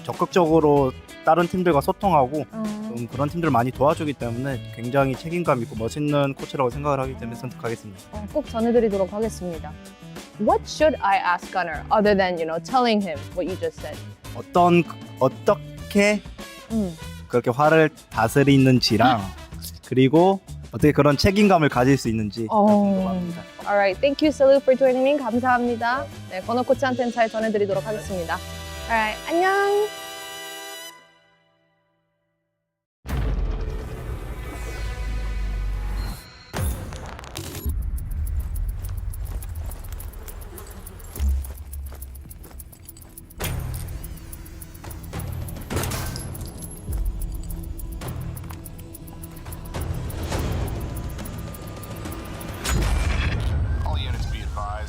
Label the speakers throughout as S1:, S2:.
S1: 적극적으로 다른 팀들과 소통하고 좀 그런 팀들 많이 도와주기 때문에 굉장히 책임감 있고 멋있는 코치라고 생각을 하기 때문에 선택하겠습니다.
S2: 꼭 전해드리도록 하겠습니다. What should I ask Gunnar other than telling him what you just said?
S1: 어떻게 그렇게 화를 다스리는지랑 그리고 어떻게 그런 책임감을 가질 수 있는지 궁금합니다.
S2: Alright, thank you, Salu, for joining me. 감사합니다. 네, 건호 코치한테는 잘 전해드리도록 하겠습니다. Alright, 안녕.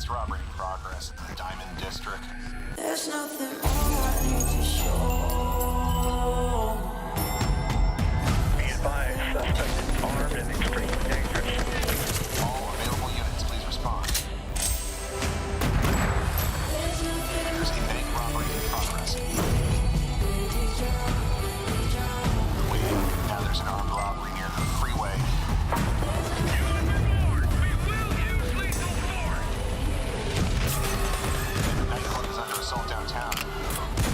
S3: Robbery in progress in the Diamond District.
S4: There's nothing more I need to show.
S5: Be advised, suspect armed and extremely dangerous.
S3: All available units, please respond. There's a bank robbery in progress. Wait, now there's an armed robbery near the freeway. Assault downtown.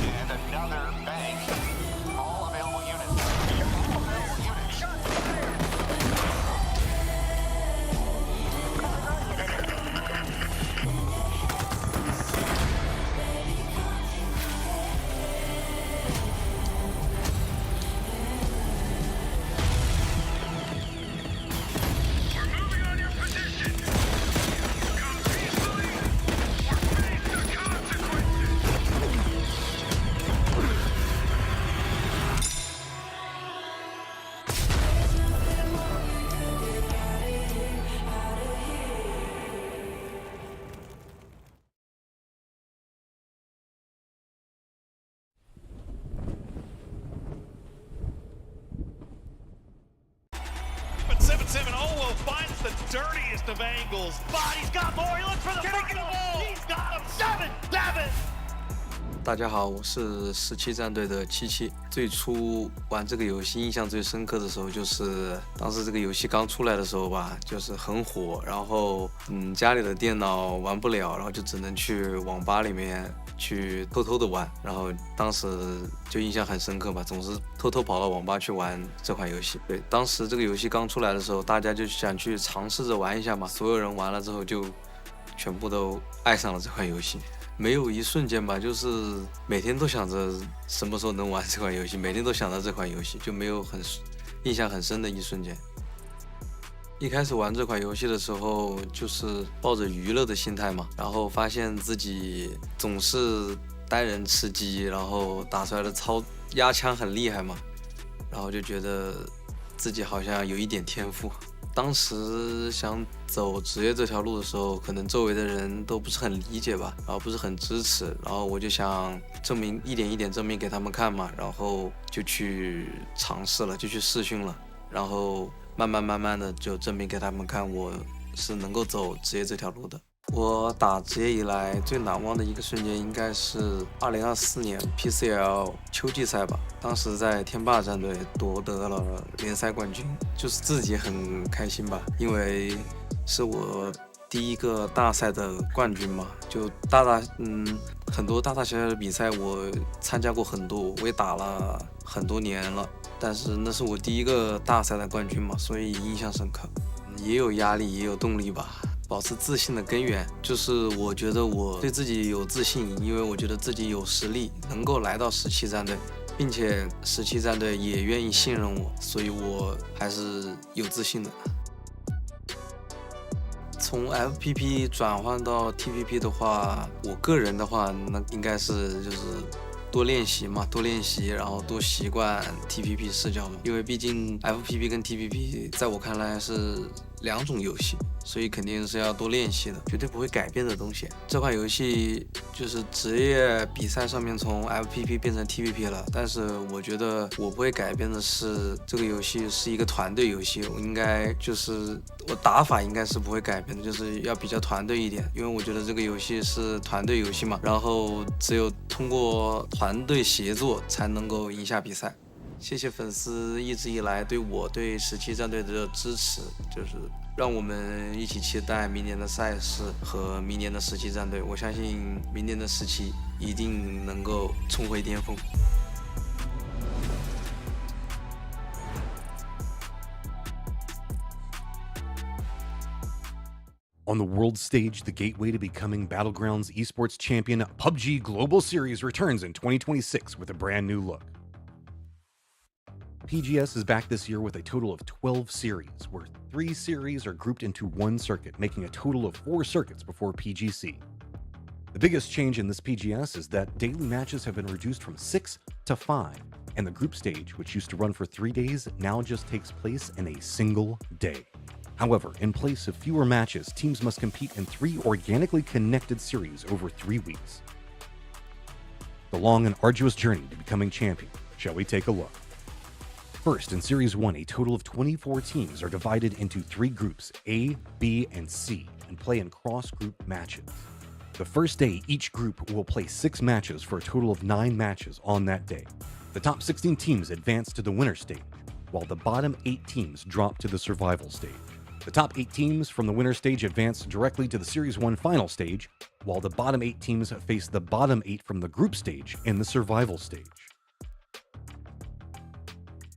S3: And another bank. All available units. All available units.
S6: Olwo finds the dirtiest of angles. But he's got more. He looks for the final ball. He's got him. 7-7.
S7: 大家好，我是17战队的77。最初玩这个游戏印象最深刻的时候，就是当时这个游戏刚出来的时候吧，就是很火，然后家里的电脑玩不了，然后就只能去网吧里面去偷偷的玩，然后当时就印象很深刻吧，总是偷偷跑到网吧去玩这款游戏。对，当时这个游戏刚出来的时候，大家就想去尝试着玩一下嘛，所有人玩了之后就全部都爱上了这款游戏。没有一瞬间吧，就是每天都想着什么时候能玩这款游戏，每天都想到这款游戏，就没有印象很深的一瞬间。一开始玩这款游戏的时候，就是抱着娱乐的心态嘛，然后发现自己总是单人吃鸡，然后打出来的压枪很厉害嘛，然后就觉得自己好像有一点天赋。当时想走职业这条路的时候，可能周围的人都不是很理解吧，然后不是很支持，然后我就想证明一点一点证明给他们看嘛，然后就去尝试了，就去试训了，然后慢慢的就证明给他们看我是能够走职业这条路的。我打职业以来最难忘的一个瞬间应该是2024年 PCL 秋季赛吧，当时在天霸战队夺得了联赛冠军，就是自己很开心吧，因为是我第一个大赛的冠军嘛，就很多大小小的比赛我参加过很多，我也打了很多年了，但是那是我第一个大赛的冠军嘛，所以印象深刻，也有压力也有动力吧。保持自信的根源就是我觉得我对自己有自信，因为我觉得自己有实力能够来到17战队，并且17战队也愿意信任我，所以我还是有自信的。从 FPP 转换到 TPP 的话，我个人的话那应该是就是多练习嘛，多练习，然后多习惯 TPP 视角嘛，因为毕竟 FPP 跟 TPP 在我看来是两种游戏，所以肯定是要多练习的，绝对不会改变的东西。这款游戏就是职业比赛上面从 FPP 变成 TPP 了，但是我觉得我不会改变的是，这个游戏是一个团队游戏，我应该就是我打法应该是不会改变的，就是要比较团队一点，因为我觉得这个游戏是团队游戏嘛，然后只有通过团队协作才能够赢下比赛。谢谢粉丝一直以来对我对17战队的支持，就是让我们一起期待明年的赛事和明年的17战队。我相信明年的17一定能够重回巅峰。
S8: On the world stage, the gateway to becoming Battlegrounds Esports champion PUBG Global Series returns in 2026 with a brand new look. PGS is back this year with a total of 12 series, where 3 series are grouped into one circuit, making a total of 4 circuits before PGC. The biggest change in this PGS is that daily matches have been reduced from 6 to 5, and the group stage, which used to run for 3 days, now just takes place in a single day. However, in place of fewer matches, teams must compete in 3 organically connected series over 3 weeks. The long and arduous journey to becoming champion. Shall we take a look? First, in Series 1, a total of 24 teams are divided into 3 groups, A, B, and C, and play in cross-group matches. The first day, each group will play 6 matches for a total of 9 matches on that day. The top 16 teams advance to the winner stage, while the bottom 8 teams drop to the survival stage. The top 8 teams from the winner stage advance directly to the Series 1 final stage, while the bottom 8 teams face the bottom 8 from the group stage in the survival stage.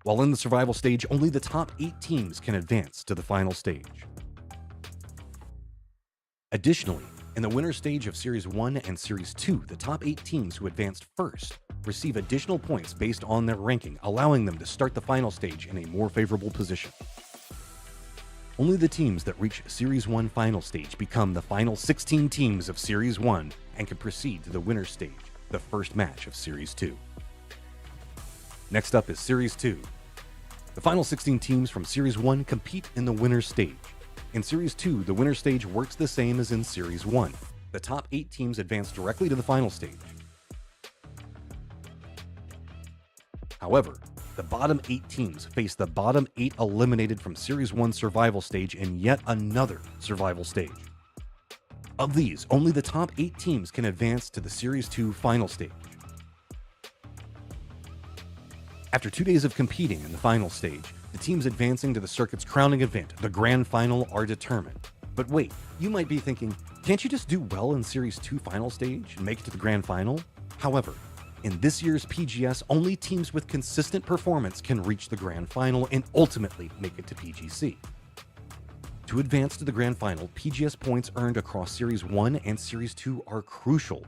S8: While in the survival stage, only the top 8 teams can advance to the final stage. Additionally, in the winner stage of Series 1 and Series 2, the top 8 teams who advanced first receive additional points based on their ranking, allowing them to start the final stage in a more favorable position. Only the teams that reach Series 1 final stage become the final 16 teams of Series 1 and can proceed to the winner stage, the first match of Series 2. Next up is Series 2. The final 16 teams from Series 1 compete in the winner's stage. In Series 2, the winner's stage works the same as in Series 1. The top 8 teams advance directly to the final stage. However, the bottom 8 teams face the bottom 8 eliminated from Series 1 survival stage in yet another survival stage. Of these, only the top 8 teams can advance to the Series 2 final stage. After 2 days of competing in the final stage, the teams advancing to the circuit's crowning event, the Grand Final, are determined. But wait, you might be thinking, can't you just do well in Series 2 final stage and make it to the Grand Final? However, in this year's PGS, only teams with consistent performance can reach the Grand Final and ultimately make it to PGC. To advance to the Grand Final, PGS points earned across Series 1 and Series 2 are crucial.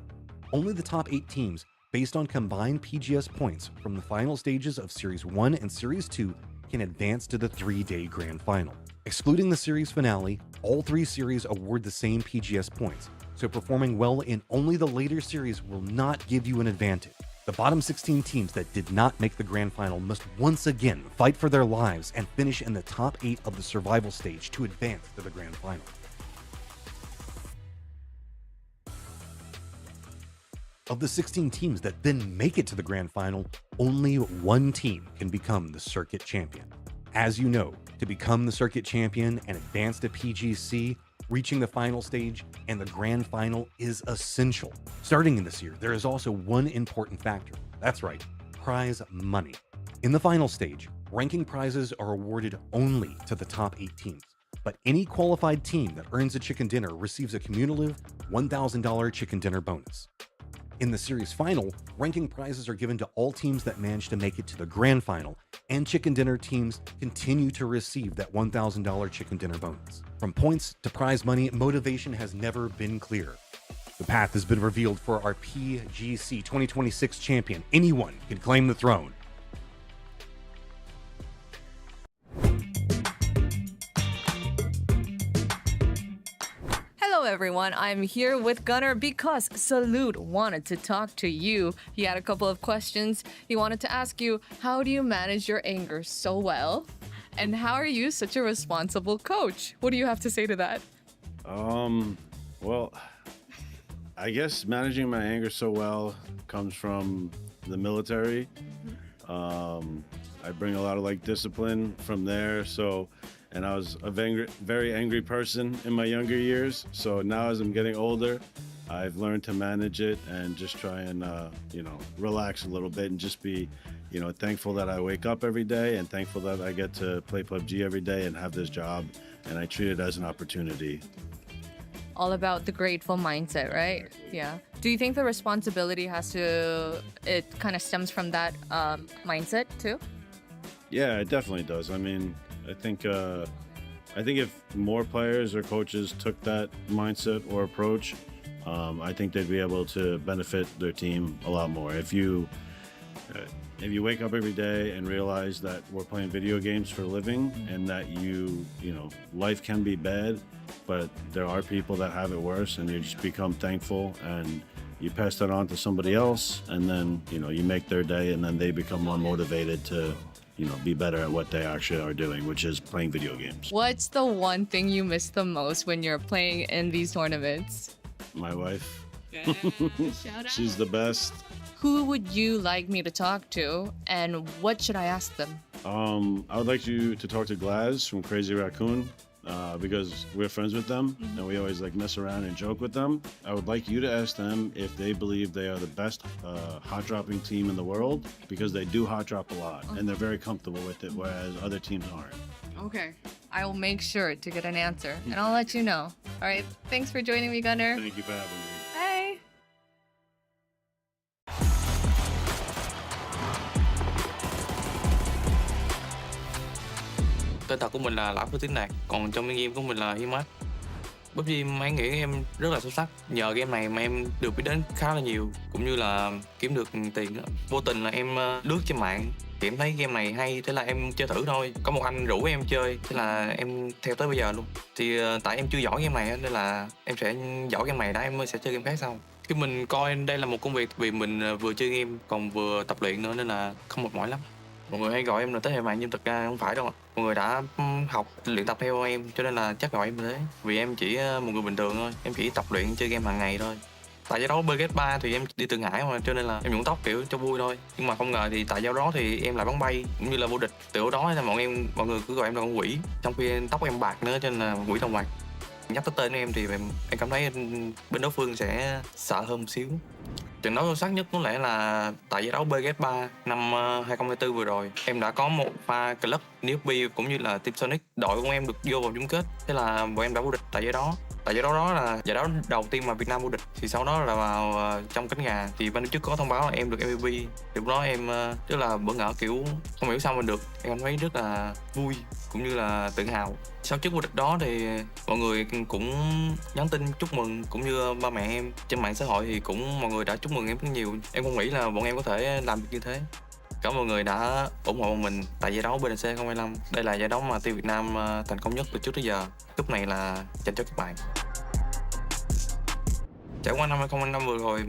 S8: Only the top 8 teams, based on combined PGS points from the final stages of Series 1 and Series 2, can advance to the 3-day Grand Final. Excluding the series finale, all 3 series award the same PGS points, so performing well in only the later series will not give you an advantage. The bottom 16 teams that did not make the Grand Final must once again fight for their lives and finish in the top 8 of the survival stage to advance to the Grand Final. Of the 16 teams that then make it to the Grand Final, only 1 team can become the circuit champion. As you know, to become the circuit champion and advance to PGC, reaching the final stage and the Grand Final is essential. Starting in this year, there is also one important factor. That's right, prize money. In the final stage, ranking prizes are awarded only to the top 8 teams, but any qualified team that earns a chicken dinner receives a cumulative $1,000 chicken dinner bonus. In the series final, ranking prizes are given to all teams that manage to make it to the Grand Final, and chicken dinner teams continue to receive that $1,000 chicken dinner bonus. From points to prize money, motivation has never been clearer. The path has been revealed for our PGC 2026 champion. Anyone can claim the throne.
S2: Hello everyone, I'm here with Gunnar because Salute wanted to talk to you. He had a couple of questions. He wanted to ask you, how do you manage your anger so well? And how are you such a responsible coach? What do you have to say to that?
S9: Well, I guess managing my anger so well comes from the military. I bring a lot of like discipline from there. So, and I was a very angry person in my younger years. So now as I'm getting older, I've learned to manage it and just try and, relax a little bit and just be, thankful that I wake up every day and thankful that I get to play PUBG every day and have this job. And I treat it as an opportunity.
S2: All about the grateful mindset, right? Yeah. Do you think the responsibility it kind of stems from that mindset too?
S9: Yeah, it definitely does. I mean, I think if more players or coaches took that mindset or approach, I think they'd be able to benefit their team a lot more. If you wake up every day and realize that we're playing video games for a living and that life can be bad, but there are people that have it worse, and you just become thankful and you pass that on to somebody else, and then you make their day, and then they become more motivated to be better at what they actually are doing, which is playing video games.
S2: What's the one thing you miss the most when you're playing in these tournaments?
S9: My wife. She's the best.
S2: Who would you like me to talk to, and what should I ask them?
S9: I would like you to talk to Glaz from Crazy Raccoon, because we're friends with them and we always like mess around and joke with them. I would like you to ask them if they believe they are the best hot dropping team in the world, because they do hot drop a lot and they're very comfortable with it, whereas other teams aren't.
S2: Okay. I will make sure to get an answer, and I'll let you know. All right. Thanks for joining me, Gunnar.
S9: Thank you for having me.
S2: Bye.
S7: Tên thật của mình là Lã Phước Tín Đạt, còn trong game của mình là Himat. PUBG em nghĩ em rất là xuất sắc. Nhờ game này mà em được biết đến khá là nhiều, cũng như là kiếm được tiền đó. Vô tình là em lướt trên mạng thì em thấy game này hay, thế là em chơi thử thôi. Có một anh rủ em chơi, thế là em theo tới bây giờ luôn. Thì tại em chưa giỏi game này nên là em sẽ giỏi game này đã em mới sẽ chơi game khác sau. Khi mình coi đây là một công việc, vì mình vừa chơi game còn vừa tập luyện nữa nên là không mệt mỏi lắm. Mọi người hay gọi em là thế hệ mạng, nhưng thực ra không phải đâu ạ. Mọi người đã học luyện tập theo em cho nên là chắc gọi em thế. Vì em chỉ một người bình thường thôi, em chỉ tập luyện chơi game hàng ngày thôi. Tại giải đấu PUBG 3 thì em đi Thượng Hải mà, cho nên là em nhuộm tóc kiểu cho vui thôi. Nhưng mà không ngờ thì tại giao đó thì em lại bắn bay cũng như là vô địch. Từ đó là mọi người cứ gọi em là con quỷ, trong khi tóc em bạc nữa cho nên là quỷ đồng bạc. Nhắc tới tên của em thì em cảm thấy bên đối phương sẽ sợ hơn một xíu. Trận đấu sâu sắc nhất có lẽ là tại giải đấu PUBG 3 năm 2024 vừa rồi. Em đã có một pha club newbie cũng như là Team Sonic, đội của em được vô vào chung kết. Thế là bọn em đã vô địch tại giải đó. Tại giải đấu đó là giải đấu đầu tiên mà Việt Nam vô địch. Thì sau đó là vào trong cánh gà thì ban tổ chức có thông báo là em được MVP. Thì lúc đó em rất là bỡ ngỡ, kiểu không hiểu sao mình được. Em cảm thấy rất là vui cũng như là tự hào. Sau chức vô địch đó thì mọi người cũng nhắn tin chúc mừng, cũng như ba mẹ em trên mạng xã hội thì cũng mọi người đã chúc mừng em rất nhiều. Em không nghĩ là bọn em có thể làm được như thế. Cảm ơn mọi người đã ủng hộ mình tại giải đấu BNC 2025. Đây là giải đấu mà team Việt Nam thành công nhất từ trước tới giờ. Cúp này là dành cho các bạn. Trải qua năm 2025 vừa rồi,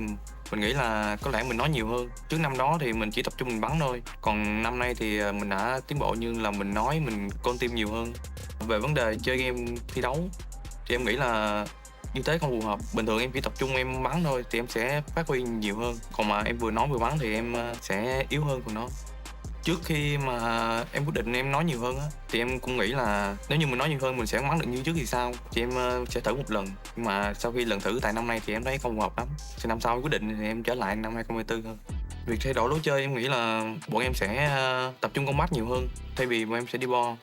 S7: mình nghĩ là có lẽ mình nói nhiều hơn. Trước năm đó thì mình chỉ tập trung mình bắn thôi. Còn năm nay thì mình đã tiến bộ, như là mình nói, mình con tim nhiều hơn. Về vấn đề chơi game thi đấu thì em nghĩ là như thế không phù hợp. Bình thường em chỉ tập trung em bắn thôi thì em sẽ phát huy nhiều hơn. Còn mà em vừa nói vừa bắn thì em sẽ yếu hơn phần đó. Trước khi mà em quyết định em nói nhiều hơn á, thì em cũng nghĩ là nếu như mình nói nhiều hơn mình sẽ bắn được như trước thì sao. Thì em sẽ thử một lần. Nhưng mà sau khi lần thử tại năm nay thì em thấy không phù hợp lắm. Thì năm sau em quyết định thì em trở lại năm 2024 hơn. Việc thay đổi lối chơi em nghĩ là bọn em sẽ tập trung combat nhiều hơn thay vì bọn em sẽ đi bo.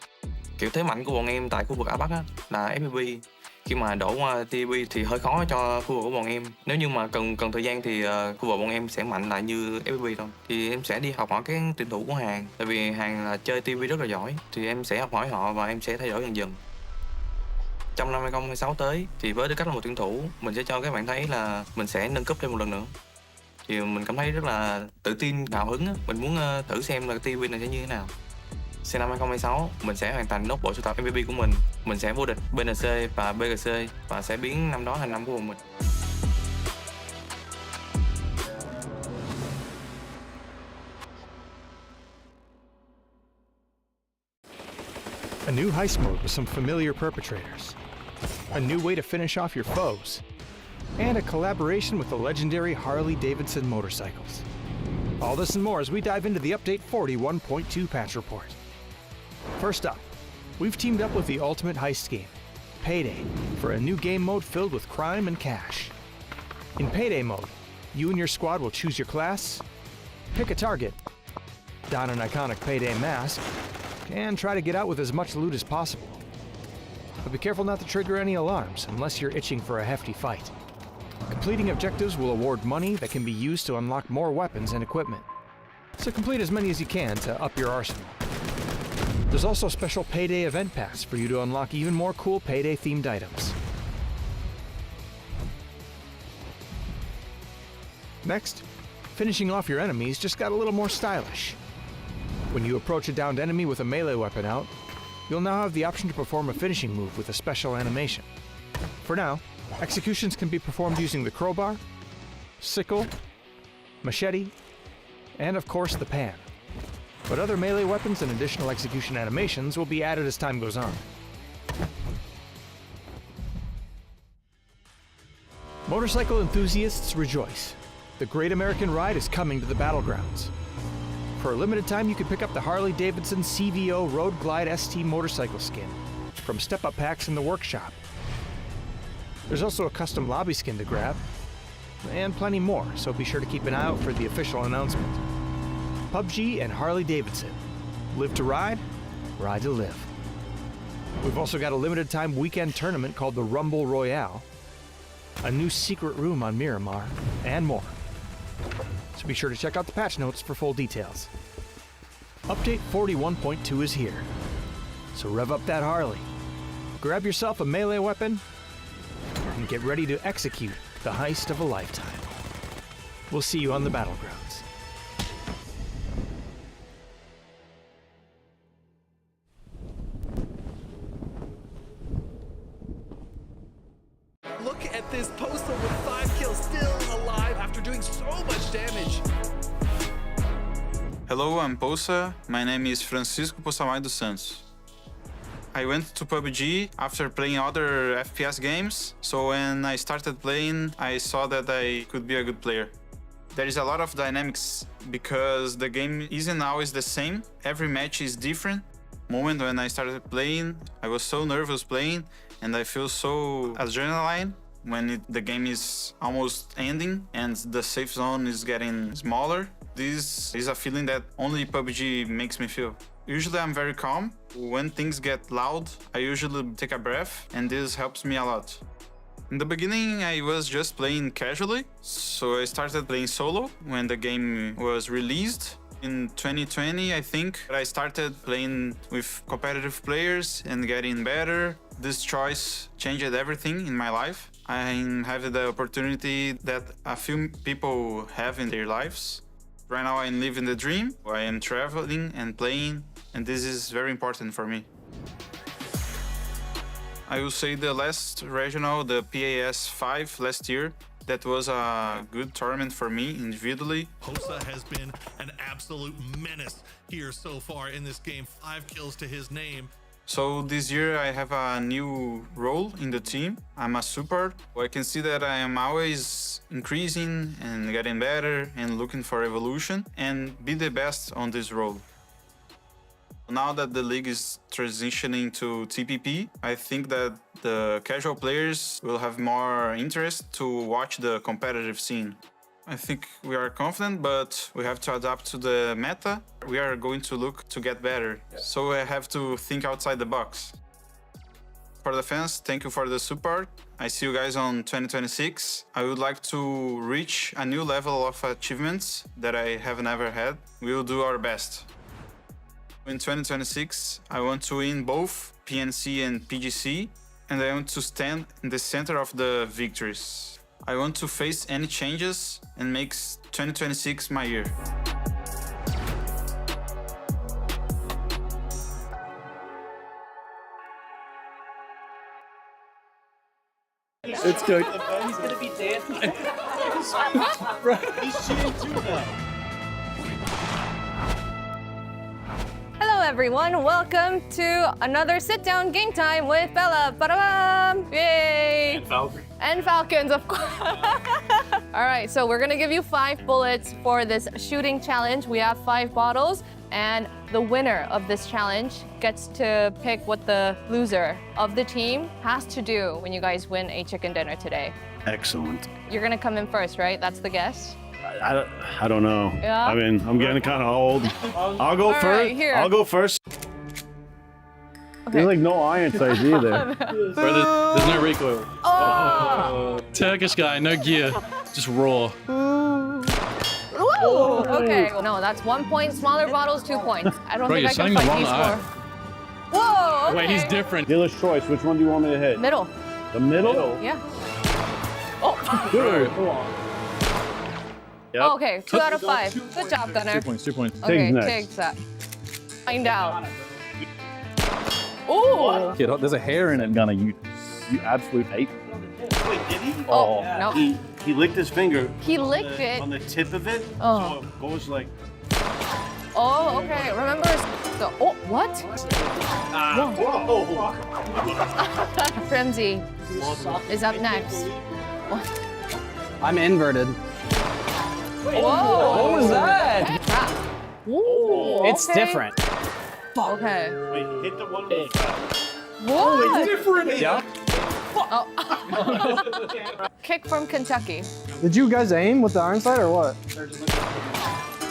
S7: Kiểu thế mạnh của bọn em tại khu vực Á Bắc á, là FPV. Khi mà đổ qua TVP thì hơi khó cho khu vực của bọn em. Nếu như mà cần thời gian thì khu vực bọn em sẽ mạnh lại như FPV thôi. Thì em sẽ đi học hỏi cái tuyển thủ của Hàn. Tại vì Hàn là chơi TV rất là giỏi. Thì em sẽ học hỏi họ và em sẽ thay đổi dần dần. Trong năm 2026 tới thì với tư cách là một tuyển thủ, mình sẽ cho các bạn thấy là mình sẽ nâng cấp thêm một lần nữa. Thì mình cảm thấy rất là tự tin, hào hứng á. Mình muốn thử xem là TV này sẽ như thế nào. Sang năm 2026, mình sẽ hoàn thành nốt bộ sưu tập MVP của mình. Mình sẽ vô địch BNC và BGC và sẽ biến năm đó thành năm của bọn mình.
S10: A new heist mode with some familiar perpetrators. A new way to finish off your foes. And a collaboration with the legendary Harley-Davidson motorcycles. All this and more as we dive into the Update 41.2 patch report. First up, we've teamed up with the ultimate heist game, Payday, for a new game mode filled with crime and cash. In Payday mode, you and your squad will choose your class, pick a target, don an iconic Payday mask, and try to get out with as much loot as possible. But be careful not to trigger any alarms unless you're itching for a hefty fight. Completing objectives will award money that can be used to unlock more weapons and equipment. So complete as many as you can to up your arsenal. There's also a special Payday event pass for you to unlock even more cool Payday themed items. Next, finishing off your enemies just got a little more stylish. When you approach a downed enemy with a melee weapon out, you'll now have the option to perform a finishing move with a special animation. For now, executions can be performed using the crowbar, sickle, machete, and of course the pan. But other melee weapons and additional execution animations will be added as time goes on. Motorcycle enthusiasts rejoice. The Great American Ride is coming to the battlegrounds. For a limited time, you can pick up the Harley-Davidson CVO Road Glide ST motorcycle skin from step-up packs in the workshop. There's also a custom lobby skin to grab, and plenty more, so be sure to keep an eye out for the official announcement. PUBG and Harley-Davidson. Live to ride, ride to live. We've also got a limited time weekend tournament called the Rumble Royale, a new secret room on Miramar, and more. So be sure to check out the patch notes for full details. Update 41.2 is here. So rev up that Harley, grab yourself a melee weapon, and get ready to execute the heist of a lifetime. We'll see you on the battlegrounds.
S11: Look at this Postal with 5 kills, still alive after doing so much damage.
S12: Hello, I'm Poça. My name is Francisco Poçamai dos Santos. I went to PUBG after playing other FPS games, so when I started playing, I saw that I could be a good player. There is a lot of dynamics because the game isn't always the same. Every match is different. Moment when I started playing, I was so nervous playing, and I feel so adrenaline when the game is almost ending and the safe zone is getting smaller. This is a feeling that only PUBG makes me feel. Usually I'm very calm. When things get loud, I usually take a breath, and this helps me a lot. In the beginning, I was just playing casually, so I started playing solo when the game was released. In 2020, I think, I started playing with competitive players and getting better. This choice changed everything in my life. I'm having the opportunity that a few people have in their lives. Right now I'm living the dream. I am traveling and playing, and this is very important for me. I will say the last regional, the PAS 5 last year, that was a good tournament for me individually.
S6: Poça has been an absolute menace here so far in this game. 5 kills to his name.
S12: So this year I have a new role in the team. I'm a support. I can see that I am always increasing and getting better and looking for evolution and be the best on this role. Now that the league is transitioning to TPP, I think that the casual players will have more interest to watch the competitive scene. I think we are confident, but we have to adapt to the meta. We are going to look to get better, so I have to think outside the box. For the fans, thank you for the support. I see you guys on 2026. I would like to reach a new level of achievements that I have never had. We will do our best. In 2026, I want to win both PNC and PGC, and I want to stand in the center of the victories. I want to face any changes and make 2026 my year.
S1: It's good.
S13: He's gonna be dancing.
S2: Hello everyone. Welcome to another sit-down game time with Bella. Ba-da-bam! Yay! And Falcons, of course. All right, so we're gonna give you 5 bullets for this shooting challenge. We have 5 bottles, and the winner of this challenge gets to pick what the loser of the team has to do when you guys win a chicken dinner today.
S9: Excellent.
S2: You're gonna come in first, right? That's the guess.
S9: I don't know.
S2: Yeah?
S9: I mean, I'm getting kind of old. I'll go
S2: All
S9: first.
S2: right, here.
S9: I'll go first. There's like no iron sights either.
S14: There's no recoil.
S2: Oh!
S14: Turkish guy, no gear, just raw.
S2: Ooh, okay. No, that's 1 point. Smaller bottles, 2 points. I don't
S14: Bro,
S2: think I
S14: you're
S2: can
S14: setting
S2: fight
S14: the
S2: these
S14: wrong
S2: 4. Whoa, okay.
S14: Wait, he's different.
S9: Dealer's choice. Which one do you want me to hit?
S2: Middle.
S9: The middle?
S2: Yeah. Oh.
S9: Dude. Yep.
S2: Oh, okay, 2 out of 5. Good job, Gunnar.
S14: 2 points, 2 points.
S2: Okay,
S9: Tig's next.
S2: Tig's up. Find out. Ooh.
S14: Kid, there's a hair in it, Gunnar. You absolute ape.
S9: Wait, did he?
S2: Oh, no.
S9: He licked his finger.
S2: He licked it.
S9: On the tip of it.
S2: Oh.
S9: So it goes like.
S2: Oh, okay. Remember the. Oh, what?
S9: Whoa.
S2: Frimsy is up next.
S13: I'm inverted.
S2: Whoa.
S13: What was that?
S2: Crap. Ooh,
S13: It's
S2: okay.
S13: different.
S2: Okay.
S9: Wait, hit the one with the
S2: What?
S13: It's different. Yeah.
S2: Oh. Kick from Kentucky.
S13: Did you guys aim with the iron sight or what?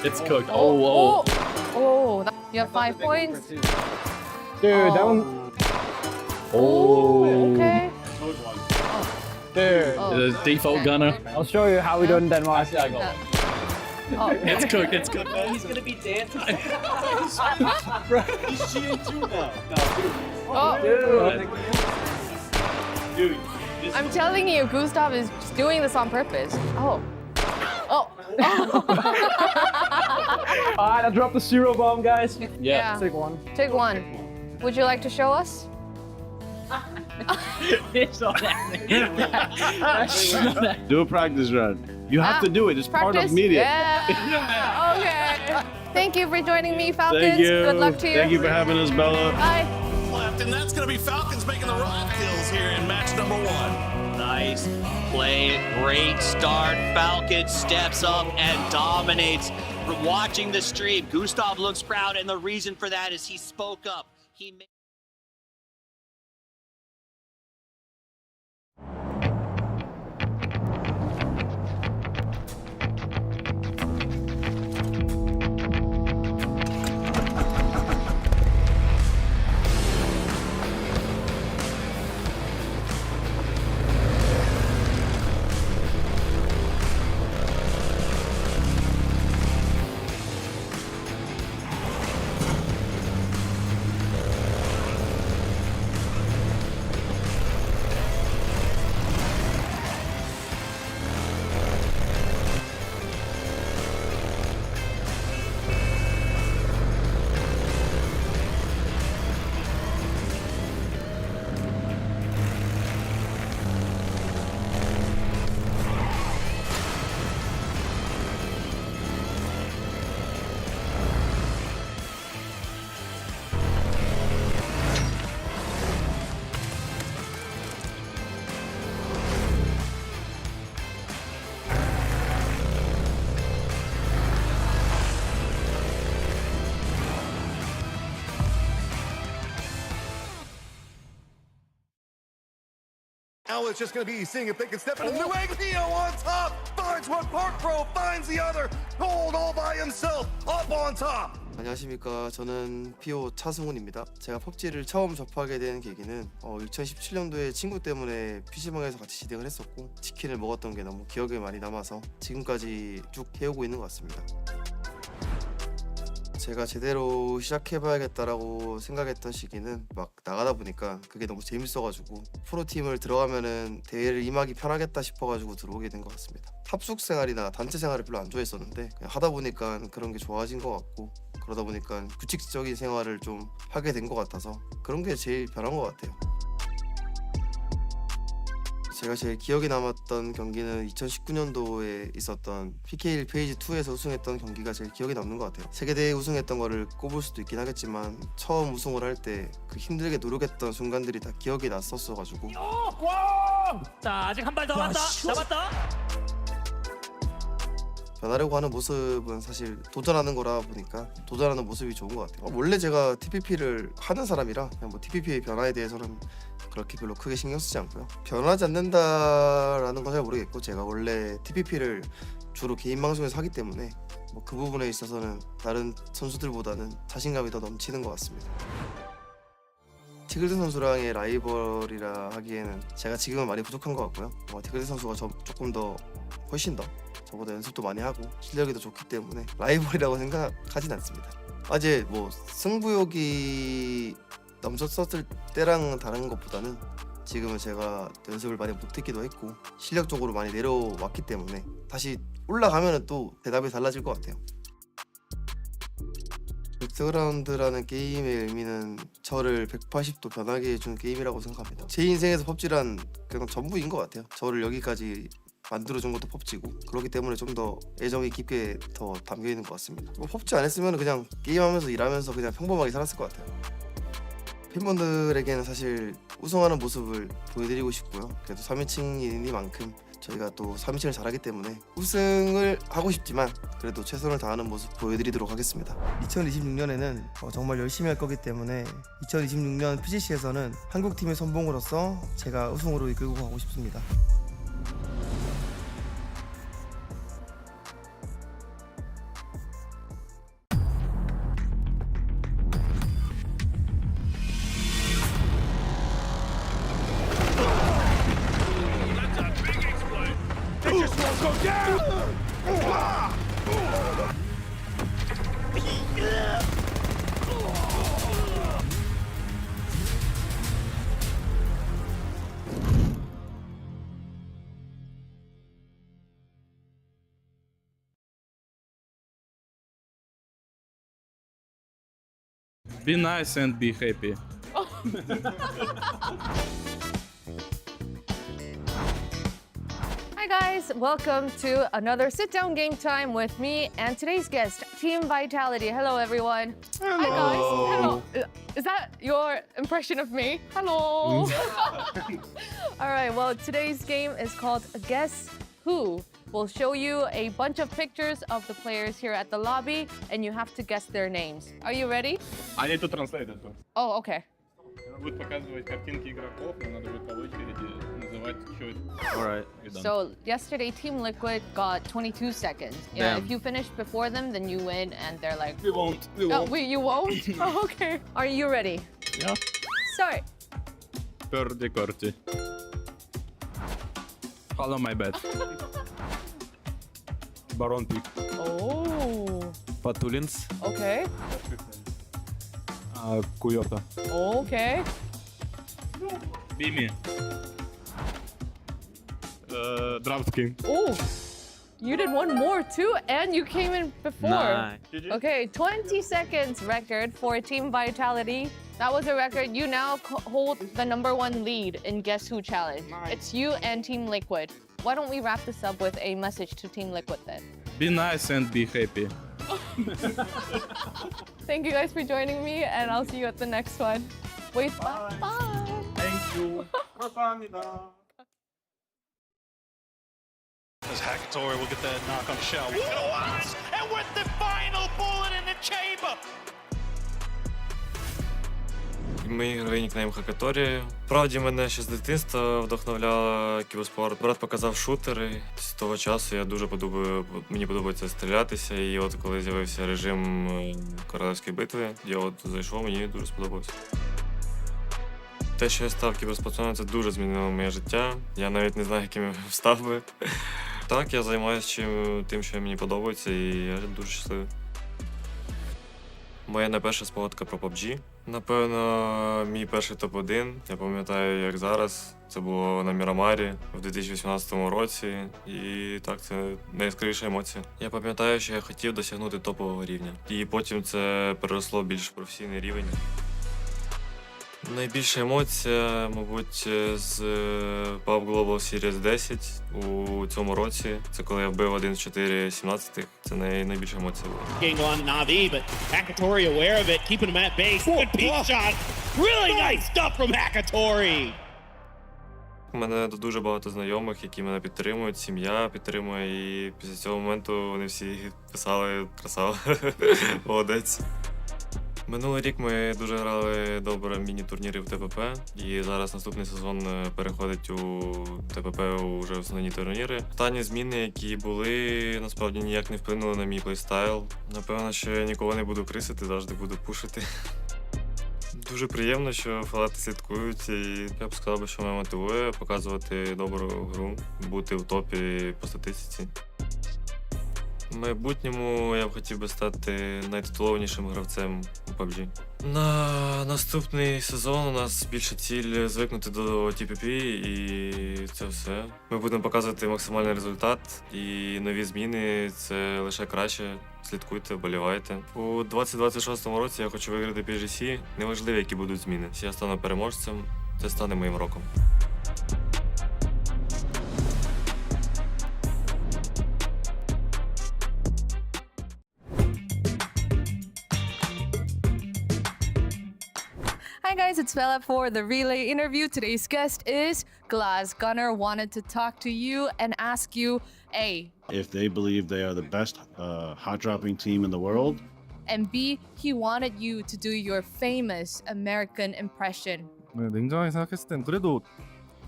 S14: It's cooked.
S2: Oh. You have 5 points.
S13: Dude, that one.
S2: Oh. Okay.
S13: Dude.
S14: The default Gunnar.
S13: I'll show you how we do it in Denmark.
S2: Oh.
S14: It's cooked, it's cooked.
S13: He's gonna be dancing.
S9: He's cheating too now.
S2: Oh.
S9: Dude.
S2: I'm telling you, Gustav is just doing this on purpose. Oh. Oh.
S13: Alright, I dropped the zero bomb, guys.
S2: Yeah.
S13: Take one.
S2: Take 1. Would you like to show us?
S9: Do a practice run. You have to do it. It's part of
S2: Practice?
S9: media.
S2: Yeah. Okay. Thank you for joining me, Falcons.
S9: Thank you.
S2: Good luck to you.
S9: Thank you for having us, Bella.
S2: Bye.
S6: Left, and that's going to be Falcons making the rock kills here in match number 1.
S15: Nice play, great start. Falcon steps up and dominates. Watching the stream, Gustav looks proud, and the reason for that is he spoke up. He made
S16: Now it's just going to be seeing if they can step into the new angle. Theo on top finds one. Park Pro finds the other. Cold all by himself up on top.
S7: 안녕하십니까. 저는 PO 차승훈입니다. 제가 펍지를 처음 접하게 된 계기는 2017년도에 친구 때문에 PC방에서 같이 진행을 했었고 치킨을 먹었던 게 너무 기억에 많이 남아서 지금까지 쭉 해오고 있는 것 같습니다. 제가 제대로 시작해봐야겠다라고 생각했던 시기는 막 나가다 보니까 그게 너무 재밌어가지고 프로팀을 들어가면은 대회를 임하기 편하겠다 싶어가지고 들어오게 된 것 같습니다. 합숙 생활이나 단체 생활을 별로 안 좋아했었는데 그냥 하다 보니까 그런 게 좋아진 것 같고 그러다 보니까 규칙적인 생활을 좀 하게 된 것 같아서 그런 게 제일 변한 것 같아요.
S17: 제가 제일 기억에 남았던 경기는 2019년도에 있었던 PK 페이지 2에서 우승했던 경기가 제일 기억에 남는 것 같아요. 세계대회 우승했던 거를 꼽을 수도 있긴 하겠지만 처음 우승을 할 때 그 힘들게 노력했던 순간들이 다 기억이 났었어가지고.
S15: 자, 아직 한 발 더 맞다. 잡았다.
S17: 변하려고 하는 모습은 사실 도전하는 거라 보니까 도전하는 모습이 좋은 것 같아요. 원래 제가 TPP를 하는 사람이라 그냥 뭐 TPP의 변화에 대해서는 그렇게 별로 크게 신경 쓰지 않고요. 변하지 않는다라는 건 잘 모르겠고 제가 원래 TPP를 주로 개인 방송에서 하기 때문에 뭐 그 부분에 있어서는 다른 선수들보다는 자신감이 더 넘치는 것 같습니다. 티글드 선수랑의 라이벌이라 하기에는 제가 지금은 많이 부족한 것 같고요. 티글드 선수가 조금 더 훨씬 더 저보다 연습도 많이 하고 실력이 더 좋기 때문에 라이벌이라고 생각하진 않습니다. 이제 뭐 승부욕이 넘쳤었을 때랑 다른 것보다는 지금은 제가 연습을 많이 못했기도 했고 실력적으로 많이 내려왔기 때문에 다시 올라가면 또 대답이 달라질 것 같아요. 배틀그라운드라는 게임의 의미는 저를 180도 변하게 해준 게임이라고 생각합니다. 제 인생에서 펍지란 그냥 전부인 것 같아요. 저를 여기까지 만들어준 것도 펍지고 그렇기 때문에 좀 더 애정이 깊게 더 담겨있는 것 같습니다. 뭐 펍지 안 했으면 그냥 게임하면서 일하면서 그냥 평범하게 살았을 것 같아요. 팬분들에게는 사실 우승하는 모습을 보여드리고 싶고요. 그래도 3인칭이니만큼 저희가 또 3인칭을 잘하기 때문에 우승을 하고 싶지만 그래도 최선을 다하는 모습 보여드리도록 하겠습니다. 2026년에는 정말 열심히 할 거기 때문에 2026년 PGC에서는 한국팀의 선봉으로서 제가 우승으로 이끌고 가고 싶습니다.
S14: Be nice and be happy.
S2: Hi guys, welcome to another sit-down game time with me and today's guest, Team Vitality. Hello everyone. Hello. Hi guys. Hello. Is that your impression of me? Hello. All right, well today's game is called Guess Who. We'll show you a bunch of pictures of the players here at the lobby and you have to guess their names. Are you ready?
S14: I need to translate it.
S2: Oh, okay.
S14: Будет показывать картинки игроков, но надо будет по очереди называть, что это. Alright, you're done.
S2: So yesterday Team Liquid got 22 seconds. Yeah,
S14: Damn.
S2: if you finish before them, then you win and they're like...
S14: We won't.
S2: Oh, wait, you won't? Oh, okay. Are you ready?
S14: Yeah.
S2: Start.
S14: Purdy Corty. Follow my bet. Baron Pick.
S2: Oh.
S14: Patulins.
S2: Okay.
S14: Куёта.
S2: Okay.
S14: Bimi. Draft King.
S2: Oh. You did one more too, and you came in before.
S14: Nice.
S2: Okay, 20 seconds record for Team Vitality. That was a record. You now hold the #1 lead in Guess Who Challenge. It's you and Team Liquid. Why don't we wrap this up with a message to Team Liquid then?
S14: Be nice and be happy.
S2: Thank you guys for joining me, and I'll see you at the next one. Wait, bye.
S14: Thank you.
S6: As Hackatory will get that knock on Shell. And with the final bullet in the chamber.
S18: Мій ігровий нікнейм Хакаторі. Справді мене ще з дитинства вдохновляла кіберспорт. Брат показав шутери. З того часу я дуже мені подобається стрілятися. І от коли з'явився режим королевської битви, я от зайшов, мені дуже сподобалося. Те, що я став кіберспортсменом, це дуже змінило моє життя. Я навіть не знаю, яким я став би. Так, я займаюся тим, що мені подобається, і я дуже щасливий. Моя найперша спогадка про PUBG. Напевно, мій перший топ-1. Я пам'ятаю, як зараз. Це було на Мірамарі в 2018 році. І так, це найяскравіша емоція. Я пам'ятаю, що я хотів досягнути топового рівня. І потім це переросло в більш професійний рівень. Найбільша емоція, мабуть, з PUBG Global Series 10 у цьому році. Це коли я вбив 1 з 4 17-х. Це найбільша емоція була.
S6: Game on Navi, but Hakatori aware of it, keeping him at base. Good peak shot. Really nice stuff from Hakatori.
S18: У мене дуже багато знайомих, які мене підтримують, сім'я підтримує, і після цього моменту вони всі писали «красава», молодець. Минулий рік ми дуже грали добре міні-турніри в ТПП, і зараз наступний сезон переходить у ТПП уже основні турніри. Останні зміни, які були, насправді ніяк не вплинули на мій плейстайл. Напевно, що я нікого не буду крисити, завжди буду пушити. Дуже приємно, що фанати слідкують, і я б сказав, що мене мотивує показувати добру гру, бути в топі по статистиці. В майбутньому я б хотів би стати найтитулованішим гравцем у PUBG. На наступний сезон у нас більша ціль звикнути до TPP, і це все. Ми будемо показувати максимальний результат, і нові зміни – це лише краще. Слідкуйте, вболівайте. У 2026 році я хочу виграти PGC. Неважливо, які будуть зміни. Якщо я стану переможцем, це стане моїм роком.
S2: Hi guys, it's Bella for the relay interview. Today's guest is Glass. Gunner wanted to talk to you and ask you, A,
S9: If they believe they are the best hot dropping team in the world,
S2: and B, he wanted you to do your famous American impression.
S19: 네, 냉정하게 생각했을 땐 그래도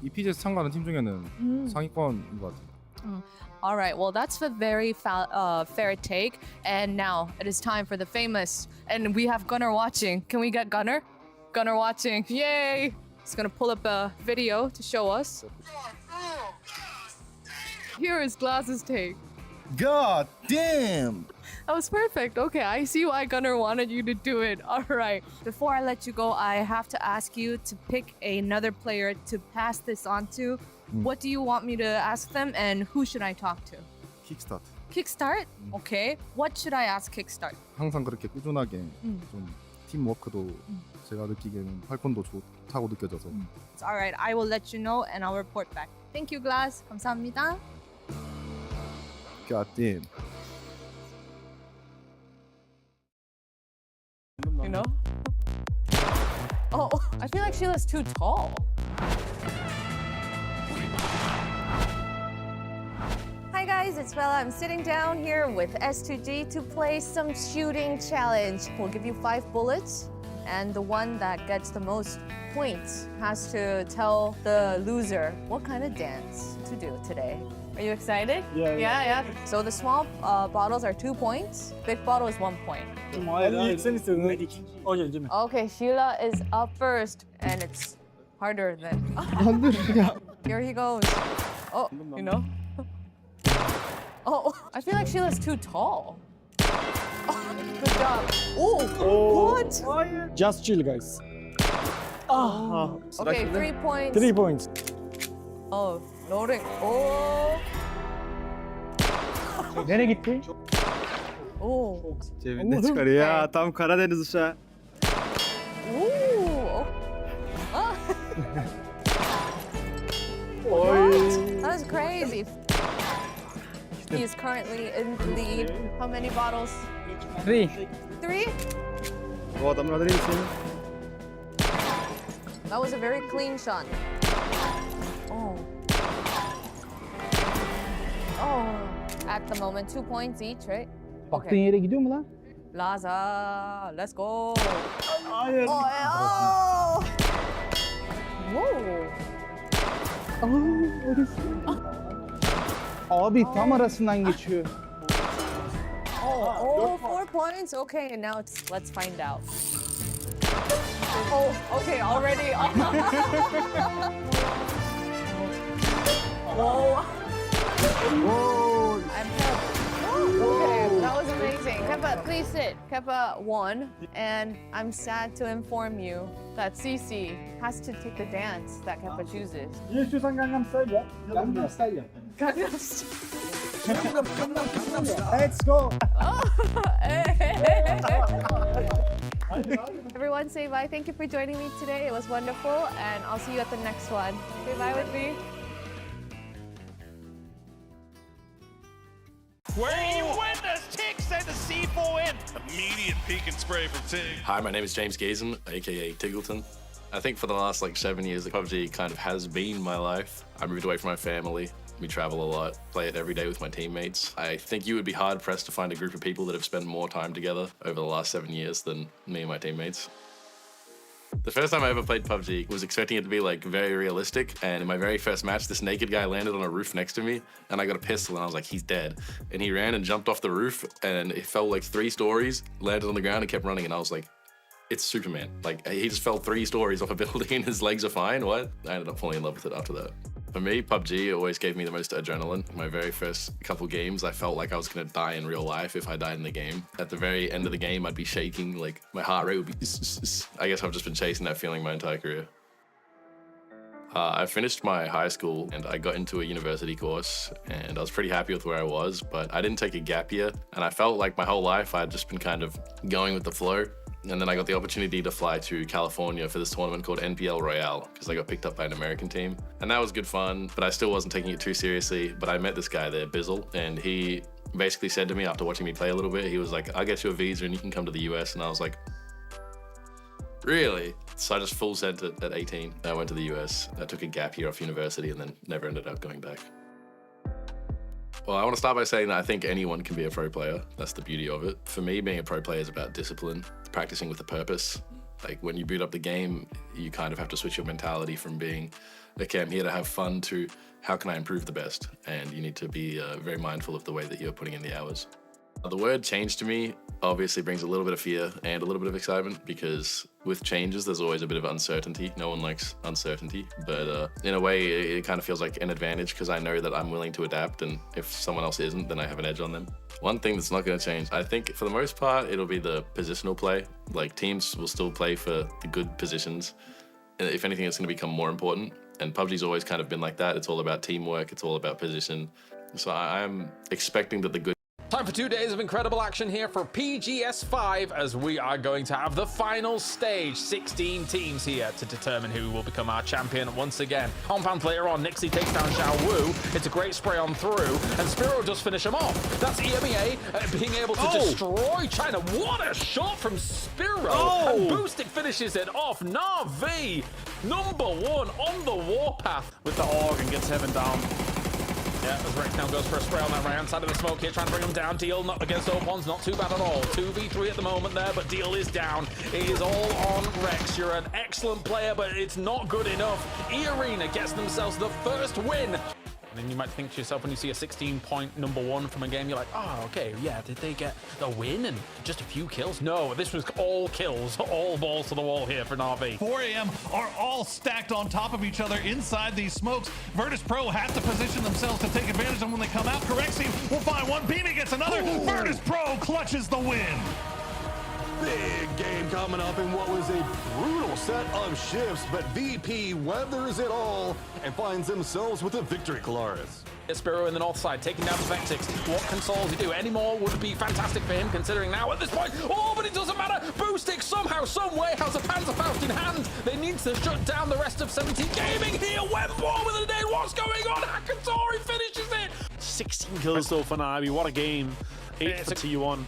S19: 이 PGS 참가하는 팀 중에는 상위권인 것 같아요.
S2: All right, well, that's a very fair take. And now it is time for the famous. And we have Gunner watching. Can we get Gunner? Gunner watching. Yay! He's gonna pull up a video to show us. Here is Glass's take.
S20: God damn!
S2: That was perfect. Okay, I see why Gunner wanted you to do it. All right. Before I let you go, I have to ask you to pick another player to pass this on to. What do you want me to ask them, and who should I talk to?
S19: 킥스타트.
S2: Kickstart? Okay. What should I ask Kickstart?
S19: 항상 그렇게 꾸준하게 좀 팀워크도 제가 느끼기에는 팔콘도 좋다고 느껴져서.
S2: It's all right. I will let you know, and I'll report back. Thank you, Glass. 감사합니다.
S19: God damn.
S2: You know? Oh, I feel like Sheila's too tall. Hi guys, it's Bella. I'm sitting down here with S2G to play some shooting challenge. We'll give you 5 bullets, and the one that gets the most points has to tell the loser what kind of dance to do today. Are you excited? Yeah. So the small bottles are 2 points. Big bottle is 1 point. Okay, Sheila is up first, and it's harder than. Here he goes. Oh, you know. Oh, I feel like Sheila's too tall. Oh, good job. Oh, what?
S13: Just chill, guys.
S2: Okay, 3 points.
S13: 3 points.
S2: Oh, loading. Oh.
S13: Nereye gitti?
S2: Oh.
S1: 재밌네 축하해. 야 다음 가라데는 샷.
S2: Ooh. What? That is crazy. He is currently in the lead. How many bottles?
S13: 3.
S2: 3?
S1: 와 남라드리겠습니다.
S2: That was a very clean shot. Oh. Oh. At the moment, 2 points each, right?
S13: Baktığın yere gidiyor mu lan?
S2: Laza, let's go.
S1: Hayır.
S2: Oh. Whoa.
S13: Abi tam arasından geçiyor.
S2: Oh, 4 points? Okay, and now let's find out. Oh, okay, already. Whoa.
S1: Whoa.
S2: I'm okay, that was amazing. Keppa, please sit. Keppa won, and I'm sad to inform you that Cece has to take the dance that Keppa chooses.
S13: İstiyorsan Gangnam Style yap. Gangnam Style yap.
S2: Gangnam Style.
S13: Let's go.
S2: Everyone say bye. Thank you for joining me today. It was wonderful, and I'll see you at the next one. Say bye with me.
S6: Where do you win this? Tig sent the C4 in. Immediate peek and spray from Tig.
S21: Hi, my name is James Gazen, aka Tiggleton. I think for the last 7 years, PUBG kind of has been my life. I moved away from my family. We travel a lot, play it every day with my teammates. I think you would be hard pressed to find a group of people that have spent more time together over the last 7 years than me and my teammates. The first time I ever played PUBG was expecting it to be very realistic, and in my very first match, this naked guy landed on a roof next to me, and I got a pistol, and I was like, he's dead. And he ran and jumped off the roof, and it fell 3 stories, landed on the ground, and kept running, and I was like, it's Superman. He just fell 3 stories off a building, and his legs are fine, what? I ended up falling in love with it after that. For me, PUBG always gave me the most adrenaline. My very first couple games, I felt like I was gonna die in real life if I died in the game. At the very end of the game, I'd be shaking, my heart rate would be I guess I've just been chasing that feeling my entire career. I finished my high school and I got into a university course, and I was pretty happy with where I was, but I didn't take a gap year, and I felt like my whole life I'd just been kind of going with the flow. And then I got the opportunity to fly to California for this tournament called NPL Royale, because I got picked up by an American team. And that was good fun, but I still wasn't taking it too seriously. But I met this guy there, Bizzle, and he basically said to me after watching me play a little bit, he was like, I'll get you a visa and you can come to the US. And I was like, really? So I just full sent it at 18. I went to the US. I took a gap year off university and then never ended up going back. Well, I want to start by saying that I think anyone can be a pro player. That's the beauty of it. For me, being a pro player is about discipline, practicing with a purpose. When you boot up the game, you kind of have to switch your mentality from being, okay, I'm here to have fun, to how can I improve the best? And you need to be very mindful of the way that you're putting in the hours. The word change to me obviously brings a little bit of fear and a little bit of excitement, because with changes, there's always a bit of uncertainty. No one likes uncertainty, but in a way, it kind of feels like an advantage because I know that I'm willing to adapt, and if someone else isn't, then I have an edge on them. One thing that's not going to change, I think for the most part, it'll be the positional play. Teams will still play for the good positions. If anything, it's going to become more important, and PUBG's always kind of been like that. It's all about teamwork, it's all about position. So I'm expecting that the good
S22: Time for 2 days of incredible action here for PGS5, as we are going to have the final stage. 16 teams here to determine who will become our champion once again. Compound later on, Nixie takes down Xiao Wu. It's a great spray on through, and Spiro does finish him off. That's EMEA being able to destroy China. What a shot from Spiro! And Boostic finishes it off. Na'Vi, #1 on the warpath with the AUG and gets Heaven down. Yeah, as Rex now goes for a spray on that right-hand side of the smoke here, trying to bring him down. Deal not against Opons, not too bad at all. 2v3 at the moment there, but Deal is down. It is all on Rex. You're an excellent player, but it's not good enough. E-Arena gets themselves the first win. And then you might think to yourself, when you see a 16-point #1 from a game, you're like, oh, okay, yeah, did they get the win and just a few kills? No, this was all kills, all balls to the wall here for Na'Vi.
S6: 4AM are all stacked on top of each other inside these smokes. Virtus Pro have to position themselves to take advantage of them when they come out. Correxi will find one. Beamy gets another. Virtus Pro clutches the win.
S16: Big game coming up in what was a brutal set of shifts, but VP weathers it all and finds themselves with a victory, Colaris.
S22: Spiro in the north side, taking down the Vectix. What can Solzy do? Any more would be fantastic for him, considering now at this point. Oh, but it doesn't matter. Boostic somehow, someway has a Panzerfaust in hand. They need to shut down the rest of 17 Gaming here. Wembo with a nade. What's going on? Hakatori finishes it.
S23: 16 kills though for Na'Vi. What a game. 8 for T1.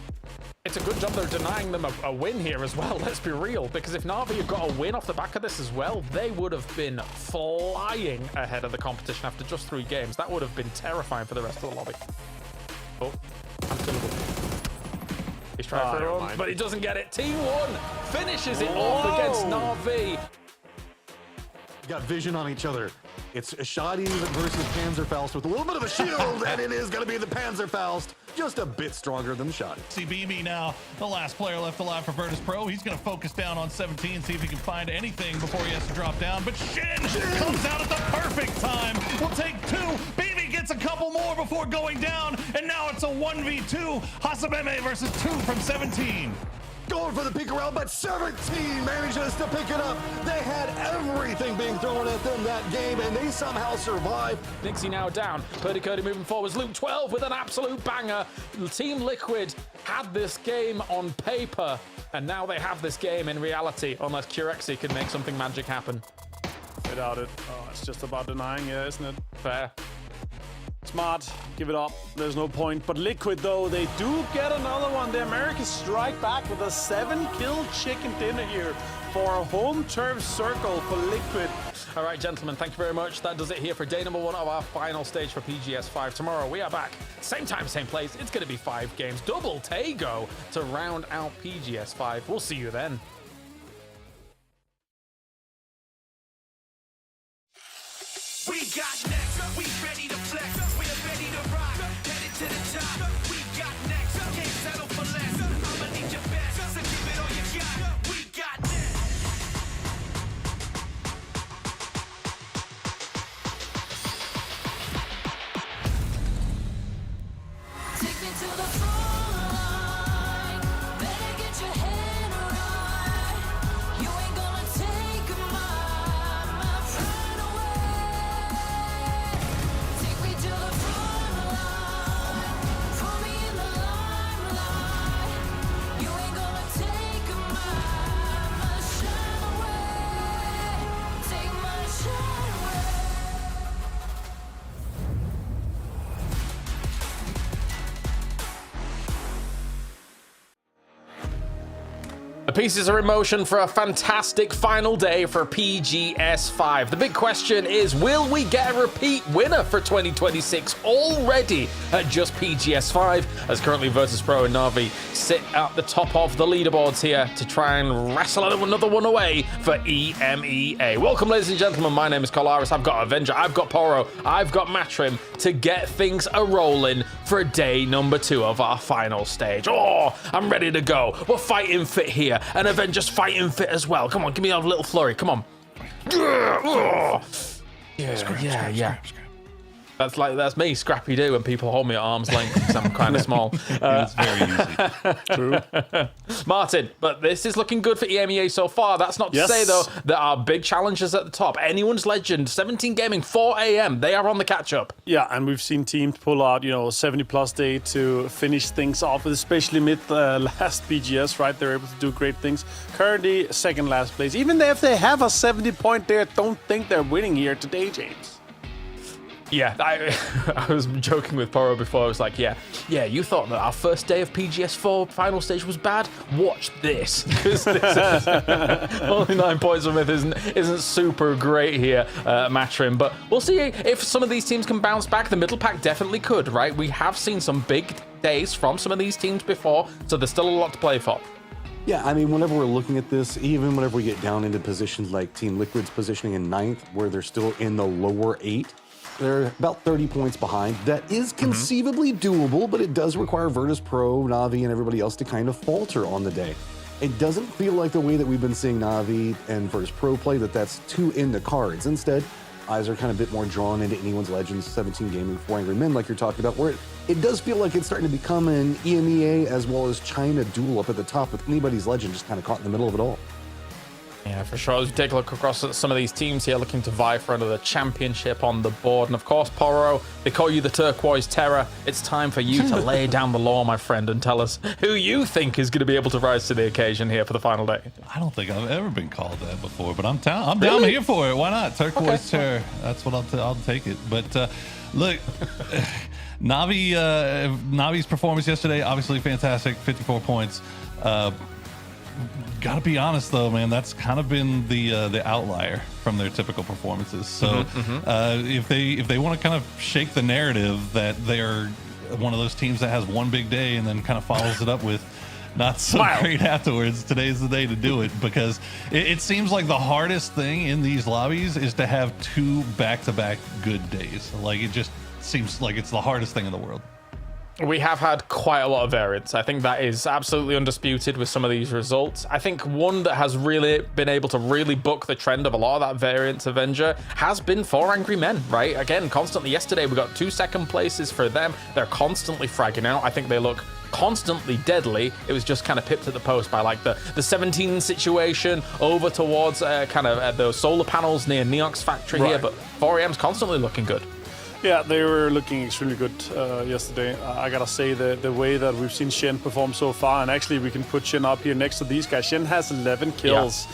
S22: It's a good job they're denying them a win here as well, let's be real, because if Na'Vi had got a win off the back of this as well, they would have been flying ahead of the competition after just 3 games. That would have been terrifying for the rest of the lobby. Oh, unkillable. He's trying for it, but he doesn't get it. T1 finishes it off against Na'Vi.
S16: Got vision on each other. It's Shadi versus Panzerfaust with a little bit of a shield, and it is going to be the Panzerfaust, just a bit stronger than the Shadi.
S6: See Beamy now, the last player left alive for Virtus Pro. He's going to focus down on 17, see if he can find anything before he has to drop down. But Shin comes out at the perfect time. We'll take 2. Beamy gets a couple more before going down, and now it's a 1v2. Hasabeme versus 2 from 17.
S16: Going for the peek around, but 17 manages to pick it up. They had everything being thrown at them that game, and they somehow survived.
S22: Nixie now down. Purdy Curdy moving forwards. Luke 12 with an absolute banger. Team Liquid had this game on paper, and now they have this game in reality, unless Curexy can make something magic happen.
S23: Without it. Oh, it's just about denying, yeah, isn't it?
S22: Fair.
S23: Smart, give it up. There's no point. But Liquid, though, they do get another one. The Americans strike back with a 7-kill chicken dinner here for a home turf circle for Liquid.
S22: All right, gentlemen, thank you very much. That does it here for day number 1 of our final stage for PGS5. Tomorrow, we are back. Same time, same place. It's going to be 5 games. Double Tago to round out PGS5. We'll see you then.
S11: We got next, we ready to flex, we're ready to rock, headed to the top. We got next, can't settle for less. I'ma need your best, so give it all you got. We got next.
S3: Take me to the front line. Better get your head right. You ain't gonna take my pride away. Take me to the front line. Put me in the limelight. You ain't gonna take my shine away. Take my shine away.
S22: The pieces are in motion for a fantastic final day for PGS5. The big question is, will we get a repeat winner for 2026 already at just PGS5, as currently Virtus Pro and Na'Vi sit at the top of the leaderboards here to try and wrestle another one away for EMEA. Welcome, ladies and gentlemen. My name is Colaris. I've got Avenger, I've got Poro, I've got Matrim to get things a-rolling for day number 2 of our final stage. Oh, I'm ready to go. We're fighting fit here. And Avenger's fighting fit as well. Come on, give me a little flurry. Come on. Yeah. That's me, Scrappy Doo, when people hold me at arm's length because I'm kind of small.
S6: It's very easy.
S22: True. Martin, but this is looking good for EMEA so far. That's not to say, though, there are big challenges at the top. Anyone's Legend, 17 Gaming, 4 AM. They are on the catch-up.
S23: Yeah, and we've seen teams pull out, 70-plus day to finish things off, especially mid last BGS, right? They're able to do great things. Currently, second last place. Even if they have a 70-point there, don't think they're winning here today, James.
S22: Yeah, I was joking with Poro before. I was like, yeah, you thought that our first day of PGS4 final stage was bad? Watch this. Because this is only 9 points from it isn't super great here, Matrim. But we'll see if some of these teams can bounce back. The middle pack definitely could, right? We have seen some big days from some of these teams before, so there's still a lot to play for.
S8: Yeah, I mean, whenever we're looking at this, even whenever we get down into positions like Team Liquid's positioning in 9th, where they're still in the lower 8, they're about 30 points behind. That is conceivably doable, but it does require Virtus Pro, Na'Vi, and everybody else to kind of falter on the day. It doesn't feel like the way that we've been seeing Na'Vi and Virtus Pro play, that's too in the cards. Instead, eyes are kind of a bit more drawn into Anyone's Legends, 17 Gaming, 4 Angry Men, like you're talking about, where it does feel like it's starting to become an EMEA as well as China duel up at the top, with Anybody's Legend just kind of caught in the middle of it all.
S22: Yeah, for sure. As we take a look across at some of these teams here looking to vie for another championship on the board. And of course, Poro, they call you the Turquoise Terror. It's time for you to lay down the law, my friend, and tell us who you think is going to be able to rise to the occasion here for the final day.
S6: I don't think I've ever been called that before, but I'm down. I'm here for it. Why not? Turquoise Terror. That's what I'll take it. But look, Navi's performance yesterday, obviously fantastic, 54 points. Gotta be honest though, man, that's kind of been the outlier from their typical performances. So if they want to kind of shake the narrative that they're one of those teams that has one big day and then kind of follows it up with not so great afterwards, today's the day to do it, because it seems like the hardest thing in these lobbies is to have 2 back-to-back good days. Like, it just seems like it's the hardest thing in the world.
S22: We have had quite a lot of variance. I think that is absolutely undisputed with some of these results. I think one that has really been able to really buck the trend of a lot of that variance Avenger has been 4 Angry Men, right? Again, constantly yesterday, we got 2 second places for them. They're constantly fragging out. I think they look constantly deadly. It was just kind of pipped at the post by like the 17 situation over towards those solar panels near Neox factory here, but 4AM's constantly looking good.
S23: Yeah, they were looking extremely good yesterday. I gotta say the way that we've seen Shen perform so far, and actually we can put Shen up here next to these guys. Shen has 11 kills,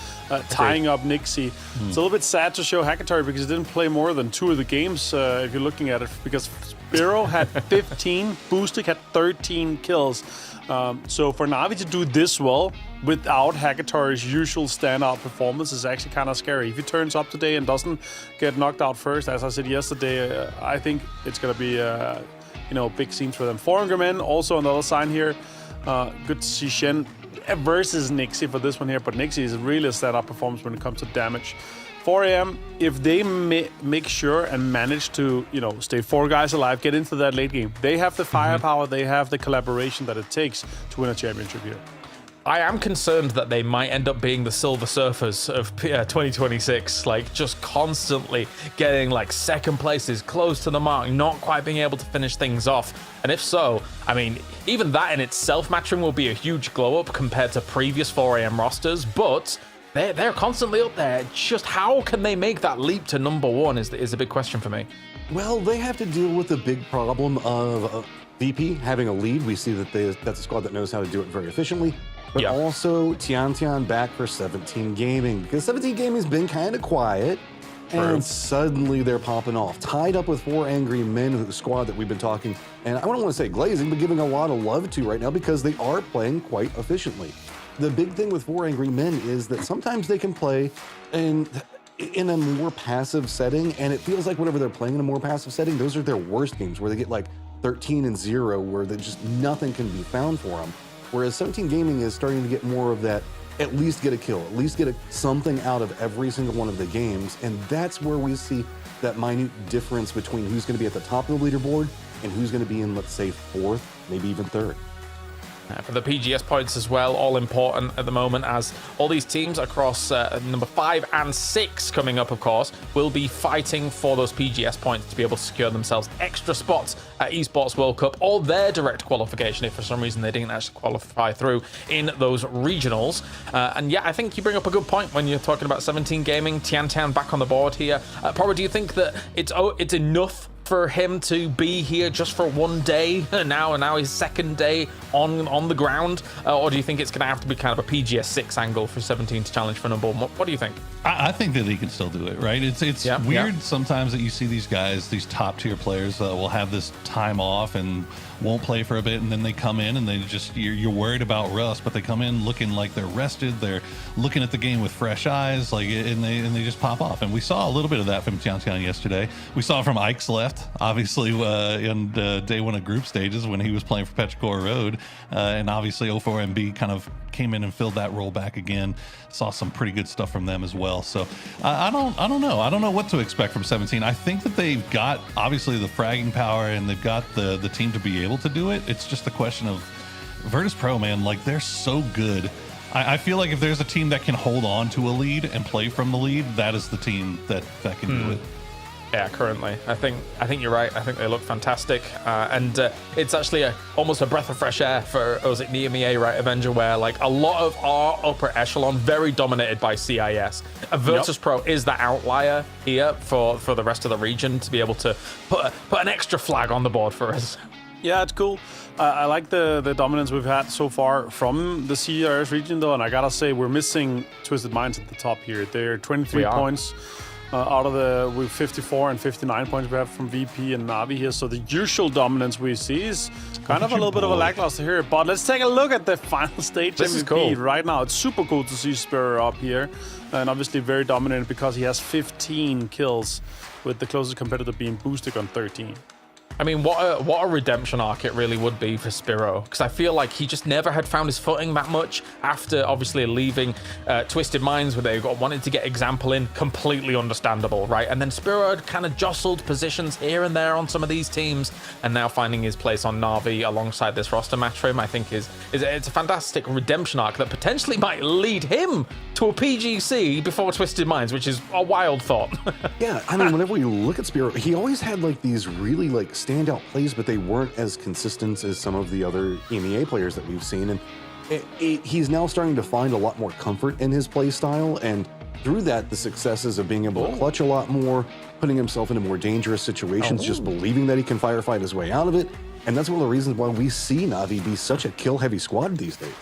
S23: tying up Nixie. It's a little bit sad to show Hackatory because he didn't play more than 2 of the games if you're looking at it, because Spiro had 15, Boostic had 13 kills. So for Na'Vi to do this well without Hackatory's usual standout performance is actually kind of scary. If he turns up today and doesn't get knocked out first, as I said yesterday, I think it's going to be big scenes for them. 4 Angry Men also on the other side here. Good to see Shen versus Nixie for this one here, but Nixie is really a standout performance when it comes to damage. 4AM, if they make sure and manage to, stay 4 guys alive, get into that late game, they have the firepower, they have the collaboration that it takes to win a championship here.
S22: I am concerned that they might end up being the Silver Surfers of 2026, like just constantly getting like second places close to the mark, not quite being able to finish things off. And if so, I mean, even that in itself, matching will be a huge glow up compared to previous 4AM rosters, but they're constantly up there. Just how can they make that leap to number 1 is a big question for me.
S8: Well, they have to deal with the big problem of VP having a lead. We see that that's a squad that knows how to do it very efficiently. But also Tian back for 17 Gaming, because 17 Gaming has been kind of quiet. And suddenly they're popping off. Tied up with 4 Angry Men, the squad that we've been talking, and I don't want to say glazing, but giving a lot of love to right now because they are playing quite efficiently. The big thing with 4 Angry Men is that sometimes they can play in a more passive setting, and it feels like whenever they're playing in a more passive setting, those are their worst games, where they get like 13-0, where just nothing can be found for them. Whereas 17 Gaming is starting to get more of that, at least get a kill, at least get something out of every single one of the games, and that's where we see that minute difference between who's going to be at the top of the leaderboard and who's going to be in, let's say, 4th, maybe even 3rd.
S22: For the PGS points as well, all important at the moment, as all these teams across number 5 and 6 coming up, of course, will be fighting for those PGS points to be able to secure themselves extra spots at Esports World Cup or their direct qualification if for some reason they didn't actually qualify through in those regionals. And yeah, I think you bring up a good point when you're talking about 17 Gaming, Tian back on the board here. Probably, do you think that it's enough for him to be here just for 1 day now his 2nd day on the ground, or do you think it's going to have to be kind of a PGS 6 angle for 17 to challenge for number 1? What do you think?
S6: I think that he can still do it, right? It's weird sometimes that you see these guys, these top tier players will have this time off and won't play for a bit, and then they come in and they just, you're worried about rust, but they come in looking like they're rested, they're looking at the game with fresh eyes, like, and they just pop off. And we saw a little bit of that from Tian yesterday. We saw from Ike's left, obviously, in day 1 of group stages when he was playing for Petrichor Road, and obviously 04MB kind of came in and filled that role back again. Saw some pretty good stuff from them as well. So I don't know. I don't know what to expect from 17. I think that they've got obviously the fragging power and they've got the team to be able to do it. It's just a question of Virtus Pro, man. Like, they're so good. I feel like if there's a team that can hold on to a lead and play from the lead, that is the team that can do it.
S22: Yeah, currently. I think you're right. I think they look fantastic. And it's actually almost a breath of fresh air for us at NEMEA, right, Avenger, where like a lot of our upper echelon, very dominated by CIS. Virtus Pro is the outlier here for the rest of the region to be able to put an extra flag on the board for us.
S23: Yeah, it's cool. I like the dominance we've had so far from the CRS region, though, and I gotta say we're missing Twisted Minds at the top here. They're 23 points. Out of the 54 and 59 points we have from VP and Na'Vi here. So the usual dominance we see is kind of a little bit of a lackluster here. But let's take a look at the final stage
S22: This
S23: MVP
S22: is cool.
S23: right now. It's super cool to see Spur up here. And obviously very dominant because he has 15 kills, with the closest competitor being Boostic on 13.
S22: I mean, what a redemption arc it really would be for Spiro, because I feel like he just never had found his footing that much after obviously leaving Twisted Minds, where they wanted to get Example in. Completely understandable, right? And then Spiro had kind of jostled positions here and there on some of these teams, and now finding his place on Na'Vi alongside this roster match for him, I think it's a fantastic redemption arc that potentially might lead him to a PGC before Twisted Minds, which is a wild thought.
S8: Yeah, I mean, whenever we look at Spiro, he always had like these really like standout plays, but they weren't as consistent as some of the other EMEA players that we've seen. And he's now starting to find a lot more comfort in his play style, and through that, the successes of being able to clutch a lot more, putting himself into more dangerous situations, just believing that he can firefight his way out of it. And that's one of the reasons why we see Na'Vi be such a kill-heavy squad these days.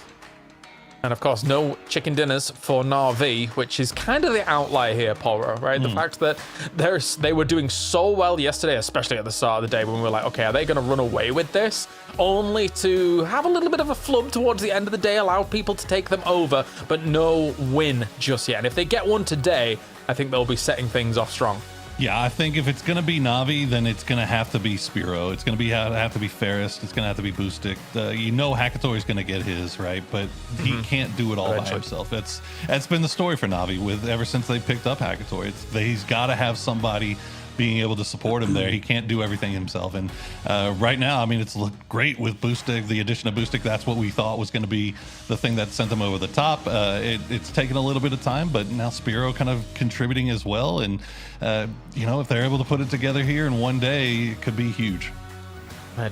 S22: And of course, no chicken dinners for Na'Vi, which is kind of the outlier here, Poro, right? The fact that they were doing so well yesterday, especially at the start of the day when we were like, okay, are they going to run away with this? Only to have a little bit of a flub towards the end of the day, allow people to take them over, but no win just yet. And if they get one today, I think they'll be setting things off strong.
S6: Yeah, I think if it's going to be Na'Vi, then it's going to have to be Spiro. It's going to have to be Ferris. It's going to have to be Boostic. You know Hakatori's going to get his, right? But he can't do it all by himself. That's been the story for Na'Vi ever since they picked up Hakatori. He's got to have somebody being able to support him there. He can't do everything himself. And right now, I mean, it's looked great with Boostic. The addition of Boostic, that's what we thought was going to be the thing that sent them over the top. It's taken a little bit of time, but now Spiro kind of contributing as well. And, if they're able to put it together here in one day, it could be huge.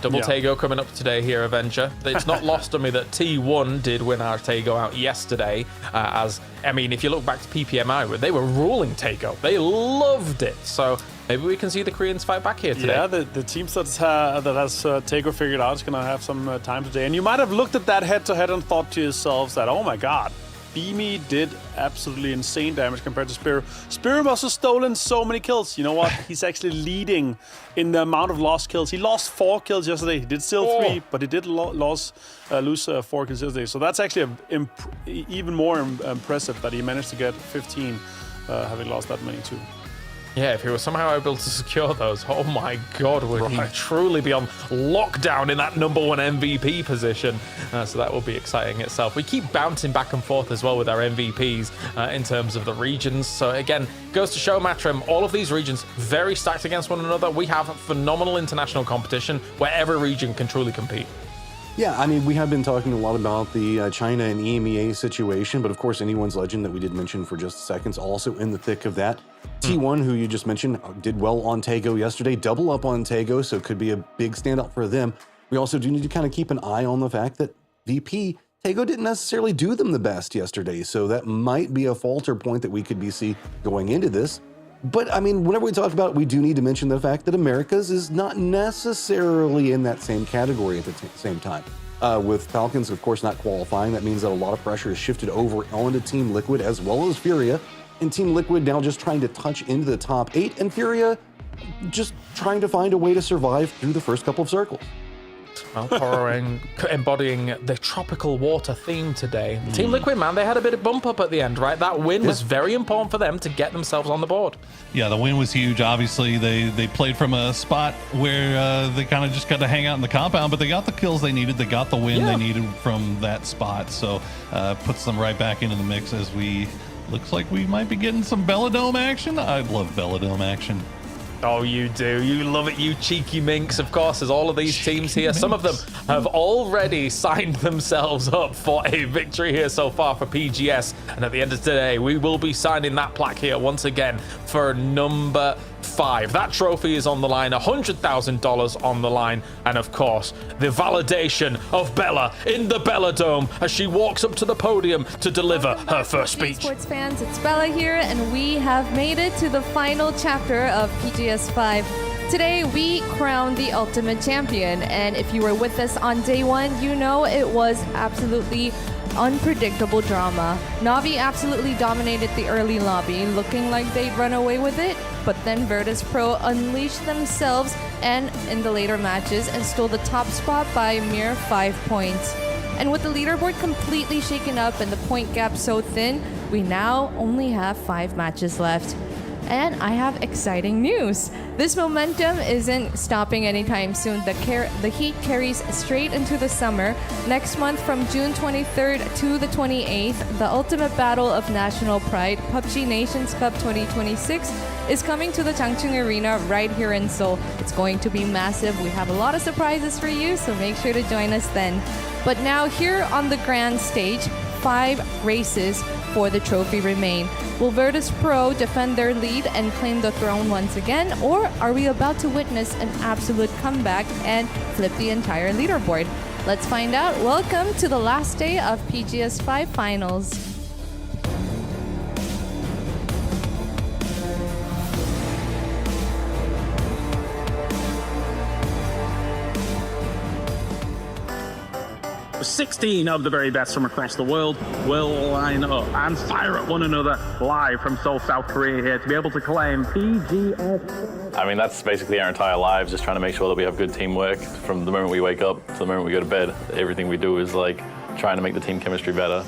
S22: Double Tago coming up today here, Avenger. It's not lost on me that T1 did win our Tago out yesterday. If you look back to PPMI, they were ruling Tago. They loved it. So maybe we can see the Koreans fight back here today.
S23: Yeah, the teams that has Tago figured out is going to have some time today. And you might have looked at that head-to-head and thought to yourselves that, oh my god, Beamy did absolutely insane damage compared to Spiro. Spiro must have stolen so many kills. You know what? He's actually leading in the amount of lost kills. He lost 4 kills yesterday. He did still 3, but he did lose 4 kills yesterday. So that's actually even more impressive that he managed to get 15, having lost that many too.
S22: Yeah, if he was somehow able to secure those, oh my god, would he truly be on lockdown in that #1 MVP position. So that will be exciting itself. We keep bouncing back and forth as well with our MVPs in terms of the regions. So again, goes to show, Matrim, all of these regions very stacked against one another. We have phenomenal international competition where every region can truly compete.
S8: Yeah, I mean, we have been talking a lot about the China and EMEA situation, but of course, Anyone's Legend that we did mention for just a second is also in the thick of that. T1, who you just mentioned, did well on Tago yesterday, double up on Tago, so it could be a big standout for them. We also do need to kind of keep an eye on the fact that VP, Tago didn't necessarily do them the best yesterday, so that might be a falter point that we could see going into this. But I mean, whenever we talk about it, we do need to mention the fact that Americas is not necessarily in that same category at the same time. With Falcons, of course, not qualifying, that means that a lot of pressure is shifted over onto Team Liquid as well as Furia. And Team Liquid now just trying to touch into the top 8, and Furia just trying to find a way to survive through the first couple of circles.
S22: Well, embodying the tropical water theme today. Team Liquid, man, they had a bit of bump up at the end, right? That win was very important for them to get themselves on the board.
S6: Yeah, the win was huge. Obviously, they played from a spot where they kind of just got to hang out in the compound, but they got the kills they needed. They got the win they needed from that spot. So puts them right back into the mix as looks like we might be getting some Belladome action. I love Belladome action.
S22: Oh, you do. You love it, you cheeky minx. Of course, there's all of these teams here. Some of them have already signed themselves up for a victory here so far for PGS. And at the end of today, we will be signing that plaque here once again for number 5. That trophy is on the line, $100,000 on the line, and of course, the validation of Bella in the Bella Dome as she walks up to the podium to deliver her first speech.
S2: Esports fans, it's Bella here, and we have made it to the final chapter of PGS 5. Today, we crowned the ultimate champion, and if you were with us on day 1, you know it was absolutely unpredictable drama. Na'Vi absolutely dominated the early lobby, looking like they'd run away with it, but then Virtus Pro unleashed themselves and in the later matches and stole the top spot by a mere 5 points. And with the leaderboard completely shaken up and the point gap so thin, we now only have 5 matches left. And I have exciting news. This momentum isn't stopping anytime soon. The heat carries straight into the summer. Next month from June 23rd to the 28th, the ultimate battle of national pride, PUBG Nations Cup 2026, is coming to the Changchun Arena right here in Seoul. It's going to be massive. We have a lot of surprises for you, so make sure to join us then. But now here on the grand stage, 5 races for the trophy remain. Will Virtus Pro defend their lead and claim the throne once again, or are we about to witness an absolute comeback and flip the entire leaderboard? Let's find out. Welcome to the last day of PGS5 finals.
S23: The 16 of the very best from across the world will line up and fire at one another live from Seoul, South Korea here to be able to claim PGS.
S4: I mean, that's basically our entire lives, just trying to make sure that we have good teamwork from the moment we wake up to the moment we go to bed. Everything we do is like trying to make the team chemistry better.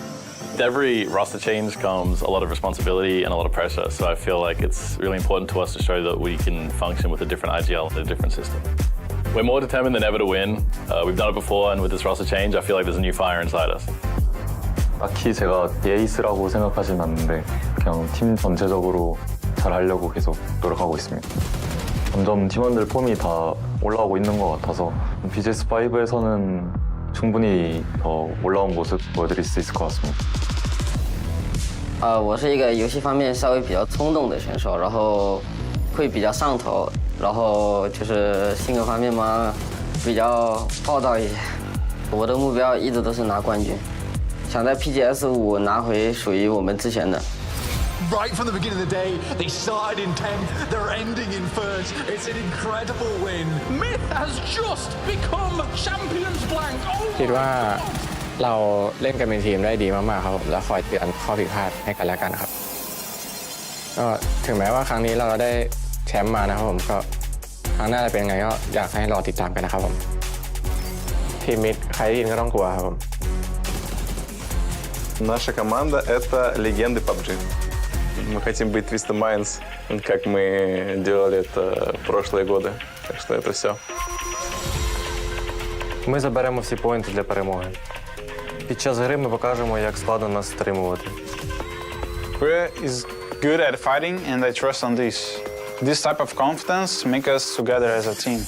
S4: With every roster change comes a lot of responsibility and a lot of pressure, so I feel like it's really important to us to show that we can function with a different IGL and a different system. We're more determined than ever to win. We've done it before, and with this roster change, I feel like there's a new fire inside us.
S5: 딱히 제가 에이스라고 생각하진 않는데 그냥 팀 전체적으로 잘 하려고 계속 노력하고 있습니다. 점점 팀원들 폼이 다 올라오고 있는 것 같아서 BGS5에서는 충분히 더 올라온 모습 보여드릴 수 있을 것 같습니다.
S10: 我是一个游戏方面稍微比较冲动的选手，然后会比较上头，然后就是性格方面嘛，比较暴躁一些。我的目标一直都是拿冠军，想在 PGS5拿回属于我们之前的。
S16: Right from the beginning of the day, they started in 10th, they're ending in 1st. It's an incredible win.
S22: Myth has just become champions blank.
S24: คิดว่าเราเล่นกันเป็นทีมได้ดีมากๆครับแล้วคอยเตือนข้อผิดพลาดให้กันและกันครับก็ถึงแม้ว่าครั้งนี้เราได้แชมป์มานะครับผมก็ครั้งหน้าจะเป็นยังไงก็อยากให้รอติดตามกันนะครับผมทีมมิดใครได้ยินก็ต้องกลัวครับผม
S25: Наша команда — это легенды PUBG. Мы хотим быть Twisted Minds, как мы делали это в прошлые годы. Так что это все.
S24: Ми заберемо всі поінти для перемоги. Під час гри ми покажемо, як складно нас стримувати.
S12: Korea is good at fighting, and I trust on this. This type of confidence makes us together as a team.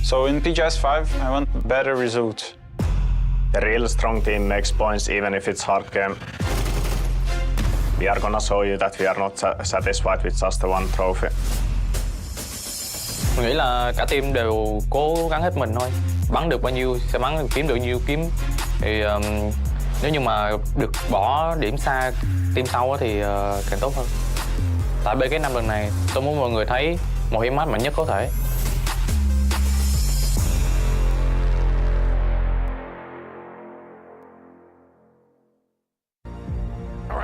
S12: So in PGS5, I want better results.
S26: A real strong team makes points even if it's hard game. We are gonna show you that we are not satisfied with just the one trophy.
S24: Mình nghĩ là cả team đều cố gắng hết mình thôi. Bắn được bao nhiêu sẽ bắn, kiếm được nhiêu kiếm. Thì nếu như mà được bỏ điểm xa team sau thì càng tốt hơn. Tại BK năm lần này, tôi muốn mọi người thấy một hiểm mắt mạnh nhất có thể.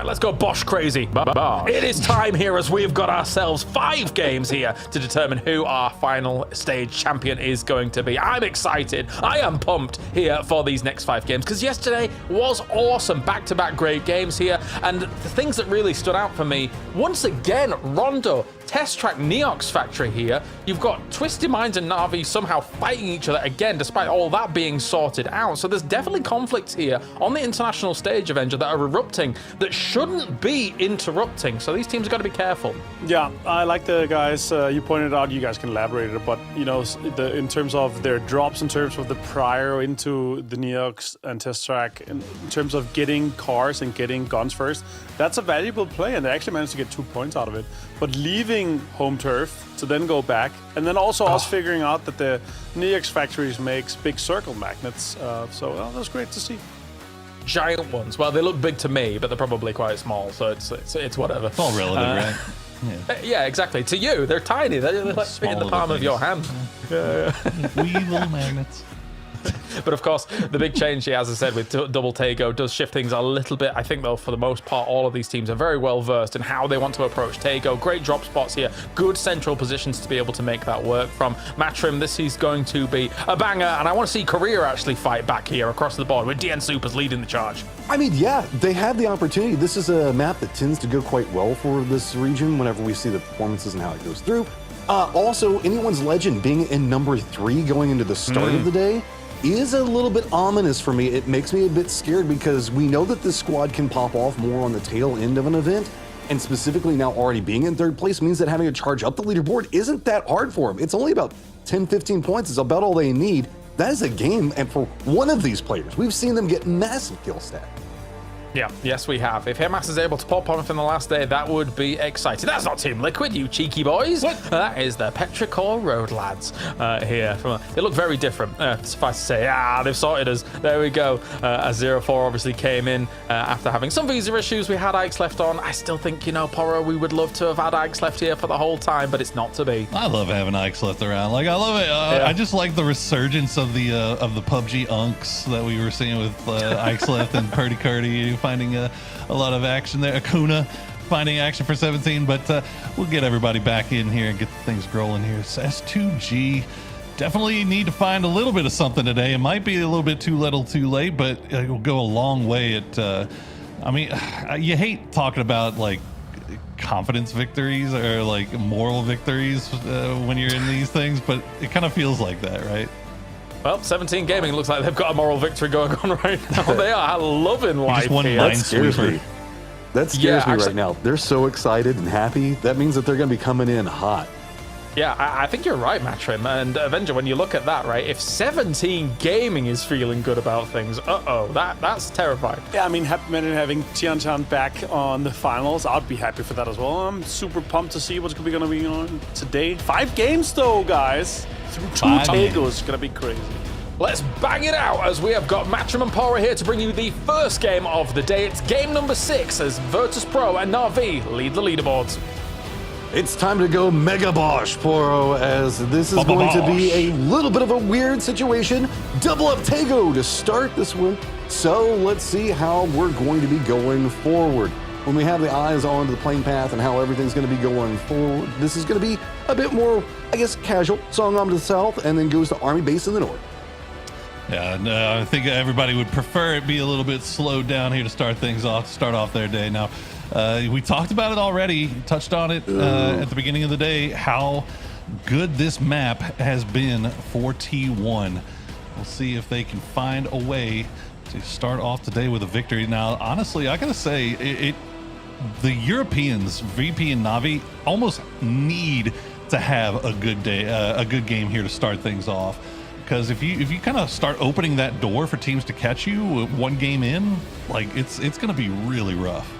S22: Let's go Bosch crazy. Bosch. It is time here as we've got ourselves 5 games here to determine who our final stage champion is going to be. I'm excited. I am pumped here for these next 5 games because yesterday was awesome. Back-to-back great games here. And the things that really stood out for me, once again, Rondo, Test Track, Neox Factory here. You've got Twisted Minds and Na'Vi somehow fighting each other again, despite all that being sorted out. So there's definitely conflicts here on the international stage, Avenger, that are erupting that shouldn't be interrupting. So these teams have got to be careful.
S23: Yeah, I like the guys you pointed out. You guys can elaborate it, but you know, in terms of their drops, in terms of the prior into the Neox and Test Track, in terms of getting cars and getting guns first, that's a valuable play, and they actually managed to get 2 points out of it. But leaving home turf to then go back, and then also us figuring out that the Neox factories makes big circle magnets. So that's great to see.
S22: Giant ones. Well, they look big to me, but they're probably quite small, so it's whatever.
S6: It's all relative, right?
S22: Yeah, exactly. To you, they're tiny. They're like fit in the palm of your hand.
S6: Wee little magnets.
S22: But of course, the big change here, as I said, with double Tago does shift things a little bit. I think, though, for the most part, all of these teams are very well versed in how they want to approach Tago. Great drop spots here, good central positions to be able to make that work from. Matchroom, this is going to be a banger, and I want to see Korea actually fight back here across the board with DN Supers leading the charge.
S8: I mean, yeah, they have the opportunity. This is a map that tends to go quite well for this region whenever we see the performances and how it goes through. Also, anyone's legend being in number 3 going into the start of the day is a little bit ominous for me. It makes me a bit scared because we know that this squad can pop off more on the tail end of an event, and specifically now already being in 3rd place means that having to charge up the leaderboard isn't that hard for them. It's only about 10-15 points is about all they need. That is a game, and for one of these players, we've seen them get massive kill stat.
S22: Yeah, yes, we have. If Himas is able to pop on in the last day, that would be exciting. That's not Team Liquid, you cheeky boys. What? That is the Petrichor Road lads here. They look very different, suffice to say. They've sorted us. There we go. As 0-4 obviously came in after having some visa issues. We had Ike's left on. I still think, Poro, we would love to have had Ike's left here for the whole time, but it's not to be.
S6: I love having Ike's left around. Like, I love it. I just like the resurgence of the PUBG unks that we were seeing with Ike's left and Purdy Curdy finding a lot of action there. Akuna finding action for 17, but we'll get everybody back in here and get things rolling here. So S2G definitely need to find a little bit of something today. It might be a little bit too little too late, but it will go a long way at I mean, you hate talking about like confidence victories or like moral victories when you're in these things, but it kind of feels like that, right?
S22: Well, 17 Gaming looks like they've got a moral victory going on right now. They are loving life here.
S8: That scares me. That scares me right now. They're so excited and happy. That means that they're going to be coming in hot.
S22: Yeah, I think you're right, Matrim. And Avenger, when you look at that, right, if 17 Gaming is feeling good about things, that's terrifying.
S23: Yeah, I mean, having Tianchan back on the finals, I'd be happy for that as well. I'm super pumped to see what's going to be on today. 5 games, though, guys. Through 2 Tagos, going to be crazy.
S22: Let's bang it out as we have got Matrim and Pora here to bring you the first game of the day. It's game number 6 as Virtus Pro and Na'Vi lead the leaderboards.
S8: It's time to go Mega Bosh, Poro, as this is going to be a little bit of a weird situation. Double up Tago to start this one. So let's see how we're going to be going forward. When we have the eyes on the playing path and how everything's going to be going forward, this is going to be a bit more, I guess, casual. Songnam to the south and then goes to Army Base in the north.
S6: Yeah, no, I think everybody would prefer it be a little bit slowed down here to start things off, start off their day. Now, we talked about it already, touched on it at the beginning of the day, how good this map has been for T1. We'll see if they can find a way to start off today with a victory. Now, honestly, I gotta say, the Europeans, VP and Na'Vi, almost need to have a good day, a good game here to start things off. Because if you kind of start opening that door for teams to catch you one game in, like it's going to be really rough.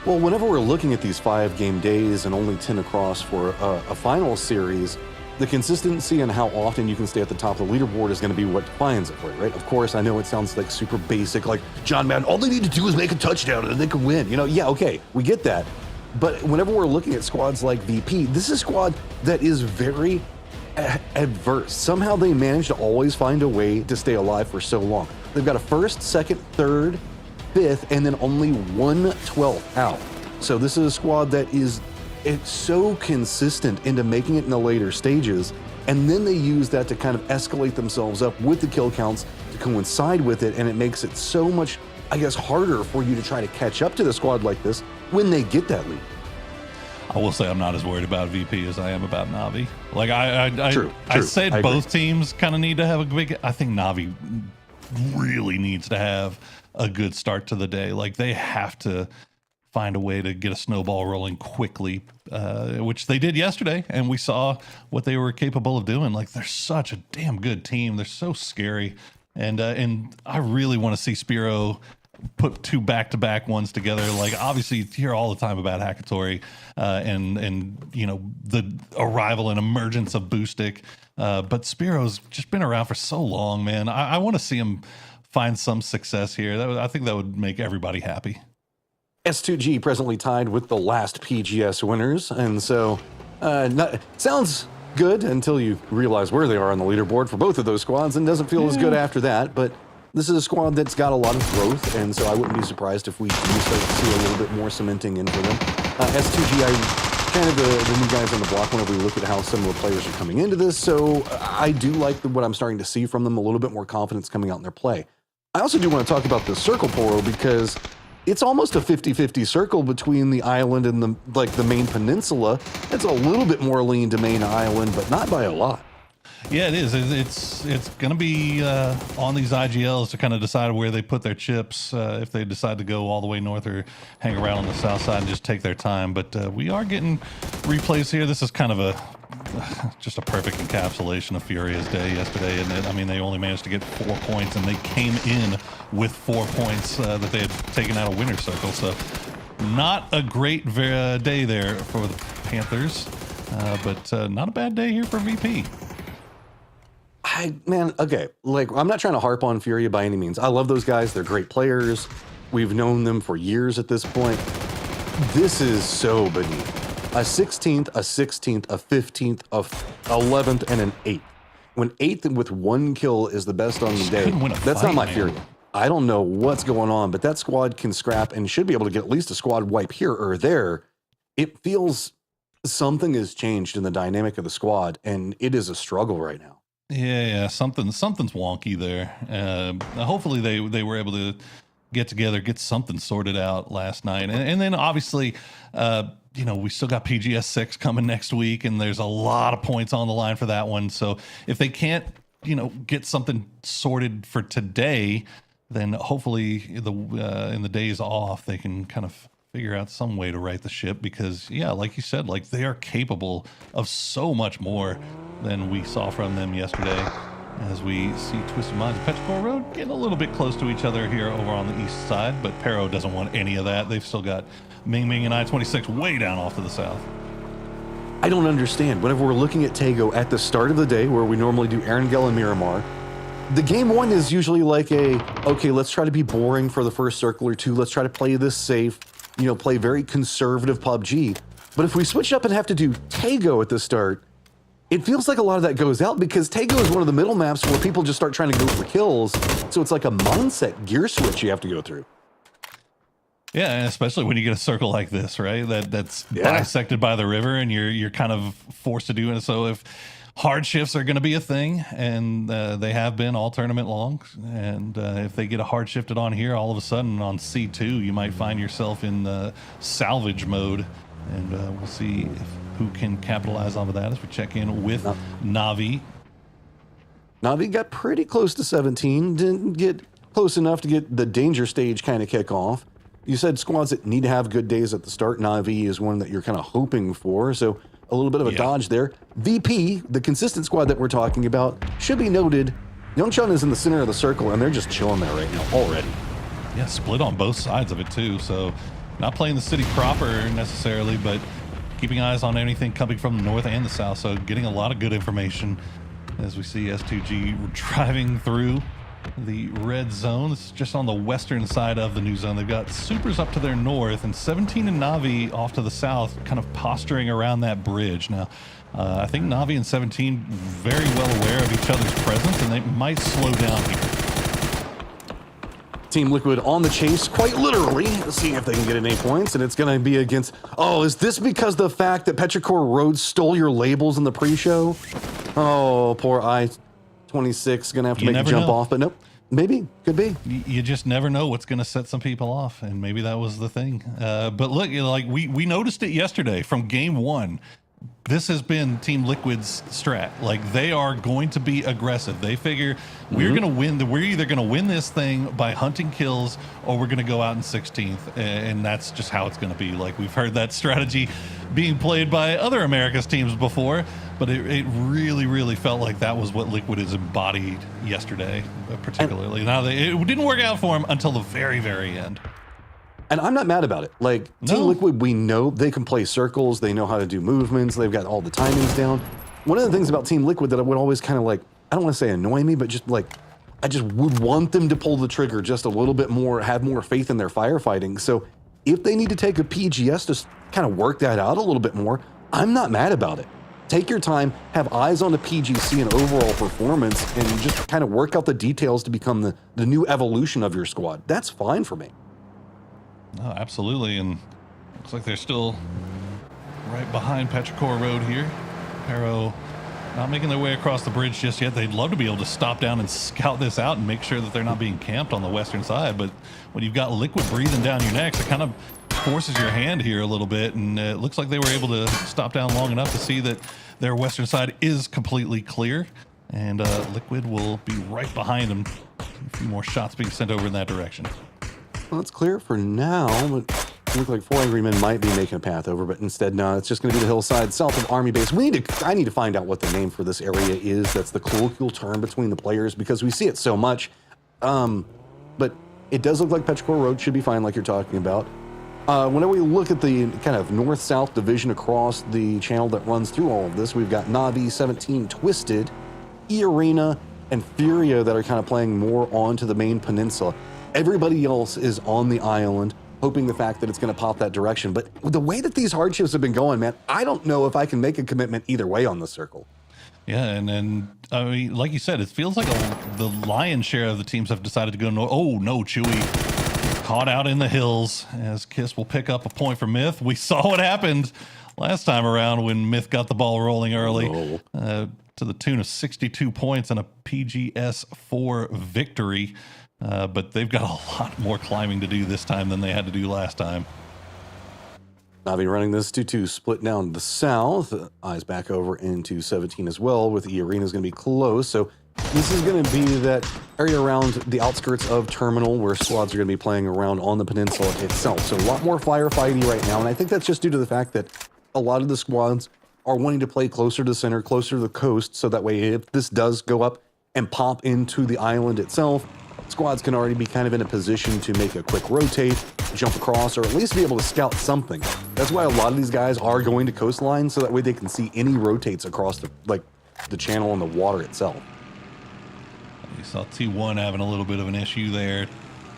S8: Well, whenever we're looking at these 5-game days and only 10 across for a final series, the consistency and how often you can stay at the top of the leaderboard is going to be what defines it for you, right? Of course, I know it sounds like super basic, like John Madden, all they need to do is make a touchdown and they can win. Yeah, okay, we get that. But whenever we're looking at squads like VP, this is a squad that is very adverse. Somehow they manage to always find a way to stay alive for so long. They've got a 1st, 2nd, 3rd, 5th, and then only 1/12 out. So this is a squad that it's so consistent into making it in the later stages, and then they use that to kind of escalate themselves up with the kill counts to coincide with it, and it makes it so much, I guess, harder for you to try to catch up to the squad like this when they get that lead.
S6: I will say I'm not as worried about VP as I am about Na'Vi. Like I said, both teams kind of need to have a big. I think Na'Vi really needs to have a good start to the day. Like they have to find a way to get a snowball rolling quickly, which they did yesterday, and we saw what they were capable of doing. Like they're such a damn good team. They're so scary, and I really want to see Spiro put 2 back-to-back ones together. Like obviously you hear all the time about Hackatory and the arrival and emergence of Boostic, but Spiro's just been around for so long, man. I want to see him find some success here. I think that would make everybody happy.
S8: S2G presently tied with the last PGS winners, and so sounds good until you realize where they are on the leaderboard for both of those squads, and doesn't feel as good after that. But this is a squad that's got a lot of growth, and so I wouldn't be surprised if we do start to see a little bit more cementing in for them. S2G, kind of the new guys on the block whenever we look at how some of the players are coming into this, so I do like what I'm starting to see from them, a little bit more confidence coming out in their play. I also do want to talk about the circle, Poro, because it's almost a 50-50 circle between the island and the main peninsula. It's a little bit more lean to main island, but not by a lot.
S6: Yeah, it is. It's going to be on these IGLs to kind of decide where they put their chips, if they decide to go all the way north or hang around on the south side and just take their time. But we are getting replays here. This is kind of just a perfect encapsulation of Furia's day yesterday. And I mean, they only managed to get 4 points, and they came in with 4 points that they had taken out of winner's circle. So not a great day there for the Panthers, but not a bad day here for VP.
S8: Man, okay, like, I'm not trying to harp on Furia by any means. I love those guys. They're great players. We've known them for years at this point. This is so beneath. A 16th, a 16th, a 15th, a 11th, and an 8th. When 8th with 1 kill is the best on the day, that's not my Furia. I don't know what's going on, but that squad can scrap and should be able to get at least a squad wipe here or there. It feels something has changed in the dynamic of the squad, and it is a struggle right now.
S6: Yeah, something's wonky there. Hopefully they were able to get together, get something sorted out last night, and then obviously, we still got PGS 6 coming next week, and there's a lot of points on the line for that one. So if they can't, get something sorted for today, then hopefully in the days off they can kind of figure out some way to right the ship, because like you said, like, they are capable of so much more than we saw from them yesterday. As we see Twisted Minds and Petrichor Road getting a little bit close to each other here over on the east side, but Pero doesn't want any of that. They've still got Ming Ming and I-26 way down off to the south.
S8: I don't understand. Whenever we're looking at Tago at the start of the day, where we normally do Erangel and Miramar, the game one is usually like okay, let's try to be boring for the first circle or two. Let's try to play this safe, play very conservative PUBG. But if we switch up and have to do Tago at the start, it feels like a lot of that goes out, because Tago is one of the middle maps where people just start trying to go for kills. So it's like a mindset gear switch you have to go through.
S6: Yeah, and especially when you get a circle like this, right? That's bisected by the river, and you're kind of forced to do it. So if hard shifts are going to be a thing, and they have been all tournament long, and if they get a hard shifted on here, all of a sudden on C2, you might find yourself in salvage mode, and we'll see who can capitalize on that as we check in with Navi.
S8: Navi got pretty close to 17, didn't get close enough to get the danger stage kind of kick off. You said squads that need to have good days at the start. Navi is one that you're kind of hoping for, so a little bit of a dodge there. VP, the consistent squad that we're talking about, should be noted. Youngchun is in the center of the circle, and they're just chilling there right now already.
S6: Yeah, split on both sides of it too, so not playing the city proper necessarily, but keeping eyes on anything coming from the north and the south, so getting a lot of good information as we see S2G driving through the red zone. This is just on the western side of the new zone. They've got Supers up to their north, and 17 and Navi off to the south, kind of posturing around that bridge. Now, I think Navi and 17 very well aware of each other's presence, and they might slow down here.
S8: Team Liquid on the chase, quite literally, seeing if they can get an 8 points, and it's going to be against... Oh, is this because the fact that Petrichor Road stole your labels in the pre-show? Oh, poor I-26 going to have to make a jump off, but nope. Maybe, could be.
S6: You just never know what's going to set some people off, and maybe that was the thing. But look, like we noticed it yesterday from game one. This has been Team Liquid's strat. Like, they are going to be aggressive. They figure we're going to win. We're either going to win this thing by hunting kills, or we're going to go out in 16th, and that's just how it's going to be. Like, we've heard that strategy being played by other America's teams before, but it really, really felt like that was what Liquid has embodied yesterday, particularly. Now, it didn't work out for them until the very, very end.
S8: And I'm not mad about it. Like, Team Liquid, we know they can play circles. They know how to do movements. They've got all the timings down. One of the things about Team Liquid that I would always kind of like, I don't want to say annoy me, but just like, I just would want them to pull the trigger just a little bit more, have more faith in their firefighting. So if they need to take a PGS to kind of work that out a little bit more, I'm not mad about it. take your time, have eyes on the PGC and overall performance, and just kind of work out the details to become the new evolution of your squad. That's fine for me.
S6: Oh, absolutely, and looks like they're still right behind Petrichor Road here. Pero not making their way across the bridge just yet. They'd love to be able to stop down and scout this out and make sure that they're not being camped on the western side, but when you've got Liquid breathing down your necks, it kind of forces your hand here a little bit, and it looks like they were able to stop down long enough to see that their western side is completely clear, and Liquid will be right behind them. A few more shots being sent over in that direction.
S8: Well, it's clear for now, but it looks like 4 Angry Men might be making a path over, but instead, no, it's just going to be the hillside south of Army Base. I need to find out what the name for this area is. That's the colloquial term between the players, because we see it so much. But it does look like Petrichor Road should be fine, like you're talking about. Whenever we look at the kind of north-south division across the channel that runs through all of this, we've got Navi, 17, Twisted, E-Arena, and Furia that are kind of playing more onto the main peninsula. Everybody else is on the island, hoping the fact that it's going to pop that direction. But the way that these hardships have been going, man, I don't know if I can make a commitment either way on the circle.
S6: Yeah, and I mean, like you said, it feels like the lion's share of the teams have decided to go no. Oh, no, Chewy caught out in the hills, as Kiss will pick up a point for Myth. We saw what happened last time around when Myth got the ball rolling early, to the tune of 62 points and a PGS4 victory. But they've got a lot more climbing to do this time than they had to do last time.
S8: Navi running this 2-2 split down to the south. Eyes back over into 17 as well, with E-Arena is going to be close. So this is going to be that area around the outskirts of Terminal where squads are going to be playing around on the peninsula itself. So a lot more firefighting right now. And I think that's just due to the fact that a lot of the squads are wanting to play closer to the center, closer to the coast. So that way, if this does go up and pop into the island itself, squads can already be kind of in a position to make a quick rotate, jump across, or at least be able to scout something. That's why a lot of these guys are going to coastline, so that way they can see any rotates across the channel and the water itself.
S6: You saw T1 having a little bit of an issue there.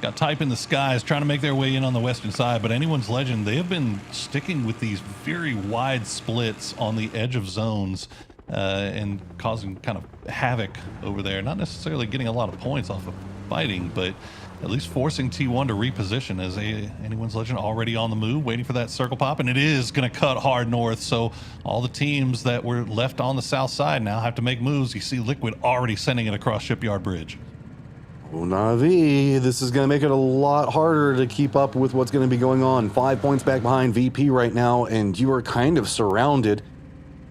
S6: Got Type in the Skies trying to make their way in on the western side, but Anyone's Legend, they have been sticking with these very wide splits on the edge of zones, and causing kind of havoc over there. Not necessarily getting a lot of points off of fighting, but at least forcing T1 to reposition, as Anyone's Legend already on the move, waiting for that circle pop, and it is going to cut hard north. So all the teams that were left on the south side now have to make moves. You see Liquid already sending it across Shipyard Bridge.
S8: Oh, Navi, this is going to make it a lot harder to keep up with what's going to be going on. 5 points back behind VP right now, and you are kind of surrounded.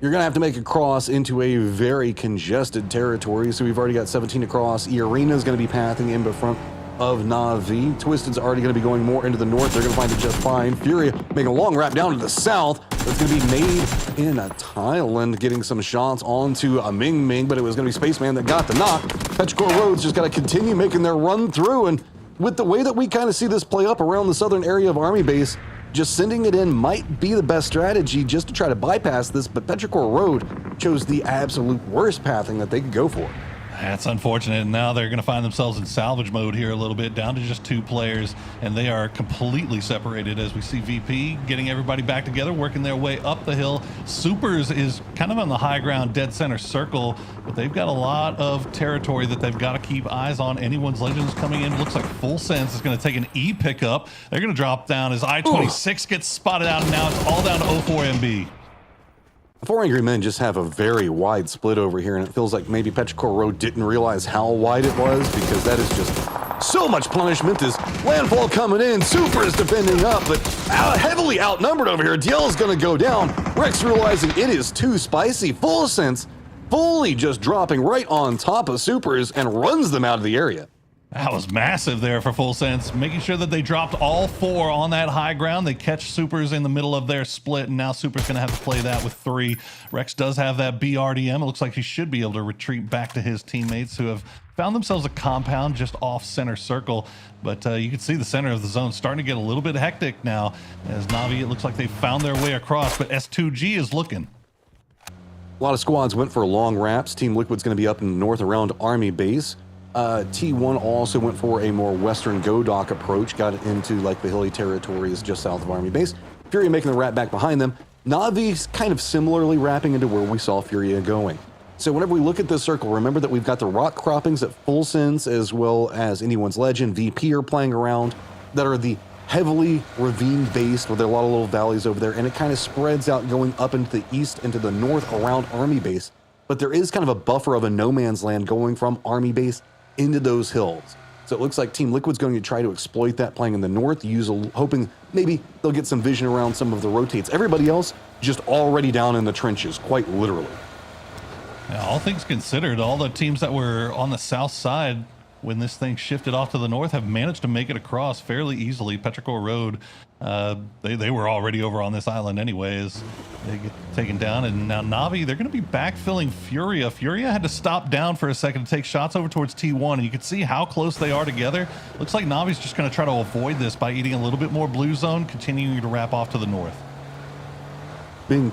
S8: You're going to have to make a cross into a very congested territory. So we've already got 17 across. E-Arena is going to be pathing in front of Navi. Twisted's already going to be going more into the north. They're going to find it just fine. Furia making a long wrap down to the south. That's going to be made in Thailand, getting some shots onto a Ming Ming, but it was going to be Spaceman that got the knock. Petrichor Road's just got to continue making their run through. And with the way that we kind of see this play up around the southern area of Army Base, just sending it in might be the best strategy just to try to bypass this, but Petrichor Road chose the absolute worst pathing that they could go for.
S6: That's unfortunate. And now they're going to find themselves in salvage mode here a little bit, down to just 2 players, and they are completely separated as we see VP getting everybody back together, working their way up the hill. Supers is kind of on the high ground, dead center circle, but they've got a lot of territory that they've got to keep eyes on. Anyone's Legends coming in. Looks like Full Sense is going to take an E pickup. They're going to drop down as I-26 gets spotted out, and now it's all down to 04MB.
S8: 4 Angry Men just have a very wide split over here, and it feels like maybe Petrichor Road didn't realize how wide it was, because that is just so much punishment. As Landfall coming in, Super is defending up, but heavily outnumbered over here. DL is going to go down. Rex realizing it is too spicy. Full Sense fully just dropping right on top of Supers and runs them out of the area.
S6: That was massive there for Full Sense, making sure that they dropped all 4 on that high ground. They catch Supers in the middle of their split, and now Super's going to have to play that with 3. Rex does have that BRDM. It looks like he should be able to retreat back to his teammates, who have found themselves a compound just off center circle. But you can see the center of the zone starting to get a little bit hectic now, as Navi, it looks like they found their way across, but S2G is looking.
S8: A lot of squads went for long wraps. Team Liquid's going to be up in the north around Army Base. T1 also went for a more western go-dock approach, got into like the hilly territories just south of Army Base. Fury making the wrap back behind them. Navi's kind of similarly wrapping into where we saw Furia going. So whenever we look at this circle, remember that we've got the rock croppings at Full Sense as well as Anyone's Legend, VP are playing around, that are the heavily ravine-based with a lot of little valleys over there, and it kind of spreads out going up into the east, into the north around Army Base. But there is kind of a buffer of a no man's land going from Army Base into those hills. So it looks like Team Liquid's going to try to exploit that, playing in the north, hoping maybe they'll get some vision around some of the rotates. Everybody else just already down in the trenches, quite literally.
S6: Yeah, all things considered, all the teams that were on the south side when this thing shifted off to the north have managed to make it across fairly easily. Petrichor Road, they were already over on this island anyways. They get taken down, and now Na'Vi, they're going to be backfilling Furia. Furia had to stop down for a second to take shots over towards T1, and you can see how close they are together. Looks like Na'Vi's just going to try to avoid this by eating a little bit more blue zone, continuing to wrap off to the north.
S8: Being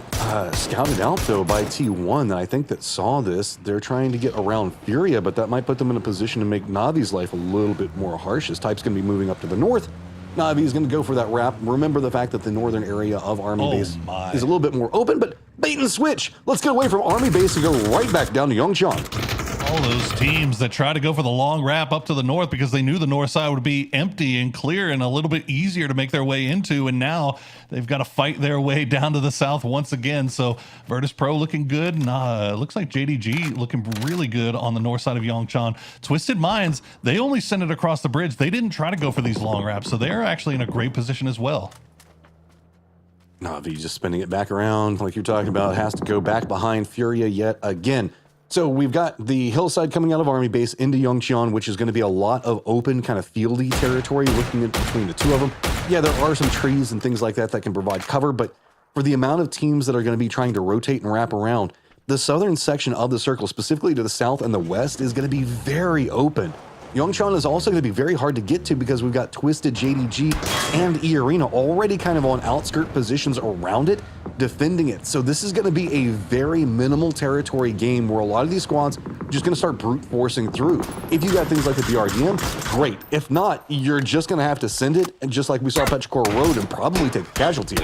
S8: scouted out, though, by T1, I think that saw this. They're trying to get around Furia, but that might put them in a position to make Navi's life a little bit more harsh, as Type's going to be moving up to the north. Navi is going to go for that wrap. Remember the fact that the northern area of Army Base is a little bit more open, but bait and switch. Let's get away from Army Base and go right back down to Yongchan.
S6: All those teams that try to go for the long wrap up to the north because they knew the north side would be empty and clear and a little bit easier to make their way into, and now they've got to fight their way down to the south once again. So Virtus Pro looking good, and looks like JDG looking really good on the north side of Yongchan. Twisted Minds, they only sent it across the bridge. They didn't try to go for these long wraps, so they're actually in a great position as well.
S8: Navi just spinning it back around like you're talking about, has to go back behind Furia yet again. So we've got the hillside coming out of Army Base into Yongchan, which is going to be a lot of open kind of fieldy territory looking at between the two of them. Yeah, there are some trees and things like that that can provide cover, but for the amount of teams that are going to be trying to rotate and wrap around, the southern section of the circle, specifically to the south and the west, is going to be very open. Yongchan is also going to be very hard to get to because we've got Twisted, JDG, and E-Arena already kind of on outskirt positions around it, defending it. So this is going to be a very minimal territory game where a lot of these squads are just going to start brute forcing through. If you got things like the BRDM, great. If not, you're just going to have to send it, and just like we saw Petrichor Road, and probably take a casualty.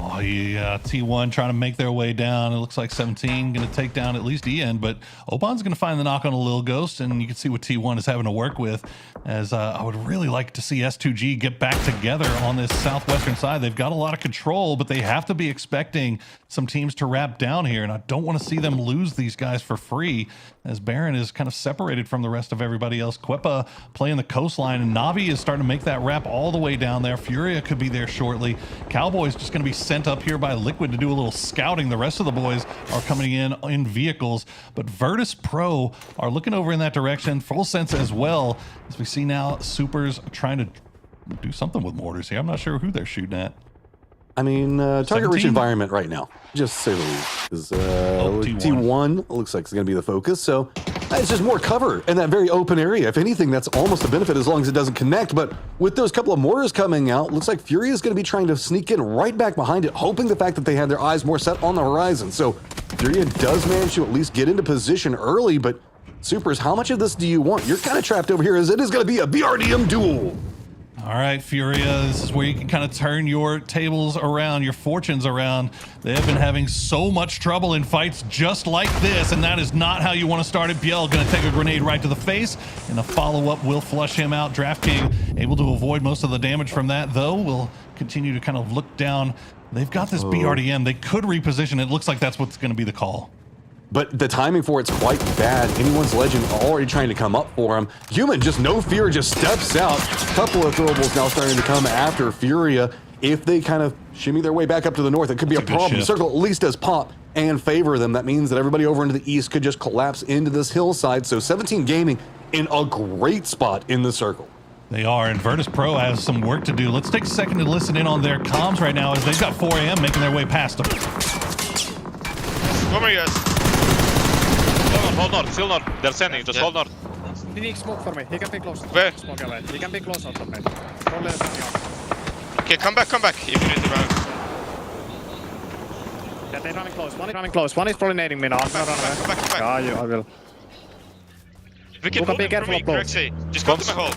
S6: Oh, yeah, T1 trying to make their way down. It looks like 17 going to take down at least EN, but Oban's going to find the knock on a Lil Ghost, and you can see what T1 is having to work with, as I would really like to see S2G get back together on this southwestern side. They've got a lot of control, but they have to be expecting some teams to wrap down here, and I don't want to see them lose these guys for free, as Baron is kind of separated from the rest of everybody else. Kwepa playing the coastline, and Na'Vi is starting to make that wrap all the way down there. Furia could be there shortly. Cowboy's just going to be sent up here by Liquid to do a little scouting. The rest of the boys are coming in vehicles, but Virtus Pro are looking over in that direction. Full Sense as well, as we see now Supers trying to do something with mortars here. I'm not sure who they're shooting at.
S8: I mean, target-rich environment right now, just to say the least. T1 looks like it's going to be the focus, so it's just more cover in that very open area. If anything, that's almost a benefit as long as it doesn't connect, but with those couple of mortars coming out, looks like Furia is going to be trying to sneak in right back behind it, hoping the fact that they had their eyes more set on the horizon. So Furia does manage to at least get into position early, but Supers, how much of this do you want? You're kind of trapped over here, as it is going to be a BRDM duel.
S6: All right, Furia, this is where you can kind of turn your tables around, your fortunes around. They have been having so much trouble in fights just like this, and that is not how you want to start it. Biel going to take a grenade right to the face, and the follow-up will flush him out. DraftKing able to avoid most of the damage from that, though. Will continue to kind of look down. They've got this BRDM. They could reposition. It looks like that's what's going to be the call.
S8: But the timing for it's quite bad. Anyone's Legend already trying to come up for him. Human, just no fear, just steps out. A couple of throwables now starting to come after Furia. If they kind of shimmy their way back up to the north, it could be a problem. Circle at least does pop and favor them. That means that everybody over into the east could just collapse into this hillside. So 17 Gaming in a great spot in the circle.
S6: They are, and Virtus Pro has some work to do. Let's take a second to listen in on their comms right now, as they've got 4 AM making their way past them.
S7: Come here, guys. Hold north, still north. They're sending, just hold north.
S9: He needs smoke for me. He can be close.
S7: Where?
S9: Smoke away. He can be close out of me. Don't let him out.
S7: Okay, come back if you need to run.
S9: Yeah, they're running close. One is running close. One is probably nading me now. I'm gonna run away.
S7: Come back.
S9: Yeah, I will.
S7: We can hold him for me, Grexy. Just come to my hole.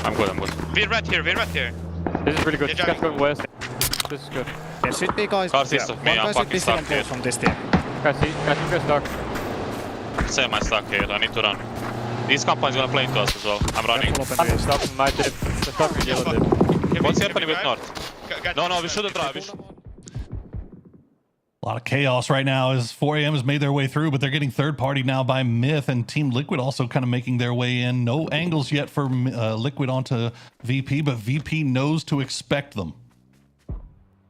S14: I'm good.
S7: We're right here.
S14: This is really good. Just going west. This is good.
S9: There should be guys.
S7: Car system,
S9: One
S7: me, I'm
S9: guy should
S7: fucking
S9: be
S7: stuck here.
S9: from this team.
S7: Same, I'm stuck here. I need to run. This company is gonna play into us as well. I'm running. What's happening with North? No, we shouldn't try.
S6: A lot of chaos right now as 4AM has made their way through, but they're getting third party now by Myth, and Team Liquid also kind of making their way in. No angles yet for Liquid onto VP, but VP knows to expect them.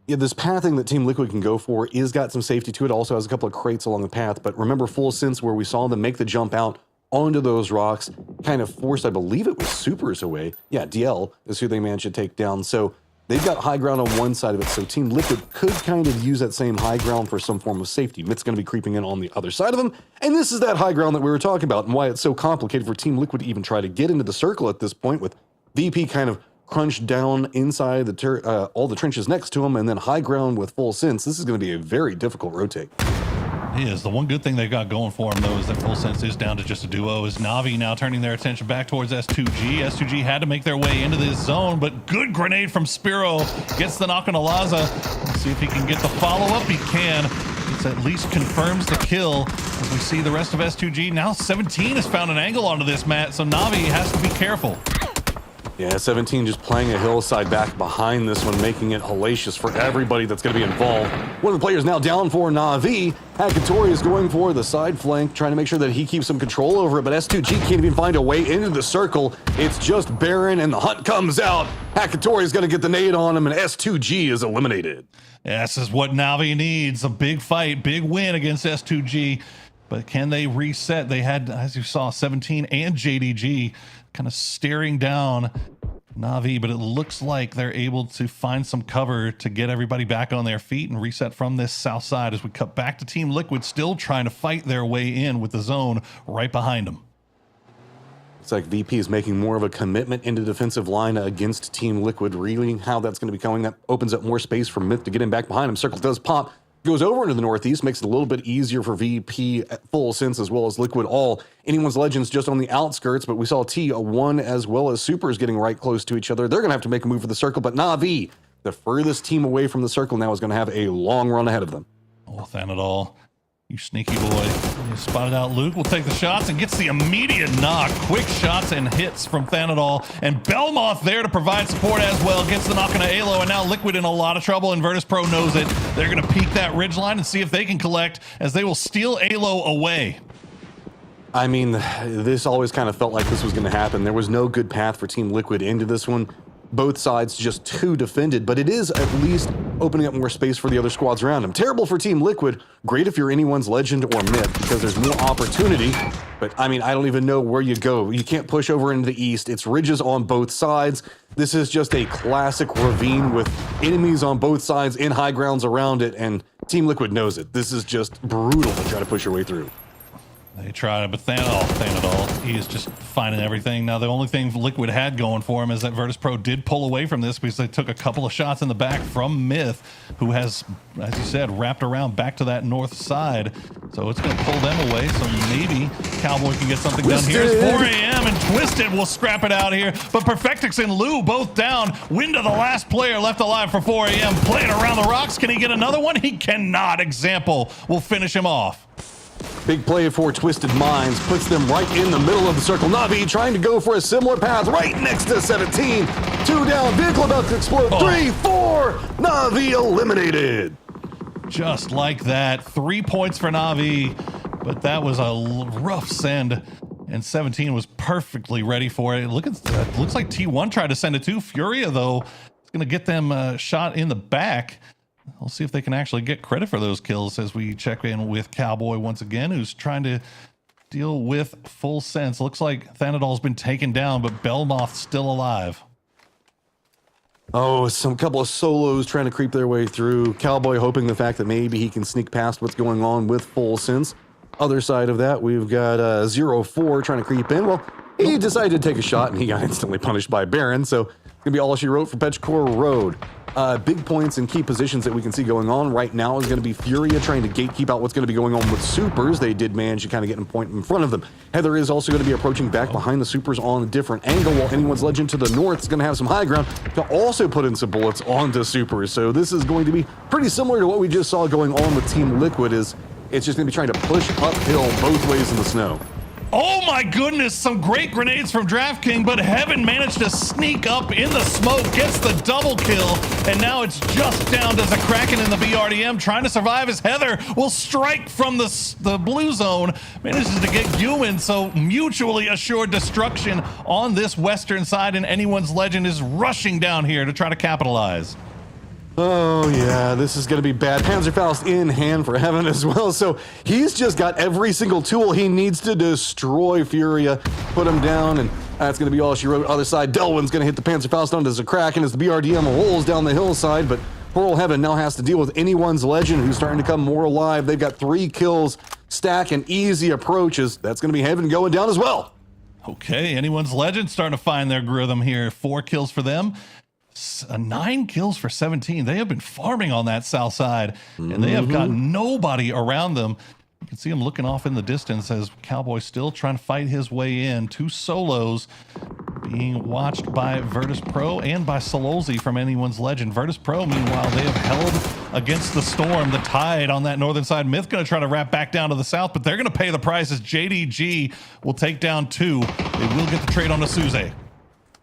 S8: Yeah, this pathing that Team Liquid can go for is got some safety to it. Also has a couple of crates along the path, but remember Full Sense where we saw them make the jump out onto those rocks, kind of forced, I believe it was Supers away. Yeah, DL is who they managed to take down. So they've got high ground on one side of it, so Team Liquid could kind of use that same high ground for some form of safety. Myth's going to be creeping in on the other side of them, and this is that high ground that we were talking about and why it's so complicated for Team Liquid to even try to get into the circle at this point, with VP kind of crunched down inside the all the trenches next to him, and then high ground with Full Sense. This is going to be a very difficult rotate.
S6: It is. The one good thing they've got going for them, though, is that Full Sense is down to just a duo. Is Na'Vi now turning their attention back towards S2G. S2G had to make their way into this zone, but good grenade from Spiro. Gets the knock on Alaza. Let's see if he can get the follow-up. He can. It's at least confirms the kill. As we see the rest of S2G. Now 17 has found an angle onto this, Matt, so Na'Vi has to be careful.
S8: Yeah, 17 just playing a hillside back behind this one, making it hellacious for everybody that's going to be involved. One of the players now down for Na'Vi. Hakatori is going for the side flank, trying to make sure that he keeps some control over it, but S2G can't even find a way into the circle. It's just Baron, and the hunt comes out. Hakatori is going to get the nade on him, and S2G is eliminated.
S6: Yeah, this is what Na'Vi needs. A big fight, big win against S2G. But can they reset? They had, as you saw, 17 and JDG kind of staring down Na'Vi, but it looks like they're able to find some cover to get everybody back on their feet and reset from this south side as we cut back to Team Liquid, still trying to fight their way in with the zone right behind them.
S8: It's like VP is making more of a commitment into defensive line against Team Liquid. Really how that's going to be going. That opens up more space for Myth to get him back behind him. Circle does pop. Goes over into the northeast, makes it a little bit easier for VP at Full Sense as well as Liquid all. Anyone's Legends just on the outskirts, but we saw T1 as well as Supers getting right close to each other. They're going to have to make a move for the circle, but Na'Vi, the furthest team away from the circle now, is going to have a long run ahead of them.
S6: Oh, Thanadol, you sneaky boy. You spotted out Luke, will take the shots and gets the immediate knock. Quick shots and hits from Thanadol. And Belmoth there to provide support as well. Gets the knock on Alo, and now Liquid in a lot of trouble, and Virtus.pro knows it. They're going to peek that ridgeline and see if they can collect, as they will steal Alo away.
S8: I mean, this always kind of felt like this was going to happen. There was no good path for Team Liquid into this one. Both sides just too defended, but it is at least opening up more space for the other squads around them. Terrible for Team Liquid. Great if you're anyone's Legend or Myth, because there's more opportunity. But I mean, I don't even know where you go. You can't push over into the east. It's ridges on both sides. This is just a classic ravine with enemies on both sides in high grounds around it, and Team Liquid knows it. This is just brutal to try to push your way through.
S6: They tried it, but Thanadol, he is just finding everything. Now, the only thing Liquid had going for him is that Virtus.pro did pull away from this because they took a couple of shots in the back from Myth, who has, as you said, wrapped around back to that north side. So it's going to pull them away. So maybe Cowboy can get something done here. It's 4 a.m. and Twisted will scrap it out here. But Perfectix and Lou both down. Winda, the last player left alive for 4 a.m. Playing around the rocks. Can he get another one? He cannot. Example will finish him off.
S8: Big play for Twisted Minds, puts them right in the middle of the circle. Na'Vi trying to go for a similar path right next to 17. 2 down, vehicle about to explode. 3, 4, Na'Vi eliminated.
S6: Just like that, 3 points for Na'Vi, but that was a rough send, and 17 was perfectly ready for it. Looks like T1 tried to send it too. Furia, though, is going to get them shot in the back. We'll see if they can actually get credit for those kills as we check in with Cowboy once again, who's trying to deal with Full Sense. Looks like Thanadol's been taken down, but Belmoth's still alive.
S8: Oh, some couple of solos trying to creep their way through. Cowboy hoping the fact that maybe he can sneak past what's going on with Full Sense. Other side of that, we've got 0-4 trying to creep in. Well, he decided to take a shot, and he got instantly punished by Baron, so Gonna be all she wrote for Petchcore Road. Big points and key positions that we can see going on right now is going to be Furia trying to gatekeep out what's going to be going on with Supers. They did manage to kind of get a point in front of them. Heather is also going to be approaching back behind the Supers on a different angle, while Anyone's Legend to the north is going to have some high ground to also put in some bullets onto Supers. So this is going to be pretty similar to what we just saw going on with Team Liquid. Is it's just going to be trying to push uphill both ways in the snow.
S6: Oh my goodness, some great grenades from DraftKings, but Heaven managed to sneak up in the smoke, gets the double kill, and now it's just down to Kraken in the BRDM trying to survive as Heather will strike from the blue zone, manages to get Ewan, so mutually assured destruction on this western side, and Anyone's Legend is rushing down here to try to capitalize.
S8: Oh yeah, this is going to be bad. Panzerfaust in hand for Heaven as well, so he's just got every single tool he needs to destroy Furia, put him down, and that's going to be all she wrote. Other side, Delwyn's going to hit the Panzerfaust onto Kraken as the BRDM rolls down the hillside, but poor old Heaven now has to deal with Anyone's Legend, who's starting to come more alive. They've got 3 kills, stack and easy approaches. That's going to be Heaven going down as well.
S6: Okay, Anyone's Legend starting to find their rhythm here. 4 kills for them. 9 kills for 17. They have been farming on that south side, and they have got nobody around them. You can see him looking off in the distance as Cowboy still trying to fight his way in. 2 solos being watched by Virtus Pro and by Sololzi from Anyone's Legend. Virtus Pro, meanwhile, they have held against the storm, the tide on that northern side. Myth going to try to wrap back down to the south, but they're going to pay the price as JDG will take down 2. They will get the trade on to Suze.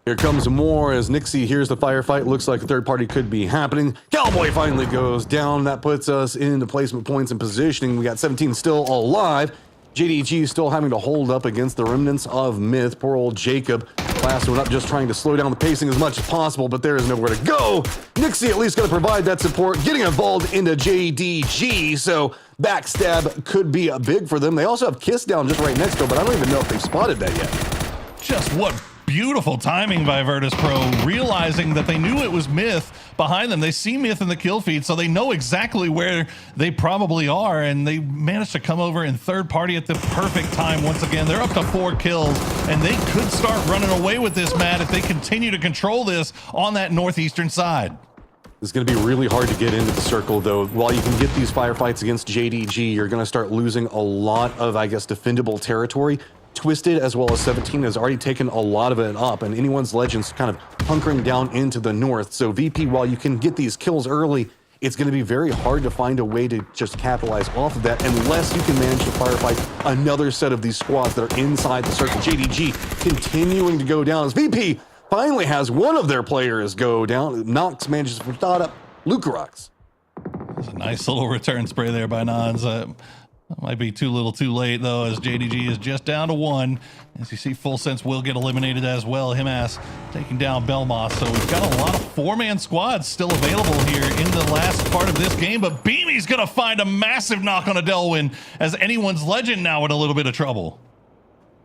S8: Here comes more as Nixie hears the firefight. Looks like a third party could be happening. Cowboy finally goes down. That puts us into placement points and positioning. We got 17 still alive. JDG still having to hold up against the remnants of Myth. Poor old Jacob. Last one up, just trying to slow down the pacing as much as possible, but there is nowhere to go. Nixie at least going to provide that support, getting involved into JDG, so backstab could be big for them. They also have Kiss down just right next to them, but I don't even know if they've spotted that yet.
S6: Just what beautiful timing by Virtus Pro, realizing that they knew it was Myth behind them. They see Myth in the kill feed, so they know exactly where they probably are, and they managed to come over in third party at the perfect time. Once again, they're up to 4 kills, and they could start running away with this, Matt, if they continue to control this on that northeastern side.
S8: It's going to be really hard to get into the circle, though. While you can get these firefights against JDG, you're going to start losing a lot of, I guess, defendable territory. Twisted as well as 17 has already taken a lot of it up, and Anyone's Legends kind of hunkering down into the north. So VP, while you can get these kills early, it's going to be very hard to find a way to just capitalize off of that unless you can manage to firefight another set of these squads that are inside the circle. JDG continuing to go down as VP finally has one of their players go down. Nox manages to dot up Lucarox.
S6: That's a nice little return spray there by Nons. Might be too little too late, though, as JDG is just down to 1. As you see, Full Sense will get eliminated as well. Himass taking down Belmont. So we've got a lot of 4-man squads still available here in the last part of this game. But Beamy's going to find a massive knock on a Delwyn as Anyone's Legend now in a little bit of trouble.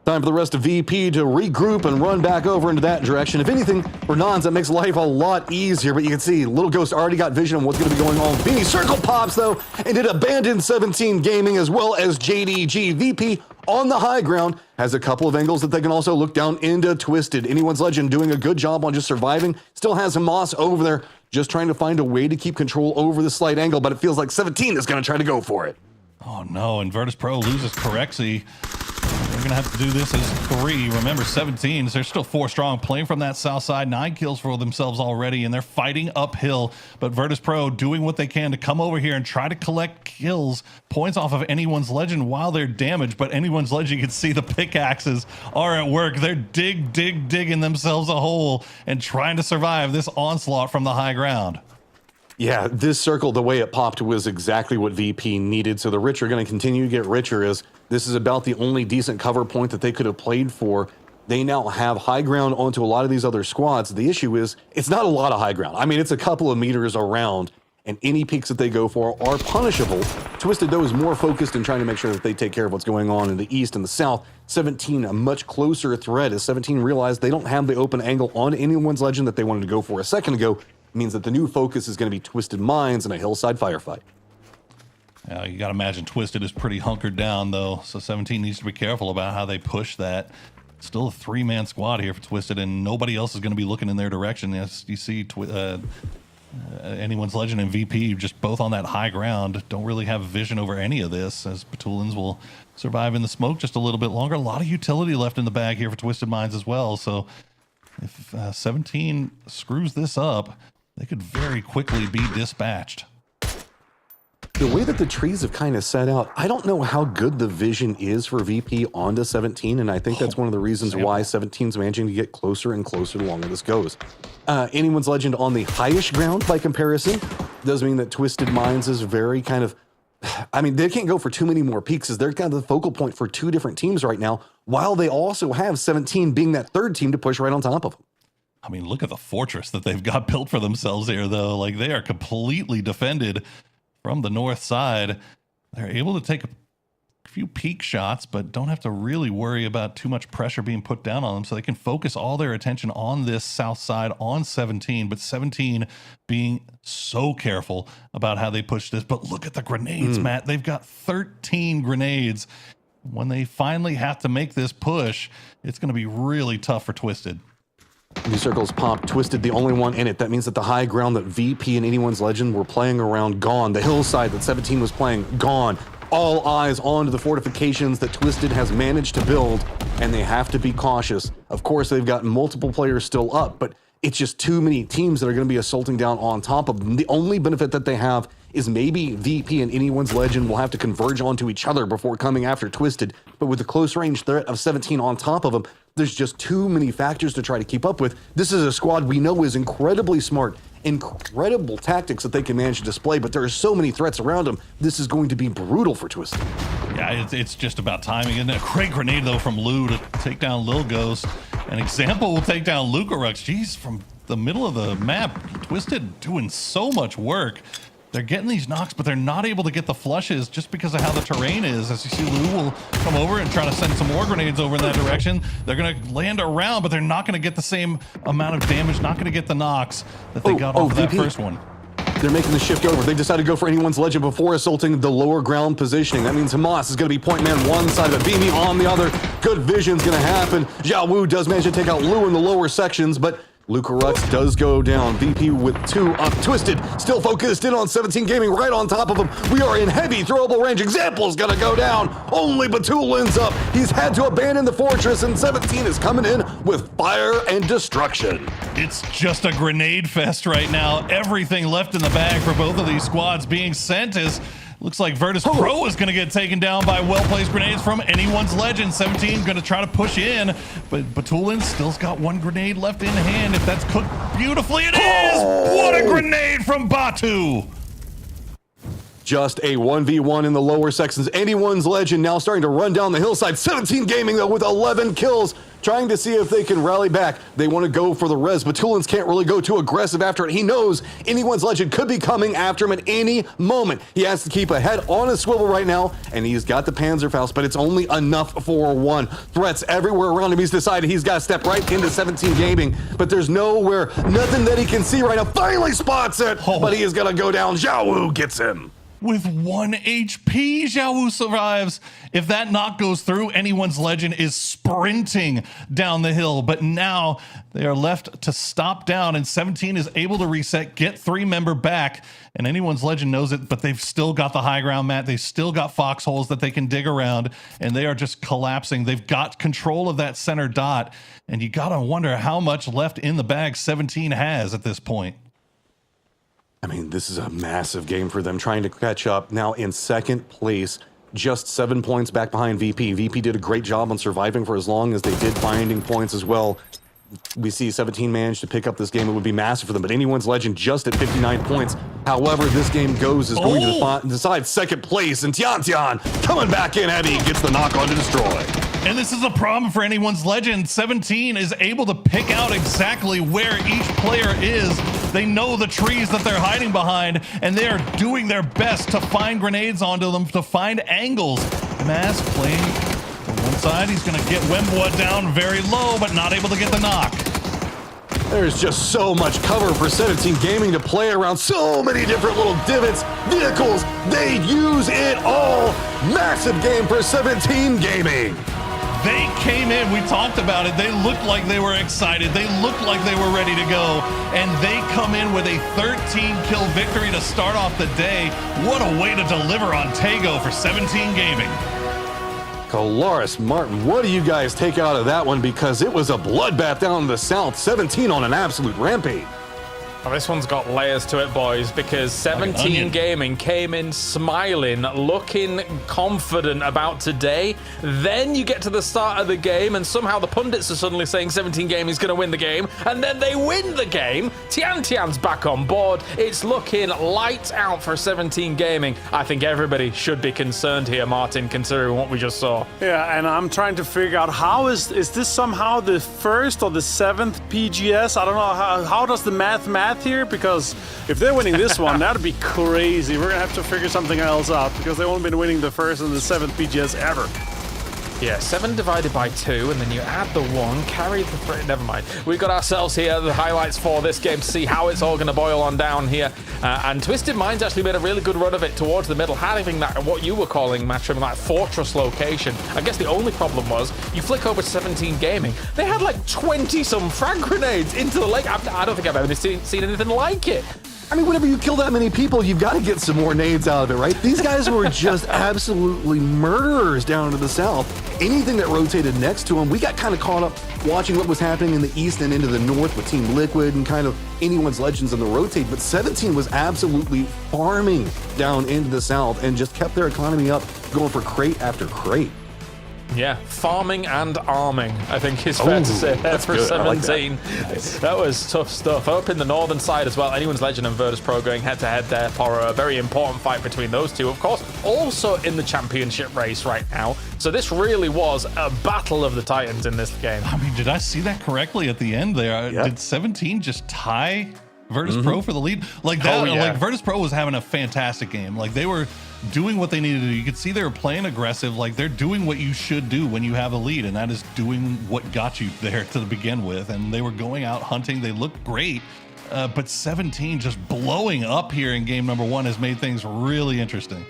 S8: Time for the rest of VP to regroup and run back over into that direction. If anything, for Nons, that makes life a lot easier, but you can see Little Ghost already got vision on what's going to be going on. VP circle pops, though, and it abandoned 17 Gaming as well as JDG. VP on the high ground has a couple of angles that they can also look down into Twisted. Anyone's Legend doing a good job on just surviving. Still has a Moss over there, just trying to find a way to keep control over the slight angle, but it feels like 17 is going to try to go for it.
S6: Oh no, and Virtus Pro loses Correxy. They're going to have to do this as 3. Remember, 17, they're still 4 strong, playing from that south side. 9 kills for themselves already, and they're fighting uphill. But Virtus Pro doing what they can to come over here and try to collect kills, points off of Anyone's Legend while they're damaged. But Anyone's Legend, you can see the pickaxes are at work. They're digging themselves a hole and trying to survive this onslaught from the high ground.
S8: Yeah, this circle, the way it popped was exactly what VP needed. So the rich are going to continue to get richer as this is about the only decent cover point that they could have played for. They now have high ground onto a lot of these other squads. The issue is it's not a lot of high ground. I mean, it's a couple of meters around, and any peaks that they go for are punishable. Twisted, though, is more focused in trying to make sure that they take care of what's going on in the east and the south. 17, a much closer threat as 17 realized they don't have the open angle on Anyone's Legend that they wanted to go for a second ago. Means that the new focus is going to be Twisted Minds and a hillside firefight.
S6: Yeah, you got to imagine Twisted is pretty hunkered down, though, so 17 needs to be careful about how they push that. Still a 3-man squad here for Twisted, and nobody else is going to be looking in their direction. As you see, Anyone's Legend and VP just both on that high ground, don't really have vision over any of this, as Batulins will survive in the smoke just a little bit longer. A lot of utility left in the bag here for Twisted Minds as well. So if 17 screws this up, they could very quickly be dispatched.
S8: The way that the trees have kind of set out, I don't know how good the vision is for VP onto 17, and I think that's one of the reasons why 17's managing to get closer and closer the longer this goes. Anyone's Legend on the highest ground by comparison does mean that Twisted Minds is very kind of, I mean, they can't go for too many more peaks as they're kind of the focal point for two different teams right now, while they also have 17 being that third team to push right on top of them.
S6: I mean, look at the fortress that they've got built for themselves here, though. Like, they are completely defended from the north side. They're able to take a few peak shots, but don't have to really worry about too much pressure being put down on them, so they can focus all their attention on this south side on 17, but 17 being so careful about how they push this. But look at the grenades, Matt. They've got 13 grenades. When they finally have to make this push, it's going to be really tough for Twisted.
S8: New circles pop, Twisted the only one in it. That means that the high ground that VP and Anyone's Legend were playing around, gone. The hillside that 17 was playing, gone. All eyes onto the fortifications that Twisted has managed to build, and they have to be cautious. Of course, they've got multiple players still up, but it's just too many teams that are going to be assaulting down on top of them. The only benefit that they have is maybe VP and Anyone's Legend will have to converge onto each other before coming after Twisted, but with the close range threat of 17 on top of them, there's just too many factors to try to keep up with. This is a squad we know is incredibly smart, incredible tactics that they can manage to display, but there are so many threats around them. This is going to be brutal for Twisted.
S6: Yeah, it's just about timing. And a great grenade, though, from Lou to take down Lil Ghost. An example will take down Lucarux. Jeez, from the middle of the map, Twisted doing so much work. They're getting these knocks, but they're not able to get the flushes just because of how the terrain is. As you see, Lou will come over and try to send some more grenades over in that direction. They're going to land around, but they're not going to get the same amount of damage, not going to get the knocks that they got off of that first one.
S8: They're making the shift over. They decided to go for Anyone's Legend before assaulting the lower ground positioning. That means Hamas is going to be point man one side of it, Beamy on the other. Good vision's going to happen. Xiao Wu does manage to take out Lou in the lower sections, but Lucarux does go down. VP with 2 up. Twisted still focused in on 17 Gaming right on top of him. We are in heavy throwable range. Example's gonna go down. Only Batulin's up. He's had to abandon the fortress, and 17 is coming in with fire and destruction.
S6: It's just a grenade fest right now. Everything left in the bag for both of these squads being sent is looks like Virtus Pro is going to get taken down by well-placed grenades from Anyone's Legend. 17 going to try to push in, but Batulin still's got 1 grenade left in hand. If that's cooked beautifully, it is! What a grenade from Batu!
S8: Just a 1v1 in the lower sections. Anyone's Legend now starting to run down the hillside. 17 Gaming, though, with 11 kills, trying to see if they can rally back. They want to go for the res, but Tulins can't really go too aggressive after it. He knows Anyone's Legend could be coming after him at any moment. He has to keep a head on a swivel right now, and he's got the Panzerfaust, but it's only enough for 1. Threats everywhere around him. He's decided he's got to step right into 17 Gaming, but there's nowhere, nothing that he can see right now. Finally spots it, but he is going to go down. Xiao Wu gets him.
S6: With 1 HP, Xiao Wu survives. If that knock goes through, Anyone's Legend is sprinting down the hill. But now they are left to stop down, and 17 is able to reset, get 3-member back. And Anyone's Legend knows it, but they've still got the high ground, Matt. They've still got foxholes that they can dig around, and they are just collapsing. They've got control of that center dot, and you got to wonder how much left in the bag 17 has at this point.
S8: I mean, this is a massive game for them, trying to catch up. Now in second place, just 7 points back behind VP. VP did a great job on surviving for as long as they did, finding points as well. We see 17 managed to pick up this game. It would be massive for them, but Anyone's Legend just at 59 points. However this game goes is going to decide second place, and Tian coming back in heavy, gets the knock on to destroy.
S6: And this is a problem for Anyone's Legend. 17 is able to pick out exactly where each player is. They know the trees that they're hiding behind, and they are doing their best to find grenades onto them, to find angles. Mass playing to one side. He's going to get Wemboa down very low, but not able to get the knock.
S8: There's just so much cover for 17 Gaming to play around. So many different little divots, vehicles. They use it all. Massive game for 17 Gaming.
S6: They came in, we talked about it, they looked like they were excited, they looked like they were ready to go, and they come in with a 13-kill victory to start off the day. What a way to deliver on Tego for 17 Gaming.
S16: Colaris Martin, what do you guys take out of that one? Because it was a bloodbath down in the south, 17 on an absolute rampage.
S22: Well, this one's got layers to it, boys, because 17 Gaming came in smiling, looking confident about today. Then you get to the start of the game, and somehow the pundits are suddenly saying 17 Gaming is going to win the game, and then they win the game. Tiantian's back on board. It's looking lights out for 17 Gaming. I think everybody should be concerned here, Martin, considering what we just saw.
S23: Yeah, and I'm trying to figure out how is this somehow the first or the 7th PGS? I don't know, how does the math here? Because if they're winning this one, that'd be crazy. We're gonna have to figure something else out because they've only been winning the 1st and the 7th PGS ever.
S22: Yeah, 7 divided by 2, and then you add the 1, carry the 3. Never mind. We've got ourselves here the highlights for this game to see how it's all going to boil on down here. And Twisted Minds actually made a really good run of it towards the middle, having that, what you were calling, Matchroom, that fortress location. I guess the only problem was, you flick over to 17 Gaming, they had like 20-some frag grenades into the lake. I don't think I've ever seen anything like it.
S16: I mean, whenever you kill that many people, you've got to get some more nades out of it, right? These guys were just absolutely murderers down to the south. Anything that rotated next to them, we got kind of caught up watching what was happening in the east and into the north with Team Liquid and kind of anyone's legends in the rotate. But 17 was absolutely farming down into the south and just kept their economy up, going for crate after crate.
S22: Yeah, farming and arming, I think is fair to say there for
S16: good.
S22: 17.
S16: Like that.
S22: That was tough stuff. Up in the northern side as well, Anyone's Legend and Virtus Pro going head-to-head there for a very important fight between those two. Of course, also in the championship race right now. So this really was a battle of the titans in this game.
S6: I mean, did I see that correctly at the end there?
S16: Yeah.
S6: Did 17 just tie Virtus Pro for the lead? Like that, like Virtus Pro was having a fantastic game. Like they were doing what they needed to do. You could see they were playing aggressive. Like they're doing what you should do when you have a lead, and that is doing what got you there to begin with. And they were going out hunting. They looked great. But 17 just blowing up here in game number 1 has made things really interesting.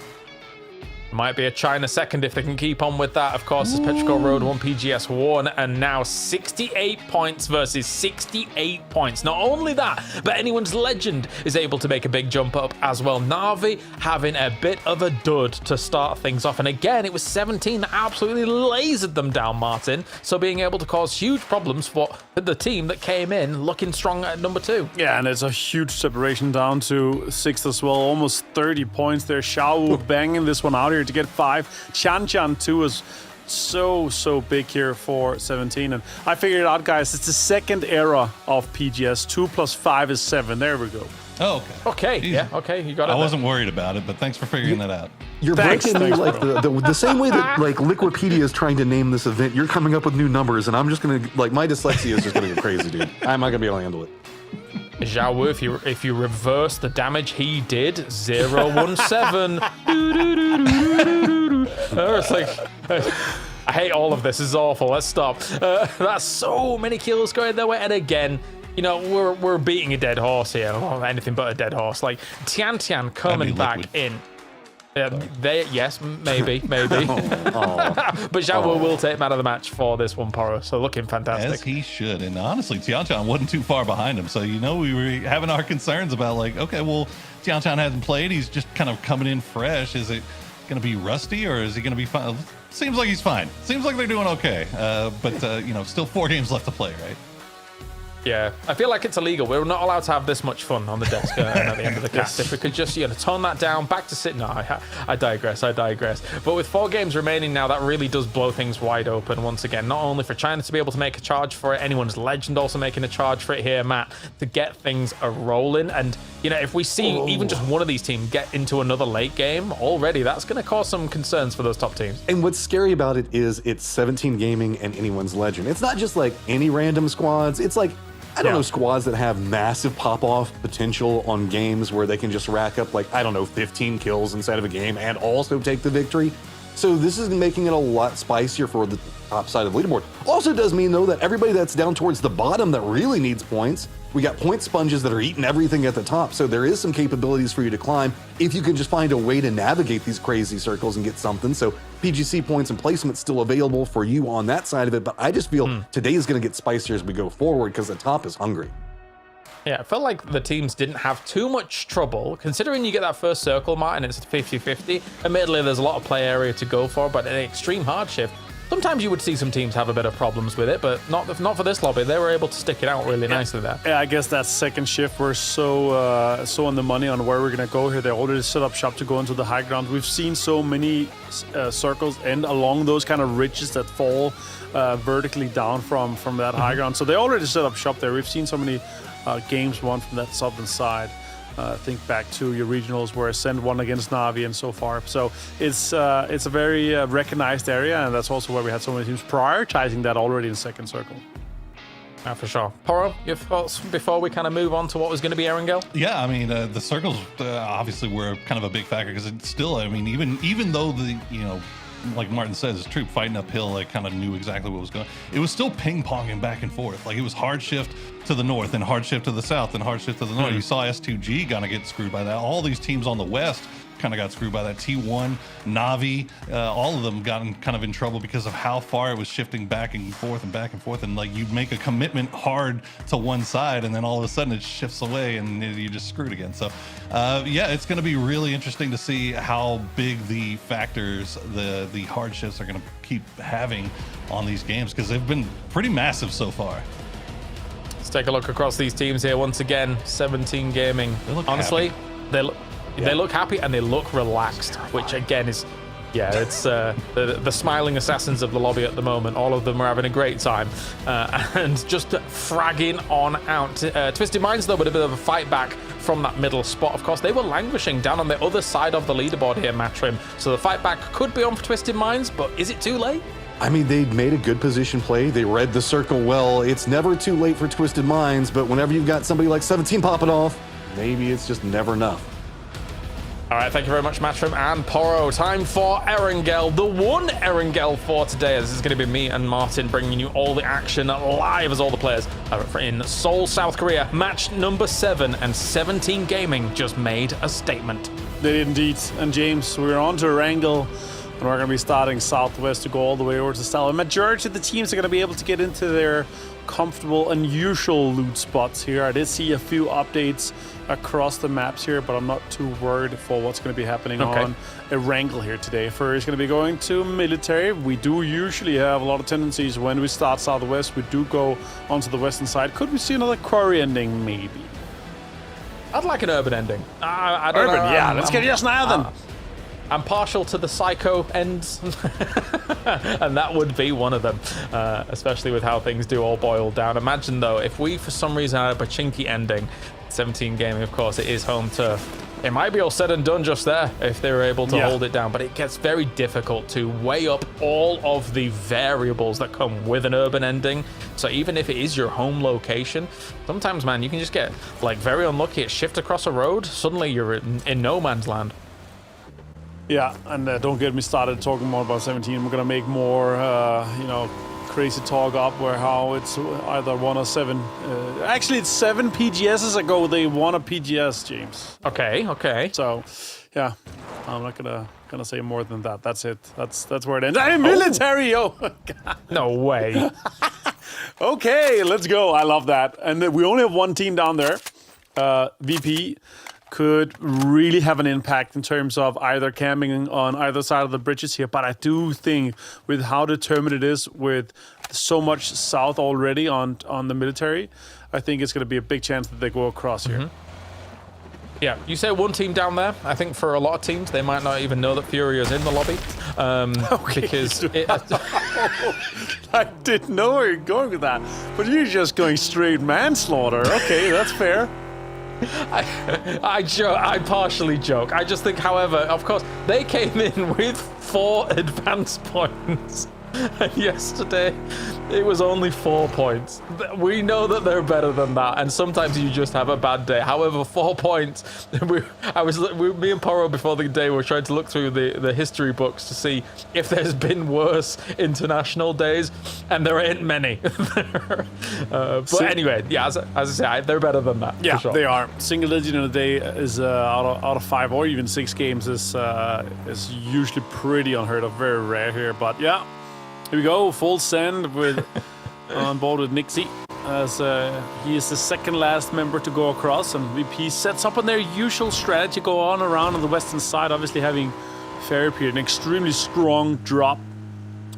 S22: Might be a China second if they can keep on with that. Of course, it's Petrichor Road 1 PGS 1, and now 68 points versus 68 points. Not only that, but Anyone's Legend is able to make a big jump up as well. Na'Vi having a bit of a dud to start things off. And again, it was 17 that absolutely lasered them down, Martin. So being able to cause huge problems for the team that came in looking strong at number 2.
S23: Yeah, and it's a huge separation down to 6th as well. Almost 30 points there. Xiaowu banging this one out here to get 5. Tiantian too is so big here for 17. And I figured it out, guys. It's the second era of PGS. 2 + 5 is 7. There we go.
S6: Oh, okay.
S22: Okay, yeah, okay, you got it.
S6: I wasn't worried about it, but thanks for figuring that out.
S16: You're breaking me like the same way that like Liquipedia is trying to name this event. You're coming up with new numbers, and I'm just gonna like my dyslexia is just gonna go crazy, dude. I'm not gonna be able to handle it.
S22: Xiaowu, if you reverse the damage he did, 017. It's like, I hate all of this. This is awful. Let's stop. That's so many kills going their way, and again, you know, we're beating a dead horse here. Oh, anything but a dead horse. Like Tiantian coming back in. Yes, maybe. But Xiaowu will take man of the match for this one, Poro. So looking fantastic.
S6: As he should. And honestly, Tiantian wasn't too far behind him. So, you know, we were having our concerns about like, okay, well, Tiantian hasn't played. He's just kind of coming in fresh. Is it going to be rusty or is he going to be fine? Seems like he's fine. Seems like they're doing okay. But you know, still 4 games left to play, right?
S22: Yeah, I feel like it's illegal. We're not allowed to have this much fun on the desk at the end of the cast. If we could just, you know, tone that down, back to sit. No, I digress. But with 4 games remaining now, that really does blow things wide open once again. Not only for China to be able to make a charge for it, Anyone's Legend also making a charge for it here, Matt, to get things rolling. And, you know, if we see even just one of these teams get into another late game already, that's going to cause some concerns for those top teams.
S16: And what's scary about it is it's 17 Gaming and Anyone's Legend. It's not just like any random squads. It's like, I don't know, squads that have massive pop-off potential on games where they can just rack up like, I don't know, 15 kills inside of a game and also take the victory. So this is making it a lot spicier for the top side of the leaderboard. Also does mean, though, that everybody that's down towards the bottom that really needs points, we got point sponges that are eating everything at the top. So there is some capabilities for you to climb if you can just find a way to navigate these crazy circles and get something. So PGC points and placement still available for you on that side of it. But I just feel today is going to get spicier as we go forward because the top is hungry.
S22: Yeah, I felt like the teams didn't have too much trouble, considering you get that first circle, Martin, it's 50-50. Admittedly, there's a lot of play area to go for, but an extreme hard shift. Sometimes you would see some teams have a bit of problems with it, but not for this lobby. They were able to stick it out really nicely there.
S23: Yeah, I guess that second shift we're so on the money on where we're gonna go here. They already set up shop to go into the high ground. We've seen so many circles end along those kind of ridges that fall vertically down from that high ground. So they already set up shop there. We've seen so many games won from that southern side. Think back to your regionals where Ascend won against Navi and so far. So it's a very recognized area, and that's also where we had so many teams prioritizing that already in second circle.
S22: For sure. Poro, your thoughts before we kind of move on to what was going to be Erangel?
S6: Yeah, I mean, the circles obviously were kind of a big factor because it's still, I mean, even though like Martin says, Troop fighting uphill, like kind of knew exactly what was going on. It was still ping-ponging back and forth. Like it was hard shift to the north and hard shift to the south and hard shift to the north. You saw S2G kind of get screwed by that. All these teams on the west kind of got screwed by that. T1, Navi, all of them got kind of in trouble because of how far it was shifting back and forth and back and forth. And like you'd make a commitment hard to one side and then all of a sudden it shifts away and you're just screwed again. So yeah, it's going to be really interesting to see how big the factors, the hard shifts are going to keep having on these games because they've been pretty massive so far.
S22: Let's take a look across these teams here once again. 17 Gaming. Honestly, they look happy and they look relaxed, which again is, yeah, it's the smiling assassins of the lobby at the moment. All of them are having a great time and just fragging on out. Twisted Minds, though, with a bit of a fight back from that middle spot. Of course, they were languishing down on the other side of the leaderboard here, Matrim. So the fight back could be on for Twisted Minds, but is it too late?
S16: I mean, they made a good position play. They read the circle well. It's never too late for Twisted Minds, but whenever you've got somebody like 17 popping off, maybe it's just never enough.
S22: All right, thank you very much, Matrim and Poro. Time for Erangel, the one Erangel for today. This is going to be me and Martin bringing you all the action live as all the players are in Seoul, South Korea. Match number 7, and 17 Gaming just made a statement.
S23: They did indeed. And James, we're on to Erangel, and we're going to be starting southwest to go all the way over to south. A majority of the teams are going to be able to get into their comfortable and usual loot spots here. I did see a few updates across the maps here, but I'm not too worried for what's going to be happening on Erangel here today. First, going to be going to military. We do usually have a lot of tendencies when we start southwest. We do go onto the western side. Could we see another quarry ending, maybe?
S22: I'd like an urban ending. I don't know.
S23: Yeah, let's get yes now then.
S22: I'm partial to the psycho ends, and that would be one of them, especially with how things do all boil down. Imagine, though, if we, for some reason, had a Pachinki ending, 17 Gaming, of course, it is home turf. It might be all said and done just there if they were able to hold it down, but it gets very difficult to weigh up all of the variables that come with an urban ending. So even if it is your home location, sometimes, man, you can just get, like, very unlucky. It shift across a road, suddenly you're in no man's land.
S23: Yeah, and don't get me started talking more about 17. We're gonna make more, crazy talk up where how it's either 1 or 7. Actually, it's 7 PGSs ago they won a PGS, James.
S22: Okay.
S23: So, yeah, I'm not gonna say more than that. That's it. That's where it ends. I'm military, yo.
S22: No way.
S23: Okay, let's go. I love that. And we only have one team down there. VP could really have an impact in terms of either camping on either side of the bridges here. But I do think with how determined it is with so much south already on the military, I think it's going to be a big chance that they go across here.
S22: Yeah, you say one team down there. I think for a lot of teams, they might not even know that Fury is in the lobby. Because
S23: I didn't know where you're going with that. But you're just going straight manslaughter. Okay, that's fair.
S22: I partially joke. I just think, however, of course, they came in with 4 advance points. And yesterday, it was only 4 points. We know that they're better than that, and sometimes you just have a bad day. However, 4 points. Me and Poro before the day were trying to look through the history books to see if there's been worse international days, and there ain't many. But anyway, yeah, as I say, they're better than that.
S23: Yeah,
S22: for sure.
S23: they are. Single digit in a day is out of 5 or even 6 games is usually pretty unheard of, very rare here. But yeah, here we go, full send with on board with Nixie, as he is the second last member to go across, and VP sets up on their usual strategy, go on around on the western side, obviously having Fairpier, an extremely strong drop,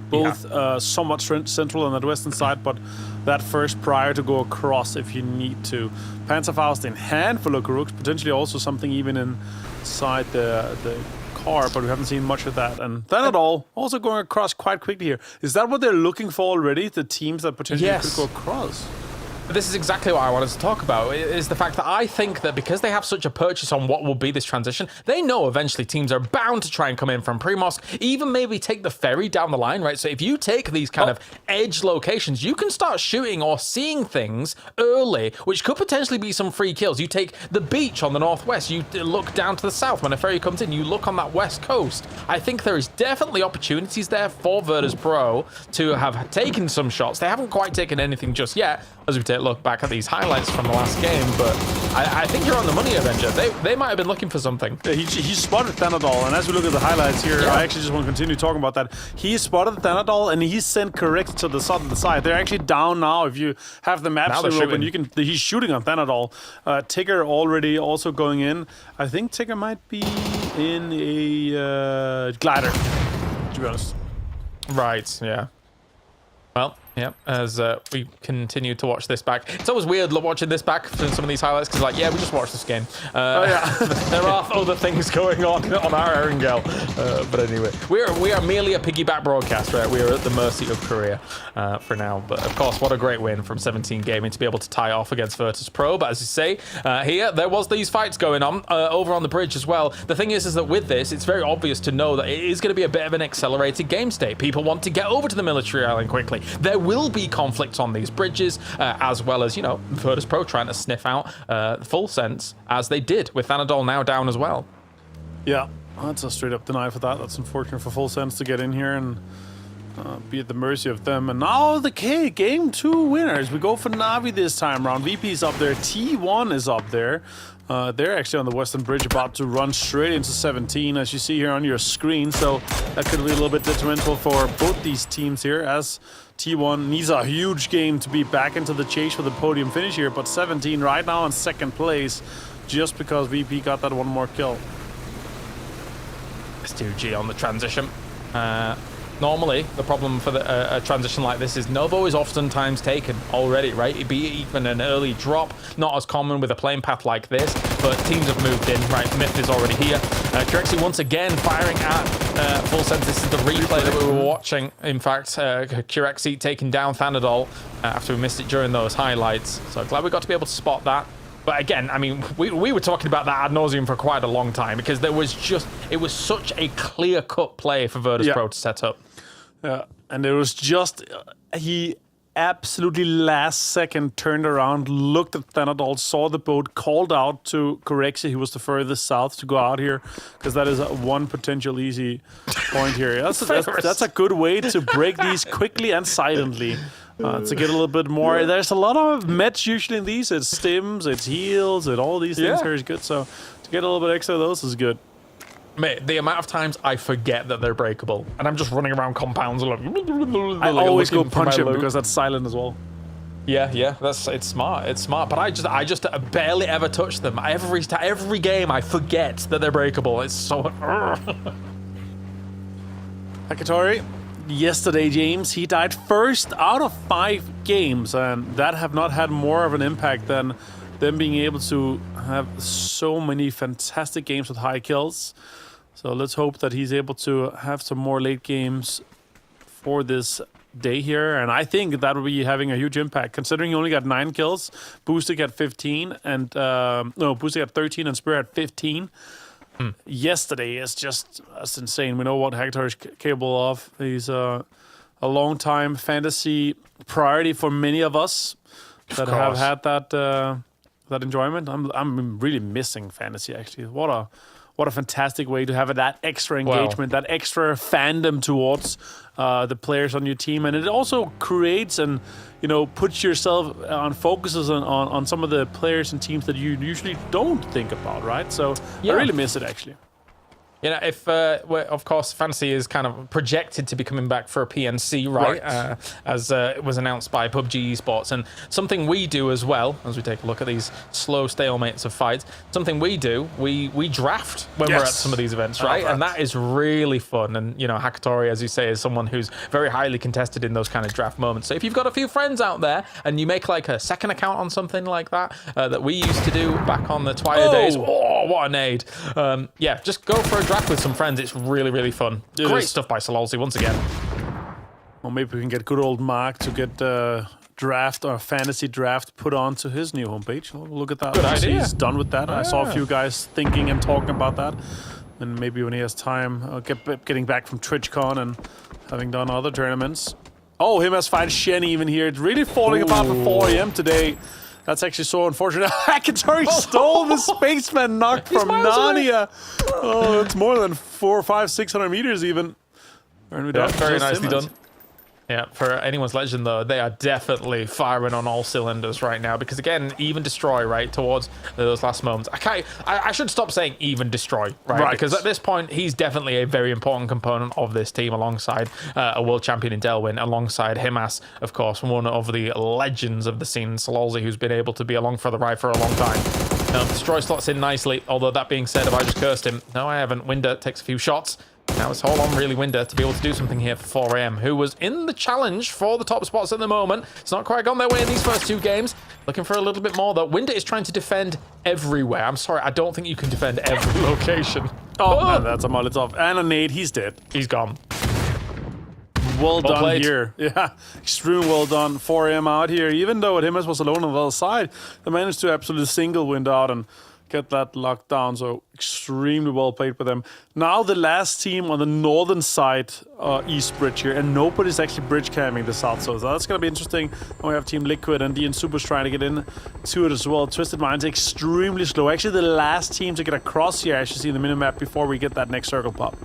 S23: both somewhat central on the western side, but that first prior to go across if you need to. Panzerfaust in hand for Lokarooks, potentially also something even inside the car, but we haven't seen much of that. And then at all, also going across quite quickly here. Is that what they're looking for already? The teams that potentially could go across?
S22: This is exactly what I wanted to talk about, is the fact that I think that because they have such a purchase on what will be this transition, they know eventually teams are bound to try and come in from Primorsk, even maybe take the ferry down the line, right? So if you take these kind of edge locations, you can start shooting or seeing things early, which could potentially be some free kills. You take the beach on the northwest, you look down to the south when a ferry comes in, you look on that west coast. I think there is definitely opportunities there for Virtus Pro to have taken some shots. They haven't quite taken anything just yet, as we take a look back at these highlights from the last game, but I think you're on the money, Avenger. They might have been looking for something.
S23: Yeah, he spotted Thanadol, and as we look at the highlights here, I actually just want to continue talking about that. He spotted Thanadol, and he sent correct to the southern side. They're actually down now. If you have the map still open, you can. He's shooting on Thanadol. Tigger already also going in. I think Tigger might be in a glider, to be honest.
S22: Right, yeah. Well, yeah, as we continue to watch this back. It's always weird watching this back from some of these highlights, because like, yeah, we just watched this game. There are other things going on our Erangel. But anyway, we are merely a piggyback broadcast, right? We are at the mercy of Korea for now. But of course, what a great win from 17 Gaming to be able to tie off against Virtus Pro. But as you say, here, there was these fights going on over on the bridge as well. The thing is that with this, it's very obvious to know that it is going to be a bit of an accelerated game state. People want to get over to the military island quickly. There will be conflicts on these bridges, as well as, you know, Virtus Pro trying to sniff out full sense, as they did with Thanadol now down as well.
S23: Yeah, that's a straight up deny for that. That's unfortunate for Full Sense to get in here and be at the mercy of them. And now the game 2 winners. We go for Navi this time around. VP's up there. T1 is up there. They're actually on the western bridge, about to run straight into 17, as you see here on your screen. So that could be a little bit detrimental for both these teams here, as T1 needs a huge game to be back into the chase for the podium finish here. But 17 right now in second place, just because VP got that one more kill.
S22: S2G on the transition. Normally, the problem for a transition like this is Novo is oftentimes taken already, right? It'd be even an early drop, not as common with a playing path like this, but teams have moved in, right? Myth is already here. Kurexi once again firing at Full Sense. This is the replay that we were watching. In fact, Kurexi taking down Thanadol after we missed it during those highlights. So glad we got to be able to spot that. But again, I mean, we were talking about that ad nauseum for quite a long time, because there was just, it was such a clear-cut play for Virtus Pro to set up.
S23: Yeah, and it was just, he absolutely last second turned around, looked at Thanadol, saw the boat, called out to Kurexi, who was the furthest south, to go out here, because that is one potential easy point here. That's a good way to break these quickly and silently. To get a little bit more. There's a lot of meds usually in these. It's stims, it's heals, and all these things here is good. So to get a little bit extra of those is good.
S22: Mate, the amount of times I forget that they're breakable, and I'm just running around compounds.
S23: I always go punch him because that's silent as well.
S22: Yeah, it's smart. It's smart. But I just barely ever touch them. Every game I forget that they're breakable. It's so.
S23: Hakatori. Yesterday, James, he died first out of 5 games, and that have not had more of an impact than them being able to have so many fantastic games with high kills. So let's hope that he's able to have some more late games for this day here, and I think that will be having a huge impact, considering he only got 9 kills. Boosted got 15, and Boosted got 13, and Spear had 15. Yesterday is just, that's insane. We know what Hector is capable of. He's a a long time fantasy priority for many of us that have had that enjoyment. I'm really missing fantasy actually. What a fantastic way to have that extra engagement, that extra fandom towards the players on your team, and it also creates and puts yourself on focuses on some of the players and teams that you usually don't think about, right? So I really miss it actually.
S22: If of course fantasy is kind of projected to be coming back for a PNC, right? As it was announced by PUBG Esports, and something we do as well, as we take a look at these slow stalemates of fights, something we do, we draft when we're at some of these events, right? And that is really fun. And Hakatori, as you say, is someone who's very highly contested in those kind of draft moments. So if you've got a few friends out there and you make like a second account on something like that that we used to do back on the Twilight days, what a nade! Just go for a draft with some friends. It's really, really fun. Great stuff by Sololzy once again.
S23: Well, maybe we can get good old Mark to get draft or fantasy draft put onto his new homepage. We'll look at that.
S22: Good idea.
S23: He's done with that. I saw a few guys thinking and talking about that. And maybe when he has time, getting back from TwitchCon and having done other tournaments. Oh, him has fight Shen even here. It's really falling apart for 4 AM today. That's actually so unfortunate. Hakatori stole the spaceman knock from Narnia. Oh, it's more than 400, 500, 600 meters even.
S22: Very nicely done. Yeah, for anyone's legend though, they are definitely firing on all cylinders right now because again, even destroy right towards those last moments. I should stop saying even destroy right because at this point he's definitely a very important component of this team alongside a world champion in Delwyn, alongside Himas, of course, one of the legends of the scene, Sololzy, who's been able to be along for the ride for a long time. Destroy slots in nicely, although that being said, have I just cursed him? No, I haven't. Winder takes a few shots. Now it's all on really Winder to be able to do something here for 4 AM, who was in the challenge for the top spots at the moment. It's not quite gone their way in these first 2 games. Looking for a little bit more though. Winder is trying to defend everywhere. I'm sorry, I don't think you can defend every location.
S23: Oh man, that's a Molotov. And a nade, he's dead.
S22: He's gone.
S23: Well done played. Here. Yeah, extremely well done. 4 AM out here. Even though Himas was alone on the other side, they managed to absolutely single Winder out and get that locked down, so extremely well played by them. Now the last team on the northern side, East Bridge here, and nobody's actually bridge camming the south, so that's going to be interesting. And we have Team Liquid and DN Supers trying to get in to it as well. Twisted Minds extremely slow. Actually, the last team to get across here, as you see in the minimap, before we get that next circle pop.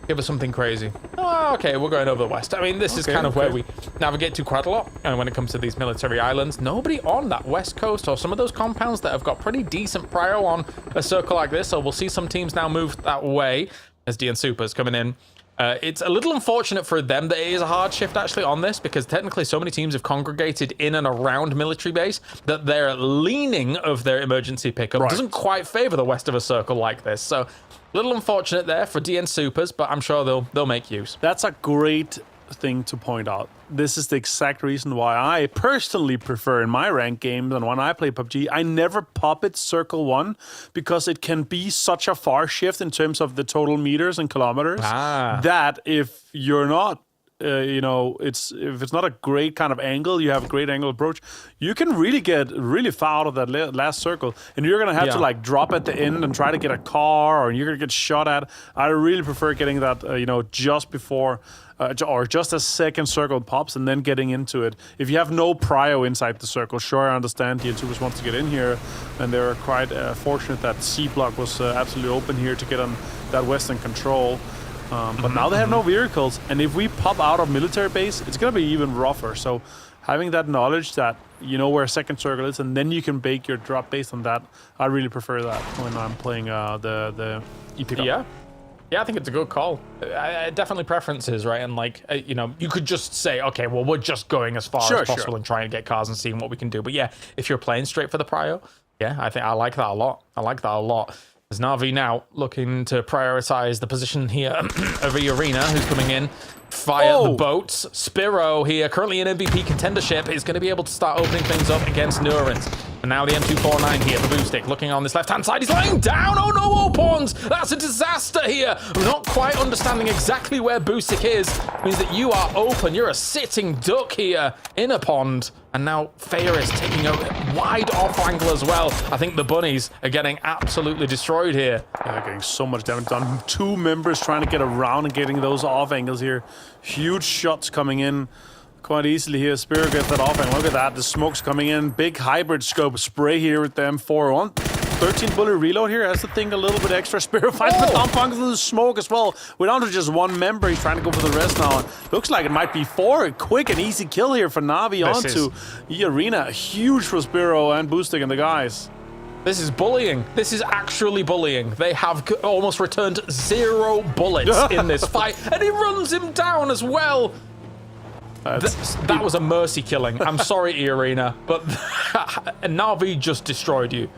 S22: Give us something crazy. Oh, okay, we're going over the west. I mean, this is kind of where we navigate to quite a lot. And when it comes to these military islands, nobody on that west coast or some of those compounds that have got pretty decent prio on a circle like this. So we'll see some teams now move that way as DN Supers coming in. It's a little unfortunate for them that it is a hard shift actually on this because technically so many teams have congregated in and around military base that their leaning of their emergency pickup doesn't quite favor the west of a circle like this. So a little unfortunate there for DN Supers, but I'm sure they'll make use.
S23: That's a great thing to point out. This is the exact reason why I personally prefer in my ranked games and when I play PUBG, I never pop it circle 1 because it can be such a far shift in terms of the total meters and kilometers that if you're not if it's not a great kind of angle, you have a great angle approach, you can really get really far out of that last circle, and you're gonna have to like drop at the end and try to get a car, or you're gonna get shot at. I really prefer getting that just before or just a second circle pops and then getting into it. If you have no prio inside the circle, sure, I understand the Tubers wants to get in here, and they're quite fortunate that C block was absolutely open here to get on that western control. But now they have no vehicles, and if we pop out of military base, it's going to be even rougher. So having that knowledge that you know where a second circle is, and then you can bake your drop based on that, I really prefer that when I'm playing the EP.
S22: Yeah, I think it's a good call. Definitely preferences, right? And like, you could just say, okay, well, we're just going as far as possible and trying to get cars and seeing what we can do. But yeah, if you're playing straight for the prio, yeah, I think I like that a lot. There's Na'Vi now looking to prioritize the position here of the arena, who's coming in. Fire the boats. Spiro here, currently in MVP contendership, is going to be able to start opening things up against Nurans. And now the M249 here for Boostic, looking on this left-hand side. He's lying down. Oh no, pawns! That's a disaster here. We're not quite understanding exactly where Boostic is. It means that you are open. You're a sitting duck here in a pond. And now Fair is taking a wide off angle as well. I think the bunnies are getting absolutely destroyed here.
S23: Yeah, they're getting so much damage done. 2 members trying to get around and getting those off angles here. Huge shots coming in quite easily here. Spear gets that off angle. Look at that. The smoke's coming in. Big hybrid scope spray here with them. 4-1. 13 bullet reload here. Has to think a little bit extra. Spear finds the dump into the smoke as well. We're down to just 1 member. He's trying to go for the rest now. Looks like it might be 4. A quick and easy kill here for Navi onto the arena. Huge for Spiro and Boostic and the guys.
S22: This is bullying. This is actually bullying. They have almost returned 0 bullets in this fight. And he runs him down as well. That was a mercy killing. I'm sorry, E-Arena, but Navi just destroyed you.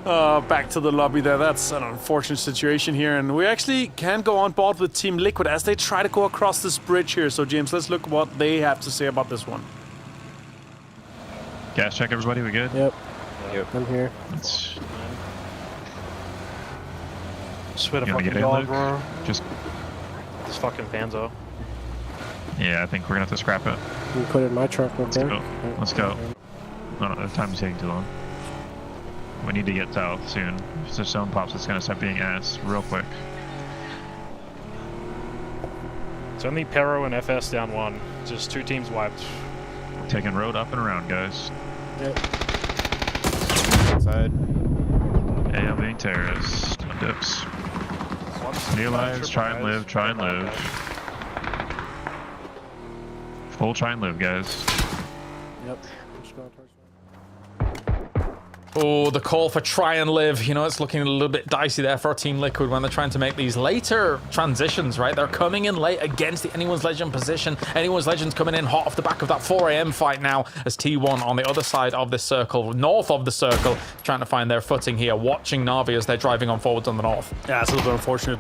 S23: Back to the lobby there. That's an unfortunate situation here. And we actually can go on board with Team Liquid as they try to go across this bridge here. So, James, let's look what they have to say about this one.
S14: Gas check, everybody. We good?
S13: Yep. I'm here.
S14: Let's...
S9: Swear to
S14: You wanna
S9: fucking
S14: get in,
S9: God,
S14: Luke?
S9: bro.
S14: Just...
S9: This fucking Panzer.
S14: Yeah, I think we're gonna have to scrap it.
S13: You put it in my truck, okay?
S14: Let's go. No, the time's taking too long. We need to get south soon. If the zone pops, it's gonna start being ass real quick.
S9: It's only Pero and FS down 1. Just 2 teams wiped.
S14: We're taking road up and around, guys.
S13: Yep.
S14: Side. Hey, I'm being terrorists. Dips. New lives, try and live, try and live. Full try and live, guys.
S13: Yep.
S22: Oh, the call for try and live. You know, it's looking a little bit dicey there for Team Liquid when they're trying to make these later transitions, right? They're coming in late against the Anyone's Legend position. Anyone's Legend's coming in hot off the back of that 4 a.m. fight now as T1 on the other side of this circle, north of the circle, trying to find their footing here, watching Navi as they're driving on forwards on the north.
S23: Yeah, it's a little bit unfortunate.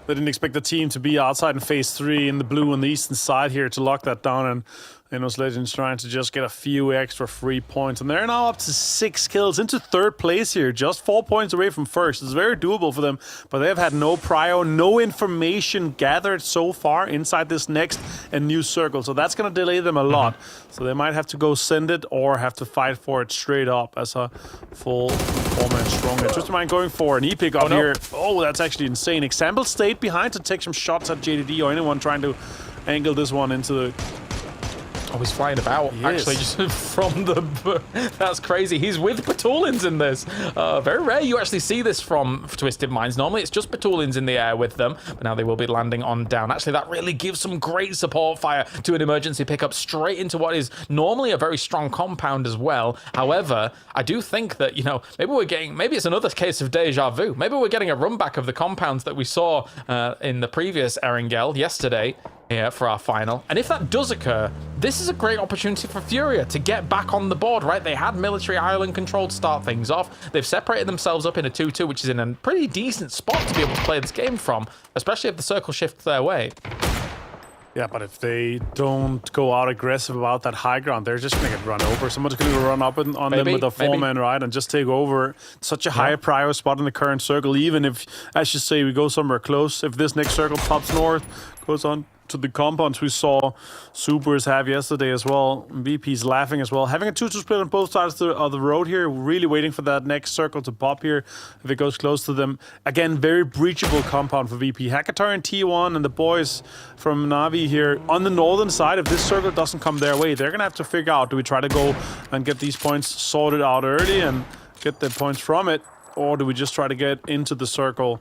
S23: They didn't expect the team to be outside in phase 3 in the blue on the eastern side here to lock that down, and Innos Legends trying to just get a few extra free points. And they're now up to 6 kills into 3rd place here, just 4 points away from first. It's very doable for them, but they've had no prio, no information gathered so far inside this next and new circle. So that's going to delay them a lot. So they might have to go send it or have to fight for it straight up as a full 4-man strong. Just mind going for an E-pick up here. Oh, that's actually insane. Example stayed behind to take some shots at JDD or anyone trying to angle this one into the...
S22: Oh, he's flying about, actually, just from the... That's crazy. He's with Batulins in this. Very rare you actually see this from Twisted Minds. Normally, it's just Batulins in the air with them, but now they will be landing on down. Actually, that really gives some great support fire to an emergency pickup straight into what is normally a very strong compound as well. However, I do think that, you know, maybe it's another case of deja vu. Maybe we're getting a run back of the compounds that we saw in the previous Erangel yesterday. Here for our final. And if that does occur, this is a great opportunity for Furia to get back on the board, right? They had military island control to start things off. They've separated themselves up in a 2-2, which is in a pretty decent spot to be able to play this game from, especially if the circle shifts their way.
S23: Yeah, but if they don't go out aggressive about that high ground, they're just going to get run over. Someone's going to run up on them with a 4-man ride and just take over such a high prio spot in the current circle, even if, as you say, we go somewhere close. If this next circle pops north, goes on to the compounds we saw Supers have yesterday as well. VP's laughing as well. Having a 2-2 split on both sides of the road here. Really waiting for that next circle to pop here if it goes close to them. Again, very breachable compound for VP. Hackatar and T1 and the boys from Navi here on the northern side. If this circle doesn't come their way, they're going to have to figure out, do we try to go and get these points sorted out early and get the points from it? Or do we just try to get into the circle?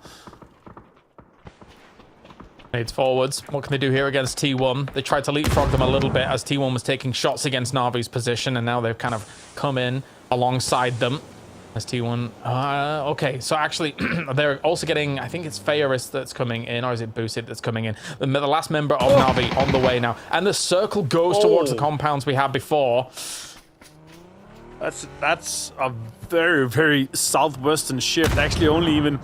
S22: It's forwards. What can they do here against T1? They tried to leapfrog them a little bit as T1 was taking shots against Navi's position, and now they've kind of come in alongside them as T1. Okay, so actually, they're also getting, I think it's Faeris that's coming in, or is it Boosted that's coming in? The last member of Navi on the way now. And the circle goes towards the compounds we had before.
S23: That's a very, very southwestern shift. Actually, only even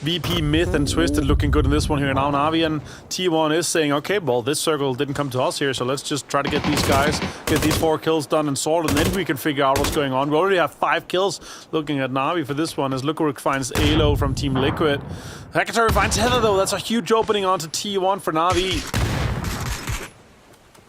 S23: VP, Myth, and Twisted looking good in this one here. Now Na'Vi and T1 is saying, okay, well, this circle didn't come to us here, so let's just try to get these guys, get these 4 kills done and sorted, and then we can figure out what's going on. We already have 5 kills looking at Na'Vi for this one, as Lukaruk finds Alo from Team Liquid. Hakatori finds Heather, though. That's a huge opening onto T1 for Na'Vi.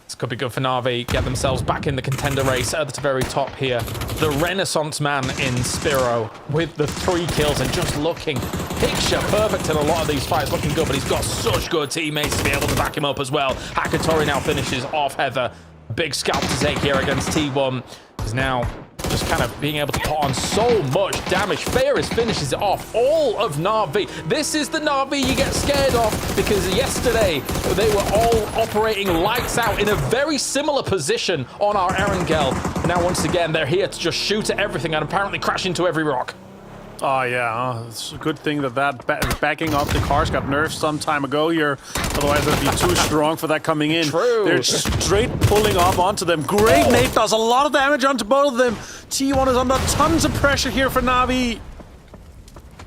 S22: This could be good for Na'Vi. Get themselves back in the contender race at the very top here. The Renaissance man in Spiro with the 3 kills and just looking picture perfect in a lot of these fights. Looking good, but he's got such good teammates to be able to back him up as well. Hakatori now finishes off Heather. Big scalp to take here against T1. He's now just kind of being able to put on so much damage. Ferris finishes it off. All of Na'Vi. This is the Na'Vi you get scared of, because yesterday they were all operating lights out in a very similar position on our Erangel. Now once again they're here to just shoot at everything and apparently crash into every rock.
S23: Oh yeah, it's a good thing that backing up the cars got nerfed some time ago here. Otherwise it'd be too strong for that coming in.
S22: True.
S23: They're straight pulling up onto them. Great nade does a lot of damage onto both of them. T1 is under tons of pressure here for Na'Vi.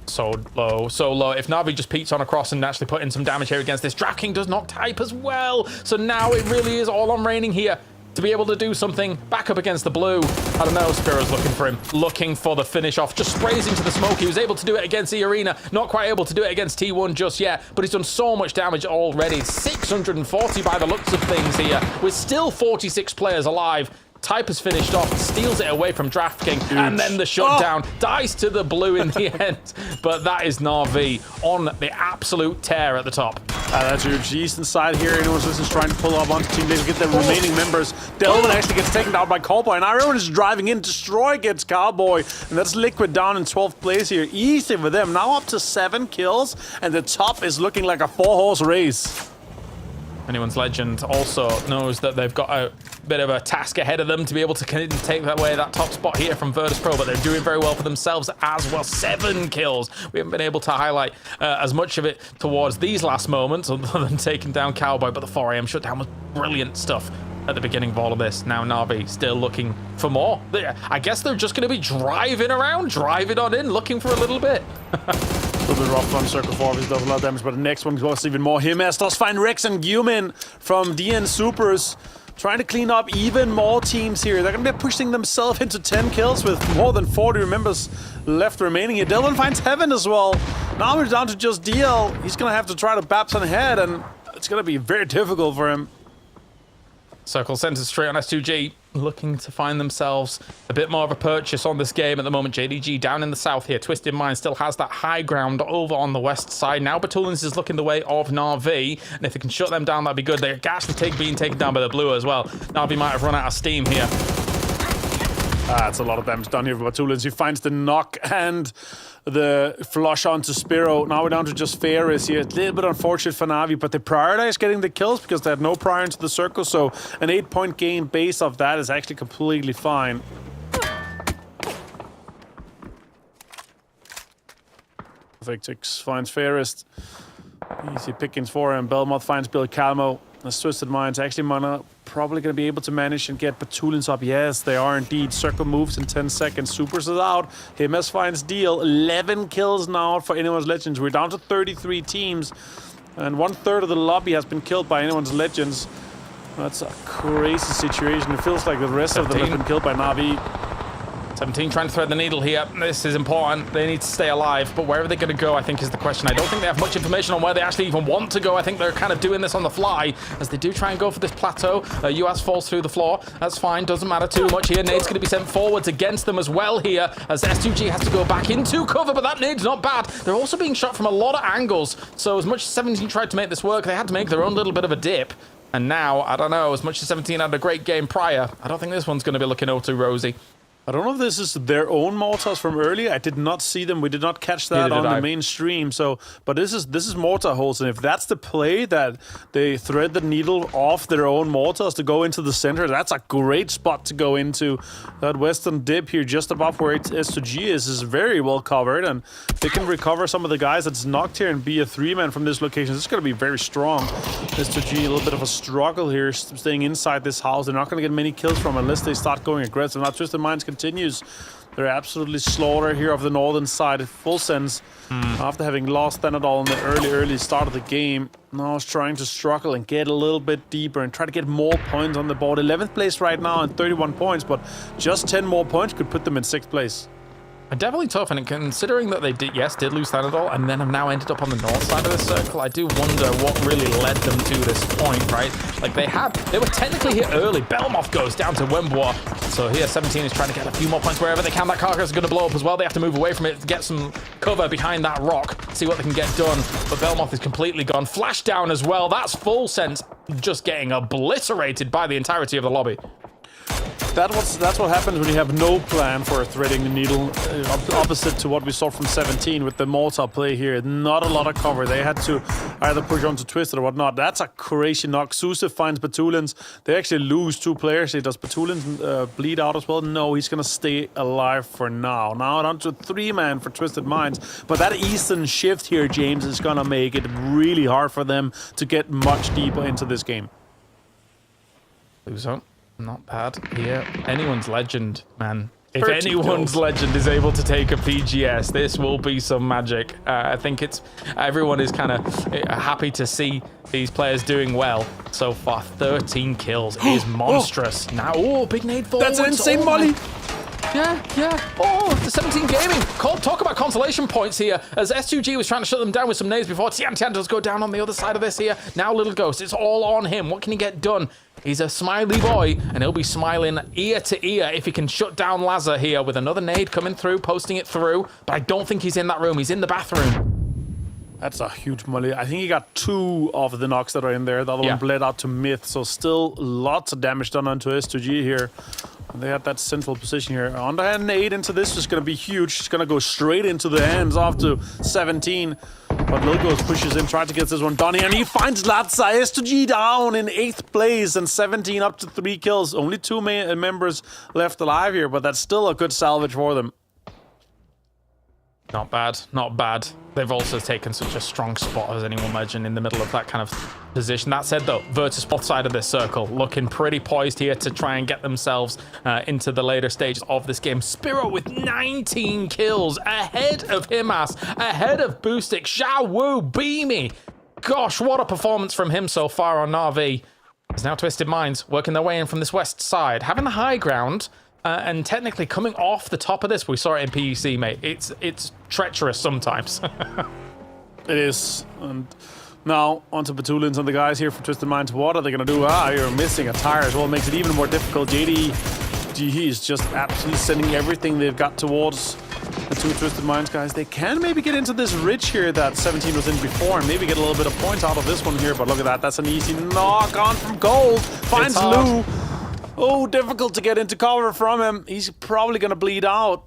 S22: So low, so low. If Na'Vi just peeks on across and actually put in some damage here against this, DraftKings does not type as well. So now it really is all on raining here to be able to do something back up against the blue. I don't know, Spiro's looking for him, looking for the finish off, just sprays into the smoke. He was able to do it against the arena, not quite able to do it against T1 just yet, but he's done so much damage already. 640 by the looks of things here, with still 46 players alive. Type has finished off, steals it away from DraftKings, and then the shutdown dies to the blue in the end. But that is Na'Vi on the absolute tear at the top.
S23: That's huge. East inside here. Anyone's listening trying to pull up onto Team Liquid, get the remaining members. Delvin actually gets taken down by Cowboy, and everyone is driving in. Destroy gets Cowboy, and that's Liquid down in 12th place here. Easy for them. Now up to 7 kills, and the top is looking like a 4-horse race.
S22: Anyone's Legend also knows that they've got a bit of a task ahead of them to be able to take away that top spot here from Virtus Pro, but they're doing very well for themselves as well. 7 kills. We haven't been able to highlight as much of it towards these last moments other than taking down Cowboy, but the 4 AM shutdown was brilliant stuff at the beginning of all of this. Now Na'Vi still looking for more. I guess they're just going to be driving around, driving on in, looking for a little bit.
S23: A little bit rough on Circle 4, he does a lot of damage, but the next one goes even more. Himes does find Rex and Gumin from DN Supers, trying to clean up even more teams here. They're going to be pushing themselves into 10 kills with more than 40 members left remaining here. Delvin finds Heaven as well. Now we're down to just DL. He's going to have to try to Babs on ahead, and it's going to be very difficult for him.
S22: Circle centered straight on S2G, looking to find themselves a bit more of a purchase on this game at the moment. JDG down in the south here. Twisted Mind still has that high ground over on the west side. Now Batulins is looking the way of Na'Vi, and if they can shut them down, that'd be good. They're actually being taken down by the blue as well. Na'Vi might have run out of steam here.
S23: That's a lot of damage done here for Batulins. He finds the knock and the flush onto Spiro. Now we're down to just Ferris here. A little bit unfortunate for Na'Vi, but they prioritize getting the kills because they had no prior into the circle, so an 8-point gain based off that is actually completely fine. Victix finds Ferris. Easy pickings for him. Belmont finds Bill Calmo. That's Twisted Minds. Actually, Mana probably going to be able to manage and get Batulins up. Yes, they are indeed. Circle moves in 10 seconds. Supers is out. Himes finds Deal. 11 kills now for Anyone's Legends. We're down to 33 teams, and 1/3 of the lobby has been killed by Anyone's Legends. That's a crazy situation. It feels like the rest of them have been killed by Na'Vi.
S22: 17 trying to thread the needle here. This is important. They need to stay alive, but where are they going to go, I think, is the question. I don't think they have much information on where they actually even want to go. I think they're kind of doing this on the fly as they do try and go for this plateau. US falls through the floor. That's fine. Doesn't matter too much here. Nade's going to be sent forwards against them as well here as S2G has to go back into cover, but that nade's not bad. They're also being shot from a lot of angles, so as much as 17 tried to make this work, they had to make their own little bit of a dip. And now, I don't know, as much as 17 had a great game prior, I don't think this one's going to be looking all too rosy.
S23: I don't know if this is their own mortars from earlier. I did not see them. We did not catch that on the main stream. So, but this is mortar holes, and if that's the play that they thread the needle off their own mortars to go into the center, that's a great spot to go into. That western dip here, just above where S2G is very well covered, and they can recover some of the guys that's knocked here and be a 3-man from this location. This is going to be very strong. S2G a little bit of a struggle here, staying inside this house. They're not going to get many kills from unless they start going aggressive. Now Twisted Minds continues. They're absolutely slaughtered here of the northern side. Full sense. After having lost Thanadol in the early start of the game, now is trying to struggle and get a little bit deeper and try to get more points on the board. 11th place right now and 31 points, but just 10 more points could put them in 6th place.
S22: Definitely tough, and considering that they did lose Thanadol and then have now ended up on the north side of the circle, I do wonder what really led them to this point, right? Like they were technically here early. Belmoth goes down to Wembois. So here 17 is trying to get a few more points wherever they can. That carcass is going to blow up as well. They have to move away from it to get some cover behind that rock, see what they can get done. But Belmoth is completely gone. Flash down as well. That's Full Sense just getting obliterated by the entirety of the lobby.
S23: That's what happens when you have no plan for threading the needle. Opposite to what we saw from 17 with the mortar play here. Not a lot of cover. They had to either push on to Twisted or whatnot. That's a crazy knock. Susa finds Batulins. They actually lose 2 players. Does Batulins bleed out as well? No, he's going to stay alive for now. Now on to 3-man for Twisted Minds. But that eastern shift here, James, is going to make it really hard for them to get much deeper into this game.
S22: Lose up. Not bad here. Anyone's legend, man. If anyone's legend is able to take a PGS, this will be some magic. I think everyone is kind of happy to see these players doing well so far. 13 kills is monstrous. Now, big nade forward.
S23: That's an insane molly.
S22: Yeah. Oh, the 17 Gaming. Talk about consolation points here. As S2G was trying to shut them down with some nades before, Tian does go down on the other side of this here. Now Little Ghost, it's all on him. What can he get done? He's a smiley boy, and he'll be smiling ear to ear if he can shut down Lazar here with another nade coming through, posting it through. But I don't think he's in that room. He's in the bathroom.
S23: That's a huge molly. I think he got 2 of the knocks that are in there. The other one bled out to Myth, so still lots of damage done onto S2G here. They had that central position here. Underhand nade into this is going to be huge. It's going to go straight into the hands off to 17. But Lilgos pushes in, tries to get this one done here, and he finds Latza. S2G down in 8th place and 17 up to 3 kills. Only 2 members left alive here, but that's still a good salvage for them.
S22: Not bad, not bad. They've also taken such a strong spot as anyone legend in the middle of that kind of position. That said, though, Virtus both side of this circle looking pretty poised here to try and get themselves into the later stages of this game. Spiro with 19 kills ahead of Himas, ahead of Boostic, Xiaowu, Beamy. Gosh, what a performance from him so far on Na'Vi. It's now Twisted Minds working their way in from this west side, having the high ground. And technically coming off the top of this, we saw it in PEC, mate. It's treacherous sometimes.
S23: It is. And now onto Batulins and the guys here from Twisted Minds. What are they going to do? You're missing a tire as well. Makes it even more difficult. JD is just absolutely sending everything they've got towards the 2 Twisted Minds guys. They can maybe get into this ridge here that 17 was in before and maybe get a little bit of points out of this one here. But look at that. That's an easy knock on from Gold. Finds Lou. Oh, difficult to get into cover from him. He's probably going to bleed out.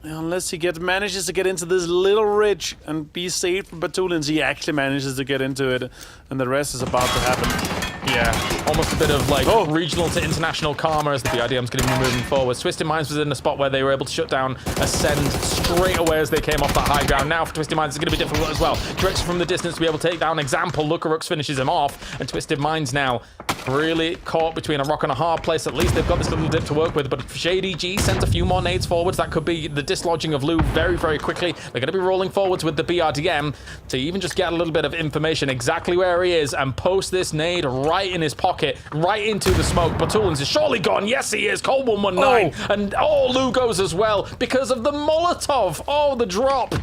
S23: Unless he manages to get into this little ridge and be safe from Batulins. He actually manages to get into it. And the rest is about to happen.
S22: Yeah, almost a bit of like regional to international karma as the BRDM's going to be moving forward. Twisted Minds was in a spot where they were able to shut down Ascend straight away as they came off that high ground. Now for Twisted Minds, it's going to be difficult as well. Direction from the distance to be able to take down Example. Lucarux finishes him off, and Twisted Minds now really caught between a rock and a hard place. At least they've got this little dip to work with, but if Shady G sends a few more nades forwards, that could be the dislodging of Lou very, very quickly. They're going to be rolling forwards with the BRDM to even just get a little bit of information exactly where he is and post this nade right in his pocket, right into the smoke. Batulins is surely gone. Yes, he is. Cold 119. And Lou goes as well because of the Molotov. Oh, the drop.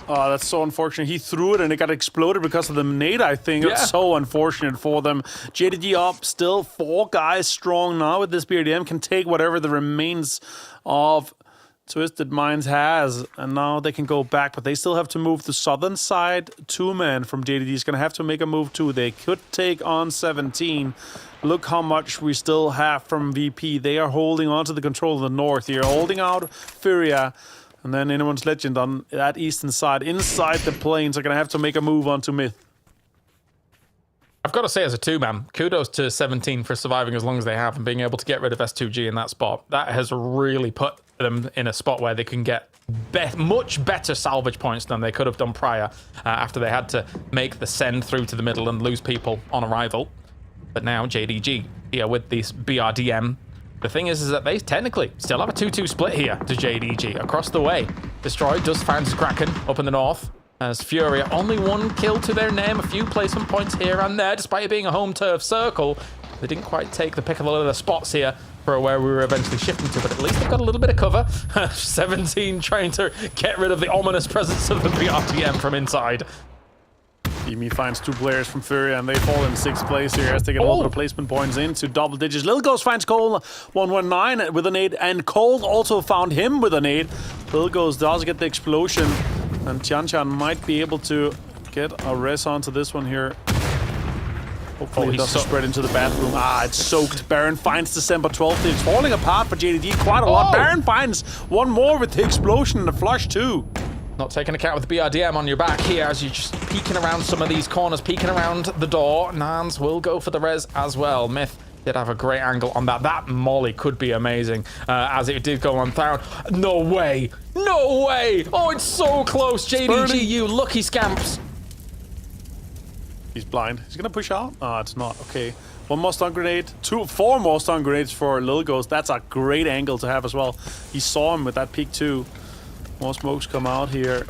S23: Oh, that's so unfortunate. He threw it and it got exploded because of the nade, I think. It's so unfortunate for them. JDG up, still 4 guys strong now with this BRDM. Can take whatever the remains of Twisted Minds has. And now they can go back, but they still have to move the southern side. 2-man from JDG is going to have to make a move too. They could take on 17. Look how much we still have from VP. They are holding on to the control of the north here, holding out Furia. And then anyone's legend on that eastern side, inside the plains, are going to have to make a move onto Myth.
S22: I've got to say, as a 2-man, kudos to 17 for surviving as long as they have and being able to get rid of S2G in that spot. That has really put them in a spot where they can get much better salvage points than they could have done prior after they had to make the send through to the middle and lose people on arrival. But now JDG here with this BRDM The thing is that they technically still have a 2-2 split here to JDG across the way. Destroy does find his Kraken up in the north. As Furia, only 1 kill to their name, a few placement points here and there, despite it being a home turf circle. They didn't quite take the pick of a lot of the spots here for where we were eventually shifting to, but at least they've got a little bit of cover. 17 trying to get rid of the ominous presence of the BRTM from inside.
S23: Emi finds 2 players from Furia and they fall in 6th place here as they get a lot of placement points into double digits. Lil Ghost finds Cole 119 with a nade, and Cole also found him with a nade. Lil Ghost does get the explosion, and Tianchan might be able to get a res onto this one here. Hopefully it doesn't spread into the bathroom. It's soaked. Baron finds December 12th. It's falling apart for JDG quite a lot. Baron finds 1 more with the explosion and the flush too.
S22: Not taking account with the BRDM on your back here as you're just peeking around some of these corners, peeking around the door. Nans will go for the res as well. Myth did have a great angle on that. That molly could be amazing as it did go on down. No way. No way. Oh, it's so close. JDG, you lucky scamps.
S23: He's blind. He's going to push out. It's not. Okay. 1 more stun grenade. 4 more stun grenades for Lil Ghost. That's a great angle to have as well. He saw him with that peek too. More smokes come out here.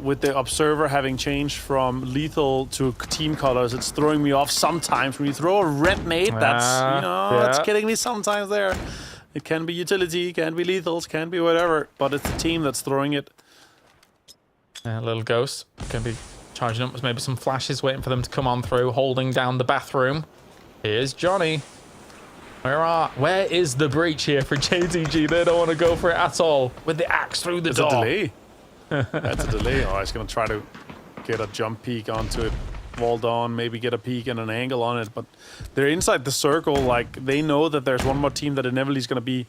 S23: With the observer having changed from lethal to team colors, it's throwing me off sometimes. When you throw a red nade, that's, that's kidding me sometimes there. It can be utility, can be lethals, can be whatever, but it's the team that's throwing it.
S22: Little Ghost can be charging up with maybe some flashes, waiting for them to come on through, holding down the bathroom. Here's Johnny. Where is the breach here for JDG? They don't want to go for it at all with the axe through the door.
S23: That's a delay. That's a delay. Oh, he's going to try to get a jump peek onto it. Walled on, maybe get a peek and an angle on it. But they're inside the circle. Like, they know that there's 1 more team that inevitably is going to be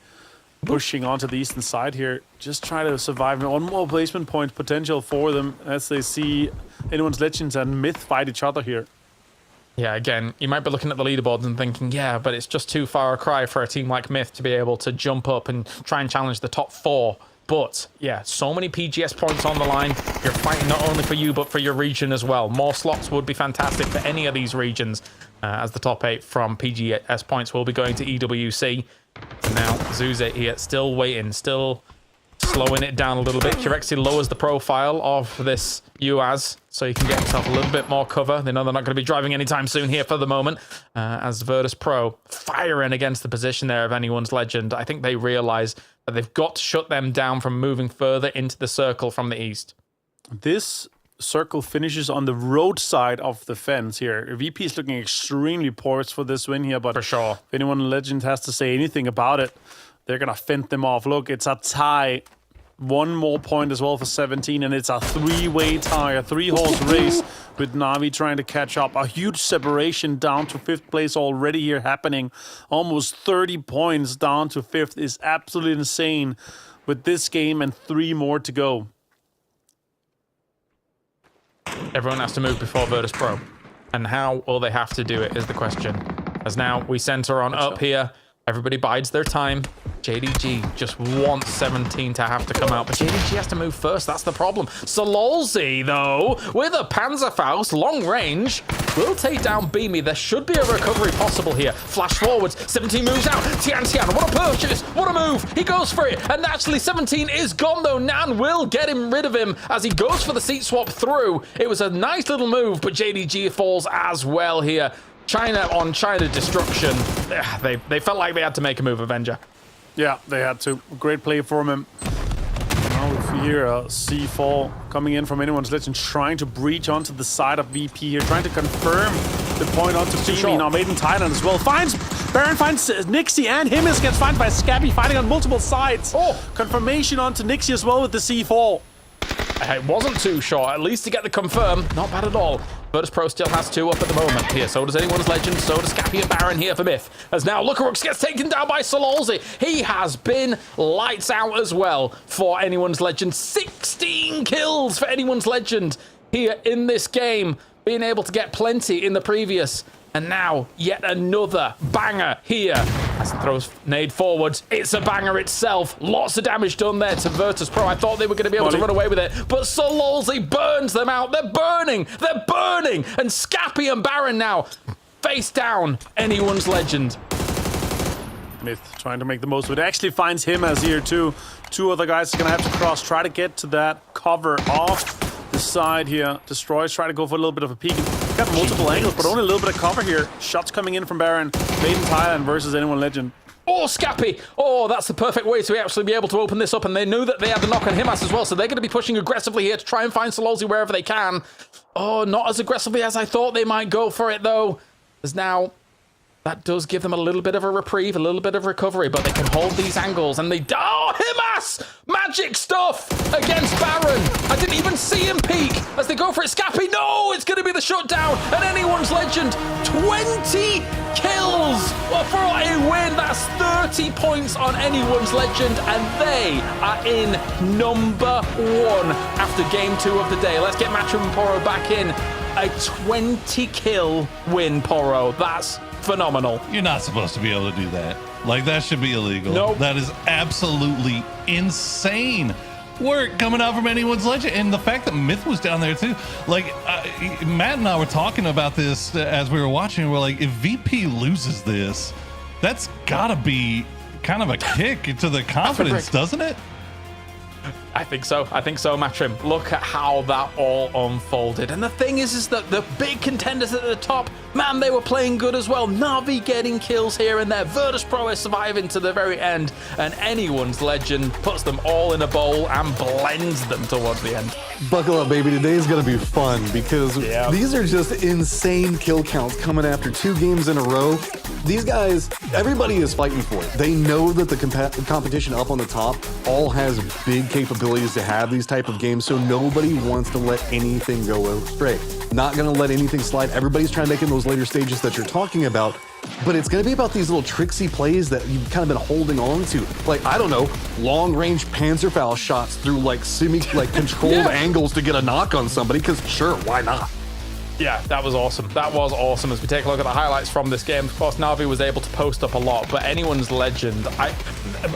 S23: pushing onto the eastern side here. Just try to survive. 1 more placement point potential for them as they see Anyone's Legends and Myth fight each other here.
S22: Yeah, again, you might be looking at the leaderboards and thinking, yeah, but it's just too far a cry for a team like Myth to be able to jump up and try and challenge the top 4. But, yeah, so many PGS points on the line. You're fighting not only for you, but for your region as well. More slots would be fantastic for any of these regions, as the top 8 from PGS points will be going to EWC. And now, Zuze here, still waiting, still slowing it down a little bit. Kirexi lowers the profile of this UAZ so you can get yourself a little bit more cover. They know they're not going to be driving anytime soon here for the moment. As Virtus Pro firing against the position there of Anyone's Legend. I think they realize that they've got to shut them down from moving further into the circle from the east.
S23: This circle finishes on the road side of the fence here. VP is looking extremely poised for this win here, but
S22: for sure,
S23: if anyone Legend has to say anything about it, they're going to fend them off. Look, it's a tie. 1 more point as well for 17, and it's a 3-way tie, a 3-horse race with Na'Vi trying to catch up. A huge separation down to 5th place already here happening. Almost 30 points down to 5th is absolutely insane with this game and 3 more to go.
S22: Everyone has to move before Virtus Pro. And how will they have to do it is the question. As now we center on up here. Everybody bides their time. JDG just wants 17 to have to come out, but JDG has to move first. That's the problem. Sololzi, though, with a Panzerfaust, long range, will take down Beamy. There should be a recovery possible here. Flash forwards. 17 moves out. Tian, what a purchase. What a move. He goes for it. And actually, 17 is gone, though. Nan will get rid of him as he goes for the seat swap through. It was a nice little move, but JDG falls as well here. China on China destruction. They felt like they had to make a move, Avenger.
S23: Yeah, they had to. Great play from him. Now if we hear a C4 coming in from Anyone's Legend, trying to breach onto the side of VP here, trying to confirm the point onto Beamy. Now Made in Thailand as well. Baron finds Nixie, and Himmels gets found by Scabby, fighting on multiple sides. Confirmation onto Nixie as well with the C4.
S22: It wasn't too short, at least to get the confirm. Not bad at all. Virtus Pro still has 2 up at the moment here. So does Anyone's Legend, so does Scappy and Baron here for Myth. As now Lucarux gets taken down by Sololzi. He has been lights out as well for Anyone's Legend. 16 kills for Anyone's Legend here in this game. Being able to get plenty in the previous. And now, yet another banger here. As he throws nade forwards, it's a banger itself. Lots of damage done there to Virtus Pro. I thought they were going to be able to run away with it, but Sololzi burns them out. They're burning. They're burning. And Scappy and Baron now face down Anyone's Legend.
S23: Myth trying to make the most of it. Actually finds him as here too. Two other guys are gonna have to cross, try to get to that cover off the side here. Destroys, try to go for a little bit of a peek. Got multiple angles, but only a little bit of cover here. Shots coming in from Baron. Made in Thailand versus Anyone Legend.
S22: Oh, Scappy! Oh, that's the perfect way to actually be able to open this up, and they knew that they had the knock on him as well, so they're going to be pushing aggressively here to try and find Sololzy wherever they can. Oh, not as aggressively as I thought they might go for it, though. As now, that does give them a little bit of a reprieve, a little bit of recovery, but they can hold these angles, and they... Oh, Himas! Magic stuff against Baron! I didn't even see him peek as they go for it. Scappy, no! It's going to be the shutdown, and Anyone's Legend, 20 kills for a win. That's 30 points on Anyone's Legend, and they are in number 1 after game 2 of the day. Let's get Matchroom and Poro back in. A 20-kill win, Poro. That's phenomenal.
S6: You're not supposed to be able to do that. Like, that should be illegal.
S22: Nope.
S6: That is absolutely insane work coming out from Anyone's Legend. And the fact that Myth was down there too. Like, Matt and I were talking about this as we were watching. We're like, if VP loses this, that's gotta be kind of a kick to the confidence, doesn't it?
S22: I think so, Matrim. Look at how that all unfolded. And the thing is that the big contenders at the top, man, they were playing good as well. Na'Vi getting kills here and there. Virtus Pro is surviving to the very end. And Anyone's Legend puts them all in a bowl and blends them towards the end.
S16: Buckle up, baby. Today is going to be fun because these are just insane kill counts coming after 2 games in a row. These guys, everybody is fighting for it. They know that the competition up on the top all has big capabilities to have these type of games, so nobody wants to let anything go astray. Not going to let anything slide. Everybody's trying to make in those later stages that you're talking about, but it's going to be about these little tricksy plays that you've kind of been holding on to. Like, I don't know, long-range Panzerfaust shots through like controlled angles to get a knock on somebody, because sure, why not?
S22: Yeah, that was awesome. That was awesome. As we take a look at the highlights from this game, of course, Na'Vi was able to post up a lot, but Anyone's Legend,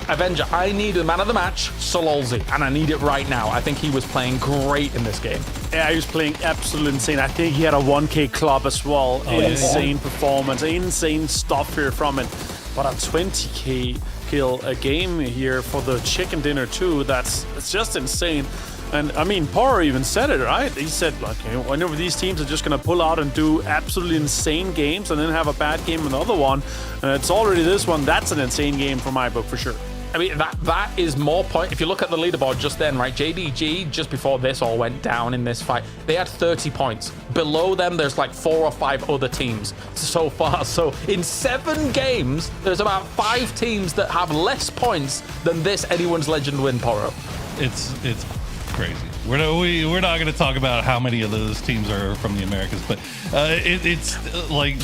S22: Avenger, I need a man of the match, Sololzy, and I need it right now. I think he was playing great in this game.
S23: Yeah, he was playing absolutely insane. I think he had a 1K club as well. Insane performance, insane stuff here from it. But a 20K kill a game here for the chicken dinner too. It's just insane. And I mean, Poro even said it, right? He said, like, you know, whenever these teams are just going to pull out and do absolutely insane games and then have a bad game in another one, and it's already this one, that's an insane game for my book for sure.
S22: I mean, that is more point. If you look at the leaderboard just then, right? JDG, just before this all went down in this fight, they had 30 points. Below them, there's like 4 or 5 other teams so far. So in 7 games, there's about 5 teams that have less points than this Anyone's Legend win, Poro.
S6: It's crazy. We're not going to talk about how many of those teams are from the Americas, but it's like,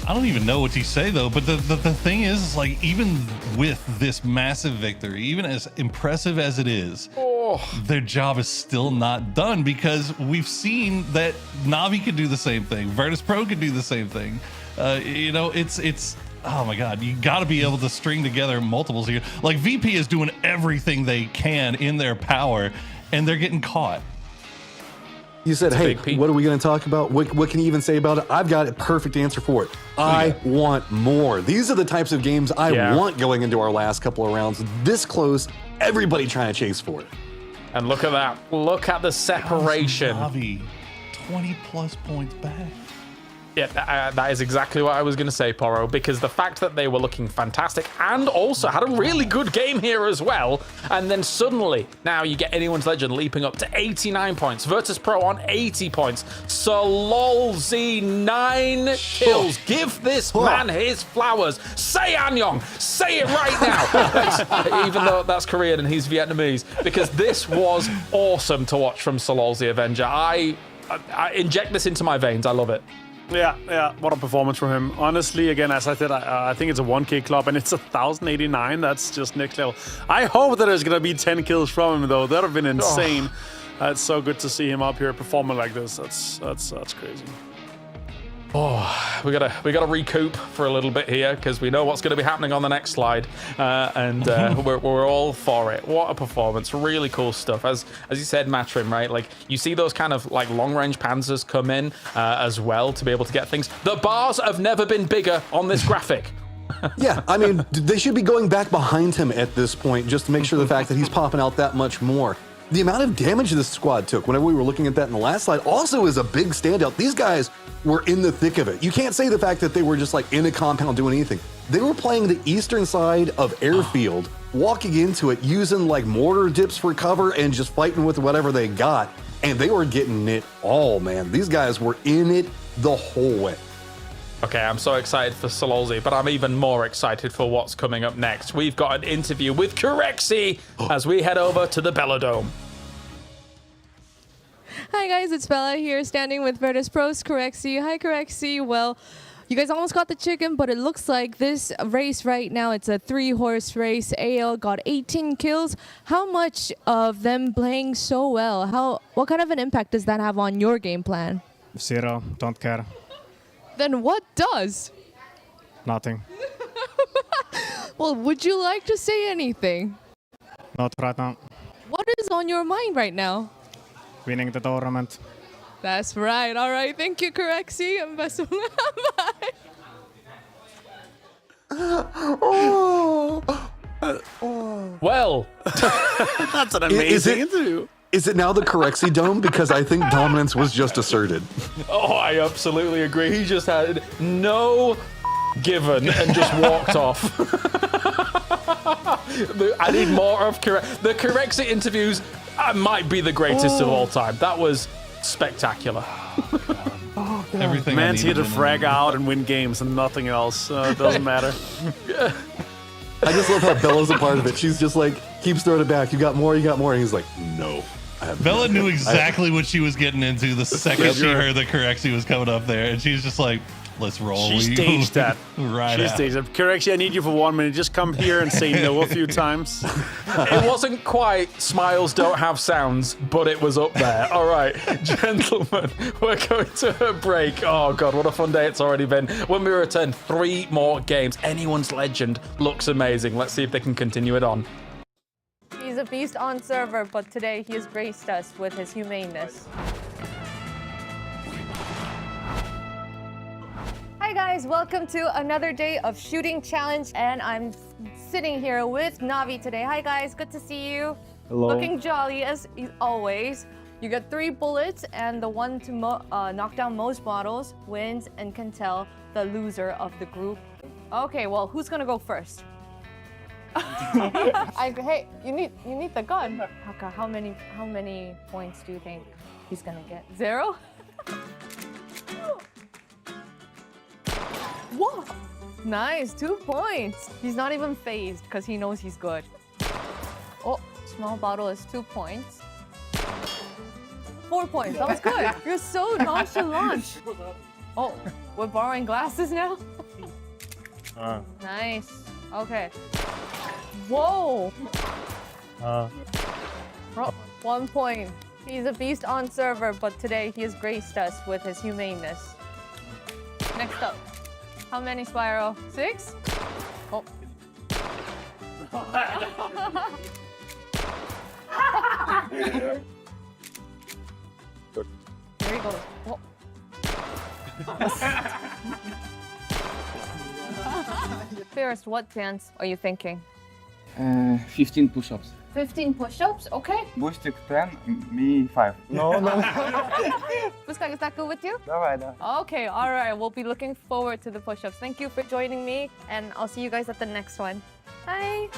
S6: I don't even know what to say though. But the thing is, like, even with this massive victory, even as impressive as it is, their job is still not done, because we've seen that Na'Vi could do the same thing, Virtus Pro could do the same thing. You know, it's. Oh my God, you got to be able to string together multiples here. Like, VP is doing everything they can in their power, and they're getting caught.
S16: You said, hey, what are we going to talk about? What can you even say about it? I've got a perfect answer for it. I want more. These are the types of games I want going into our last couple of rounds. This close, everybody trying to chase for it.
S22: And look at that. Look at the separation.
S6: Na'Vi, 20 plus points back.
S22: Yeah, that is exactly what I was going to say, Poro, because the fact that they were looking fantastic and also had a really good game here as well, and then suddenly, now you get Anyone's Legend leaping up to 89 points, Virtus Pro on 80 points, Sololzy 9 kills. Give this man his flowers. Say Anyong, say it right now, even though that's Korean and he's Vietnamese, because this was awesome to watch from Sololzy Avenger. I inject this into my veins. I love it.
S23: Yeah, what a performance from him. Honestly, again, as I said, I think it's a 1K club and it's 1,089. That's just next level. I hope that there's going to be 10 kills from him, though. That would have been insane. It's so good to see him up here performing like this. That's crazy.
S22: Oh, we gotta recoup for a little bit here, because we know what's going to be happening on the next slide, and we're all for it. What a performance! Really cool stuff. As you said, Matrim, right? Like, you see those kind of like long range panzers come in as well to be able to get things. The bars have never been bigger on this graphic.
S16: Yeah, I mean, they should be going back behind him at this point just to make sure the fact that he's popping out that much more. The amount of damage this squad took whenever we were looking at that in the last slide also is a big standout. These guys were in the thick of it. You can't say the fact that they were just like in a compound doing anything. They were playing the eastern side of airfield, walking into it, using like mortar dips for cover and just fighting with whatever they got. And they were getting it all, man. These guys were in it the whole way.
S22: Okay, I'm so excited for Sololzy, but I'm even more excited for what's coming up next. We've got an interview with Corexi as we head over to the Belladome.
S2: Hi guys, it's Bella here standing with Virtus Pro's Corexi. Hi Corexi. Well, you guys almost got the chicken, but it looks like this race right now, it's a 3-horse race. AL got 18 kills. How much of them playing so well? What kind of an impact does that have on your game plan?
S1: 0, don't care.
S2: Then what does?
S1: Nothing.
S2: Well, would you like to say anything?
S1: Not right now.
S2: What is on your mind right now?
S1: Winning the tournament.
S2: That's right. All right. Thank you, Corexi. And best of luck. Bye.
S22: Well,
S23: that's an amazing interview.
S16: Is it now the Corexi Dome? Because I think dominance was just asserted.
S22: Oh, I absolutely agree. He just had no given and just walked off. I need more of Corexi. The Corexi interviews might be the greatest of all time. That was spectacular.
S23: Everything. Man's here to frag out and win games and nothing else. It doesn't matter.
S16: I just love how Bella's a part of it. She's just like, keeps throwing it back. You got more, and he's like, no.
S6: Bella knew exactly what she was getting into the second she heard that Corexi was coming up there, and she was just like, let's roll.
S23: She staged that.
S6: Right.
S23: She staged that. Corexi, I need you for 1 minute. Just come here and say no a few times.
S22: It wasn't quite Smiles Don't Have Sounds, but it was up there. All right, gentlemen, we're going to a break. Oh, God, what a fun day it's already been. When we return, 3 more games. Anyone's Legend looks amazing. Let's see if they can continue it on.
S2: He's a beast on server, but today he has graced us with his humaneness. Hi guys, welcome to another day of shooting challenge, and I'm sitting here with Navi today. Hi guys, good to see you.
S1: Hello.
S2: Looking jolly as always. You get 3 bullets, and the one to knock down most models wins and can tell the loser of the group. Okay, well, who's gonna go first? Hey, you need the gun. Haka, how many points do you think he's gonna get? 0? Whoa! Nice, 2 points. He's not even phased because he knows he's good. Oh, small bottle is 2 points. 4 points. That was good. You're so nonchalant. Oh, we're borrowing glasses now. Nice. Okay. Whoa! 1 point. He's a beast on server, but today he has graced us with his humaneness. Next up. How many, Spyro? 6? Oh. There he goes. Oh. First, what dance are you thinking?
S15: 15 push-ups.
S2: 15 push-ups? Okay.
S15: Boostic 10, me 5. No.
S2: Puskak, is that good with you?
S15: Давай.
S2: Okay, all right. We'll be looking forward to the push-ups. Thank you for joining me, and I'll see you guys at the next one. Bye.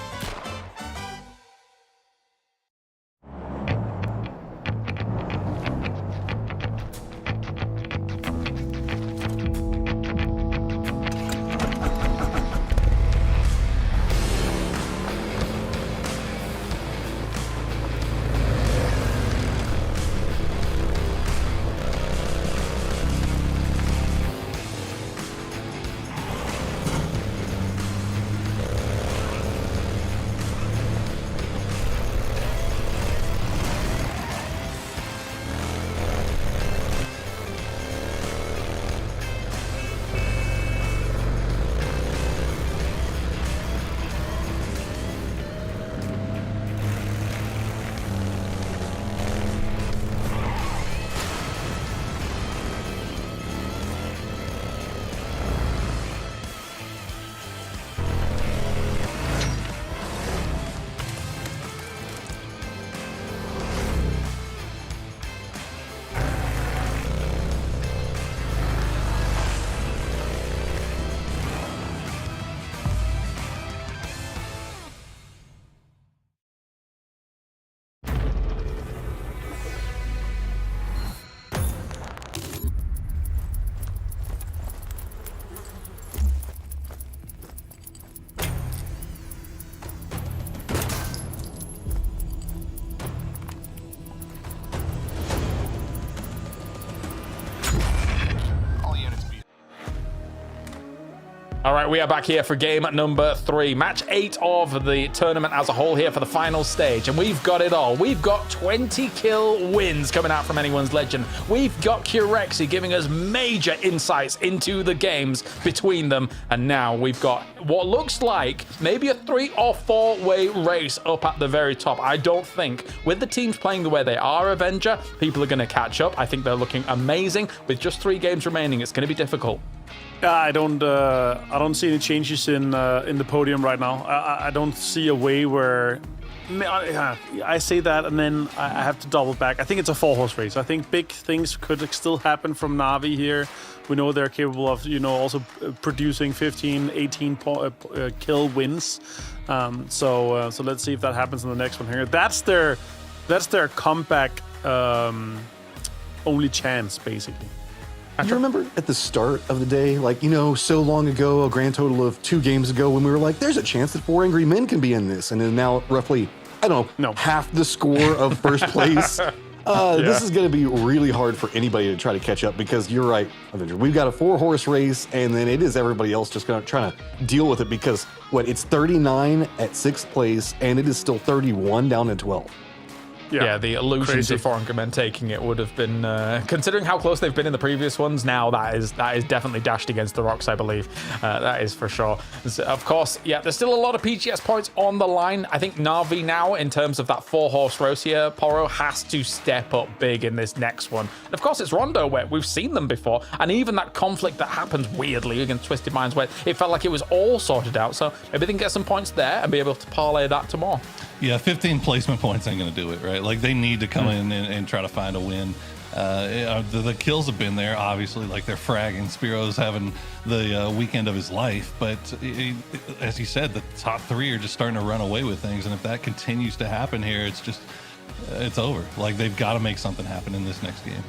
S22: All right, we are back here for game number 3. Match 8 of the tournament as a whole here for the final stage. And we've got it all. We've got 20 kill wins coming out from anyone's legend. We've got Curexy giving us major insights into the games between them. And now we've got what looks like maybe a 3 or 4-way race up at the very top. I don't think with the teams playing the way they are, Avenger, people are going to catch up. I think they're looking amazing. With just 3 games remaining, it's going to be difficult.
S23: I don't see any changes in the podium right now. I don't see a way where I say that and then I have to double back. I think it's a 4-horse race. I think big things could still happen from Na'Vi here. We know they're capable of, also producing 15, 18 kill wins. So let's see if that happens in the next one here. That's their comeback only chance, basically.
S16: You remember at the start of the day, so long ago, a grand total of 2 games ago, when we were like, there's a chance that 4 Angry Men can be in this. And then now roughly, half the score of first place. This is going to be really hard for anybody to try to catch up because you're right, Avenger. We've got a 4-horse race, and then it is everybody else just going to try to deal with it because, it's 39 at 6th place, and it is still 31 down to 12.
S22: Yeah, the illusions of 4 Angry Men taking it would have been, considering how close they've been in the previous ones, now that is definitely dashed against the rocks, I believe. That is for sure. So, of course, there's still a lot of PGS points on the line. I think Na'Vi now, in terms of that 4-horse race here, Poro has to step up big in this next one. And of course, it's Rondo, where we've seen them before, and even that conflict that happens weirdly against Twisted Minds, where it felt like it was all sorted out. So maybe they can get some points there and be able to parlay that to more.
S6: Yeah, 15 placement points ain't going to do it, right? Like, they need to come in and try to find a win. The kills have been there, obviously. Like, they're fragging. Spiro's having the weekend of his life. But as you said, the top 3 are just starting to run away with things. And if that continues to happen here, it's over. Like, they've got to make something happen in this next game.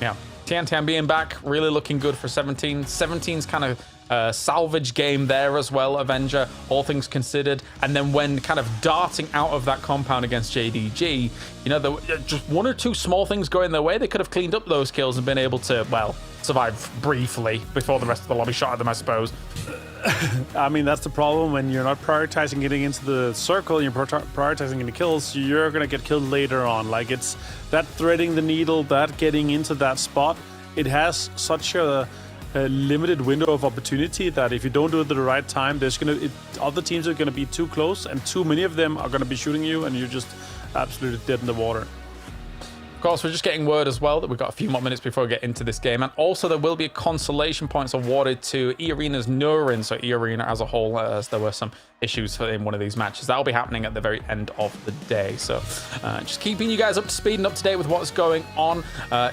S22: Yeah. Tian being back, really looking good for 17. 17's kind of salvage game there as well, Avenger, all things considered. And then when kind of darting out of that compound against JDG, there were just 1 or 2 small things going their way. They could have cleaned up those kills and been able to, survive briefly before the rest of the lobby shot at them, I suppose.
S23: I mean, that's the problem when you're not prioritizing getting into the circle, you're prioritizing the kills, you're going to get killed later on. Like, it's that threading the needle, that getting into that spot, it has such a limited window of opportunity that if you don't do it at the right time, other teams are going to be too close, and too many of them are going to be shooting you, and you're just absolutely dead in the water.
S22: Of course, we're just getting word as well that we've got a few more minutes before we get into this game, and also there will be consolation points awarded to E-Arena's Nurin, so E-Arena as a whole, as there were some issues in one of these matches. That'll be happening at the very end of the day, so just keeping you guys up to speed and up to date with what's going on.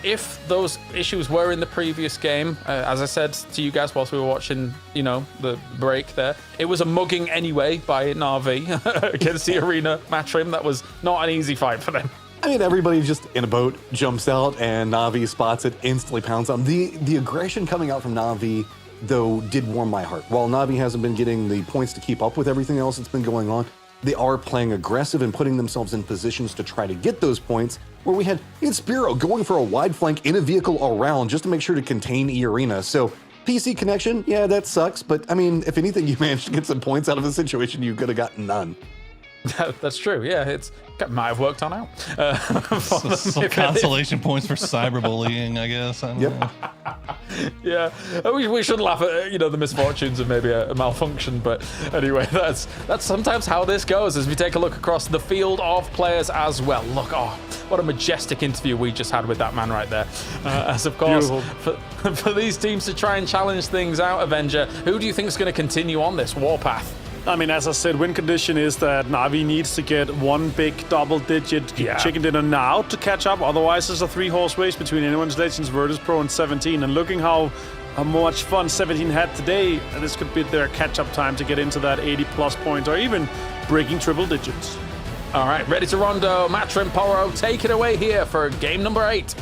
S22: If those issues were in the previous game, as I said to you guys whilst we were watching, the break there, it was a mugging anyway by Na'Vi against the Arena Matrim. That was not an easy fight for them.
S16: I mean, everybody just in a boat jumps out and Na'Vi spots it, instantly pounds on. The aggression coming out from Na'Vi, though, did warm my heart. While Na'Vi hasn't been getting the points to keep up with everything else that's been going on, they are playing aggressive and putting themselves in positions to try to get those points, where we had Spiro going for a wide flank in a vehicle around just to make sure to contain E-Arena. So PC connection, yeah, that sucks. But, I mean, if anything, you managed to get some points out of the situation, you could have gotten none.
S22: That's true. Yeah, it might have worked on out.
S6: Some consolation points for cyberbullying, I guess. I don't know.
S22: Yeah, we shouldn't laugh at the misfortunes of maybe a malfunction, but anyway, that's sometimes how this goes. As we take a look across the field of players as well. Look, what a majestic interview we just had with that man right there. As of course, for these teams to try and challenge things out, Avenger, who do you think is going to continue on this warpath?
S23: I mean, as I said, win condition is that Na'Vi needs to get 1 big double-digit chicken dinner now to catch up. Otherwise, there's a 3-horse race between Anyone's Legends, Virtus Pro, and 17. And looking how much fun 17 had today, this could be their catch-up time to get into that 80-plus points or even breaking triple digits.
S22: All right, ready to Rondo, Matrim, Poro, take it away here for game number 8.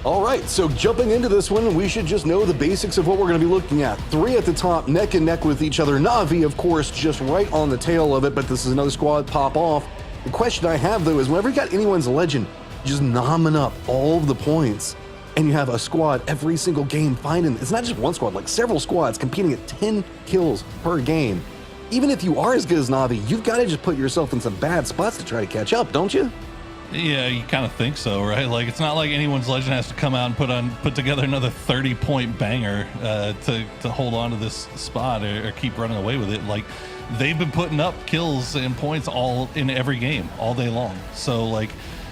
S16: All right, so jumping into this one, we should just know the basics of what we're going to be looking at. 3 at the top, neck and neck with each other. Na'Vi, of course, just right on the tail of it, but this is another squad pop off. The question I have, though, is whenever you got anyone's legend just nomming up all of the points, and you have a squad every single game finding, it's not just one squad, like several squads competing at 10 kills per game. Even if you are as good as Na'Vi, you've got to just put yourself in some bad spots to try to catch up, don't you?
S6: Yeah, you kind of think so, right? Like, it's not like anyone's legend has to come out and put together another 30-point banger to hold on to this spot or keep running away with it. Like, they've been putting up kills and points all in every game all day long. So, like,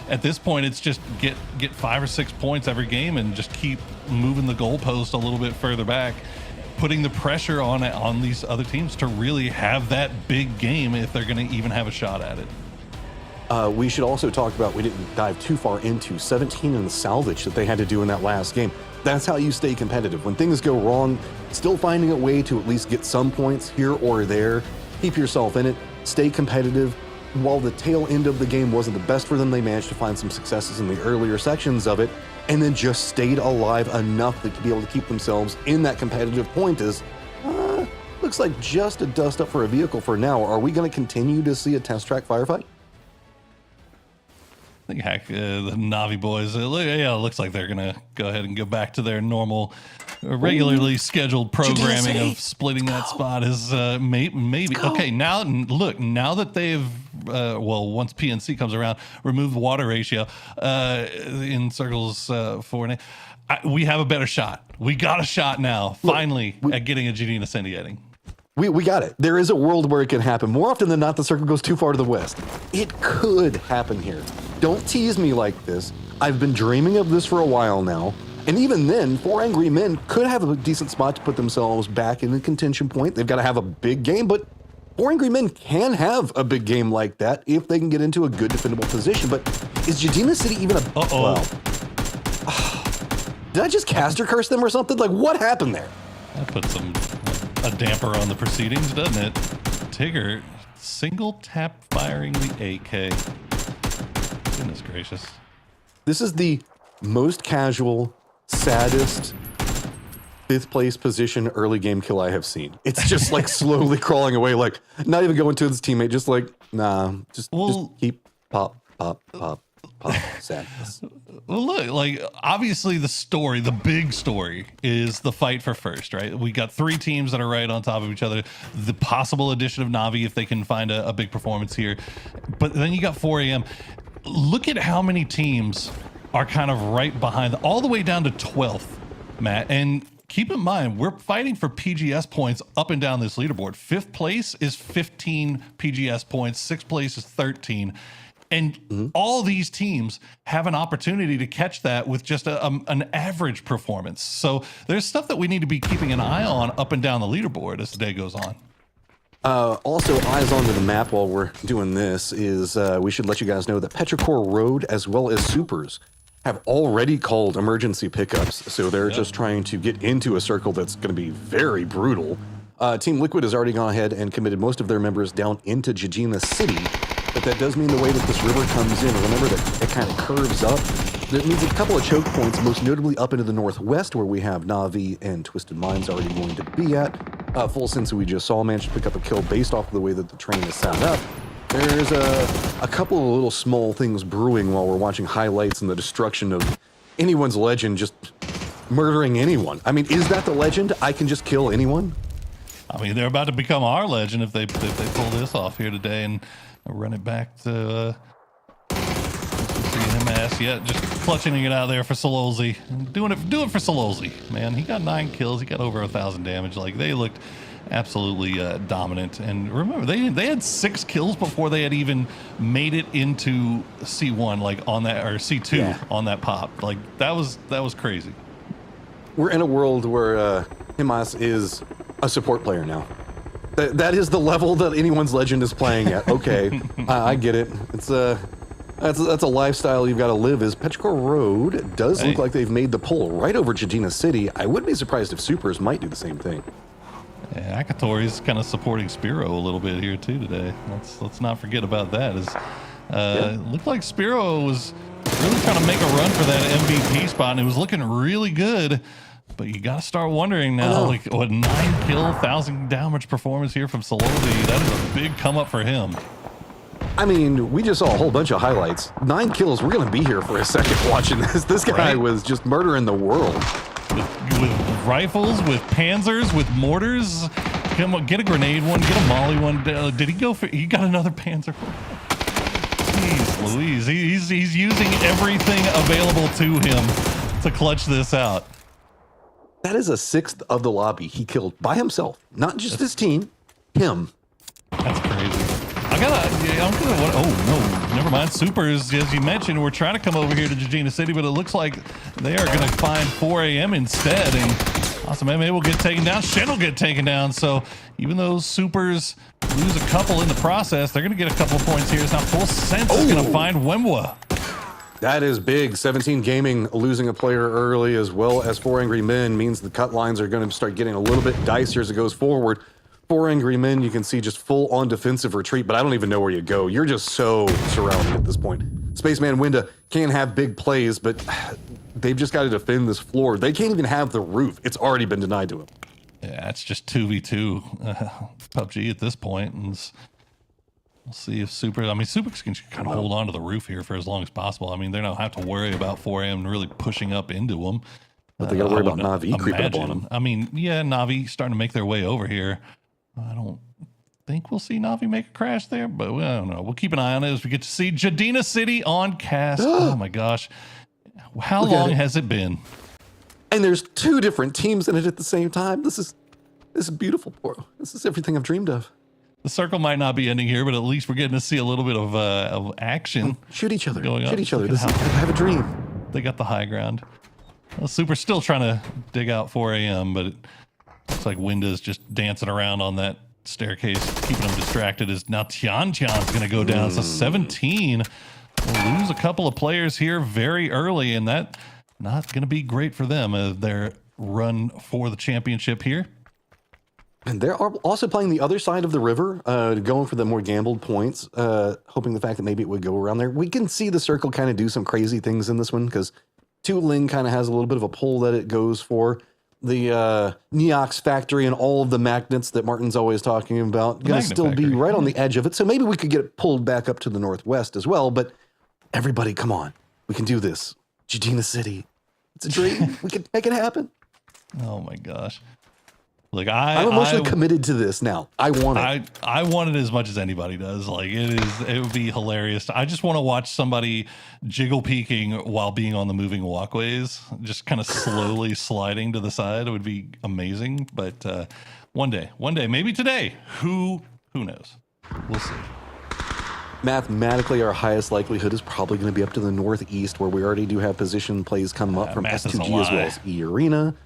S6: at this point, it's just get 5 or 6 points every game and just keep moving the goalpost a little bit further back, putting the pressure on these other teams to really have that big game if they're going to even have a shot at it.
S16: We should also talk about, we didn't dive too far into 17 and the salvage that they had to do in that last game. That's how you stay competitive. When things go wrong, still finding a way to at least get some points here or there, keep yourself in it, stay competitive. While the tail end of the game wasn't the best for them, they managed to find some successes in the earlier sections of it, and then just stayed alive enough to be able to keep themselves in that competitive point. Is looks like just a dust up for a vehicle for now. Are we going to continue to see a test track firefight?
S6: I think heck, the Na'Vi boys, it looks like they're gonna go ahead and go back to their normal, regularly scheduled programming of splitting that spot. Is maybe okay. Now look, now that they've once PNC comes around, remove the water ratio in circles 4 and 8. We have a better shot. We got a shot now, finally, at getting a Jadina incendiating.
S16: We got it. There is a world where it can happen. More often than not, the circle goes too far to the west. It could happen here. Don't tease me like this. I've been dreaming of this for a while now. And even then, 4 Angry Men could have a decent spot to put themselves back in the contention point. They've got to have a big game, but 4 Angry Men can have a big game like that if they can get into a good defendable position. But is Jadina City even a... Well, did I just caster curse them or something? Like, what happened there?
S6: That puts a damper on the proceedings, doesn't it? Tigger, single tap firing the AK. Goodness gracious.
S16: This is the most casual, saddest 5th place position early game kill I have seen. It's just like slowly crawling away, like not even going to his teammate, just like, nah, just keep pop, sadness.
S6: Well, look, like, obviously the big story is the fight for first, right? We got 3 teams that are right on top of each other. The possible addition of Na'Vi if they can find a big performance here. But then you got 4 AM. Look at how many teams are kind of right behind, all the way down to 12th, Matt. And keep in mind, we're fighting for PGS points up and down this leaderboard. 5th place is 15 PGS points. 6th place is 13. And all these teams have an opportunity to catch that with just an average performance. So there's stuff that we need to be keeping an eye on up and down the leaderboard as the day goes on.
S16: Also, eyes onto the map while we're doing this is we should let you guys know that Petrichor Road as well as Supers have already called emergency pickups. So they're just trying to get into a circle that's going to be very brutal. Team Liquid has already gone ahead and committed most of their members down into Jadina City. But that does mean the way that this river comes in, remember that it kind of curves up. That means a couple of choke points, most notably up into the northwest where we have Na'Vi and Twisted Minds already going to be at. Full Sense, who we just saw, managed to pick up a kill based off of the way that the train is set up. There's a couple of little small things brewing while we're watching highlights and the destruction of anyone's legend just murdering anyone. I mean, is that the legend? I can just kill anyone?
S6: I mean, they're about to become our legend if they pull this off here today and run it back to CMS. Yeah, just clutching it out there for Sololzi. Do it for Sololzi, man. He got 9 kills. He got over 1,000 damage. Like, they looked absolutely dominant. And remember, they had 6 kills before they had even made it into C1, like on that, or C2 on that pop. Like, that was crazy.
S16: We're in a world where Himas is a support player now. That is the level that anyone's legend is playing at. Okay, I get it. It's that's a lifestyle you've got to live. Is Petrichor Road does look like they've made the pull right over Jadina City. I wouldn't be surprised if Supers might do the same thing.
S6: Yeah, Akatori's kind of supporting Spiro a little bit here too today. Let's not forget about that. Looked like Spiro was really trying to make a run for that MVP spot, and it was looking really good. But you got to start wondering now, like, what 9 kill, 1,000 damage performance here from Sololzi. That is a big come up for him.
S16: I mean, we just saw a whole bunch of highlights. 9 kills. We're going to be here for a second watching this. This guy was just murdering the world.
S6: With rifles, with panzers, with mortars. Come on, get a grenade one, get a molly one. Did he go for? He got another panzer. Jeez Louise, he's using everything available to him to clutch this out.
S16: That is a 6th of the lobby he killed by himself. Not just his team, him.
S6: That's crazy. Oh, no, never mind. Supers, as you mentioned, we're trying to come over here to Jadina City, but it looks like they are going to find 4 a.m. instead. And Awesome MMA will get taken down. Shen will get taken down. So even though Supers lose a couple in the process, they're going to get a couple of points here. It's now Full Sense is going to find Wemwa.
S16: That is big. 17 Gaming losing a player early, as well as 4 Angry Men, means the cut lines are going to start getting a little bit dicier as it goes forward. 4 Angry Men, you can see just full-on defensive retreat, but I don't even know where you go. You're just so surrounded at this point. Spaceman Winda can have big plays, but they've just got to defend this floor. They can't even have the roof. It's already been denied to them.
S6: Yeah, it's just 2v2 PUBG at this point. And we'll see if Supers can kind of hold on to the roof here for as long as possible. I mean, they don't have to worry about 4AM really pushing up into them.
S16: But they got to worry about Na'Vi creeping up on them.
S6: I mean, yeah, Na'Vi starting to make their way over here. I don't think we'll see Na'Vi make a crash there, but I don't know. We'll keep an eye on it as we get to see Jadina City on cast. Oh my gosh. How long has it been?
S16: And there's 2 different teams in it at the same time. This is beautiful, bro. This is everything I've dreamed of.
S6: The circle might not be ending here, but at least we're getting to see a little bit of action.
S16: Shoot each other.
S6: Going
S16: Shoot
S6: on.
S16: each other. I have a dream.
S6: They got the high ground. Well, Super's still trying to dig out 4 a.m., but it looks like Winda's just dancing around on that staircase, keeping them distracted. As now Tian's going to go down. So 17 will lose a couple of players here very early, and that not going to be great for them as their run for the championship here.
S16: And they're also playing the other side of the river, going for the more gambled points, hoping the fact that maybe it would go around there. We can see the circle kind of do some crazy things in this one because Ling kind of has a little bit of a pull that it goes for. The Neox factory and all of the magnets that Martin's always talking about going to still be right on the edge of it. So maybe we could get it pulled back up to the northwest as well. But everybody, come on. We can do this. Jadina City. It's a dream. We can make it happen.
S6: Oh my gosh. Like
S16: I'm emotionally committed to this now. I want it.
S6: I want it as much as anybody does. Like it would be hilarious. I just want to watch somebody jiggle peeking while being on the moving walkways, just kind of slowly sliding to the side. It would be amazing. But one day, maybe today, who knows? We'll see.
S16: Mathematically, our highest likelihood is probably going to be up to the northeast, where we already do have position plays come up from S2G as well as E Arena.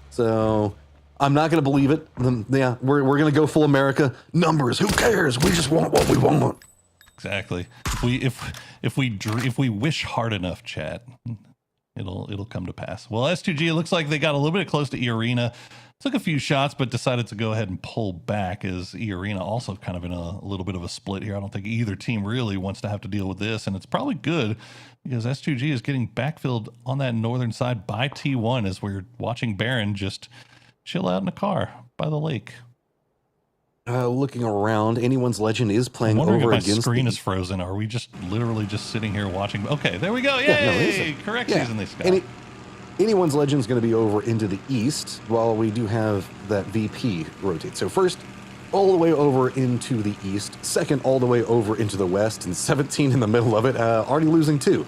S16: So I'm not going to believe it. Yeah, we're going to go full America. Numbers, who cares? We just want what we want.
S6: Exactly. If we wish hard enough, chat, it'll come to pass. Well, S2G, it looks like they got a little bit close to E Arena. Took a few shots, but decided to go ahead and pull back, as E Arena also kind of in a little bit of a split here. I don't think either team really wants to have to deal with this, and it's probably good because S2G is getting backfilled on that northern side by T1 as we're watching Baron just chill out in a car by the lake.
S16: Looking around, Anyone's Legend is playing over against.
S6: My screen is frozen. Are we just literally just sitting here watching? Okay, there we go. Yay! Correct season they got.
S16: Anyone's Legend is going to be over into the east, while we do have that VP rotate. So first, all the way over into the east. Second, all the way over into the west, and 17 in the middle of it. Already losing 2.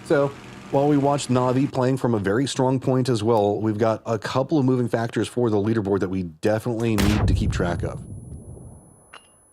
S16: So while we watched Na'Vi playing from a very strong point as well, we've got a couple of moving factors for the leaderboard that we definitely need to keep track of.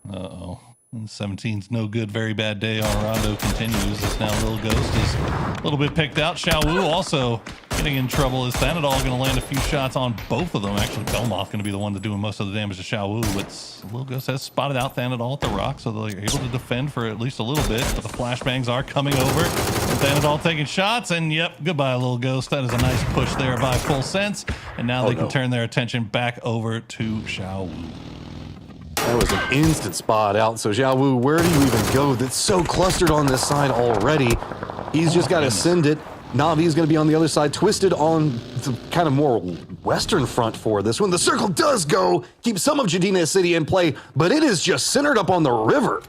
S6: Uh-oh. 17's no good, very bad day. Arando continues. As now Little Ghost is a little bit picked out. Xiao Wu also getting in trouble. Is Thanadol going to land a few shots on both of them? Actually, Belmoth going to be the one doing most of the damage to Xiao Wu, but Little Ghost has spotted out Thanadol at the rock, so they're able to defend for at least a little bit, but the flashbangs are coming over. And Thanadol taking shots, and yep, goodbye, Little Ghost. That is a nice push there by Full Sense, and now they can turn their attention back over to Xiao Wu.
S16: That was an instant spot out. So Xiao Wu, where do you even go? That's so clustered on this side already. He's just got to send it. Na'Vi's going to be on the other side, twisted on the kind of more western front for this one. The circle does go, keep some of Jadina City in play, but it is just centered up on the river.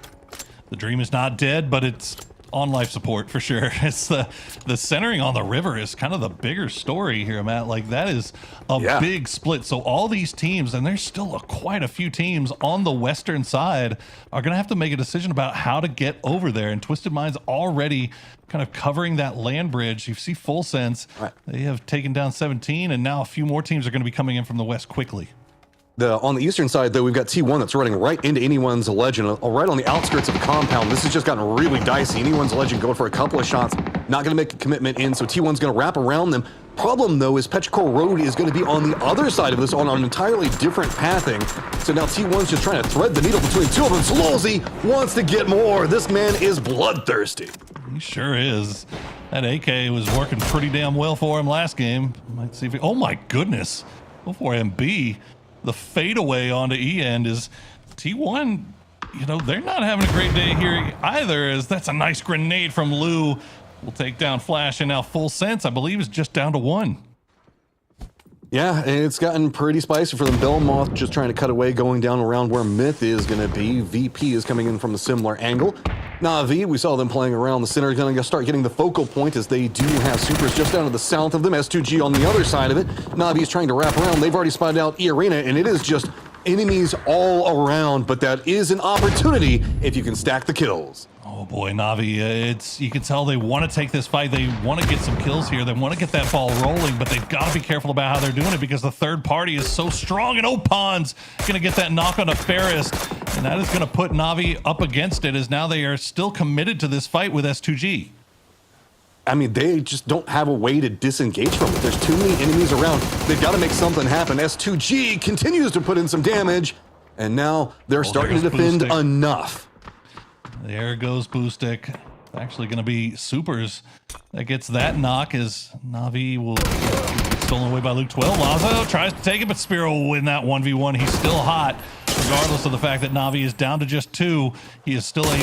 S6: The dream is not dead, but it's on life support for sure. It's the centering on the river is kind of the bigger story here, Matt. Like, that is a big split. So all these teams, and there's still quite a few teams on the western side, are going to have to make a decision about how to get over there. And Twisted Mind's already kind of covering that land bridge. You see Full Sense, they have taken down 17, and now a few more teams are going to be coming in from the west quickly.
S16: On the eastern side, though, we've got T1 that's running right into Anyone's Legend, right on the outskirts of the compound. This has just gotten really dicey. Anyone's Legend going for a couple of shots, not going to make a commitment in, so T1's going to wrap around them. Problem, though, is Petrichor Road is going to be on the other side of this, on an entirely different pathing. So now T1's just trying to thread the needle between two of them. Slowsy wants to get more. This man is bloodthirsty.
S6: He sure is. That AK was working pretty damn well for him last game. Might see if he, oh my goodness. Go for MB. The fadeaway onto E-End is T1, you know, they're not having a great day here either, as that's a nice grenade from Lou. Will take down Flash, and now Full Sense, I believe, is just down to 1.
S16: Yeah, it's gotten pretty spicy for them. Belmoth just trying to cut away, going down around where Myth is going to be. VP is coming in from a similar angle. Na'Vi, we saw them playing around the center, going to start getting the focal point as they do have supers just down to the south of them. S2G on the other side of it. Na'Vi is trying to wrap around. They've already spotted out E-Arena, and it is just enemies all around, but that is an opportunity if you can stack the kills.
S6: Oh boy, Na'Vi, it's, you can tell they want to take this fight. They want to get some kills here. They want to get that ball rolling, but they've got to be careful about how they're doing it because the third party is so strong, and Opon's going to get that knock on a Ferris, and that is going to put Na'Vi up against it, as now they are still committed to this fight with S2G.
S16: I mean, they just don't have a way to disengage from it. There's too many enemies around. They've got to make something happen. S2G continues to put in some damage, and now they're starting to defend enough.
S6: There goes Boostic. Actually going to be Supers that gets that knock, as Na'Vi will get stolen away by Luke 12. Lazo tries to take it, but Spiro will win that 1v1. He's still hot, regardless of the fact that Na'Vi is down to just 2. He is still a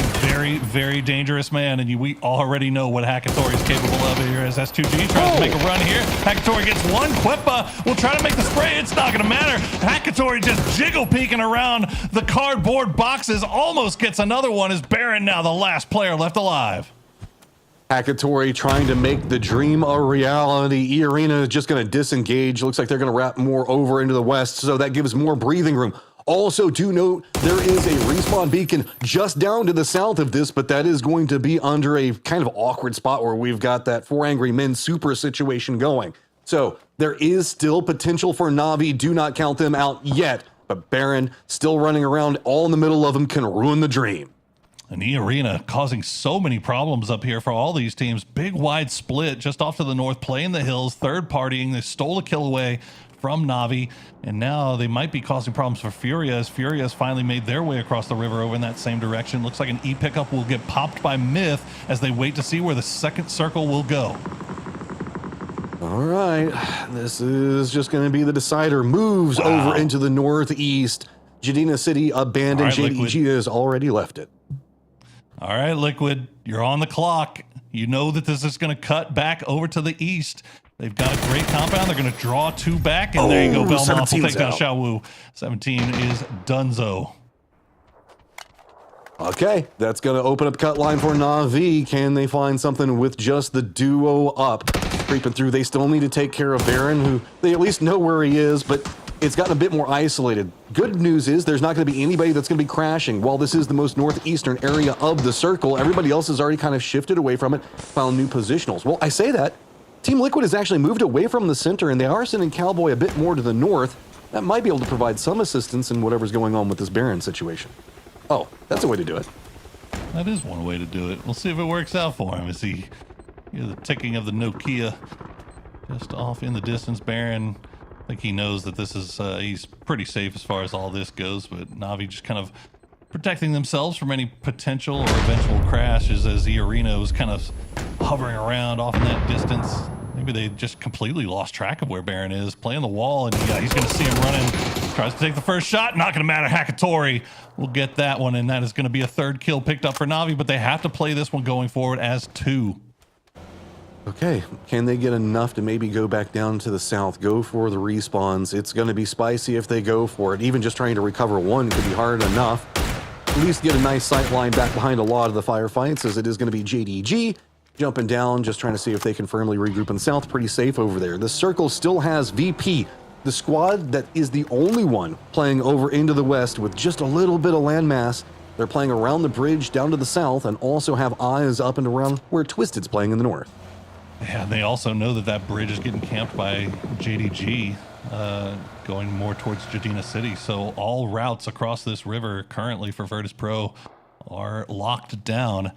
S6: very dangerous man, and we already know what Hakatori is capable of here as S2G tries to make a run here. Hakatori gets 1. Quepa will try to make the spray. It's not going to matter. Hakatori just jiggle peeking around the cardboard boxes, almost gets another one, as Baron now the last player left alive.
S16: Hakatori trying to make the dream a reality. E-Arena is just going to disengage. Looks like they're going to wrap more over into the west, so that gives more breathing room. Also, do note there is a respawn beacon just down to the south of this, but that is going to be under a kind of awkward spot where we've got that 4 Angry Men super situation going. So there is still potential for Na'Vi. Do not count them out yet, but Baron still running around all in the middle of them can ruin the dream.
S6: And E-Arena causing so many problems up here for all these teams. Big wide split just off to the north, playing the hills, third partying. They stole a kill away from Na'Vi, and now they might be causing problems for Furia, as Furia has finally made their way across the river over in that same direction. Looks like an E pickup will get popped by Myth as they wait to see where the second circle will go.
S16: All right, this is just going to be the decider. Moves over into the northeast. Jadina City abandoned. JDG has already left it.
S6: All right, Liquid, you're on the clock. You know that this is going to cut back over to the east. They've got a great compound. They're going to draw 2 back, and there you go. Belmont will take down Xiaowu. 17 is Dunzo.
S16: Okay, that's going to open up cut line for Na'Vi. Can they find something with just the duo up? Creeping through, they still need to take care of Baron, who they at least know where he is, but it's gotten a bit more isolated. Good news is there's not going to be anybody that's going to be crashing. While this is the most northeastern area of the circle, everybody else has already kind of shifted away from it, found new positionals. Well, I say that. Team Liquid has actually moved away from the center, and they are sending Cowboy a bit more to the north. That might be able to provide some assistance in whatever's going on with this Baron situation. Oh, that's a way to do it.
S6: That is one way to do it. We'll see if it works out for him. As he, the ticking of the Nokia just off in the distance. Baron, I think he knows that this is, he's pretty safe as far as all this goes, but Na'Vi just kind of protecting themselves from any potential or eventual crashes as the arena was kind of hovering around off in that distance. Maybe they just completely lost track of where Baron is, playing the wall, and yeah, he's going to see him running. Tries to take the first shot, not going to matter. Hakatori will get that one, and that is going to be a 3rd kill picked up for Na'Vi, but they have to play this one going forward as 2.
S16: Okay, can they get enough to maybe go back down to the south, go for the respawns? It's going to be spicy if they go for it. Even just trying to recover 1 could be hard enough. at least get a nice sight line back behind a lot of the firefights, as it is going to be JDG jumping down, just trying to see if they can firmly regroup in the south. Pretty safe over there. The circle still has VP, the squad that is the only one playing over into the west with just a little bit of landmass. They're playing around the bridge down to the south and also have eyes up and around where Twisted's playing in the north.
S6: Yeah, they also know that that bridge is getting camped by JDG, going more towards Jadina City. So all routes across this river currently for Virtus Pro are locked down.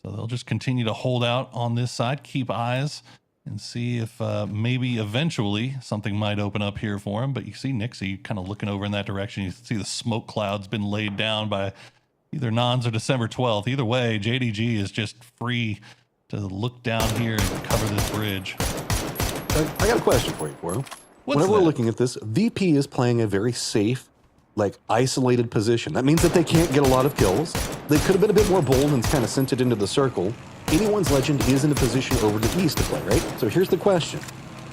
S6: So they'll just continue to hold out on this side, keep eyes, and see if maybe eventually something might open up here for them. But you see Nixie kind of looking over in that direction. You see the smoke clouds been laid down by either Nons or December 12th. Either way, JDG is just free to look down here and cover this bridge.
S16: I got a question for you, Poro. Whenever we're looking at this, VP is playing a very safe, like isolated position. That means that they can't get a lot of kills. They could have been a bit more bold and kind of sent it into the circle. Anyone's Legend is in a position over to the east to play, right? So here's the question.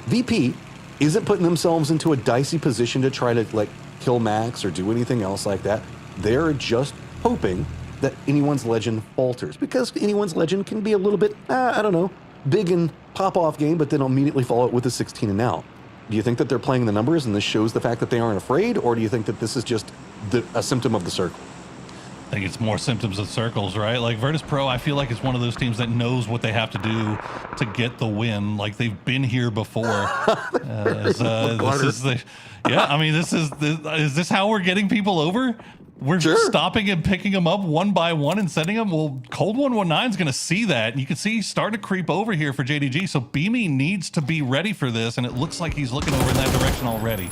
S16: VP isn't putting themselves into a dicey position to try to like kill Max or do anything else like that. They're just hoping that Anyone's Legend falters, because Anyone's Legend can be a little bit, I don't know, big and pop-off game, but then immediately follow it with a 16 and out. Do you think that they're playing the numbers and this shows the fact that they aren't afraid, or do you think that this is just a symptom of the circle?
S6: I think it's more symptoms of circles, right? Like Virtus Pro, I feel like it's one of those teams that knows what they have to do to get the win. Like they've been here before. This is the, yeah, I mean, is this how we're getting people over? We're stopping and picking them up one by one and sending them. Well, Cold 119 is going to see that. And you can see he's starting to creep over here for JDG. So Beamy needs to be ready for this. And it looks like he's looking over in that direction already.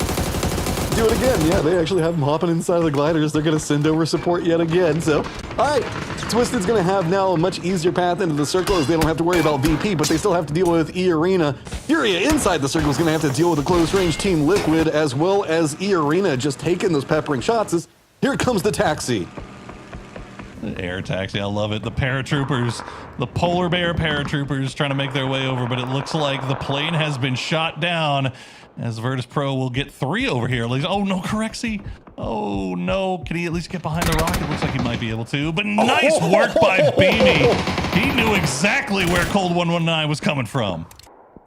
S16: Do it again. Yeah, they actually have him hopping inside of the gliders. They're going to send over support yet again. So, all right, Twisted's going to have now a much easier path into the circle, as they don't have to worry about VP, but they still have to deal with E-Arena. Furia inside the circle is going to have to deal with a close-range Team Liquid, as well as E-Arena just taking those peppering shots. As here comes the taxi.
S6: The air taxi, I love it. The paratroopers, the polar bear paratroopers trying to make their way over, but it looks like the plane has been shot down, as Virtus Pro will get 3 over here. Oh no, Correxy. Oh no, can he at least get behind the rocket? Looks like he might be able to, but nice work by Beamy. He knew exactly where Cold 119 was coming from.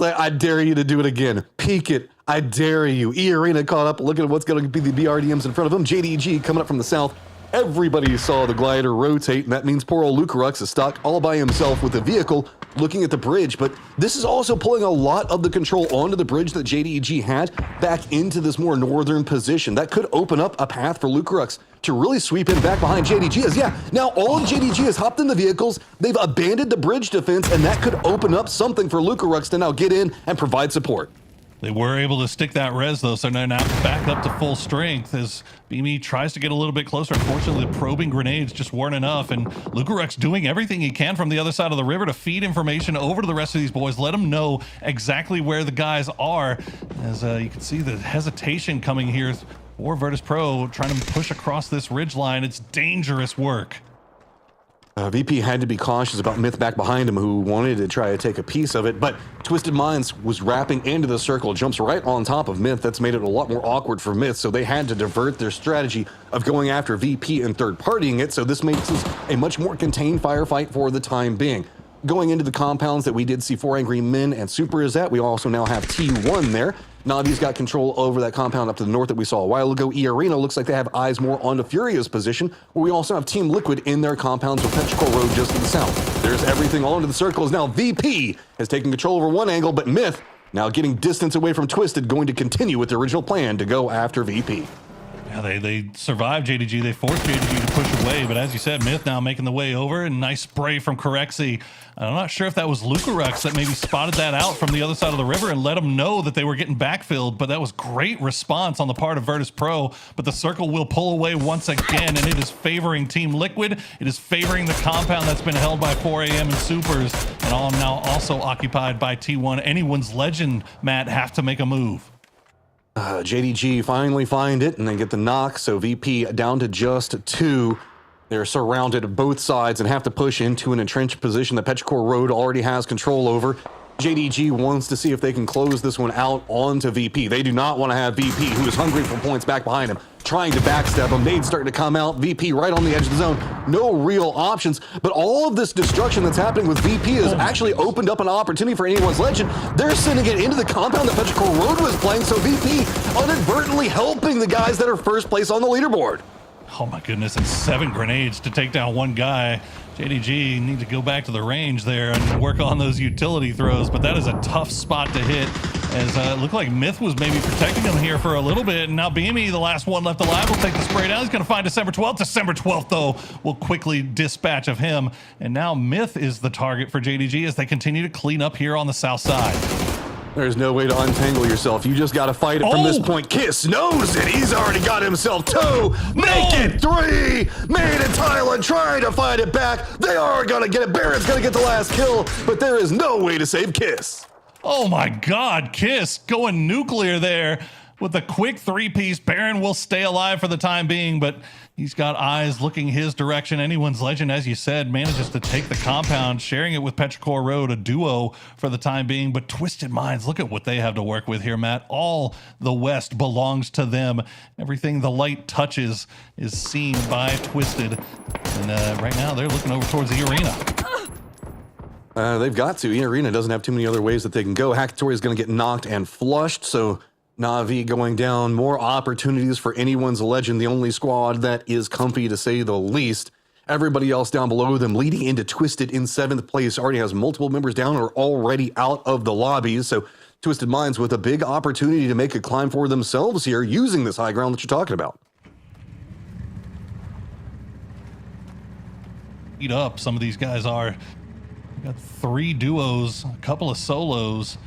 S16: I dare you to do it again. Peek it. I dare you. E-Arena caught up. Look at what's going to be the BRDMs in front of him. JDG coming up from the south. Everybody saw the glider rotate, and that means poor old Lucarux is stuck all by himself with the vehicle looking at the bridge. But this is also pulling a lot of the control onto the bridge that JDG had back into this more northern position. That could open up a path for Lucarux to really sweep in back behind JDG. As now all of JDG has hopped in the vehicles. They've abandoned the bridge defense, and that could open up something for Lucarux to now get in and provide support.
S6: They were able to stick that res, though, so they're now back up to full strength as Beamy tries to get a little bit closer. Unfortunately, the probing grenades just weren't enough, and Lucarux doing everything he can from the other side of the river to feed information over to the rest of these boys, let them know exactly where the guys are. As you can see the hesitation coming here for Virtus Pro, trying to push across this ridge line. It's dangerous work.
S16: VP had to be cautious about Myth back behind him, who wanted to try to take a piece of it, but Twisted Minds was wrapping into the circle, jumps right on top of Myth. That's made it a lot more awkward for Myth, so they had to divert their strategy of going after VP and third-partying it, so this makes this a much more contained firefight for the time being. Going into the compounds that we did see 4 Angry Men and Super is at, we also now have T1 there. Navi's got control over that compound up to the north that we saw a while ago. E-Arena looks like they have eyes more onto Furia's position, where we also have Team Liquid in their compounds with Petrichor Road just to the south. There's everything all into the circles. Now VP has taken control over one angle, but Myth, now getting distance away from Twisted, going to continue with the original plan to go after VP.
S6: Yeah, they survived JDG. They forced JDG to push away, but as you said, Myth now making the way over, and nice spray from Corexy. I'm not sure if that was Lucarux that maybe spotted that out from the other side of the river and let them know that they were getting backfilled, but that was great response on the part of Virtus Pro. But the circle will pull away once again, and it is favoring Team Liquid. It is favoring the compound that's been held by 4 AM and Supers, and all now also occupied by T1. Anyone's Legend, Matt, have to make a move.
S16: JDG finally find it and then get the knock, so VP down to just 2. They're surrounded both sides and have to push into an entrenched position that Petrichor Road already has control over. JDG wants to see if they can close this one out onto VP. They do not want to have VP, who is hungry for points, back behind him, trying to backstab him. Nades starting to come out. VP right on the edge of the zone. No real options. But all of this destruction that's happening with VP has actually opened up an opportunity for Anyone's Legend. They're sending it into the compound that Petrichor Road was playing, so VP inadvertently helping the guys that are first place on the leaderboard.
S6: Oh my goodness, and 7 grenades to take down one guy. JDG need to go back to the range there and work on those utility throws, but that is a tough spot to hit, as it looked like Myth was maybe protecting him here for a little bit, and now Beamy, the last one left alive, will take the spray down. He's going to find December 12th. December 12th, though, will quickly dispatch of him, and now Myth is the target for JDG as they continue to clean up here on the south side.
S16: There's no way to untangle yourself. You just got to fight it from this point. Kiss knows it. He's already got himself 2. Make it 3. Made and Thailand trying to fight it back. They are going to get it. Barrett's going to get the last kill, but there is no way to save Kiss.
S6: Oh my God, Kiss going nuclear there with a quick 3-piece. Baron will stay alive for the time being, but he's got eyes looking his direction. Anyone's Legend, as you said, manages to take the compound, sharing it with Petrichor Road, a duo for the time being. But Twisted Minds, look at what they have to work with here, Matt. All the West belongs to them. Everything the light touches is seen by Twisted. And right now, they're looking over towards the arena.
S16: They've got to. The arena doesn't have too many other ways that they can go. Hackatori is going to get knocked and flushed, so Na'Vi going down. More opportunities for Anyone's Legend, the only squad that is comfy to say the least. Everybody else down below them leading into Twisted in 7th place. Already has multiple members down or already out of the lobbies. So Twisted Minds with a big opportunity to make a climb for themselves here using this high ground that you're talking about.
S6: Eat up, some of these guys are. You got 3 duos, a couple of solos.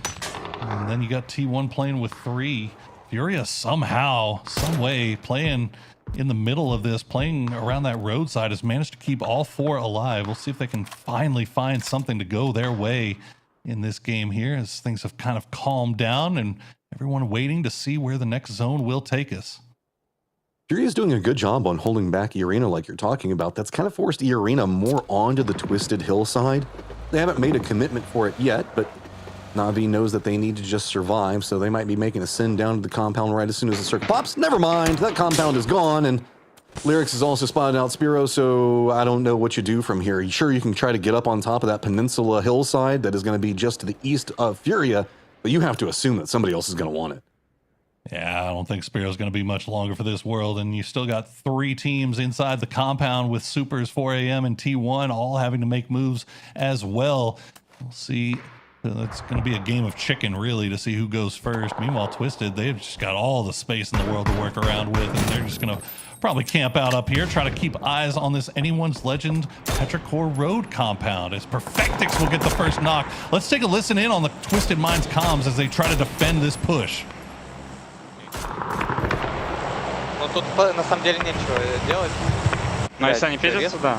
S6: And then you got T1 playing with 3. Furia somehow, some way, playing in the middle of this, playing around that roadside, has managed to keep all 4 alive. We'll see if they can finally find something to go their way in this game here, as things have kind of calmed down and everyone waiting to see where the next zone will take us.
S16: Furia is doing a good job on holding back Arena like you're talking about. That's kind of forced Arena more onto the Twisted hillside. They haven't made a commitment for it yet, but Na'Vi knows that they need to just survive, so they might be making a send down to the compound right as soon as the circle pops. Never mind, that compound is gone, and Lyrics has also spotted out Spiro, so I don't know what you do from here. Sure, you can try to get up on top of that peninsula hillside that is going to be just to the east of Furia, but you have to assume that somebody else is going to want it.
S6: Yeah, I don't think Spiro's going to be much longer for this world, and you still got 3 teams inside the compound with Supers, 4AM, and T1 all having to make moves as well. We'll see. It's going to be a game of chicken, really, to see who goes first. Meanwhile, Twisted, they've just got all the space in the world to work around with, and they're just going to probably camp out up here, try to keep eyes on this Anyone's Legend Petrichor Road compound, as Perfectix will get the first knock. Let's take a listen in on the Twisted Minds comms as they try to defend this push.
S11: Ну тут на самом деле нечего делать.
S7: Но если они пиздятся, да.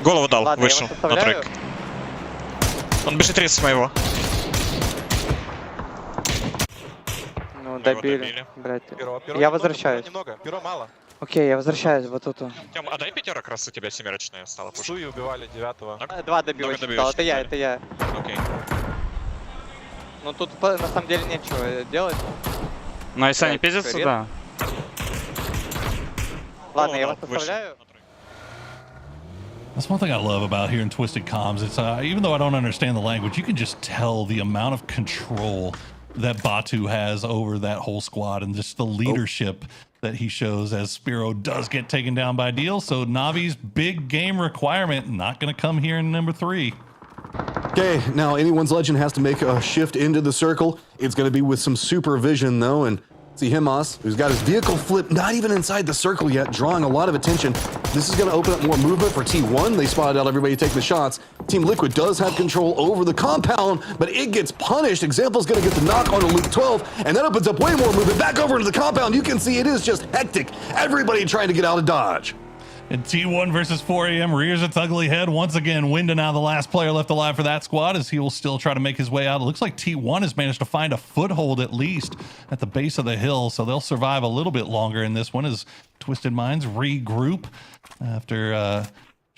S7: Голову дал, вышел на трек. Он бежит рез с моего.
S11: Ну добили, блядь. Я возвращаюсь.
S7: Немного, перо мало.
S11: Окей, я возвращаюсь вот тут.
S7: Тём, а дай 5 как раз у тебя 7-рочная стала.
S11: Суи убивали 9-го. 2 добил, это я.
S7: Окей.
S11: Ну тут на самом деле нечего делать.
S7: Но если они пиздятся, да.
S11: Ладно, я вас оставляю.
S6: That's one thing I love about here in Twisted Comms. It's even though I don't understand the language, you can just tell the amount of control that Batu has over that whole squad and just the leadership that he shows as Spiro does get taken down by Deal. So Navi's big game requirement not going to come here in number 3.
S16: Okay, now Anyone's Legend has to make a shift into the circle. It's going to be with some supervision, though, and see Himas, who's got his vehicle flipped, not even inside the circle yet, drawing a lot of attention. This is going to open up more movement for T1. They spotted out everybody taking the shots. Team Liquid does have control over the compound, but it gets punished. Example's going to get the knock onto Luke 12, and that opens up way more movement back over into the compound. You can see it is just hectic. Everybody trying to get out of Dodge.
S6: And T1 versus 4AM rears its ugly head once again. Winda now the last player left alive for that squad, as he will still try to make his way out. It looks like T1 has managed to find a foothold at least at the base of the hill, so they'll survive a little bit longer in this one as Twisted Minds regroup after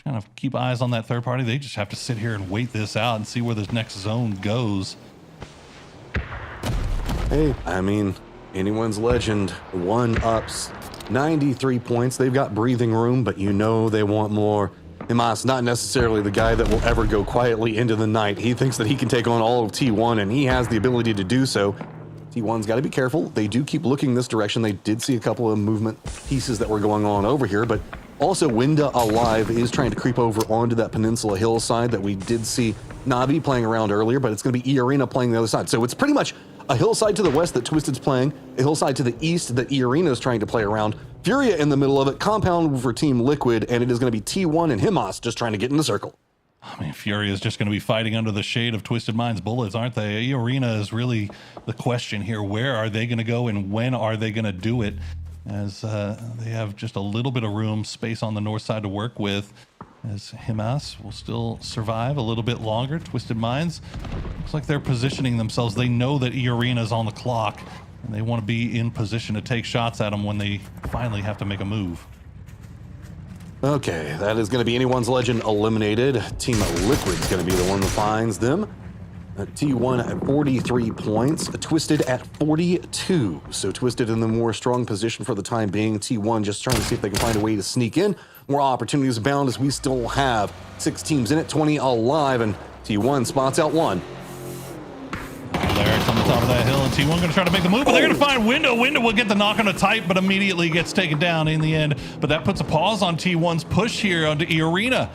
S6: kind of keep eyes on that third party. They just have to sit here and wait this out and see where this next zone goes.
S16: Hey, I mean, Anyone's Legend, 1-ups, 93 points. They've got breathing room, but you know they want more. Himas, not necessarily the guy that will ever go quietly into the night. He thinks that he can take on all of T1, and he has the ability to do so. T1's got to be careful. They do keep looking this direction. They did see a couple of movement pieces that were going on over here, but also Winda Alive is trying to creep over onto that peninsula hillside that we did see Navi playing around earlier, but it's going to be E-Arena playing the other side. So it's pretty much a hillside to the west that Twisted's playing, a hillside to the east that E-Arena is trying to play around, Furia in the middle of it, compound for Team Liquid, and it is going to be T1 and Himas just trying to get in the circle.
S6: I mean, Furia is just going to be fighting under the shade of Twisted Mind's bullets, aren't they? E-Arena is really the question here. Where are they going to go and when are they going to do it? As they have just a little bit of room, space on the north side to work with. As Himas will still survive a little bit longer. Twisted Minds, looks like they're positioning themselves. They know that E-Arena is on the clock, and they want to be in position to take shots at them when they finally have to make a move.
S16: Okay, that is going to be Anyone's Legend eliminated. Team Liquid's going to be the one that finds them. T1 at 43 points, Twisted at 42. So Twisted in the more strong position for the time being. T1 just trying to see if they can find a way to sneak in. More opportunities abound as we still have 6 teams in it, 20 alive, and T1 spots out one.
S6: Larry's on the top of that hill, and T1 going to try to make the move, but they're going to find Window. Window will get the knock on a type, but immediately gets taken down in the end. But that puts a pause on T1's push here onto E-Arena.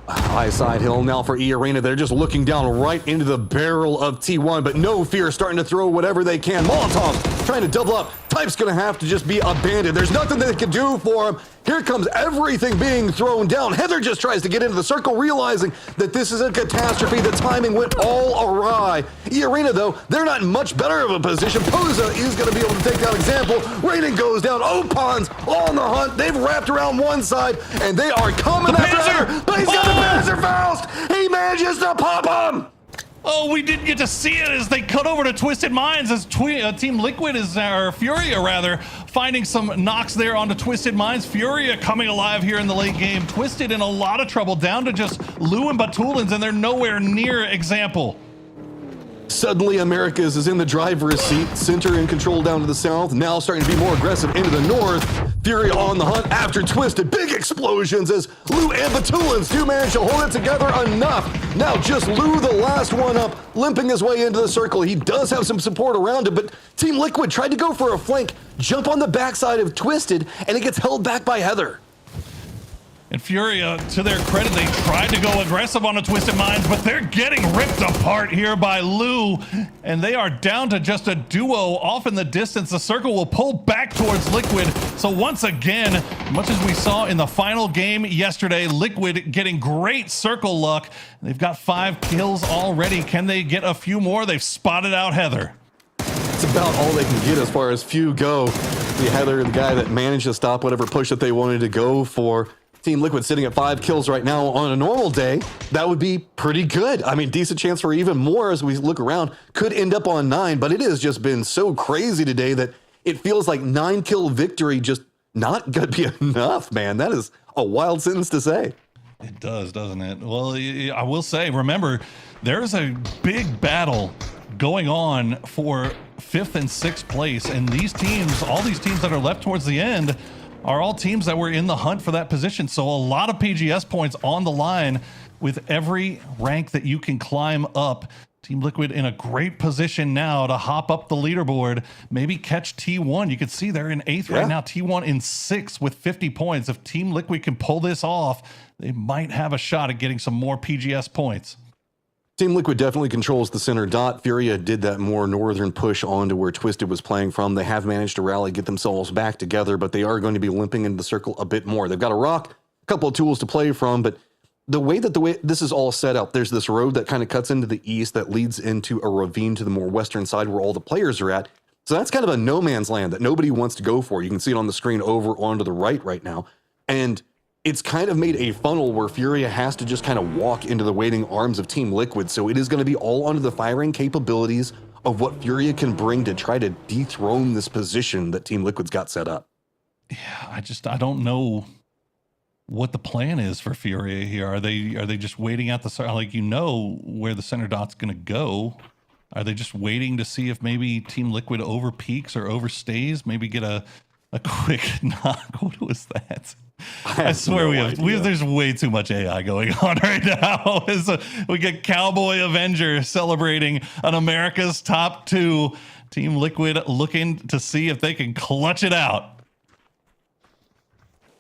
S16: High side hill now for E-Arena. They're just looking down right into the barrel of T1, but no fear, starting to throw whatever they can. Molotov trying to double up. Type's gonna have to just be abandoned. There's nothing they can do for him. Here comes everything being thrown down. Heather just tries to get into the circle, realizing that this is a catastrophe. The timing went all awry. E-Arena, though, they're not in much better of a position. Posa is gonna be able to take that example. Raiden goes down. Opon's on the hunt. They've wrapped around one side, and they are coming after her, but he's got the Panzer Faust. He manages to pop him.
S6: Oh, we didn't get to see it as they cut over to Twisted Minds as Team Liquid is, or Furia rather, finding some knocks there onto Twisted Minds. Furia coming alive here in the late game. Twisted in a lot of trouble, down to just Lou and Batulins, and they're nowhere near example.
S16: Suddenly, Americas is in the driver's seat, center in control down to the south, now starting to be more aggressive into the north. Fury on the hunt after Twisted. Big explosions as Lou and Batulins do manage to hold it together enough. Now just Lou, the last one up, limping his way into the circle. He does have some support around him, but Team Liquid tried to go for a flank, jump on the backside of Twisted, and it gets held back by Heather.
S6: And Furia, to their credit, they tried to go aggressive on the Twisted Minds, but they're getting ripped apart here by Lou, and they are down to just a duo off in the distance. The circle will pull back towards Liquid. So once again, much as we saw in the final game yesterday, Liquid getting great circle luck. They've got 5 kills already. Can they get a few more? They've spotted out Heather.
S16: It's about all they can get as far as few go. The Heather, the guy that managed to stop whatever push that they wanted to go for. Team Liquid sitting at 5 kills right now. On a normal day, that would be pretty good. I mean, decent chance for even more as we look around. Could end up on 9, but it has just been so crazy today that it feels like 9-kill victory just not gonna be enough, man. That is a wild sentence to say.
S6: It does, doesn't it? Well, I will say, remember, there's a big battle going on for 5th and 6th place, and these teams, all these teams that are left towards the end, are all teams that were in the hunt for that position. So a lot of PGS points on the line with every rank that you can climb up. Team Liquid in a great position now to hop up the leaderboard, maybe catch T1. You can see they're in 8th right now, T1 in 6th with 50 points. If Team Liquid can pull this off, they might have a shot at getting some more PGS points.
S16: Team Liquid definitely controls the center dot. Furia did that more northern push onto where Twisted was playing from. They have managed to rally, get themselves back together, but they are going to be limping into the circle a bit more. They've got a rock, a couple of tools to play from, but the way this is all set up, there's this road that kind of cuts into the east that leads into a ravine to the more western side where all the players are at. So that's kind of a no man's land that nobody wants to go for. You can see it on the screen over onto the right now. And it's kind of made a funnel where Furia has to just kind of walk into the waiting arms of Team Liquid. So it is going to be all under the firing capabilities of what Furia can bring to try to dethrone this position that Team Liquid's got set up.
S6: Yeah, I don't know what the plan is for Furia here. Are they just waiting at the, like, you know where the center dot's going to go? Are they just waiting to see if maybe Team Liquid over peaks or overstays? Maybe get a quick knock. What was that? I swear there's way too much AI going on right now. We get Cowboy Avenger celebrating an America's top 2. Team Liquid looking to see if they can clutch it out.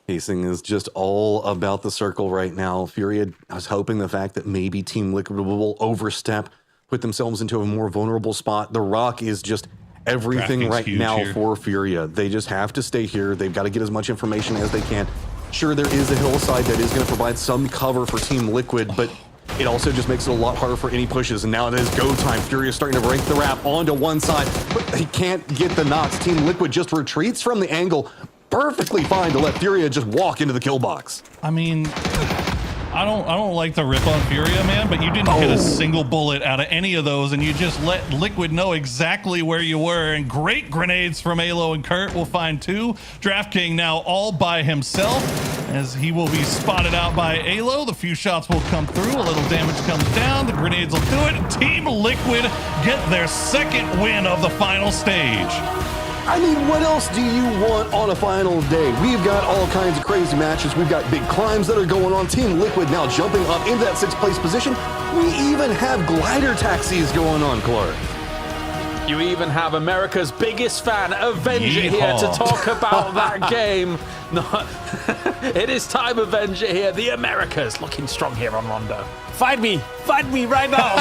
S16: Pacing is just all about the circle right now. Furia, I was hoping the fact that maybe Team Liquid will overstep, put themselves into a more vulnerable spot. The Rock is just everything right now here for Furia. They just have to stay here. They've got to get as much information as they can. Sure, there is a hillside that is going to provide some cover for Team Liquid, but it also just makes it a lot harder for any pushes. And now it is go time. Furia is starting to break the wrap onto one side, but they can't get the knocks. Team Liquid just retreats from the angle. Perfectly fine to let Furia just walk into the kill box.
S6: I mean, I don't like to rip on Furia, man, but you didn't hit a single bullet out of any of those, and you just let Liquid know exactly where you were. And great grenades from Alo and Kurt will find 2. DraftKing now all by himself, as he will be spotted out by Alo. The few shots will come through, a little damage comes down, the grenades will do it, and Team Liquid get their 2nd win of the final stage.
S16: I mean, what else do you want on a final day? We've got all kinds of crazy matches. We've got big climbs that are going on. Team Liquid now jumping up into that 6th place position. We even have glider taxis going on, Clark.
S22: You even have America's biggest fan, Avenger, here to talk about that game. No, it is time, Avenger here. The Americas looking strong here on Rondo.
S23: Fight me right now.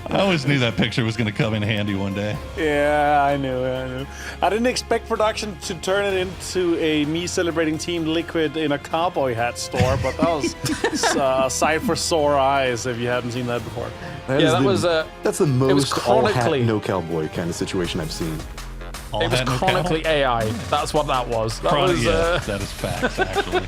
S6: I always knew that picture was going to come in handy one day.
S23: Yeah, I knew. I didn't expect production to turn it into me celebrating Team Liquid in a cowboy hat store, but that was a sight for sore eyes if you hadn't seen that before.
S16: That's the most all hat, no cowboy kind of situation I've seen.
S22: It was chronically AI. That's what that was.
S6: That is facts, actually.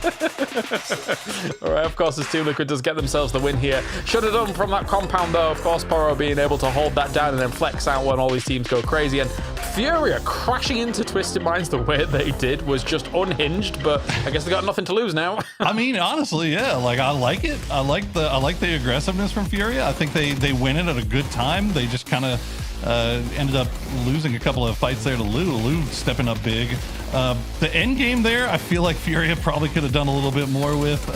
S22: All right, of course, as Team Liquid does get themselves the win here. Should have done from that compound, though. Of course, Poro being able to hold that down and then flex out when all these teams go crazy. And Furia crashing into Twisted Minds the way they did was just unhinged, but I guess they got nothing to lose now.
S6: I mean, honestly, yeah, like I like it. I like the aggressiveness from Furia. I think they win it at a good time. They just kind of ended up losing a couple of fights there to Lou. Lou stepping up big. The end game there, I feel like Furia probably could have done a little bit more with.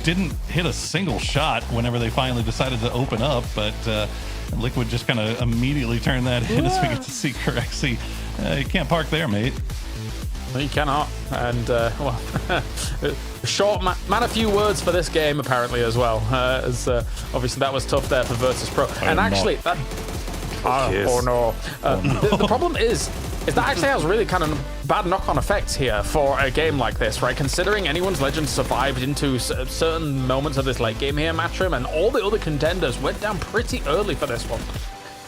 S6: Didn't hit a single shot whenever they finally decided to open up, but Liquid just kind of immediately turned that in as we get to see Corexy. You can't park there, mate.
S22: No, you cannot. And, well, short man a few words for this game, apparently, as well. As obviously, that was tough there for Virtus Pro. And actually, that... Oh no. The problem is that actually has really kind of bad knock-on effects here for a game like this, right? Considering anyone's Legend survived into certain moments of this late game here, Matchroom, and all the other contenders went down pretty early for this one.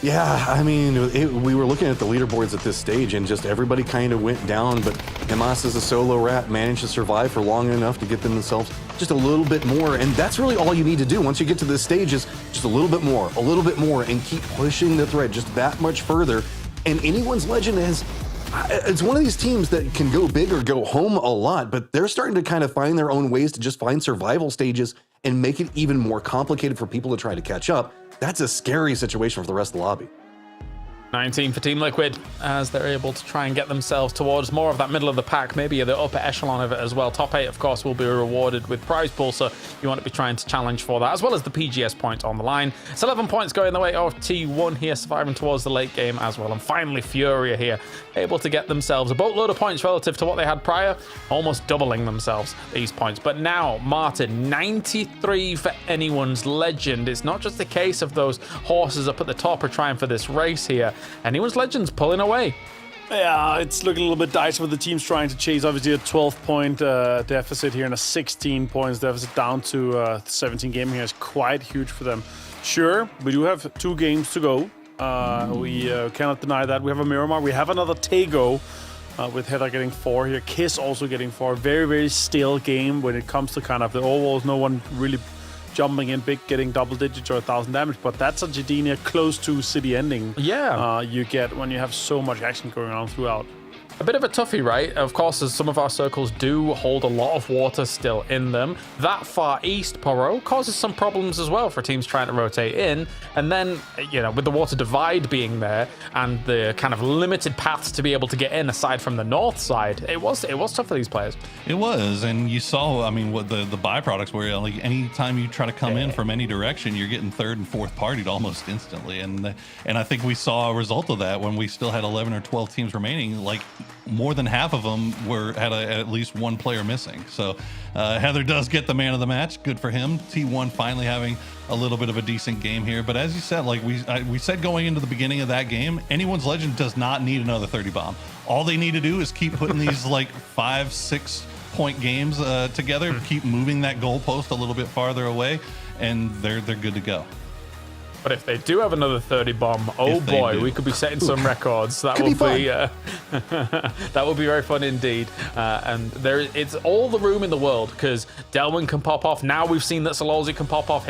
S16: Yeah, I mean, we were looking at the leaderboards at this stage, and just everybody kind of went down, but Emas as a solo rat managed to survive for long enough to get themselves just a little bit more, and that's really all you need to do once you get to this stage is just a little bit more, and keep pushing the thread just that much further. And anyone's Legend it's one of these teams that can go big or go home a lot, but they're starting to kind of find their own ways to just find survival stages and make it even more complicated for people to try to catch up. That's a scary situation for the rest of the lobby.
S22: 19 for Team Liquid as they're able to try and get themselves towards more of that middle of the pack, maybe the upper echelon of it as well. Top 8, of course, will be rewarded with prize pool, so you want to be trying to challenge for that, as well as the PGS points on the line. It's 11 points going the way of T1 here, surviving towards the late game as well. And finally, Furia here, able to get themselves a boatload of points relative to what they had prior, almost doubling themselves these points. But now, Martin, 93 for anyone's Legend. It's not just a case of those horses up at the top are trying for this race here. Anyone's Legend's pulling away.
S23: Yeah, it's looking a little bit dicey with the teams trying to chase. Obviously, a 12-point deficit here and a 16 points deficit down to 17 gaming here is quite huge for them. Sure, we do have 2 games to go. We cannot deny that. We have a Miramar. We have another Tego with Heather getting 4 here. Kiss also getting 4. Very, very still game when it comes to kind of the overalls. No one really jumping in big, getting double digits or 1,000 damage, but that's a Jedinia close to city ending.
S22: Yeah.
S23: You get when you have so much action going on throughout.
S22: A bit of a toughie, right? Of course, as some of our circles do hold a lot of water still in them. That far east, Poro, causes some problems as well for teams trying to rotate in. And then, you know, with the water divide being there and the kind of limited paths to be able to get in aside from the north side, it was tough for these players.
S6: It was, and you saw, I mean, what the byproducts were. Like, anytime you try to come in from any direction, you're getting third and fourth partied almost instantly. And I think we saw a result of that when we still had 11 or 12 teams remaining. Like, more than half of them had at least one player missing. So Heather does get the man of the match. Good for him. T1 finally having a little bit of a decent game here. But as you said, like we said going into the beginning of that game, anyone's legend does not need another 30 bomb. All they need to do is keep putting these like 5-6 point games together, keep moving that goalpost a little bit farther away, and they're good to go.
S22: But if they do have another 30 bomb, oh boy, we could be setting some records. That would be that would be very fun indeed. And it's all the room in the world because Delwyn can pop off. Now we've seen that Sololzy can pop off.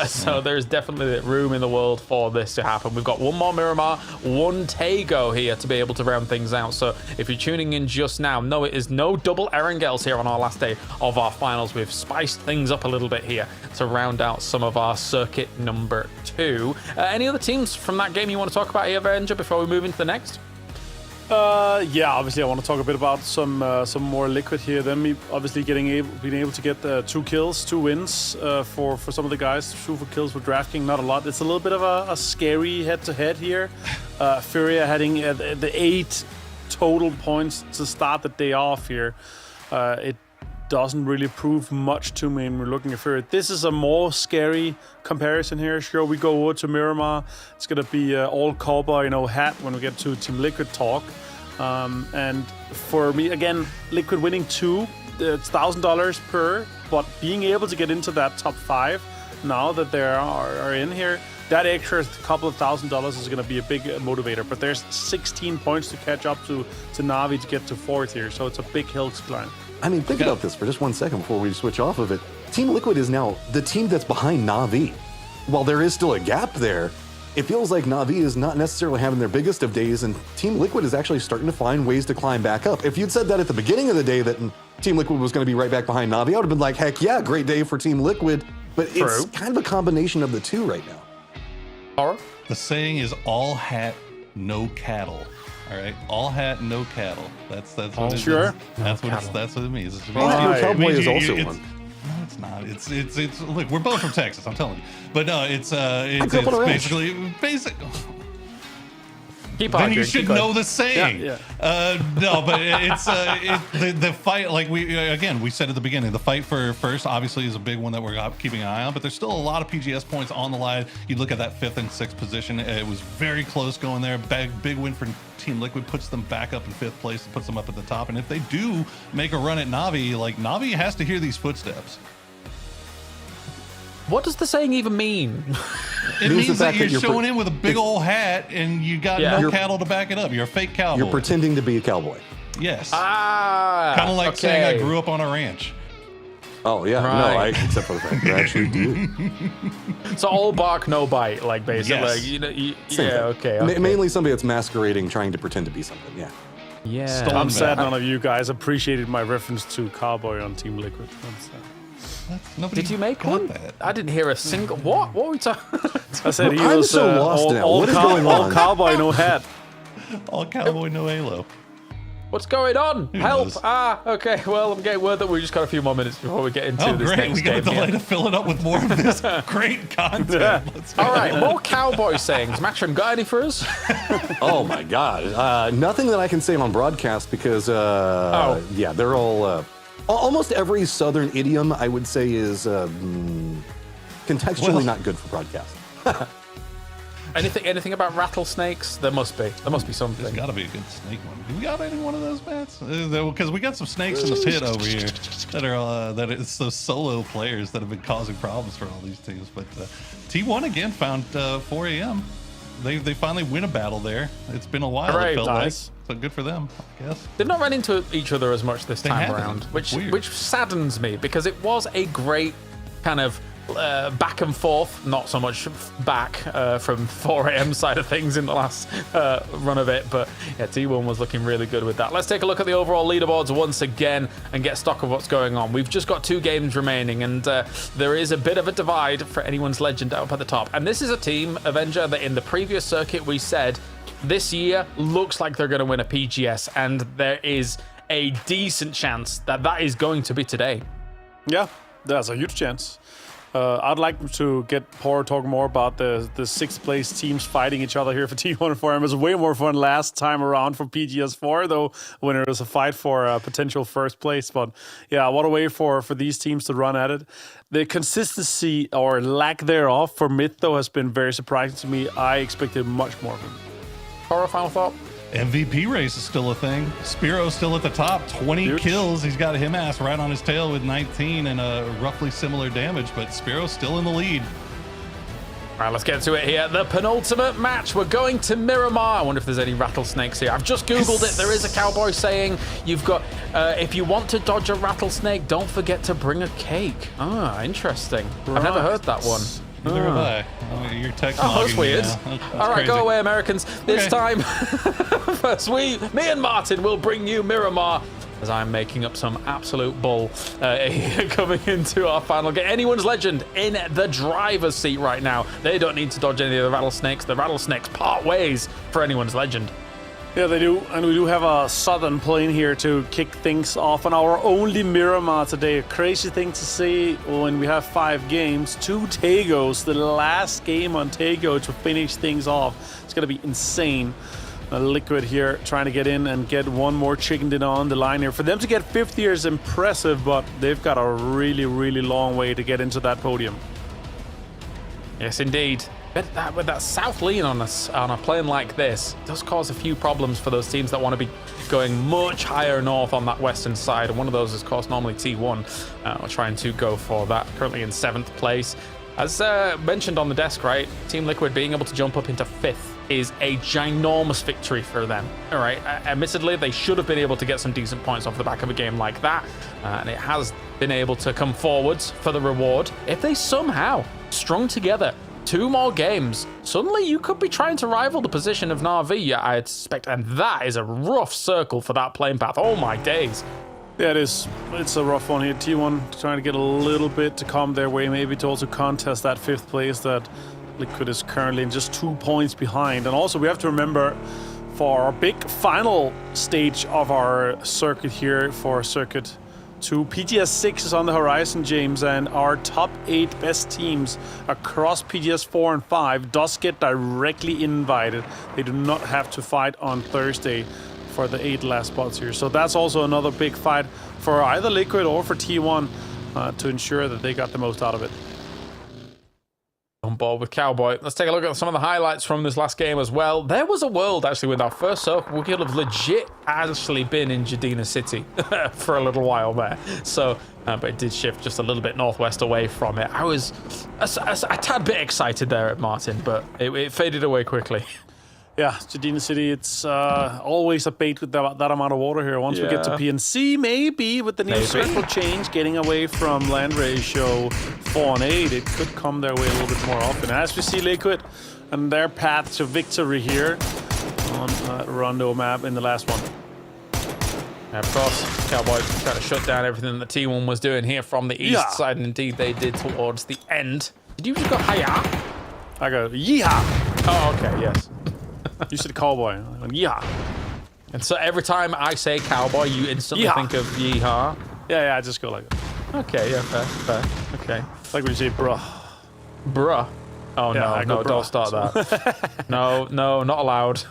S22: So there's definitely room in the world for this to happen. We've got one more Miramar, one Tego here to be able to round things out. So if you're tuning in just now, no, it is no double Erangels here on our last day of our finals. We've spiced things up a little bit here to round out some of our circuit number 2. Any other teams from that game you want to talk about here, Venger, before we move into the next?
S23: Yeah, obviously I want to talk a bit about some more Liquid here. Then obviously being able to get 2 kills, 2 wins for some of the guys. 2 kills for DraftKings, not a lot. It's a little bit of a scary head-to-head here. Furia heading the 8 total points to start the day off here. It doesn't really prove much to me when we're looking at Furia. This is a more scary comparison here. Sure, we go over to Miramar. It's going to be all cowboy, hat when we get to Team Liquid talk. And for me, again, Liquid winning 2, it's $1,000 per, but being able to get into that top 5 now that they are in here, that extra couple of $1,000 is going to be a big motivator. But there's 16 points to catch up to Na'Vi to get to 4th here, so it's a big hill to climb.
S16: I mean, think about this for just 1 second before we switch off of it. Team Liquid is now the team that's behind Na'Vi. While there is still a gap there, it feels like Na'Vi is not necessarily having their biggest of days, and Team Liquid is actually starting to find ways to climb back up. If you'd said that at the beginning of the day that Team Liquid was going to be right back behind Na'Vi, I would have been like, heck yeah, great day for Team Liquid. But it's kind of a combination of the two right now.
S6: The saying is all hat, no cattle. All right, all hat, no cattle. That's what it is. That's what it means.
S16: Cowboy is also one.
S6: No, it's not. It's. Look, we're both from Texas. I'm telling you. But no, it's basically basic. Then you should know the saying.
S23: Yeah.
S6: No, but it's the fight. Like we said at the beginning, the fight for first obviously is a big one that we're keeping an eye on. But there's still a lot of PGS points on the line. You look at that 5th and 6th position. It was very close going there. Big win for Team Liquid, puts them back up in 5th place, puts them up at the top. And if they do make a run at Na'Vi, like Na'Vi has to hear these footsteps.
S22: What does the saying even mean?
S6: It means that you're showing in with a big old hat and you got no cattle to back it up. You're a fake cowboy.
S16: You're pretending to be a cowboy.
S6: Yes. Kind of like saying I grew up on a ranch.
S16: Oh, yeah.
S22: Right.
S16: No, except for the fact that I actually do.
S22: So all bark, no bite, like basically.
S16: Yes.
S22: Okay.
S16: Mainly somebody that's masquerading, trying to pretend to be something, yeah.
S22: Yeah.
S23: I'm sad none of you guys appreciated my reference to Cowboy on Team Liquid. I'm sad.
S22: Did you make one? I didn't hear a single. What were we talking?
S23: I said he
S16: I'm
S23: was
S16: so lost now. What is going on?
S23: All cowboy, no hat.
S6: All cowboy, no halo.
S22: What's going on?
S6: Who
S22: Help!
S6: knows?
S22: Okay. Well, I'm getting word that we just got a few more minutes before we get into this
S6: great.
S22: next
S6: We got a
S22: game.
S6: delay to fill it up with more of this great content. Let's go.
S22: All right, more cowboy sayings. Matchroom, got any for us?
S16: Oh my God! Nothing that I can say on broadcast because yeah, they're all. Almost every Southern idiom, I would say, is contextually not good for broadcast.
S22: Anything about rattlesnakes? There must be something.
S6: There's got to be a good snake one. Do we got any one of those, Matt? Because we got some snakes in the pit over here that it's those solo players that have been causing problems for all these teams. But T1 again found 4 a.m. They finally win a battle there. It's been a while. It felt like. So good for them, I guess.
S22: They've not run into each other as much this time around,
S6: which
S22: saddens me because it was a great kind of back and forth, not so much back from 4 a.m. side of things in the last run of it, but Yeah, T1 was looking really good with that. Let's take a look at the overall leaderboards once again and get stock of what's going on. We've just got 2 games remaining, and there is a bit of a divide for anyone's legend up at the top. And this is a team, Avenger, that in the previous circuit we said this year looks like they're going to win a PGS, and there is a decent chance that that is going to be today.
S23: Yeah, there's a huge chance. I'd like to get Power talk more about the 6th place teams fighting each other here for T1 and 4M. It was way more fun last time around for PGS4, though, when it was a fight for a potential 1st place. But yeah, what a way for these teams to run at it. The consistency or lack thereof for Myth, though, has been very surprising to me. I expected much more of him.
S22: Power, final thought?
S6: MVP race is still a thing. Spiro's still at the top, 20 kills. He's got him ass right on his tail with 19 and a roughly similar damage, but Spiro's still in the lead.
S22: All right, let's get to it here. The penultimate match. We're going to Miramar. I wonder if there's any rattlesnakes here. I've just Googled it. There is a cowboy saying you've got, if you want to dodge a rattlesnake, don't forget to bring a cake. Ah, interesting. Right. I've never heard that one.
S6: Neither have I. Oh, you're text
S22: oh, that's weird.
S6: That's
S22: all right,
S6: crazy.
S22: Go away, Americans. This time, first me and Martin will bring you Miramar, as I'm making up some absolute bull coming into our final game. Anyone's legend in the driver's seat right now. They don't need to dodge any of the rattlesnakes. The rattlesnakes part ways for anyone's legend.
S23: Yeah, they do, and we do have a southern plane here to kick things off on our only Miramar today. A crazy thing to see when we have 5 games, 2 Tagos, the last game on Tago to finish things off. It's going to be insane. Liquid here trying to get in and get one more chicken dinner on the line here. For them to get 5th here is impressive, but they've got a really, really long way to get into that podium.
S22: Yes, indeed. With that south lean on a plane like this does cause a few problems for those teams that want to be going much higher north on that western side, and one of those is, of course, normally T1. We're trying to go for that, currently in 7th place. As mentioned on the desk, right, Team Liquid being able to jump up into 5th is a ginormous victory for them. All right, admittedly, they should have been able to get some decent points off the back of a game like that, and it has been able to come forwards for the reward. If they somehow strung together 2 more games, suddenly you could be trying to rival the position of Na'Vi, I expect, and that is a rough circle for that plane path. Oh my days.
S23: Yeah, it is. It's a rough one here. T1 trying to get a little bit to come their way, maybe to also contest that 5th place that Liquid is currently in just 2 points behind. And also we have to remember, for our big final stage of our circuit here, for Circuit 2, PGS 6 is on the horizon, James, and our top 8 best teams across PGS 4 and 5 does get directly invited. They do not have to fight on Thursday for the 8 last spots here. So that's also another big fight for either Liquid or for T1 to ensure that they got the most out of it.
S22: On board with Cowboy. Let's take a look at some of the highlights from this last game as well. There was a world, actually, with our first circle. We could have legit actually been in Jadina City for a little while there. So, but it did shift just a little bit northwest away from it. I was a tad bit excited there at Martin, but it faded away quickly.
S23: Yeah, Jadina City, it's always a bait with that amount of water here. Once we get to PNC, maybe with the new circle change, getting away from land ratio 4 and 8, it could come their way a little bit more often. As we see Liquid and their path to victory here on Rondo map in the last one.
S22: And of course, Cowboys trying to shut down everything that T1 was doing here from the east side, and indeed they did towards the end. Did you just go hiya?
S23: I go yeehaw.
S22: Oh, okay, yes.
S23: You said cowboy. Yeehaw.
S22: And so every time I say cowboy, you instantly think of yeehaw?
S23: Yeah, I just go like that.
S22: Okay, yeah, fair. Okay.
S23: Like when you say bruh.
S22: Bruh? Oh,
S23: yeah,
S22: no, don't start that. No, not allowed.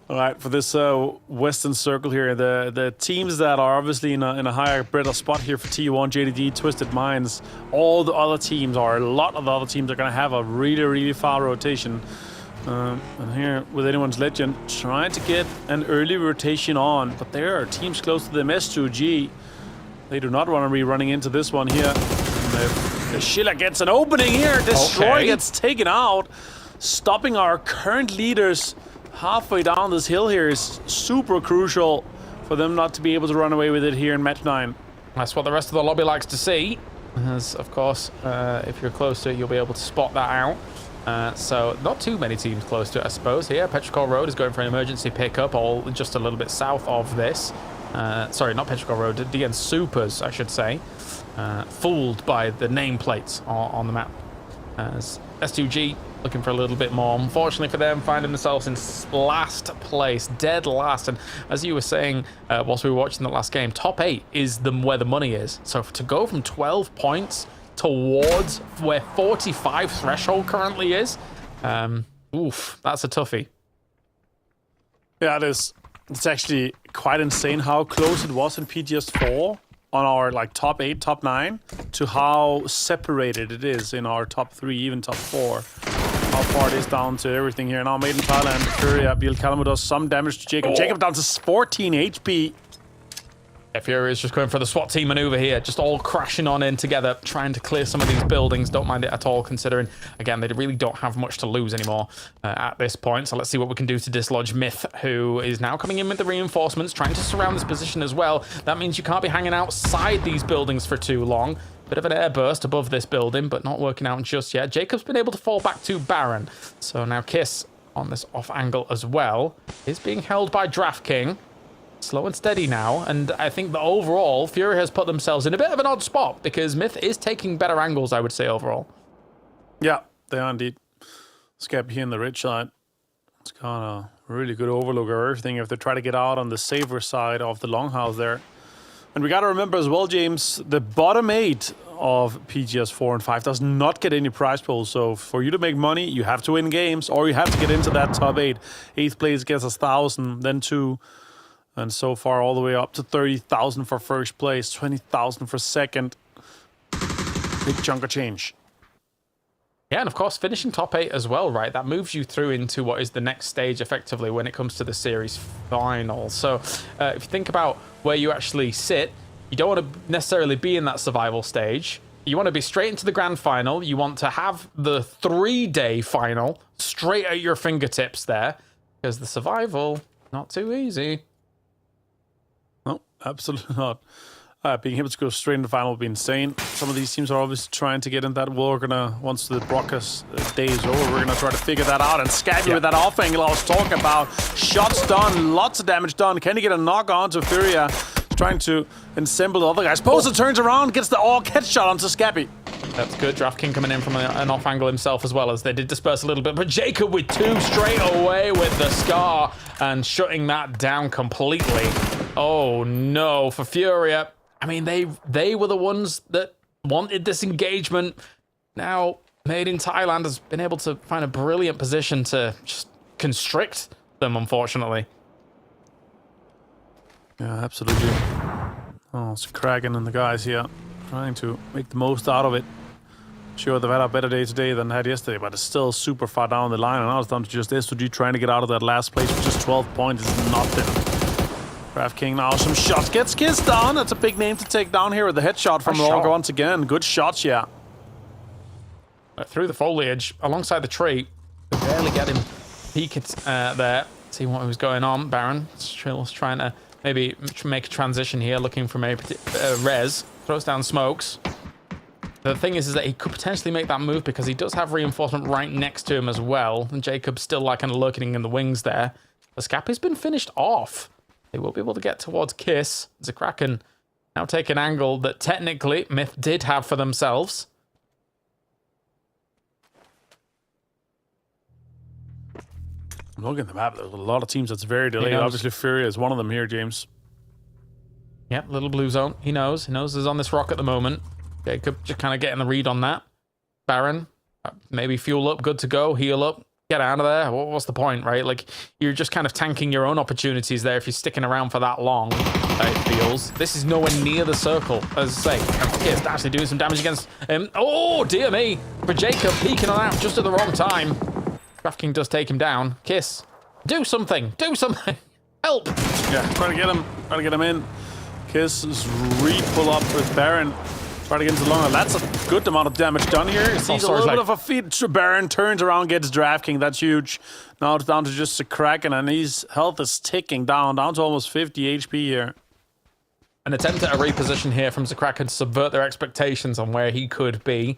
S23: All right, for this Western Circle here, the teams that are obviously in a higher, better spot here for T1, JDD, Twisted Minds, all the other teams, or a lot of the other teams, are going to have a really, really far rotation. And here, with anyone's legend, trying to get an early rotation on, but there are teams close to them. S2G, they do not want to be running into this one here. The Schiller gets an opening here. Destroy gets taken out, stopping our current leaders halfway down this hill here is super crucial for them not to be able to run away with it here in match 9.
S22: That's what the rest of the lobby likes to see. As, of course, if you're close to it, you'll be able to spot that out. So not too many teams close to it, I suppose. Here, Petrichor Road is going for an emergency pickup, all just a little bit south of this. Sorry, not Petrichor Road, DN Supers, I should say. Fooled by the nameplates on the map. As S2G looking for a little bit more. Unfortunately for them, finding themselves in last place, dead last. And as you were saying whilst we were watching the last game, top 8 is where the money is. So to go from 12 points towards where 45 threshold currently is, oof, that's a toughie.
S23: Yeah, it is. It's actually quite insane how close it was in PGS4 on our like top 8, top 9 to how separated it is in our top 3, even top 4. How far it is down to everything here. Now Made in Thailand, Fury up. Biel Kalamo does some damage to Jacob. Jacob down to 14 HP.
S22: Fury is just going for the SWAT team maneuver here, just all crashing on in together, trying to clear some of these buildings. Don't mind it at all, considering, again, they really don't have much to lose anymore at this point. So let's see what we can do to dislodge Myth, who is now coming in with the reinforcements, trying to surround this position as well. That means you can't be hanging outside these buildings for too long. Bit of an airburst above this building, but not working out just yet. Jacob's been able to fall back to Baron. So now Kiss on this off angle as well is being held by DraftKing. Slow and steady now, and I think that overall, Fury has put themselves in a bit of an odd spot because Myth is taking better angles, I would say, overall.
S23: Yeah, they are indeed. Scap here in the red side. It's got a really good overlook of everything if they try to get out on the safer side of the longhouse there. And we got to remember as well, James, the bottom 8 of PGS 4 and 5 does not get any prize pools. So for you to make money, you have to win games, or you have to get into that top 8. 8th place gets 1,000, then 2. And so far, all the way up to 30,000 for first place, 20,000 for second. Big chunk of change.
S22: Yeah, and of course, finishing top 8 as well, right? That moves you through into what is the next stage, effectively, when it comes to the series final. So if you think about where you actually sit, you don't want to necessarily be in that survival stage. You want to be straight into the grand final. You want to have the 3-day final straight at your fingertips there, because the survival, not too easy.
S23: No, absolutely not. Being able to go straight into the final would be insane. Some of these teams are obviously trying to get in that. We're gonna, once the Brockus day is over, we're gonna try to figure that out. And Scabby with that off angle I was talking about. Shots done, lots of damage done. Can he get a knock on to Furia? He's trying to assemble the other guys. Poser turns around, gets the all catch shot onto Scabby.
S22: That's good. DraftKing coming in from an off angle himself as well, as they did disperse a little bit. But Jacob with 2 straight away with the Scar and shutting that down completely. Oh no, for Furia. I mean, they were the ones that wanted this engagement. Now, Made in Thailand has been able to find a brilliant position to just constrict them, unfortunately.
S23: Yeah, absolutely. Oh, it's Kraken and the guys here trying to make the most out of it. Sure, they've had a better day today than they had yesterday, but it's still super far down the line. And now it's down to just S2G trying to get out of that last place with just 12 points. It's nothing. DraftKing now, some shots. Gets Kiss down. That's a big name to take down here with the headshot from Log once again. Good shots, yeah.
S22: Through the foliage, alongside the tree. Could barely get him peeked there. See what was going on. Baron was trying to maybe make a transition here, looking for maybe res. Throws down smokes. The thing is that he could potentially make that move because he does have reinforcement right next to him as well. And Jacob's still like kind of lurking in the wings there. The Scap has been finished off. They will be able to get towards Kiss. Kraken now take an angle that technically Myth did have for themselves.
S23: I'm looking at the map. There's a lot of teams that's very delayed. Obviously, Fury is one of them here, James.
S22: Yep, little blue zone. He knows. He knows he's on this rock at the moment. Jacob just kind of getting the read on that. Baron, maybe fuel up, good to go, heal up. Get out of there. What's the point, right? Like, you're just kind of tanking your own opportunities there if you're sticking around for that long, it feels. This is nowhere near the circle, as I say. Kiss actually doing some damage against him. Oh, dear me. For Jacob, peeking on out just at the wrong time. DraftKing does take him down. Kiss, do something. Do something. Help.
S23: Yeah, trying to get him in. Kiss is re-pull up with Baron. Try to get into the long. That's a good amount of damage done here. Sees a little bit of a feed. Baron turns around, gets DraftKing. That's huge. Now it's down to just a Kraken, and his health is ticking down to almost 50 HP here.
S22: An attempt at a reposition here from Kraken to subvert their expectations on where he could be.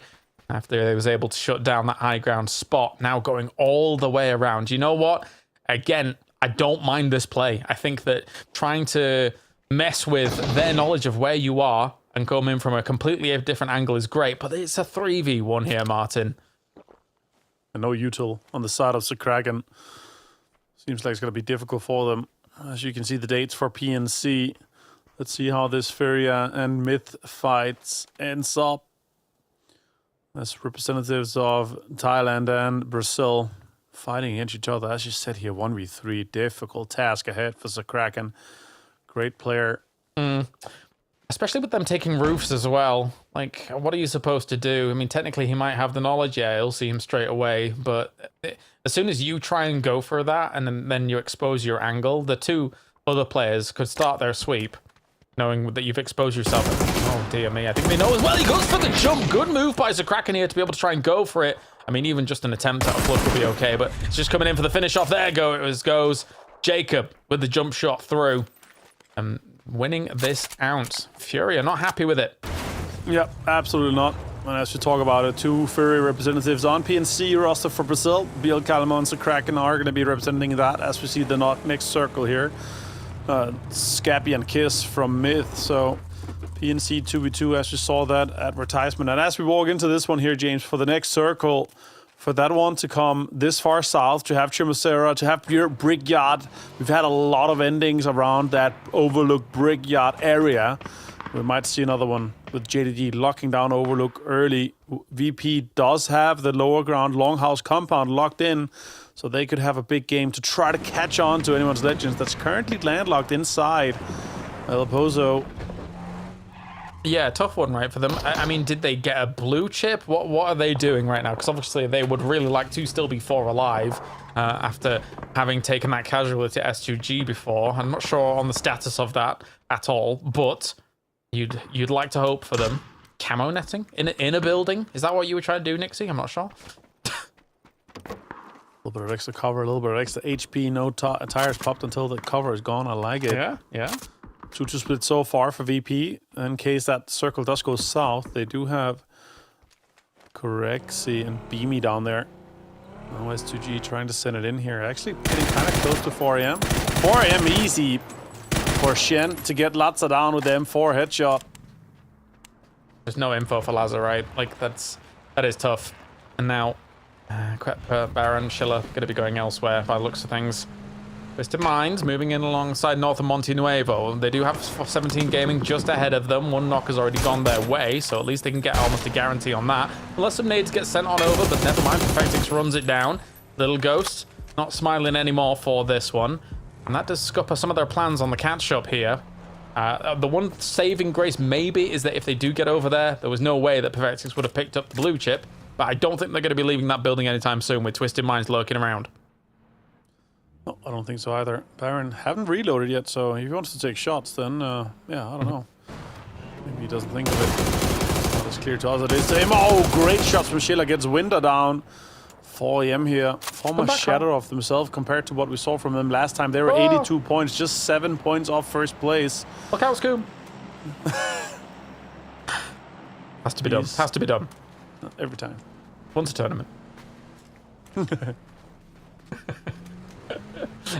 S22: after he was able to shut down that high ground spot. Now going all the way around. You know what? Again, I don't mind this play. I think that trying to mess with their knowledge of where you are and come in from a completely different angle is great, but it's a 3v1 here, Martin.
S23: And no util on the side of Kraken. Seems like it's going to be difficult for them. As you can see, the dates for PNC. Let's see how this Furia and Myth fights ends up. As representatives of Thailand and Brazil fighting against each other. As you said here, 1v3, difficult task ahead for Kraken. Great player.
S22: Especially with them taking roofs as well. Like, what are you supposed to do? I mean, technically he might have the knowledge. Yeah, he'll see him straight away. But as soon as you try and go for that and then you expose your angle, the two other players could start their sweep, knowing that you've exposed yourself. Oh, dear me. I think they know as well. He goes for the jump. Good move by Kraken here to be able to try and go for it. I mean, even just an attempt at a flush would be okay, but it's just coming in for the finish off. There goes Jacob with the jump shot through. Winning this out. Fury are not happy with it.
S23: Yep, absolutely not. And as we talk about it, two Fury representatives on PNC roster for Brazil. Biel Calamon and Kraken are going to be representing that as we see the next circle here. Scappy and Kiss from Myth. So PNC 2v2 as we saw that advertisement. And as we walk into this one here, James, for the next circle, for that one to come this far south, to have Chimosera, to have Brickyard. We've had a lot of endings around that Overlook Brickyard area. We might see another one with JDG locking down Overlook early. VP does have the lower ground Longhouse compound locked in, so they could have a big game to try to catch on to anyone's Legends that's currently landlocked inside El Pozo.
S22: Yeah, tough one, right, for them. I mean, did they get a blue chip? What are they doing right now? Because obviously they would really like to still be 4 alive after having taken that casualty at S2G before. I'm not sure on the status of that at all, but you'd like to hope for them. Camo netting in a building? Is that what you were trying to do, Nixie? I'm not sure.
S23: A little bit of extra cover, a little bit of extra HP. No tires popped until the cover is gone. I like it.
S22: Yeah.
S23: 2-2 split so far for VP. In case that circle does go south, they do have Corexi and Beamy down there. Now S2G trying to send it in here. Actually getting kind of close to 4 AM. 4 AM easy for Shen to get Latza down with the M4 headshot.
S22: There's no info for Lazar, right? Like, that is tough. And now, Baron, Schiller going to be going elsewhere by the looks of things. Twisted Minds moving in alongside North of Monte Nuevo. They do have 17 Gaming just ahead of them. One knock has already gone their way, so at least they can get almost a guarantee on that. Unless some nades get sent on over, but never mind. Perfectix runs it down. Little Ghost not smiling anymore for this one. And that does scupper some of their plans on the cat shop here. The one saving grace maybe is that if they do get over there was no way that Perfectix would have picked up the blue chip. But I don't think they're going to be leaving that building anytime soon with Twisted Minds lurking around.
S23: No, I don't think so either. Baron haven't reloaded yet, so if he wants to take shots, then, yeah, I don't know. Maybe he doesn't think of it. It's not as clear to us as it is to him. Oh, great shots from Sheila. Gets Winter down. 4 AM here. Former shadow of themselves compared to what we saw from them last time. They were 82 points, just 7 points off first place.
S22: Look out, Scoom. Has to be done. Has to be done.
S23: Every time.
S22: Once a tournament.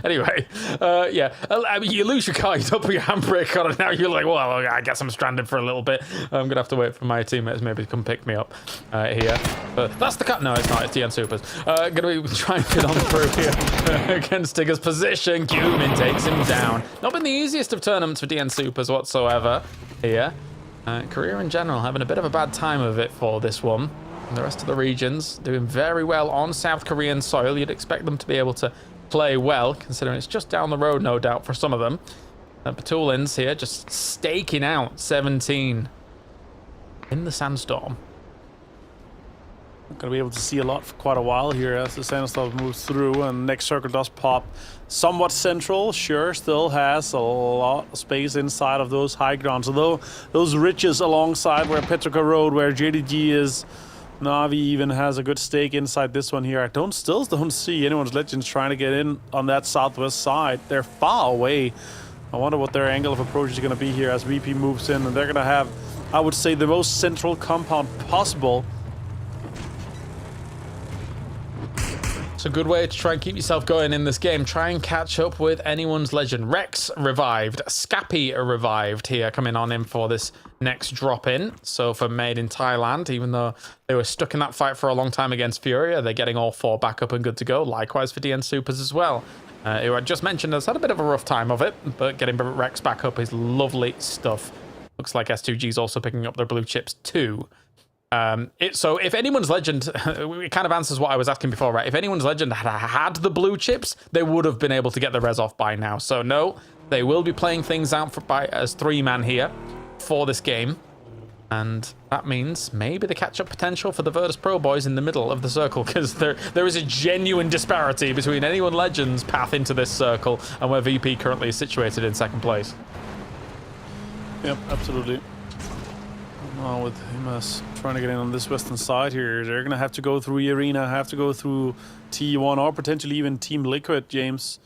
S22: Anyway, yeah, I mean, you lose your car, you don't put your handbrake on, and now you're like, well, I guess I'm stranded for a little bit. I'm gonna have to wait for my teammates maybe to come pick me up here. But that's the cut. No, it's not. It's DN Supers. Gonna be trying to get on through here against Tigger's position. Cumin takes him down. Not been the easiest of tournaments for DN Supers whatsoever here. Korea in general having a bit of a bad time of it for this one. And the rest of the regions doing very well on South Korean soil. You'd expect them to be able to play well, considering it's just down the road, no doubt, for some of them. Patulins here just staking out 17 in the sandstorm.
S23: Not going to be able to see a lot for quite a while here as the sandstorm moves through, and next circle does pop somewhat central. Sure, still has a lot of space inside of those high grounds, although those ridges alongside where Petroka Road, where JDG is, Navi even has a good stake inside this one here. I still don't see anyone's Legends trying to get in on that southwest side. They're far away. I wonder what their angle of approach is going to be here as VP moves in, and they're going to have, I would say, the most central compound possible
S22: It's a good way to try and keep yourself going in this game. Try and catch up with anyone's legend. Rex revived. Scappy revived here, coming on in for this next drop-in. So for Made in Thailand, even though they were stuck in that fight for a long time against Furia, they're getting all 4 back up and good to go. Likewise for DN Supers as well. Who I just mentioned has had a bit of a rough time of it, but getting Rex back up is lovely stuff. Looks like S2G is also picking up their blue chips too. So if anyone's legend, it kind of answers what I was asking before, right? If anyone's legend had the blue chips, they would have been able to get the res off by now. So no, they will be playing things out as 3-man here for this game. And that means maybe the catch-up potential for the Virtus Pro boys in the middle of the circle, because there is a genuine disparity between anyone legend's path into this circle and where VP currently is situated in 2nd place.
S23: Yep, absolutely. Now with Himas trying to get in on this western side here, they're going to have to go through Arena, have to go through T1 or potentially even Team Liquid, James.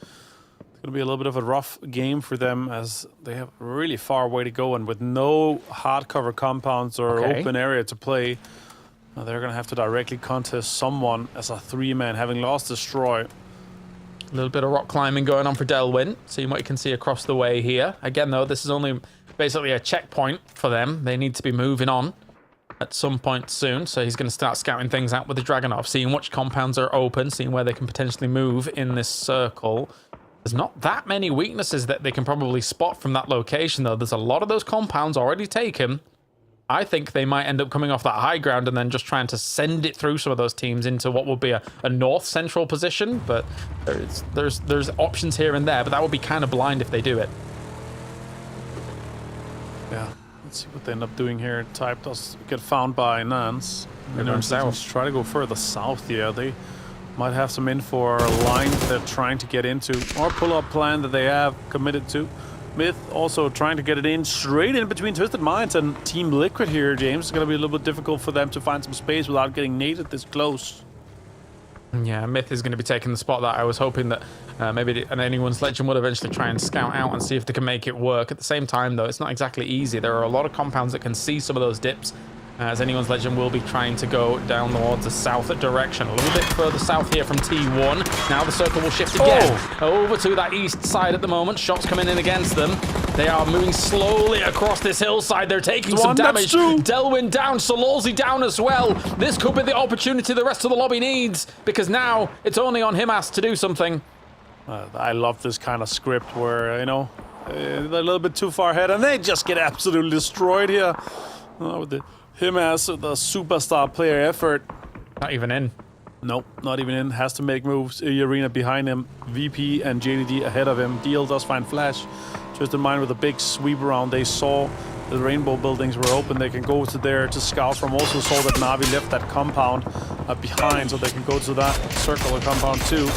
S23: It's going to be a little bit of a rough game for them as they have a really far way to go, and with no hardcover compounds or open area to play, they're going to have to directly contest someone as a 3-man, having lost Destroy.
S22: A little bit of rock climbing going on for Delwyn, seeing what you can see across the way here. Again, though, this is only basically a checkpoint for them. They need to be moving on at some point soon, so he's going to start scouting things out with the Dragonov, seeing which compounds are open, seeing where they can potentially move in this circle. There's not that many weaknesses that they can probably spot from that location, though. There's a lot of those compounds already taken. I think they might end up coming off that high ground and then just trying to send it through some of those teams into what would be a north-central position, but there's options here and there, but that would be kind of blind if they do it.
S23: Yeah, let's see what they end up doing here. Type does get found by Nance.
S22: They're going south.
S23: Try to go further south. Yeah, they might have some info or a line they're trying to get into, or pull-up plan that they have committed to. Myth also trying to get it in straight in between Twisted Minds and Team Liquid here, James. It's going to be a little bit difficult for them to find some space without getting naded this close.
S22: Yeah, Myth is going to be taking the spot that I was hoping that maybe anyone's legend would eventually try and scout out and see if they can make it work. At the same time, though, it's not exactly easy. There are a lot of compounds that can see some of those dips, as anyone's legend will be trying to go down towards the south direction. A little bit further south here from T1. Now the circle will shift again over to that east side at the moment. Shots coming in against them. They are moving slowly across this hillside. They're taking some damage. Delwyn down, Sololzi down as well. This could be the opportunity the rest of the lobby needs, because now it's only on Himas to do something.
S23: I love this kind of script where, you know, they're a little bit too far ahead and they just get absolutely destroyed here. With the Himas, the superstar player effort.
S22: Not even in.
S23: Nope, not even in. Has to make moves. Arena behind him. VP and JDD ahead of him. DL does find Flash. Just in mind with a big sweep around. They saw the rainbow buildings were open. They can go to there to scout from. Also saw that Navi left that compound behind, so they can go to that circular compound too.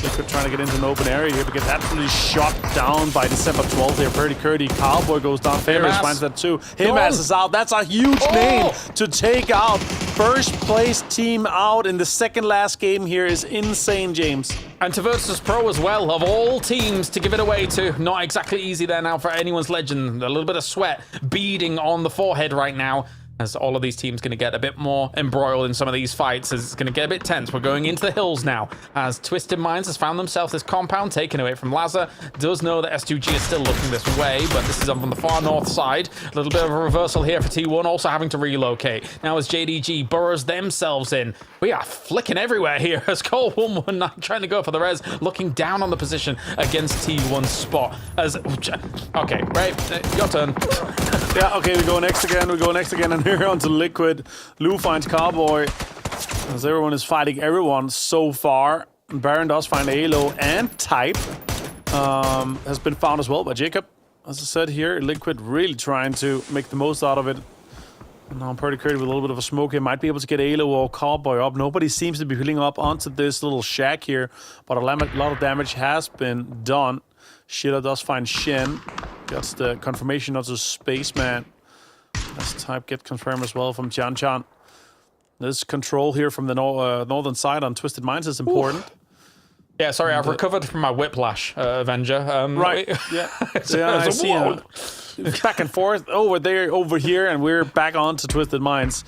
S23: Liquid trying to get into an open area here, but gets absolutely shot down by December 12th here. Pretty Curdy. Cowboy goes down. Ferris finds that too. Himas is out. That's a huge name to take out. First place team out in the second last game here is insane, James.
S22: And to Virtus Pro as well, of all teams to give it away to. Not exactly easy there now for anyone's legend. A little bit of sweat beading on the forehead right now, as all of these teams going to get a bit more embroiled in some of these fights, as it's going to get a bit tense. We're going into the hills now, as Twisted Minds has found themselves this compound taken away from Lazar. Does know that S2G is still looking this way, but this is on from the far north side. A little bit of a reversal here for T1, also having to relocate. Now as JDG burrows themselves in, we are flicking everywhere here as Cole 119 trying to go for the res, looking down on the position against T1's spot. As okay, right, your turn.
S23: Yeah, okay, we go next again, and here onto Liquid. Lou finds Cowboy, as everyone is fighting everyone so far. Baron does find Halo, and Type has been found as well by Jacob. As I said here, Liquid really trying to make the most out of it. Now Pretty Curdy with a little bit of a smoke here, might be able to get Halo or Cowboy up. Nobody seems to be healing up onto this little shack here, but a lot of damage has been done. Sheila does find Shen. Gets the confirmation of the Spaceman. As Type get confirmed as well from Chan Chan. This control here from the northern side on Twisted Minds is important.
S22: Yeah, sorry, I've recovered from my whiplash, Avenger.
S23: Right. Yeah. I see. Back and forth over there, over here, and we're back on to Twisted Minds.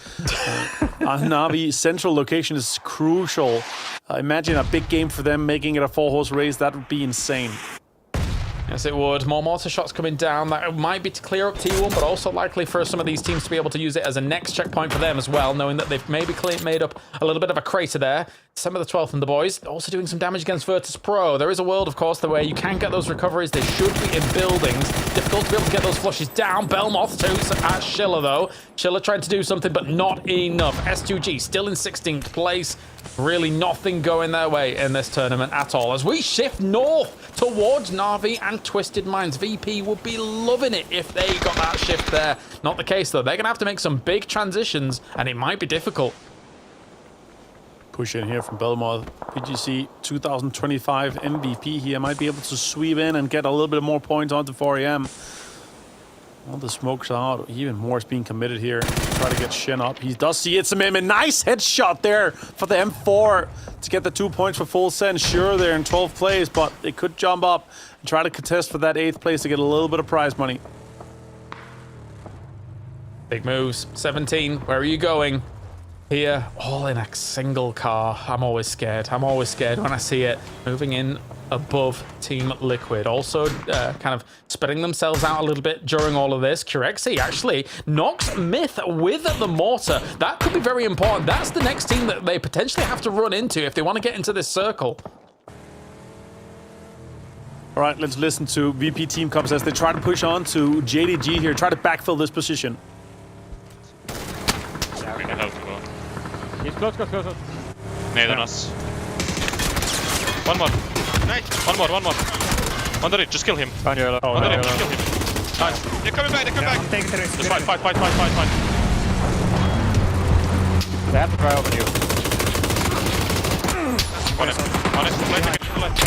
S23: Navi central location is crucial. Imagine a big game for them, making it a 4-horse race. That would be insane.
S22: Yes, it would. More mortar shots coming down. That might be to clear up T1, but also likely for some of these teams to be able to use it as a next checkpoint for them as well, knowing that they've maybe made up a little bit of a crater there. December the 12th and the boys also doing some damage against Virtus Pro. There is a world, of course, where you can get those recoveries. They should be in buildings. Difficult to be able to get those flushes down. Belmoth too at Schiller, though. Schiller trying to do something, but not enough. S2G still in 16th place. Really nothing going their way in this tournament at all. As we shift north towards Na'Vi and Twisted Minds, VP would be loving it if they got that shift there. Not the case, though. They're going to have to make some big transitions, and it might be difficult.
S23: Push in here from Belmont. PGC 2025 MVP here. Might be able to sweep in and get a little bit more points onto 4AM. All the smokes out. Even more is being committed here. Try to get Shin up. He does see it's a nice headshot there for the M4 to get the 2 points for full send. Sure, they're in 12th place, but they could jump up and try to contest for that 8th place to get a little bit of prize money.
S22: Big moves. 17. Where are you going? Here, all in a single car. I'm always scared. I'm always scared when I see it. Moving in above Team Liquid. Also kind of spreading themselves out a little bit during all of this. Curexi actually knocks Myth with the mortar. That could be very important. That's the next team that they potentially have to run into if they want to get into this circle.
S23: All right, let's listen to VP Team Cups as they try to push on to JDG here. Try to backfill this position.
S7: Yeah, we can help to go.
S11: He's close.
S7: Nade on us. One more. Nice. One more. On the ridge, just kill him. On the ridge, just kill him. Nice. They're coming back.
S1: I'm taking the risk.
S7: Just fight.
S11: They have to try over you.
S7: On it. Left.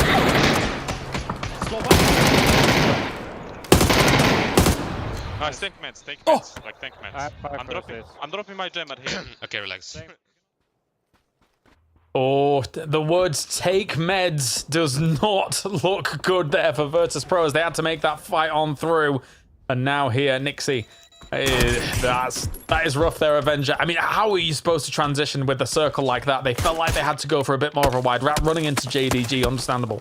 S7: Nice, tank meds. Like tank meds. I'm dropping my gem at here. Okay, relax.
S22: Oh, the words "take meds" does not look good there for Virtus Pros. They had to make that fight on through. And now here, Nixie. That is rough there, Avenger. I mean, how are you supposed to transition with a circle like that? They felt like they had to go for a bit more of a wide route. Running into JDG, understandable.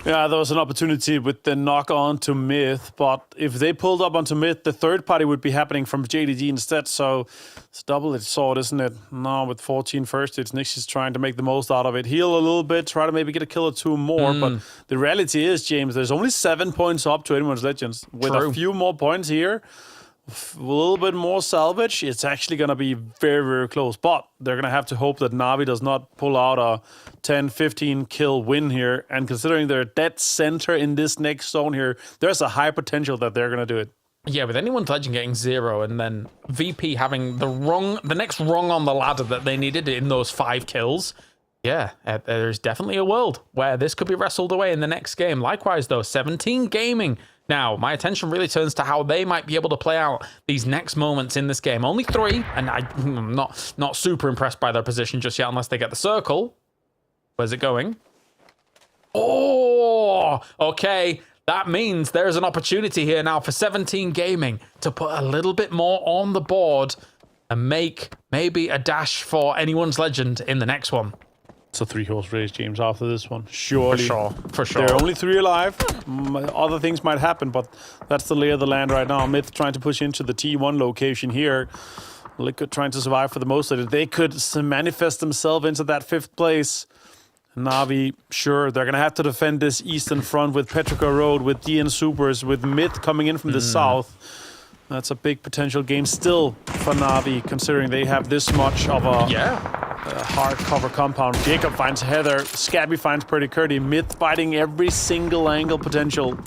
S23: Yeah, there was an opportunity with the knock on to Myth, but if they pulled up onto Myth, the third party would be happening from JDG instead, so it's a double-edged sword, isn't it? Now with 14 first, it's Nixie's trying to make the most out of it. Heal a little bit, try to maybe get a kill or two more, but the reality is, James, there's only 7 points up to Anyone's Legends. With a few more points here, a little bit more salvage, it's actually going to be very, very close. But they're going to have to hope that Na'Vi does not pull out a 10-15 kill win here. And considering they're dead center in this next zone here, there's a high potential that they're going to do it.
S22: Yeah, with Anyone's Legend getting 0 and then VP having the next rung on the ladder that they needed in those 5 kills. Yeah, there's definitely a world where this could be wrestled away in the next game. Likewise, though, 17 Gaming. Now, my attention really turns to how they might be able to play out these next moments in this game. Only 3, and I'm not super impressed by their position just yet unless they get the circle. Where's it going? Oh, okay. That means there's an opportunity here now for 17 Gaming to put a little bit more on the board and make maybe a dash for Anyone's Legend in the next one.
S23: It's a 3-horse race, James, after this one. Surely.
S22: For sure.
S23: There are only 3 alive. Other things might happen, but that's the lay of the land right now. Myth trying to push into the T1 location here. Liquid trying to survive for the most of it. They could manifest themselves into that 5th place. Na'Vi, sure, they're going to have to defend this eastern front with Petrica Road, with DN Supers, with Myth coming in from the south. That's a big potential game still for Na'Vi, considering they have this much of a hardcover compound. Jacob finds Heather, Scabby finds Pretty Curdy, Myth fighting every single angle potential.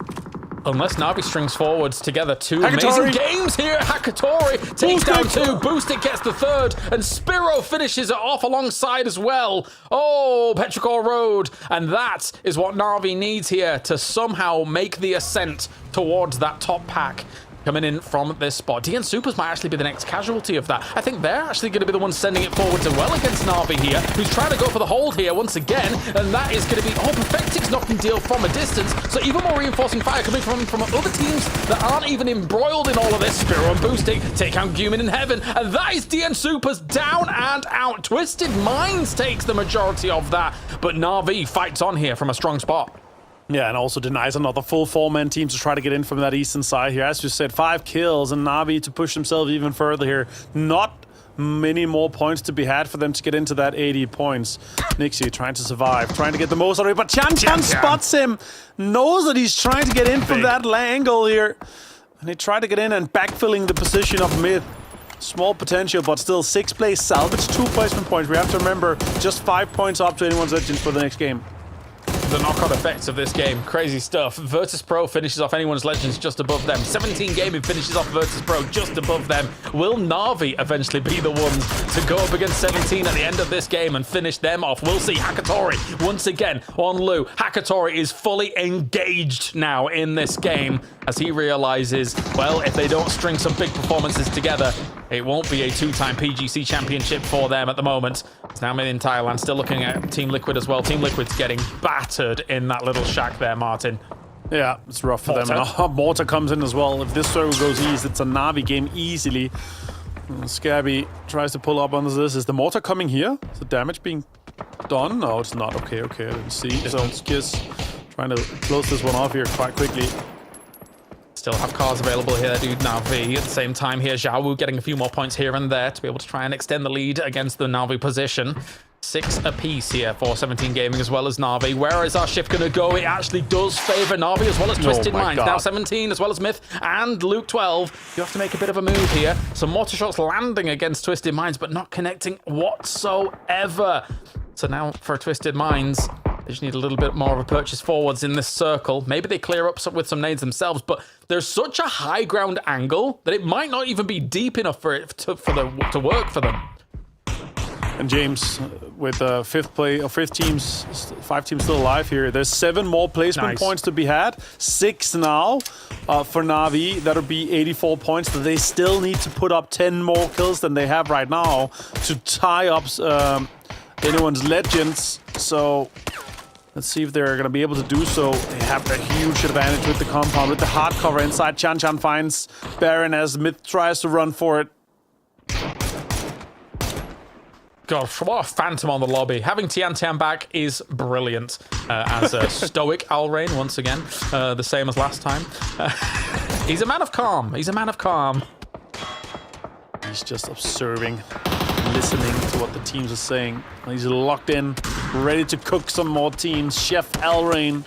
S22: Unless Na'Vi strings forwards together 2 amazing games here. Hakatori takes down 2, Boosted gets the 3rd, and Spiro finishes it off alongside as well. Oh, Petrichor Road. And that is what Na'Vi needs here to somehow make the ascent towards that top pack. coming in from this spot. DN Supers might actually be the next casualty of that. I think they're actually going to be the ones sending it forward as well against Na'Vi here, who's trying to go for the hold here once again, and that is going to be, Perfectic's knocking deal from a distance, so even more reinforcing fire coming from other teams that aren't even embroiled in all of this. Spiro and Boosting take out Gumin in heaven, and that is DN Supers down and out. Twisted Minds takes the majority of that, but Na'Vi fights on here from a strong spot.
S23: Yeah, and also denies another full 4-man team to try to get in from that eastern side here. As you said, 5 kills, and Na'Vi to push themselves even further here. Not many more points to be had for them to get into that 80 points. Nixie trying to survive, trying to get the most out of it, but Chan spots him, knows that he's trying to get in from that angle here. And they try to get in and backfilling the position of mid. Small potential, but still 6 plays salvage, 2 placement points. We have to remember, just 5 points up to anyone's legends for the next game.
S22: The knock-on effects of this game, crazy stuff. Virtus Pro finishes off anyone's legends just above them. 17 Gaming finishes off Virtus Pro just above them. Will Na'Vi eventually be the ones to go up against 17 at the end of this game and finish them off? We'll see. Hakatori once again on Lu. Hakatori is fully engaged now in this game as he realizes, well, if they don't string some big performances together, it won't be a 2-time PGC championship for them at the moment. It's now made in Thailand, still looking at Team Liquid as well. Team Liquid's getting battered in that little shack there, Martin.
S23: Yeah, it's rough for them. And Mortar comes in as well. If this circle goes east, it's a Na'Vi game easily. Scabby tries to pull up on this. Is the Mortar coming here? Is the damage being done? No, it's not. Okay, I didn't see. So it's just trying to close this one off here quite quickly.
S22: Still have cars available here, dude. Na'Vi at the same time here. Zhao Wu getting a few more points here and there to be able to try and extend the lead against the Na'Vi position. 6 apiece here for 17 Gaming as well as Na'Vi. Where is our shift going to go? It actually does favor Na'Vi as well as Twisted Minds. Now 17 as well as Myth and Luke 12. You have to make a bit of a move here. Some mortar shots landing against Twisted Minds, but not connecting whatsoever. So now for Twisted Minds, they just need a little bit more of a purchase forwards in this circle. Maybe they clear up with some nades themselves, but there's such a high ground angle that it might not even be deep enough for it to work for them.
S23: And James, with 5 teams still alive here, there's 7 more placement points to be had. 6 now for Na'Vi. That'll be 84 points. But they still need to put up 10 more kills than they have right now to tie up anyone's legends. So let's see if they're going to be able to do so. They have a huge advantage with the compound, with the hard cover inside. Chan finds Baron as Myth tries to run for it.
S22: God, what a phantom on the lobby. Having Tian back is brilliant. As a stoic Alrain, once again, the same as last time. He's a man of calm. He's a man of calm.
S23: He's just observing, listening to what the teams are saying. He's locked in, ready to cook some more teams. Chef Alrain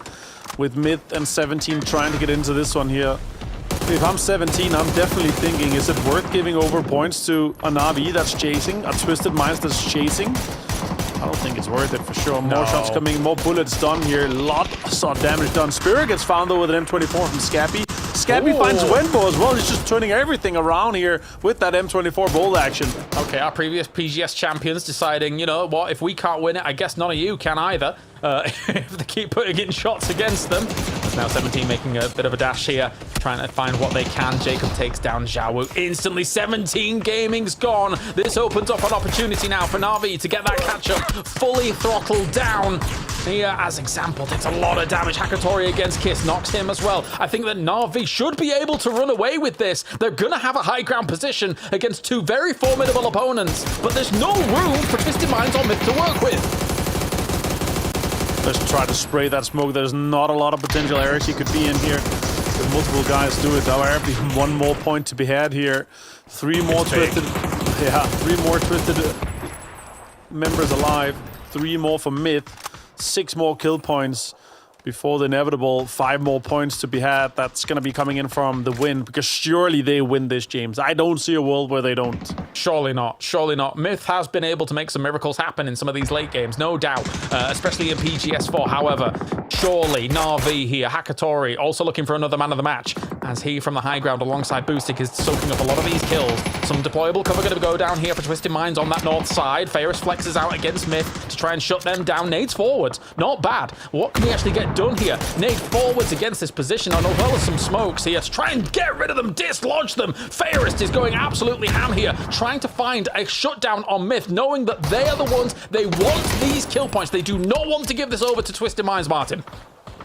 S23: with Myth and 17 trying to get into this one here. If I'm 17, I'm definitely thinking, is it worth giving over points to a Na'Vi that's chasing, a Twisted Minds that's chasing? I don't think it's worth it for sure. More shots coming, more bullets done here. Lots of damage done. Spirit gets found though with an M24 from Scabby. Scabby finds Wenbo as well. He's just turning everything around here with that M24 bolt action.
S22: Okay, our previous PGS champions deciding, you know what, if we can't win it, I guess none of you can either. If they keep putting in shots against them. It's now 17 making a bit of a dash here, trying to find what they can. Jacob takes down Zhao Wu instantly. 17 Gaming's gone. This opens up an opportunity now for Na'Vi to get that catch-up fully throttled down. Here, as example, takes a lot of damage. Hakatori against Kiss knocks him as well. I think that Na'Vi should be able to run away with this. They're going to have a high ground position against 2 very formidable opponents, but there's no room for Twisted Minds or Myth to work with.
S23: Let's try to spray that smoke. There's not a lot of potential areas he could be in here. If multiple guys do it, however, 1 more point to be had here. 3 more twisted. Yeah, 3 more twisted members alive. 3 more for Myth. 6 more kill points before the inevitable 5 more points to be had. That's going to be coming in from the win, because surely they win this, James. I don't see a world where they don't.
S22: Surely not. Surely not. Myth has been able to make some miracles happen in some of these late games, no doubt, especially in PGS4. However, surely Na'Vi here, Hakatori also looking for another man of the match. as he from the high ground alongside Boostic is soaking up a lot of these kills. Some deployable cover going to go down here for Twisted Minds on that north side. Ferris flexes out against Myth to try and shut them down. Nades forwards, not bad. What can we actually get done here? Nade forwards against this position, and as well as some smokes here to try and get rid of them, dislodge them. Ferris is going absolutely ham here, trying to find a shutdown on Myth, knowing that they are the ones, they want these kill points. They do not want to give this over to Twisted Minds, Martin.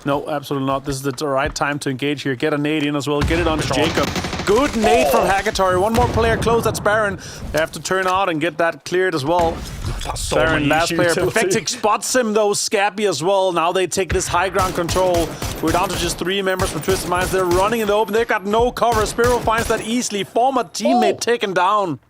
S23: No, absolutely not. This is the right time to engage here. Get a nade in as well. Get it onto Jacob. Good nade from Hackatory. One more player close. That's Baron. They have to turn out and get that cleared as well. So Baron, last player. Perfectic spots him though. Scabby as well. Now they take this high ground control. We're down to just 3 members from Twisted Minds. They're running in the open. They've got no cover. Spiro finds that easily. Former teammate taken down.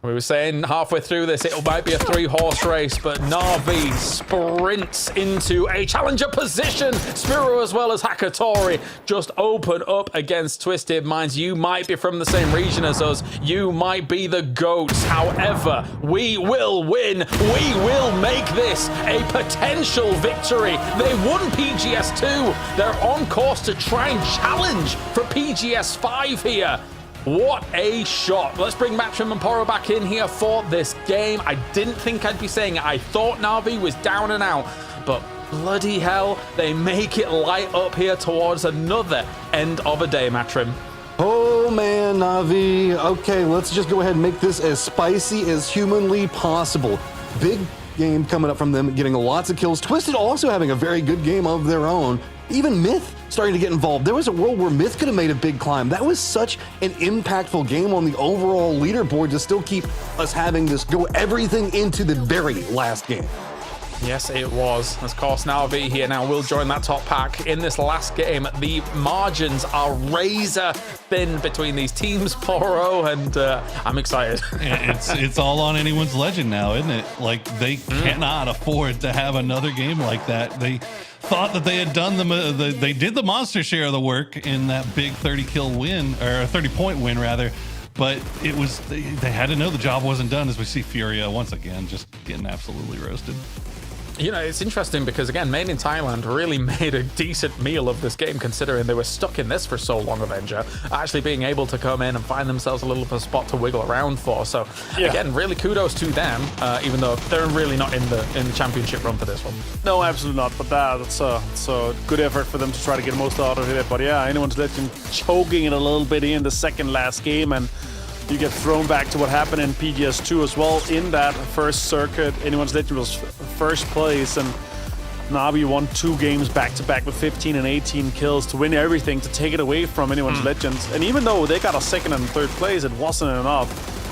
S22: We were saying halfway through this, it might be a 3-horse race, but Na'Vi sprints into a challenger position. Spiro as well as Hackatory just open up against Twisted Minds. You might be from the same region as us. You might be the GOATs. However, we will win. We will make this a potential victory. They won PGS 2. They're on course to try and challenge for PGS 5 here. What a shot. Let's bring Matchroom and Poro back in here for this game. I didn't think I'd be saying it. I thought Na'Vi was down and out, but bloody hell, they make it light up here towards another end of a day, Matchroom.
S16: Oh man, Na'Vi. Okay, let's just go ahead and make this as spicy as humanly possible. Big game coming up from them, getting lots of kills. Twisted also having a very good game of their own. Even Myth starting to get involved. There was a world where Myth could have made a big climb. That was such an impactful game on the overall leaderboard to still keep us having this go everything into the very last game.
S22: Yes, it was. Of course, Na'Vi here now will join that top pack in this last game. The margins are razor thin between these teams, Poro, and I'm excited.
S6: It's all on anyone's legend now, isn't it? Like, they cannot afford to have another game like that. They thought that they had done they did the monster share of the work in that big 30-kill win, or 30-point win, rather. But it was they had to know the job wasn't done, as we see Furia once again just getting absolutely roasted.
S22: You know, it's interesting because, again, Made in Thailand really made a decent meal of this game, considering they were stuck in this for so long, Avenger. Actually being able to come in and find themselves a little bit of spot to wiggle around for. So, again, really kudos to them, even though they're really not in the championship run for this one.
S23: No, absolutely not. But that's a good effort for them to try to get most out of it. But yeah, Anyone's Legend choking it a little bit in the second last game, and you get thrown back to what happened in PGS 2 as well. In that first circuit, Anyone's Legend was first place, and Na'Vi won 2 games back-to-back with 15 and 18 kills to win everything, to take it away from Anyone's Legends. And even though they got a second and third place, it wasn't enough.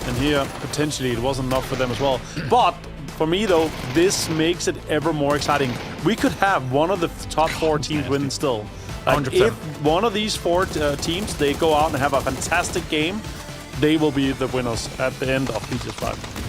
S23: And here, potentially, it wasn't enough for them as well. But for me, though, this makes it ever more exciting. We could have one of the top 4 teams win still. Like, if one of these 4 teams, they go out and have a fantastic game, they will be the winners at the end of PGS 5.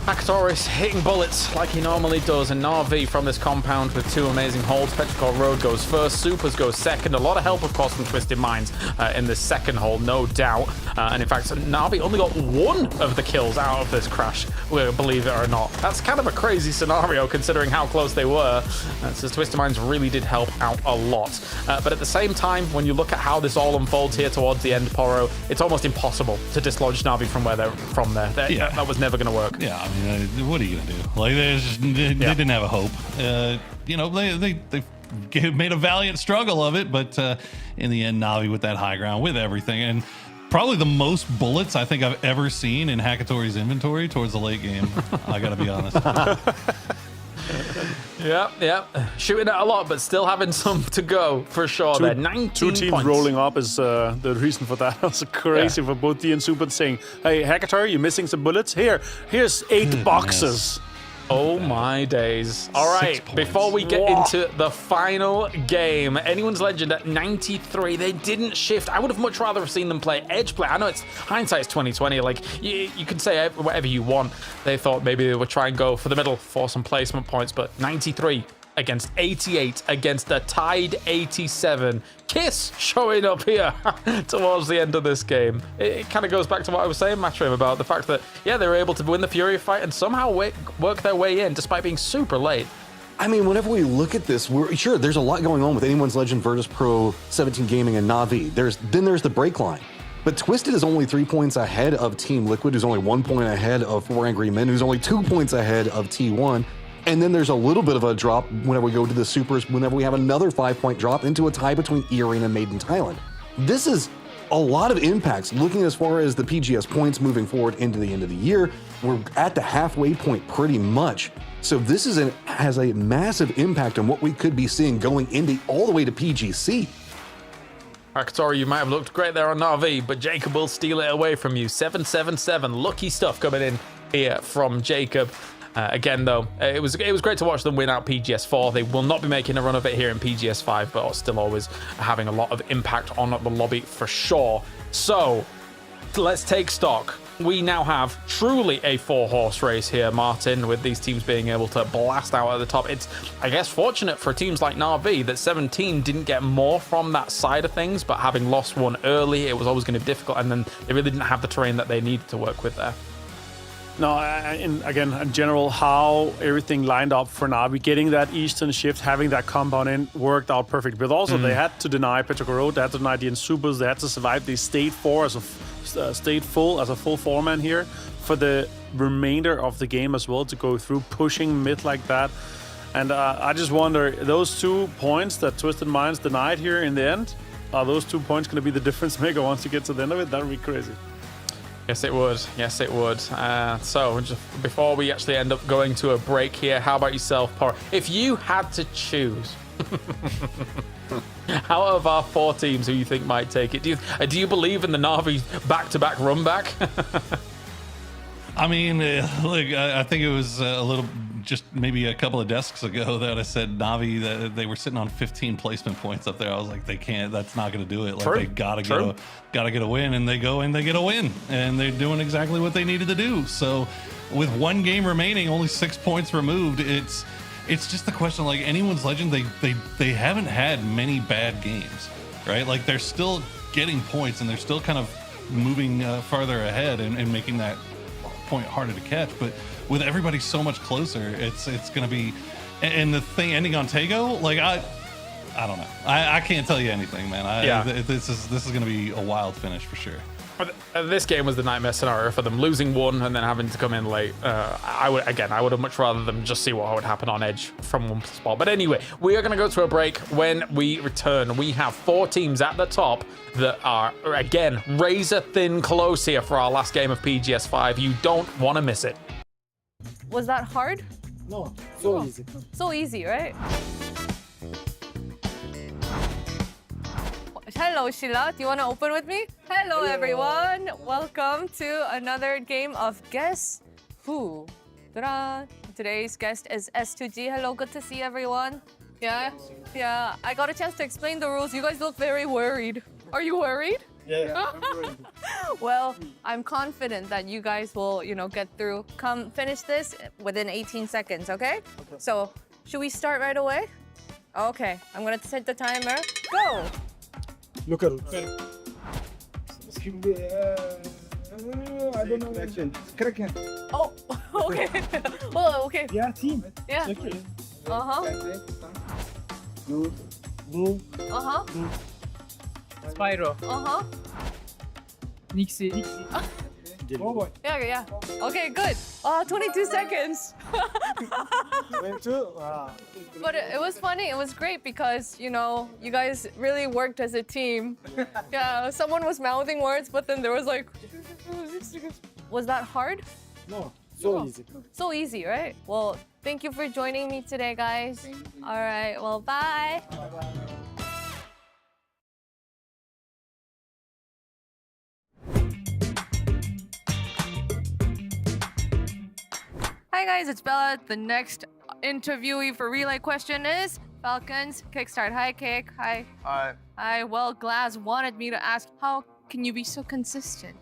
S22: Hackatoris hitting bullets like he normally does, and Na'Vi from this compound with 2 amazing holds. Petrichor Road goes first, Supers goes second. A lot of help, of course, from Twisted Minds in this second hold, no doubt. And in fact, Na'Vi only got 1 of the kills out of this crash, believe it or not. That's kind of a crazy scenario considering how close they were. So Twisted Minds really did help out a lot. But at the same time, when you look at how this all unfolds here towards the end, Poro, it's almost impossible to dislodge Na'Vi from where they're from there. That was never going to work.
S6: Yeah, I mean, what are you gonna do? Like, they didn't have a hope. You know, they made a valiant struggle of it, but in the end, Na'Vi with that high ground, with everything, and probably the most bullets I think I've ever seen in Hackatory's inventory towards the late game. I gotta be honest.
S22: Yeah. Shooting at a lot, but still having some to go for sure. 19
S23: 2 teams
S22: points.
S23: rolling up is the reason for that. That's crazy for both D and Super saying, "Hey, Hackatory, you're missing some bullets. Here's 8 boxes."
S22: Oh my days. All right, before we get into the final game, Anyone's Legend at 93, they didn't shift. I would have much rather have seen them play edge play. I know it's hindsight's 2020. Like, you can say whatever you want. They thought maybe they would try and go for the middle for some placement points, but 93 against 88 against the tied 87. Kiss showing up here towards the end of this game. It kind of goes back to what I was saying, Matchroom, about the fact that, they were able to win the Fury fight and somehow work their way in despite being super late.
S16: I mean, whenever we look at this, we're sure there's a lot going on with Anyone's Legend, Virtus Pro, 17 Gaming, and Na'Vi. Then there's the break line. But Twisted is only 3 points ahead of Team Liquid, who's only 1 point ahead of 4 Angry Men, who's only 2 points ahead of T1. And then there's a little bit of a drop whenever we go to the Supers, whenever we have another 5-point drop into a tie between E-Arena and Made in Thailand. This is a lot of impacts looking as far as the PGS points moving forward into the end of the year. We're at the halfway point pretty much. So this has a massive impact on what we could be seeing going into all the way to PGC.
S22: Akatori, you might have looked great there on Na'Vi, but Jacob will steal it away from you. 777, lucky stuff coming in here from Jacob. Again, though, it was great to watch them win out PGS4. They will not be making a run of it here in PGS5, but are still always having a lot of impact on the lobby for sure. So let's take stock. We now have truly a 4-horse race here, Martin, with these teams being able to blast out at the top. It's, I guess, fortunate for teams like Na'Vi that 17 didn't get more from that side of things, but having lost one early, it was always going to be difficult, and then they really didn't have the terrain that they needed to work with there.
S23: No, again, in general, how everything lined up for Na'Vi, getting that Eastern shift, having that compound in, worked out perfect. But also, they had to deny Petrogorod, they had to deny the Supers, they had to survive. They stayed full as a full four-man here for the remainder of the game as well, to go through pushing mid like that. And I just wonder, those 2 points that Twisted Minds denied here in the end, are those 2 points going to be the difference maker once you get to the end of it? That would be crazy.
S22: Yes, it would. Yes, it would. So, just before we actually end up going to a break here, how about yourself, Porra? If you had to choose, out of our 4 teams, who you think might take it? Do you believe in the Na'Vi back-to-back run back?
S6: I mean, look, I think it was a little, just maybe a couple of desks ago that I said Na'Vi, that they were sitting on 15 placement points up there. I was like, they can't, that's not going to do it. Like, they gotta get a win, and they go and they get a win, and they're doing exactly what they needed to do. So with 1 game remaining, only 6 points removed, it's just the question, like, Anyone's Legend, they haven't had many bad games, right? Like, they're still getting points, and they're still kind of moving farther ahead and making that point harder to catch. But with everybody so much closer, it's going to be, and the thing ending on Tego, like, I don't know. I can't tell you anything, man. This is going to be a wild finish for sure.
S22: This game was the nightmare scenario for them, losing 1 and then having to come in late. I would have much rather them just see what would happen on Edge from 1 spot. But anyway, we are going to go to a break. When we return, we have 4 teams at the top that are, again, razor thin close here for our last game of PGS5. You don't want to miss it.
S2: Was that hard?
S13: No, so easy.
S2: So easy, right? Hello, Sheila. Do you want to open with me? Hello, everyone. Welcome to another game of Guess Who. Ta-da! Today's guest is S2G. Hello, good to see everyone. Yeah. I got a chance to explain the rules. You guys look very worried. Are you worried?
S13: Yeah, I'm worried.
S2: Well, I'm confident that you guys will, get through. Come finish this within 18 seconds, okay? So, should we start right away? Okay, I'm gonna set the timer. Go!
S13: Look at it. I don't know. Kraken.
S2: Oh, okay. Oh, okay.
S13: Yeah, team.
S2: Yeah.
S13: Okay. Blue.
S3: Spyro. Nixie.
S13: Oh boy.
S2: Yeah. Okay, good. 22 seconds.
S13: 22.
S2: But it was funny. It was great because, you guys really worked as a team. Yeah, someone was mouthing words, but then there was like... Was that hard?
S13: No, so easy.
S2: So easy, right? Well, thank you for joining me today, guys. All right, well, bye.
S13: Bye-bye.
S2: Hi guys, it's Bella. The next interviewee for Relay Question is Falcons Kickstart. Hi, Kick. Hi. Hi. Well, Glass wanted me to ask, how can you be so consistent?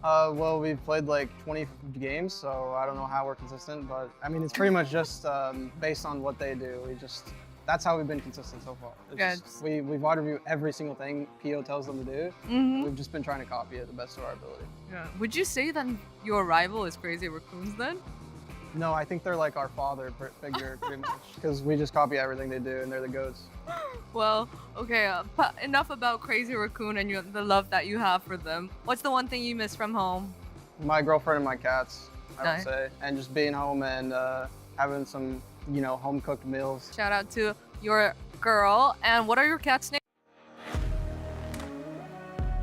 S3: Well, we've played like 20 games, so I don't know how we're consistent, but I mean, it's pretty much just based on what they do. That's how we've been consistent so far. We've auto review every single thing PO tells them to do. We've just been trying to copy it the best of our ability.
S2: Yeah. Would you say that your rival is Crazy Raccoons then?
S3: No, I think they're like our father figure pretty much because we just copy everything they do and they're the goats.
S2: Well, okay, enough about Crazy Raccoon and the love that you have for them. What's the one thing you miss from home?
S3: My girlfriend and my cats, I
S2: Nice.
S3: would say, and just being home and having some, you know, home cooked meals.
S2: Shout out to your girl. And what are your cats' names?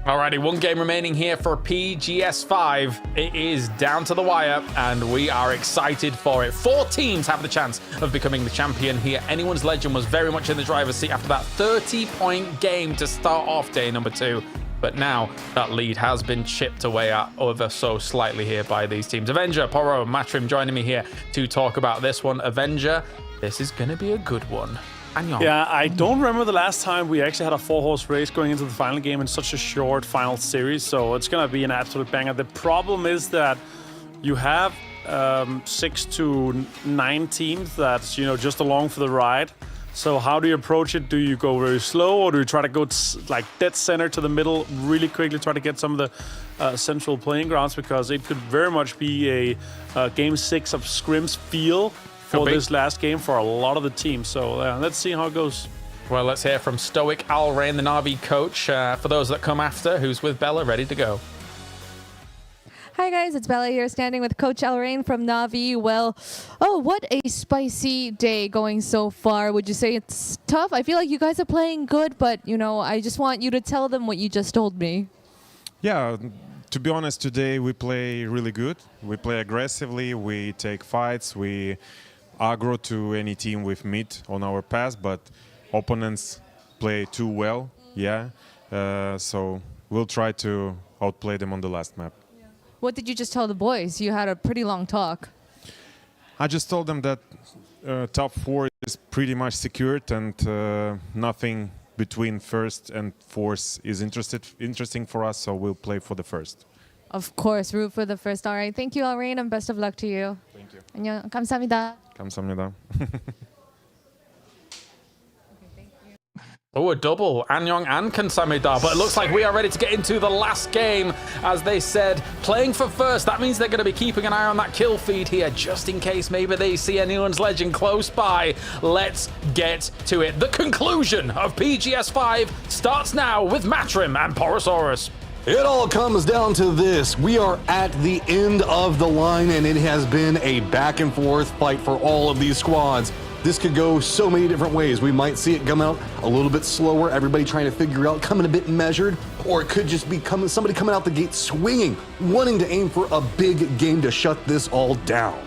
S22: Alrighty, one game remaining here for PGS5. It is down to the wire, and we are excited for it. 4 teams have the chance of becoming the champion here. Anyone's Legend was very much in the driver's seat after that 30-point game to start off day number 2. But now that lead has been chipped away at ever so slightly here by these teams. Avenger, Poro, and Matrim joining me here to talk about this one. Avenger, this is going to be a good one.
S23: Yeah, I don't remember the last time we actually had a 4-horse race going into the final game in such a short final series, so it's going to be an absolute banger. The problem is that you have 6 to 9 teams that's, you know, just along for the ride. So how do you approach it? Do you go very slow, or do you try to go like dead center to the middle really quickly, try to get some of the central playing grounds, because it could very much be a game 6 of scrims feel for this last game for a lot of the teams. So let's see how it goes.
S22: Well, let's hear from Stoic Al Rain, the Na'Vi coach, for those that come after, who's with Bella, ready to go.
S4: Hi guys, it's Bella here, standing with Coach Alrain from Na'Vi. Well, what a spicy day going so far. Would you say it's tough? I feel like you guys are playing good, but, you know, I just want you to tell them what you just told me.
S17: Yeah, to be honest, today we play really good. We play aggressively, we take fights, we aggro to any team we've met on our path, but opponents play too well, so we'll try to outplay them on the last map.
S4: What did you just tell the boys? You had a pretty long talk.
S17: I just told them that top 4 is pretty much secured, and nothing between first and fourth is interesting for us, so we'll play for the first.
S4: Of course, root for the first. All right, thank you, Alrain, and best of luck to you.
S17: Thank you.
S4: 안녕, 감사합니다.
S17: 감사합니다.
S22: Oh, a double, Anyong and Kansamida, but it looks like we are ready to get into the last game. As they said, playing for first, that means they're going to be keeping an eye on that kill feed here, just in case maybe they see anyone's Legend close by. Let's get to it. The conclusion of PGS5 starts now with Matrim and Porosaurus.
S16: It all comes down to this. We are at the end of the line, and it has been a back and forth fight for all of these squads. This could go so many different ways. We might see it come out a little bit slower, everybody trying to figure out, coming a bit measured, or it could just be somebody coming out the gate swinging, wanting to aim for a big game to shut this all down.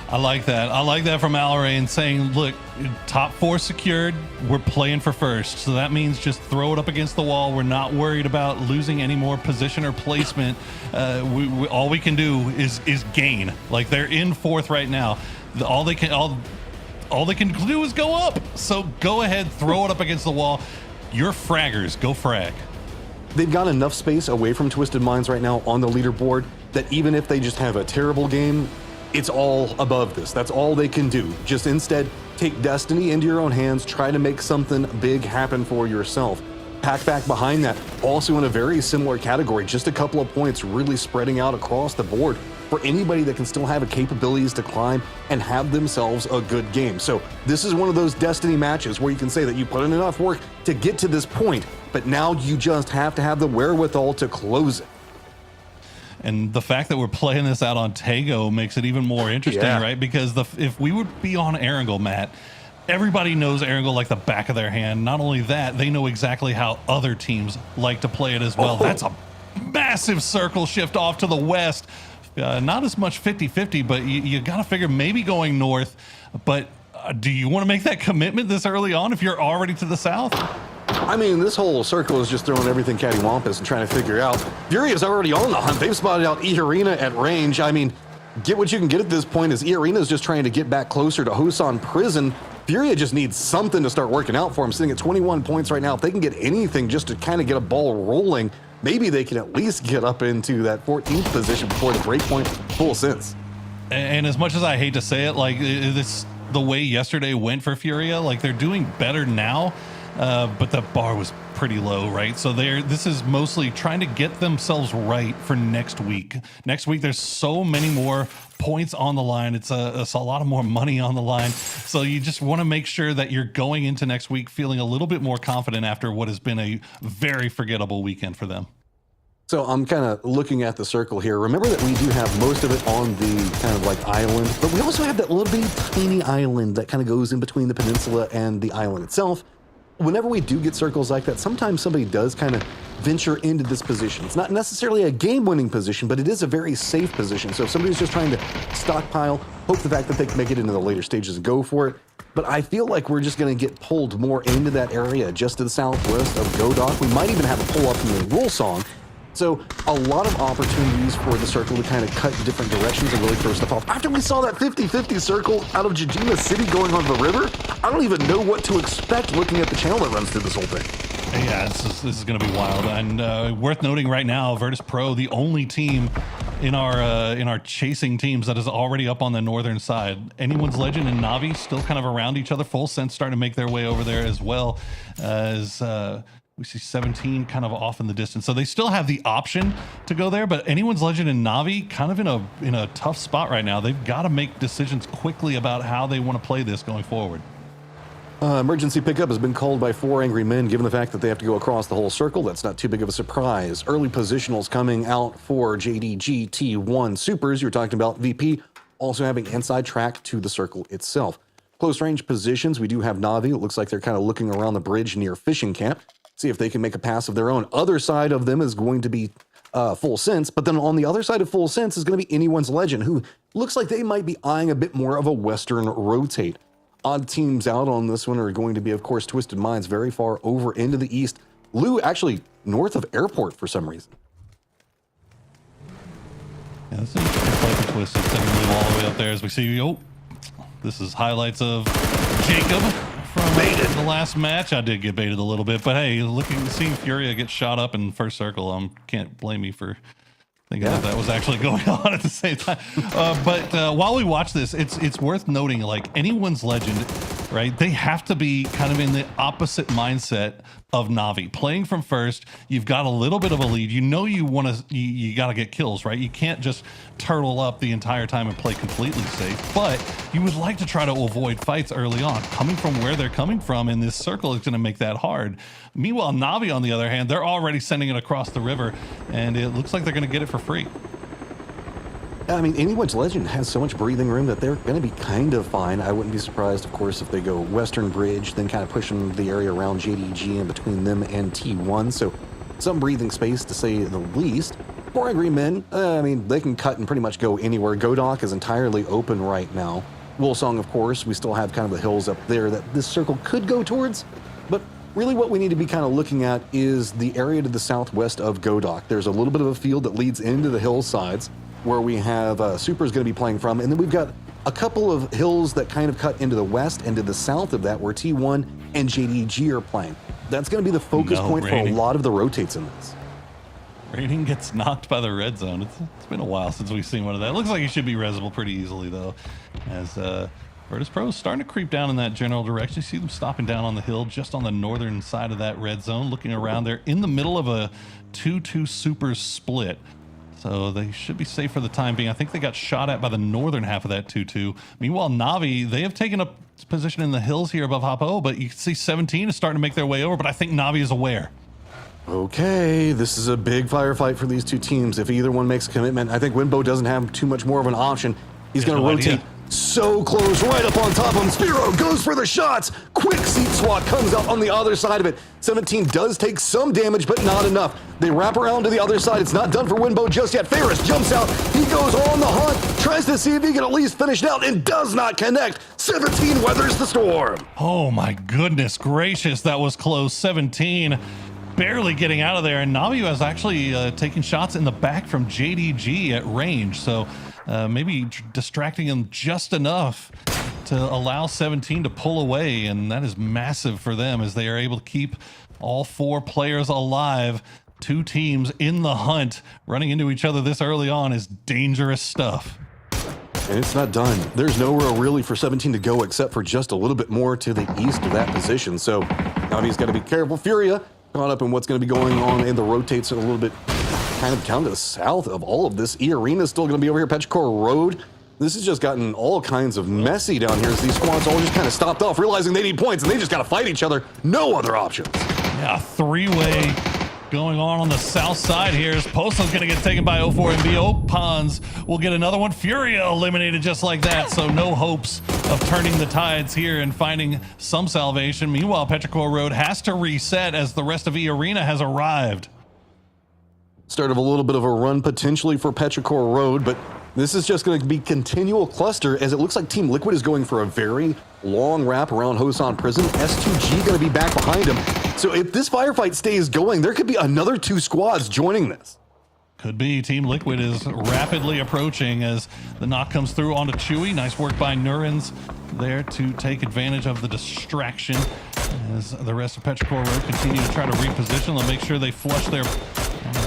S6: I like that. I like that from Alrain saying, look, top 4 secured, we're playing for first. So that means just throw it up against the wall. We're not worried about losing any more position or placement. All we can do is gain. Like, they're in 4th right now. All they can do is go up. So go ahead, throw it up against the wall. You're fraggers, go frag.
S16: They've got enough space away from Twisted Minds right now on the leaderboard that even if they just have a terrible game, it's all above this. That's all they can do. Just instead, take destiny into your own hands, try to make something big happen for yourself. Pack back behind that, also in a very similar category, just a couple of points really spreading out across the board for anybody that can still have the capabilities to climb and have themselves a good game. So this is one of those destiny matches where you can say that you put in enough work to get to this point, but now you just have to have the wherewithal to close it.
S6: And the fact that we're playing this out on Tego makes it even more interesting, right? Because if we would be on Erangel, Matt, everybody knows Erangel like the back of their hand. Not only that, they know exactly how other teams like to play it as well. That's a massive circle shift off to the west. Not as much 50-50, but you got to figure maybe going north. But do you want to make that commitment this early on if you're already to the south?
S16: I mean, this whole circle is just throwing everything cattywampus and trying to figure out. Fury is already on the hunt. They've spotted out E-Arena at range. I mean, get what you can get at this point, as E-Arena is just trying to get back closer to Hosan Prison. Furia just needs something to start working out for him, sitting at 21 points right now. If they can get anything just to kind of get a ball rolling, maybe they can at least get up into that 14th position before the breakpoint. Full sense.
S6: And as much as I hate to say it, like the way yesterday went for Furia, like they're doing better now. but the bar was pretty low, right? So this is mostly trying to get themselves right for next week. Next week, there's so many more points on the line. It's a lot of more money on the line. So you just want to make sure that you're going into next week feeling a little bit more confident after what has been a very forgettable weekend for them.
S16: So I'm kind of looking at the circle here. Remember that we do have most of it on the kind of like island, but we also have that little bitty tiny island that kind of goes in between the peninsula and the island itself. Whenever we do get circles like that, sometimes somebody does kind of venture into this position. It's not necessarily a game-winning position, but it is a very safe position. So if somebody's just trying to stockpile, hope the fact that they can make it into the later stages and go for it. But I feel like we're just going to get pulled more into that area just to the southwest of Godok. We might even have a pull up in the Woolsong. So a lot of opportunities for the circle to kind of cut in different directions and really throw stuff off. After we saw that 50-50 circle out of Jijima City going on the river, I don't even know what to expect looking at the channel that runs through this whole thing.
S6: Yeah, this is going to be wild. And worth noting right now, Virtus Pro, the only team in our chasing teams that is already up on the northern side. Anyone's Legend and Na'Vi still kind of around each other. Full Sense starting to make their way over there as well as... we see 17 kind of off in the distance. So they still have the option to go there, but Anyone's Legend and Na'Vi kind of in a tough spot right now. They've got to make decisions quickly about how they want to play this going forward.
S16: Emergency pickup has been called by 4 angry men, given the fact that they have to go across the whole circle. That's not too big of a surprise. Early positionals coming out for JDG T1 Supers. You're talking about VP also having inside track to the circle itself. Close range positions, we do have Na'Vi. It looks like they're kind of looking around the bridge near Fishing Camp. See if they can make a pass of their own. Other side of them is going to be Full Sense, but then on the other side of Full Sense is going to be Anyone's Legend, who looks like they might be eyeing a bit more of a Western rotate. Odd teams out on this one are going to be, of course, Twisted Minds very far over into the east. Lou actually north of Airport for some reason.
S6: Yeah, this is like a Twisted, sending Lou all the way up there as we see. Oh, this is highlights of Jacob from the last match. I did get baited a little bit, but hey, seeing Furia get shot up in first circle, can't blame me for thinking that was actually going on at the same time. But while we watch this, it's worth noting, like, Anyone's Legend, right? They have to be kind of in the opposite mindset of Na'Vi. Playing from first, you've got a little bit of a lead. You know you got to get kills, right? You can't just turtle up the entire time and play completely safe, but you would like to try to avoid fights early on. Coming from where they're coming from in this circle is going to make that hard. Meanwhile, Na'Vi, on the other hand, they're already sending it across the river, and it looks like they're going to get it for free.
S16: I mean, Anyone's Legend has so much breathing room that they're going to be kind of fine. I wouldn't be surprised, of course, if they go Western Bridge, then kind of pushing the area around JDG in between them and T1. So some breathing space, to say the least. 4 angry men, I mean, they can cut and pretty much go anywhere. Godok is entirely open right now. Woolsong, of course, we still have kind of the hills up there that this circle could go towards. But really what we need to be kind of looking at is the area to the southwest of Godok. There's a little bit of a field that leads into the hillsides, where we have Super's going to be playing from. And then we've got a couple of hills that kind of cut into the west and to the south of that, where T1 and JDG are playing. That's going to be the focus point for a lot of the rotates in this.
S6: Raining gets knocked by the red zone. It's been a while since we've seen one of that. It looks like he should be resable pretty easily, though, as Virtus Pro is starting to creep down in that general direction. You see them stopping down on the hill just on the northern side of that red zone, looking around. They're in the middle of a 2-2 super split. So they should be safe for the time being. I think they got shot at by the northern half of that 2-2. Meanwhile, Na'Vi, they have taken up position in the hills here above Hapo, but you can see 17 is starting to make their way over, but I think Na'Vi is aware.
S16: Okay, this is a big firefight for these two teams. If either one makes a commitment, I think Winbo doesn't have too much more of an option. He's going to rotate so close, right up on top of him. Spiro goes for the shots. Quick seat swat comes out on the other side of it. 17 does take some damage, but not enough. They wrap around to the other side. It's not done for Winbo just yet. Ferris jumps out. He goes on the hunt, tries to see if he can at least finish it out, and does not connect. 17 weathers the storm.
S6: Oh my goodness gracious, that was close. 17 barely getting out of there, and Na'Vi was actually taking shots in the back from JDG at range, so maybe distracting him just enough to allow 17 to pull away, and that is massive for them as they are able to keep all 4 players alive. 2 teams in the hunt, running into each other this early on is dangerous stuff.
S16: And it's not done. There's nowhere really for 17 to go except for just a little bit more to the east of that position. So Navi's got to be careful. Furia caught up in what's going to be going on in the rotates a little bit kind of down to the south of all of this. E-Arena is still going to be over here. Petrichor Road. This has just gotten all kinds of messy down here as these squads all just kind of stopped off, realizing they need points and they just got to fight each other. No other options.
S6: Yeah, three-way going on the south side here. As Posto's going to get taken by 04 and B. Opans will get another one. Furia eliminated just like that, so no hopes of turning the tides here and finding some salvation. Meanwhile, Petrichor Road has to reset as the rest of E-Arena has arrived.
S16: Start of a little bit of a run potentially for Petrichor Road, but this is just going to be continual cluster as it looks like Team Liquid is going for a very long wrap around Hosan Prison. S2G going to be back behind him. So if this firefight stays going, there could be another 2 squads joining this.
S6: Could be. Team Liquid is rapidly approaching as the knock comes through onto Chewy. Nice work by Nurens there to take advantage of the distraction as the rest of Petrichor Road continue to try to reposition. They'll make sure they flush their...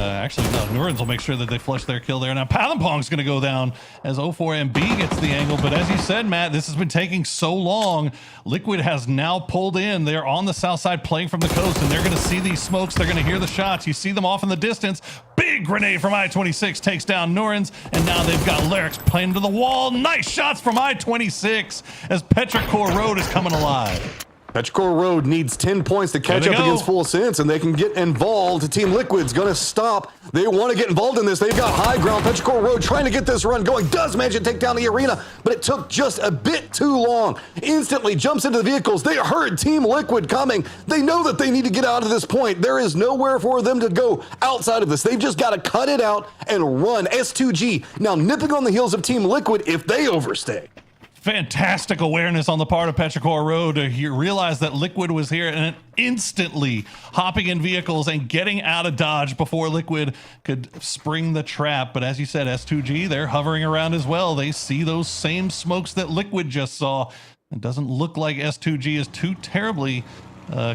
S6: actually, no, Nurens will make sure that they flush their kill there. Now, Palampong's going to go down as 04MB gets the angle. But as you said, Matt, this has been taking so long. Liquid has now pulled in. They're on the south side playing from the coast, and they're going to see these smokes. They're going to hear the shots. You see them off in the distance. Big grenade from I-26 takes down Nurens, and now they've got Larix playing to the wall. Nice shots from I-26 as Petrichor Road is coming alive.
S16: Petrichor Road needs 10 points to catch up against Full Sense, and they can get involved. Team Liquid's going to stop. They want to get involved in this. They've got high ground. Petrichor Road trying to get this run going. Does manage to take down the arena, but it took just a bit too long. Instantly jumps into the vehicles. They heard Team Liquid coming. They know that they need to get out of this point. There is nowhere for them to go outside of this. They've just got to cut it out and run. S2G now nipping on the heels of Team Liquid if they overstay.
S6: Fantastic awareness on the part of Petrichor Road to realize that Liquid was here and instantly hopping in vehicles and getting out of dodge before Liquid could spring the trap. But as you said, S2G, they're hovering around as well. They see those same smokes that Liquid just saw. It doesn't look like S2G is too terribly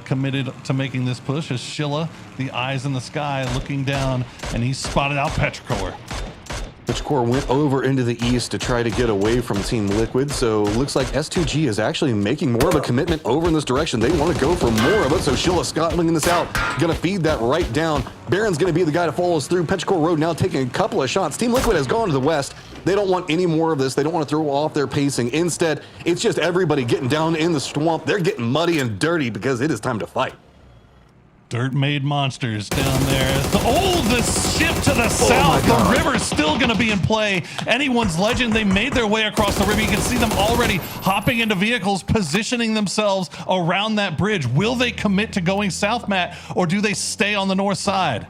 S6: committed to making this push as Shilla, the eyes in the sky, looking down, and he spotted out Petrichor.
S16: Petrichor went over into the east to try to get away from Team Liquid, so looks like S2G is actually making more of a commitment over in this direction. They want to go for more of it, so Shilla scuttling this out, going to feed that right down. Baron's going to be the guy to follow us through. Petrichor Road now taking a couple of shots. Team Liquid has gone to the west. They don't want any more of this. They don't want to throw off their pacing. Instead, it's just everybody getting down in the swamp. They're getting muddy and dirty because it is time to fight.
S6: Dirt-made monsters down there. The oldest ship to the south. The river's still going to be in play. Anyone's legend. They made their way across the river. You can see them already hopping into vehicles, positioning themselves around that bridge. Will they commit to going south, Matt, or do they stay on the north side?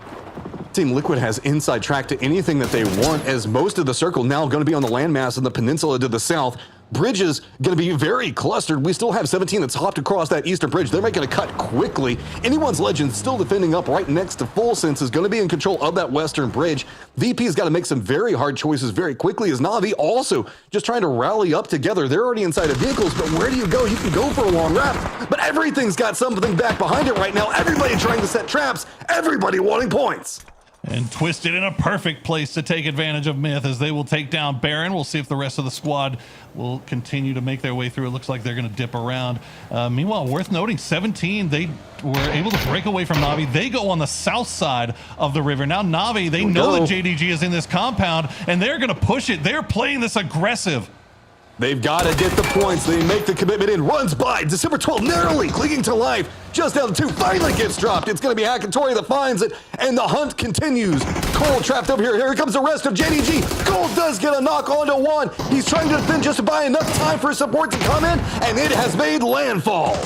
S16: Team Liquid has inside track to anything that they want, as most of the circle now going to be on the landmass in the peninsula to the south. Bridges going to be very clustered. We still have 17 that's hopped across that eastern bridge. They're making a cut quickly. Anyone's legend still defending up right next to Full Sense is going to be in control of that western bridge. VP's got to make some very hard choices very quickly, as Na'Vi also just trying to rally up together. They're already inside of vehicles, but where do you go? You can go for a long wrap, but everything's got something back behind it right now. Everybody trying to set traps. Everybody wanting points.
S6: And Twisted in a perfect place to take advantage of Myth as they will take down Baron. We'll see if the rest of the squad will continue to make their way through. It looks like they're going to dip around. Meanwhile, worth noting, 17, they were able to break away from Na'Vi. They go on the south side of the river. Now Na'Vi, they know that JDG is in this compound, and they're going to push it. They're playing this aggressive.
S16: They've got to get the points. They make the commitment in. Runs by. December 12th, narrowly clinging to life. Just down to 2. Finally gets dropped. It's going to be Hackatori that finds it. And the hunt continues. Cole trapped over here. Here comes the rest of JDG. Cole does get a knock onto 1. He's trying to defend just to buy enough time for support to come in. And it has made landfall.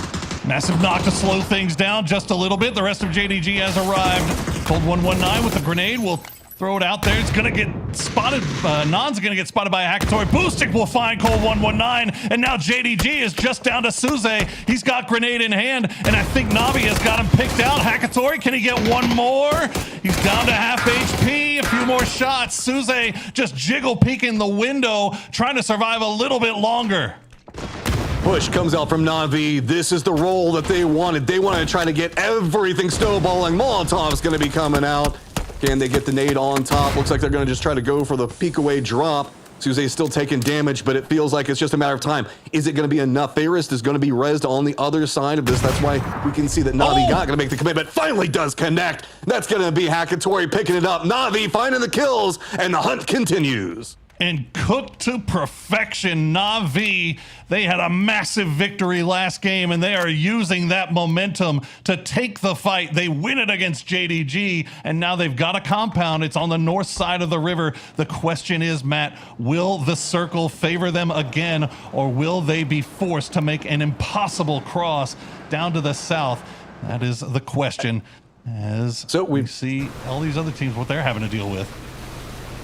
S6: Massive knock to slow things down just a little bit. The rest of JDG has arrived. Cold 119 with the grenade will throw it out there. It's going to get spotted. Non's going to get spotted by a Hackatori. Boostic will find Cold 119. And now JDG is just down to Suze. He's got grenade in hand. And I think Na'Vi has got him picked out. Hackatori, can he get one more? He's down to half HP. A few more shots. Suze just jiggle peeking the window, trying to survive a little bit longer.
S16: Push comes out from Na'Vi. This is the role that they wanted. They wanted to try to get everything snowballing. Molotov's going to be coming out. Can they get the nade on top? Looks like they're going to just try to go for the peek away drop. Suze is still taking damage, but it feels like it's just a matter of time. Is it going to be enough? Fairest is going to be rezzed on the other side of this. That's why we can see that Na'Vi not going to make the commitment. Finally does connect. That's going to be Hakatori picking it up. Na'Vi finding the kills, and the hunt continues.
S6: And cooked to perfection, Na'Vi, they had a massive victory last game, and they are using that momentum to take the fight. They win it against JDG, and now they've got a compound. It's on the north side of the river. The question is, Matt, will the circle favor them again, or will they be forced to make an impossible cross down to the south? That is the question, as we see all these other teams, what they're having to deal with.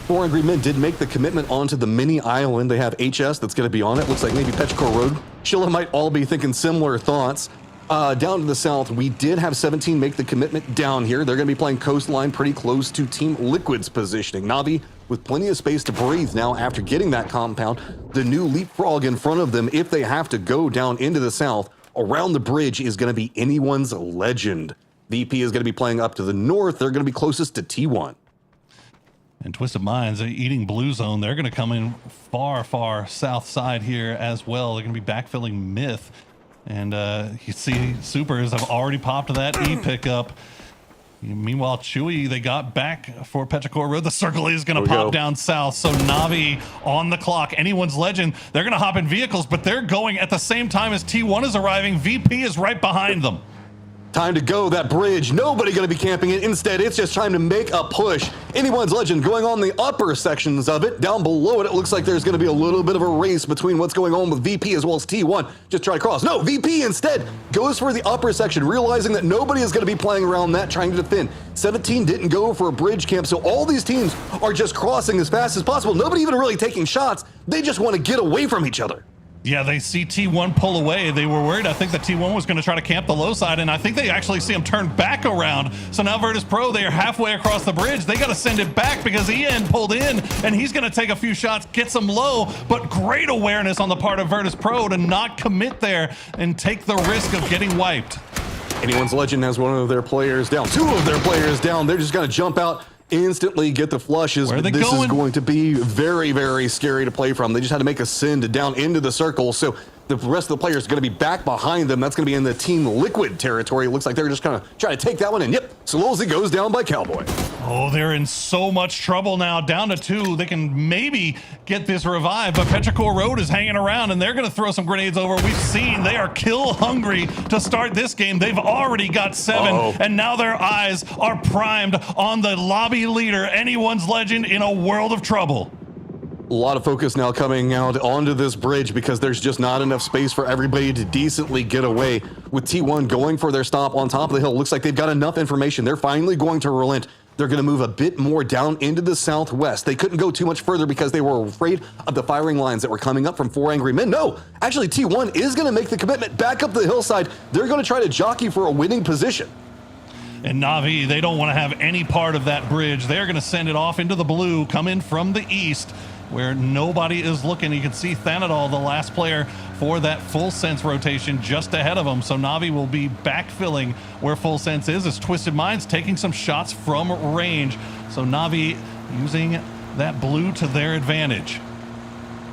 S16: 4 Angry Men did make the commitment onto the mini island. They have HS that's going to be on it. Looks like maybe Petrichor Road. Shilla might all be thinking similar thoughts. Down to the south, we did have 17 make the commitment down here. They're going to be playing coastline pretty close to Team Liquid's positioning. Na'Vi with plenty of space to breathe now after getting that compound. The new leapfrog in front of them, if they have to go down into the south, around the bridge is going to be anyone's legend. VP is going to be playing up to the north. They're going to be closest to T1.
S6: And Twisted Minds, eating blue zone, they're going to come in far, far south side here as well. They're going to be backfilling Myth. And you see Supers have already popped that E pickup. Meanwhile, Chewy, they got back for Petrichor Road. The circle is going to pop down south. So Na'Vi on the clock. Anyone's legend. They're going to hop in vehicles, but they're going at the same time as T1 is arriving. VP is right behind them.
S16: Time to go, that bridge. Nobody going to be camping it. Instead, it's just time to make a push. Anyone's legend going on the upper sections of it. Down below it, it looks like there's going to be a little bit of a race between what's going on with VP as well as T1. Just try to cross. No, VP instead goes for the upper section, realizing that nobody is going to be playing around that, trying to defend. 17 didn't go for a bridge camp, so all these teams are just crossing as fast as possible. Nobody even really taking shots. They just want to get away from each other.
S6: Yeah, they see T1 pull away. They were worried. I think that T1 was going to try to camp the low side, and I think they actually see him turn back around. So now Virtus Pro, they are halfway across the bridge. They got to send it back because Ian pulled in, and he's going to take a few shots, get some low, but great awareness on the part of Virtus Pro to not commit there and take the risk of getting wiped.
S16: Anyone's legend has one of their players down. 2 of their players down. They're just going to jump out, instantly get the flushes. This is going to be very, very scary to play from. They just had to make a send down into the circle, so the rest of the players are going to be back behind them. That's going to be in the Team Liquid territory. It looks like they're just going to try to take that one, and yep, Solozzi goes down by Cowboy.
S6: Oh, they're in so much trouble now. Down to 2. They can maybe get this revived, but Petrichor Road is hanging around, and they're going to throw some grenades over. We've seen they are kill hungry to start this game. They've already got 7, and now their eyes are primed on the lobby leader, Anyone's legend, in a world of trouble.
S16: A lot of focus now coming out onto this bridge because there's just not enough space for everybody to decently get away. With T1 going for their stop on top of the hill, looks like they've got enough information. They're finally going to relent. They're going to move a bit more down into the southwest. They couldn't go too much further because they were afraid of the firing lines that were coming up from 4 Angry Men. No, actually T1 is going to make the commitment back up the hillside. They're going to try to jockey for a winning position.
S6: And Na'Vi, they don't want to have any part of that bridge. They're going to send it off into the blue, come in from the east, where nobody is looking. You can see Thanadol, the last player for that Full Sense rotation, just ahead of him. So Na'Vi will be backfilling where Full Sense is, as Twisted Minds taking some shots from range. So Na'Vi using that blue to their advantage.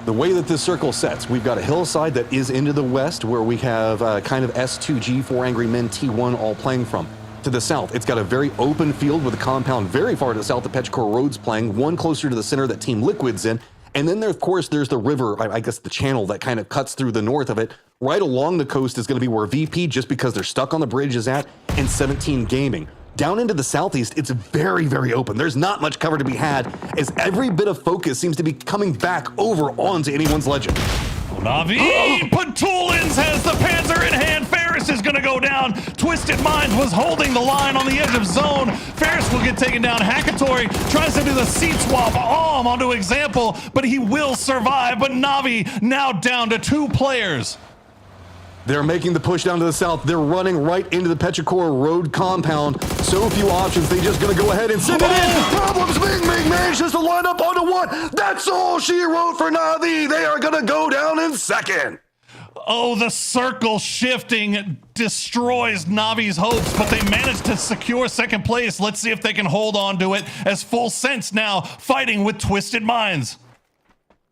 S16: The way that this circle sets, we've got a hillside that is into the west, where we have kind of S2G, 4 Angry Men, T1 all playing from. To the south, it's got a very open field with a compound very far to the south that Petrichor Road's playing, one closer to the center that Team Liquid's in. And then there, of course, there's the river, I guess the channel that kind of cuts through the north of it. Right along the coast is going to be where VP, just because they're stuck on the bridge, is at, and 17 Gaming. Down into the southeast, it's very, very open. There's not much cover to be had, as every bit of focus seems to be coming back over onto Anyone's legend.
S6: Na'Vi, Patulins has the Panzer in hand. Ferris is going to go down. Twisted Minds was holding the line on the edge of zone. Ferris will get taken down. Hakatori tries to do the seat swap onto Example, but he will survive. But Na'Vi now down to 2 players.
S16: They're making the push down to the south. They're running right into the Petrichor Road compound. So few options. They're just going to go ahead and send it in. Problems Ming manages to line up onto 1. That's all she wrote for Na'Vi. They are going to go down in second.
S6: Oh, the circle shifting destroys Na'Vi's hopes, but they managed to secure second place. Let's see if they can hold on to it, as Full Sense now fighting with Twisted Minds.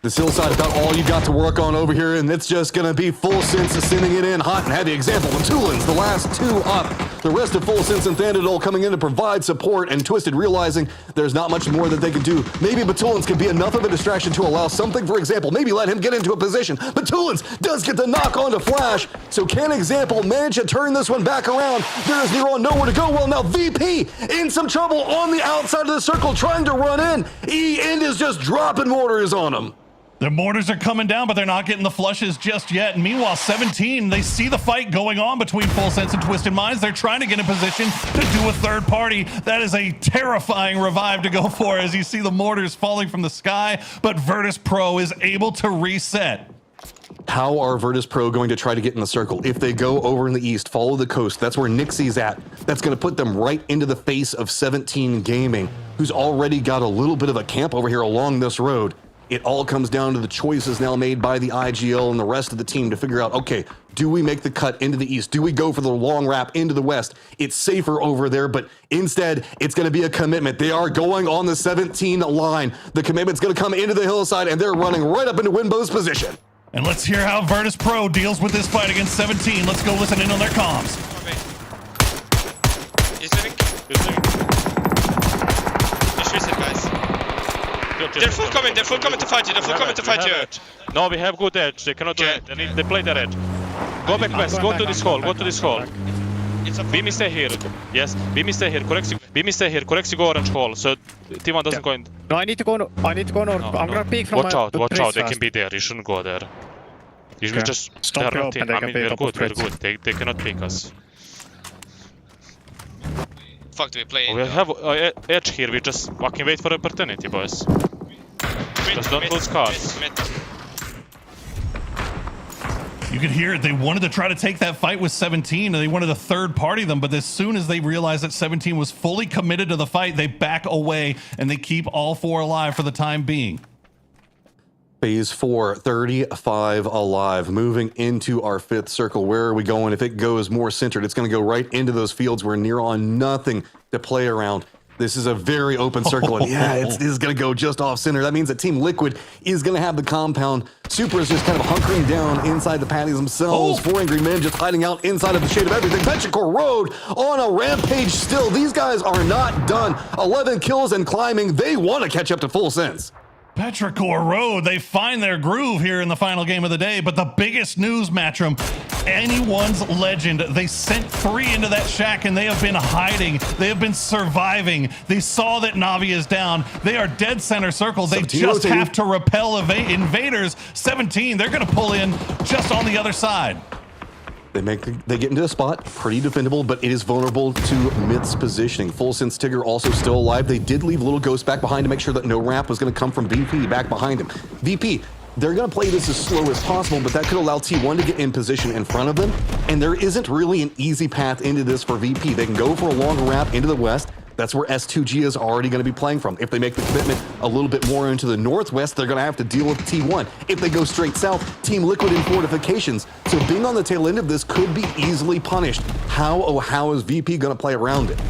S16: This hillside about all you got to work on over here, and it's just going to be Full Sense sending it in hot and heavy. Example, Batulans, the last two up. The rest of Full Sense and Thandadol coming in to provide support, and Twisted realizing there's not much more that they can do. Maybe Batulans can be enough of a distraction to allow something, for example, maybe let him get into a position. Batulans does get the knock onto Flash, so can Example manage to turn this one back around? There's Nero nowhere to go. Well, now VP in some trouble on the outside of the circle trying to run in. E-End is just dropping mortars on him.
S6: The mortars are coming down, but they're not getting the flushes just yet. And meanwhile, 17, they see the fight going on between Full Sense and Twisted Minds. They're trying to get in position to do a third party. That is a terrifying revive to go for as you see the mortars falling from the sky, but Virtus Pro is able to reset.
S16: How are Virtus Pro going to try to get in the circle? If they go over in the east, follow the coast, that's where Nixie's at. That's going to put them right into the face of 17 Gaming, who's already got a little bit of a camp over here along this road. It all comes down to the choices now made by the IGL and the rest of the team to figure out, okay, do we make the cut into the east? Do we go for the long wrap into the west? It's safer over there, but instead, it's going to be a commitment. They are going on the 17 line. The commitment's going to come into the hillside, and they're running right up into Winbow's position.
S6: And let's hear how Virtus Pro deals with this fight against 17. Let's go listen in on their comms.
S7: They're full coming to fight you, No, we have good edge, they cannot do it. They play their edge. Go back west, go to this hole, Beamy stay here. Yes, Beamy stay here, Corexi go orange hole, so T1 doesn't go in.
S5: No, I need to go north. I'm gonna peek from
S7: watch out, they can be there, you shouldn't go there. You should just
S5: stomp you up and they can
S7: we're good. They cannot pick us.
S10: Fuck do we play?
S7: We have edge here, we just fucking wait for opportunity, boys. Just don't lose cards.
S6: You could hear it. They wanted to try to take that fight with 17, and they wanted to third party them, but as soon as they realized that 17 was fully committed to the fight, they back away, and they keep all four alive for the time being.
S16: Phase 4, 35 alive, moving into our fifth circle. Where are we going? If it goes more centered, it's going to go right into those fields where Neron nothing to play around. This is a very open circle, and yeah, it is going to go just off center. That means that Team Liquid is going to have the compound. Super is just kind of hunkering down inside the patties themselves. 4 angry men just hiding out inside of the shade of everything. Petrichor Road on a rampage still. These guys are not done. 11 kills and climbing. They want to catch up to Full Sense.
S6: Petrichor Road, they find their groove here in the final game of the day, but the biggest news, Matchroom, anyone's legend. They sent 3 into that shack, and they have been hiding. They have been surviving. They saw that Navi is down. They are dead center circle. They just have to repel invaders. 17, they're going to pull in just on the other side.
S16: They get into a spot, pretty defendable, but it is vulnerable to Myth's positioning. Full Sense Tigger also still alive. They did leave Little Ghost back behind to make sure that no ramp was going to come from VP back behind him. VP, they're going to play this as slow as possible, but that could allow T1 to get in position in front of them, and there isn't really an easy path into this for VP. They can go for a long ramp into the west. That's where S2G is already going to be playing from. If they make the commitment a little bit more into the northwest, they're going to have to deal with T1. If they go straight south, Team Liquid in fortifications. So being on the tail end of this could be easily punished. How is VP going to play around it?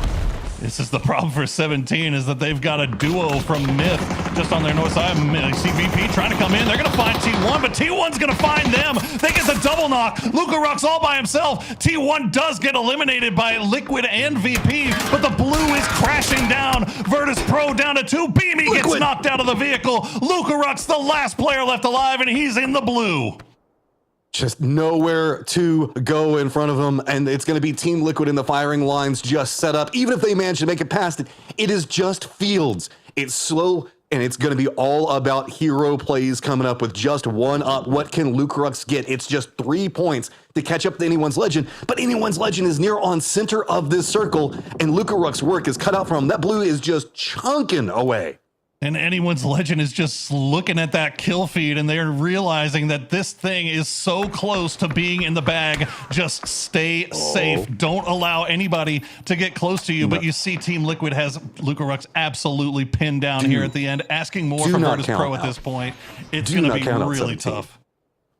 S6: This is the problem for 17, is that they've got a duo from Myth just on their north side. CVP trying to come in. They're going to find T1, but T1's going to find them. They get the double knock. Luca Rock's all by himself. T1 does get eliminated by Liquid and VP, but the blue is crashing down. Virtus Pro down to 2. Beamy gets knocked out of the vehicle. Luca Rock's the last player left alive, and he's in the blue.
S16: Just nowhere to go in front of them, and it's going to be Team Liquid in the firing lines just set up. Even if they manage to make it past it, it is just fields. It's slow, and it's going to be all about hero plays coming up with just one up. What can Lucarux get? It's just 3 points to catch up to anyone's legend, but anyone's legend is near on center of this circle, and Lucarux's work is cut out from him. That blue is just chunking away.
S6: And anyone's legend is just looking at that kill feed, and they're realizing that this thing is so close to being in the bag. Just stay safe. Don't allow anybody to get close to you. But you see Team Liquid has Lucarux absolutely pinned down here at the end, asking more from Virtus Pro at this point. It's going to be really tough.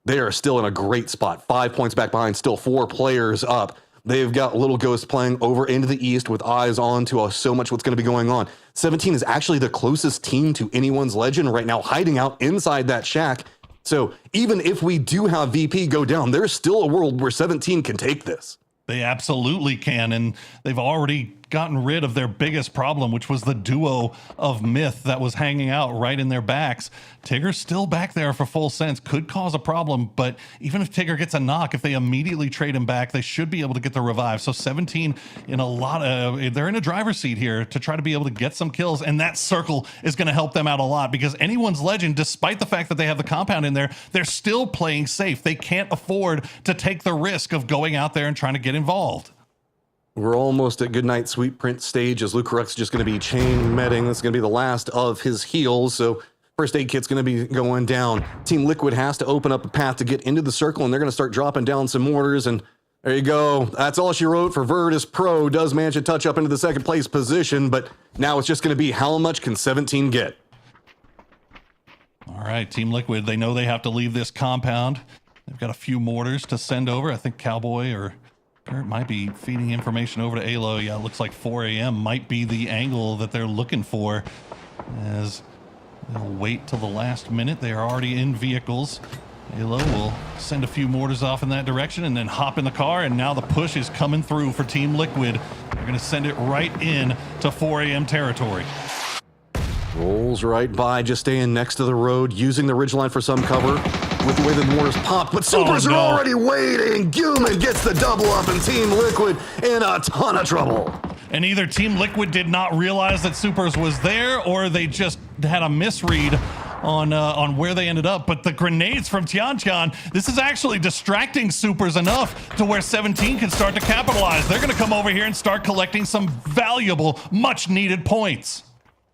S16: They are still in a great spot. 5 points back behind, still 4 players up. They've got Little Ghost playing over into the east with eyes on to so much what's going to be going on. 17 is actually the closest team to anyone's legend right now, hiding out inside that shack. So even if we do have VP go down, there's still a world where 17 can take this.
S6: They absolutely can, and they've already gotten rid of their biggest problem, which was the duo of Myth that was hanging out right in their backs. Tigger's still back there for full sense, could cause a problem, but even if Tigger gets a knock, if they immediately trade him back, they should be able to get the revive. So 17 in a lot of, they're in a driver's seat here to try to be able to get some kills, and that circle is going to help them out a lot because anyone's legend, despite the fact that they have the compound in there, they're still playing safe. They can't afford to take the risk of going out there and trying to get involved.
S16: We're almost at Goodnight Sweet Print stage as Lucarux is just going to be chain medding. That's going to be the last of his heals. So first aid kit's going to be going down. Team Liquid has to open up a path to get into the circle, and they're going to start dropping down some mortars. And there you go. That's all she wrote for Virtus Pro. Does manage to touch up into the second place position, but now it's just going to be how much can 17 get?
S6: All right, Team Liquid, they know they have to leave this compound. They've got a few mortars to send over. I think Cowboy or Kurt might be feeding information over to Alo. Yeah, it looks like 4 a.m. might be the angle that they're looking for, as they'll wait till the last minute. They are already in vehicles. Alo will send a few mortars off in that direction and then hop in the car, and now the push is coming through for Team Liquid. They're going to send it right in to 4 a.m. territory.
S16: Rolls right by, just staying next to the road, using the ridgeline for some cover with the way the mortars pop, but Supers are already waiting. Guman gets the double up, and Team Liquid in a ton of trouble.
S6: And either Team Liquid did not realize that Supers was there, or they just had a misread on where they ended up. But the grenades from Tian, this is actually distracting Supers enough to where 17 can start to capitalize. They're going to come over here and start collecting some valuable, much-needed points.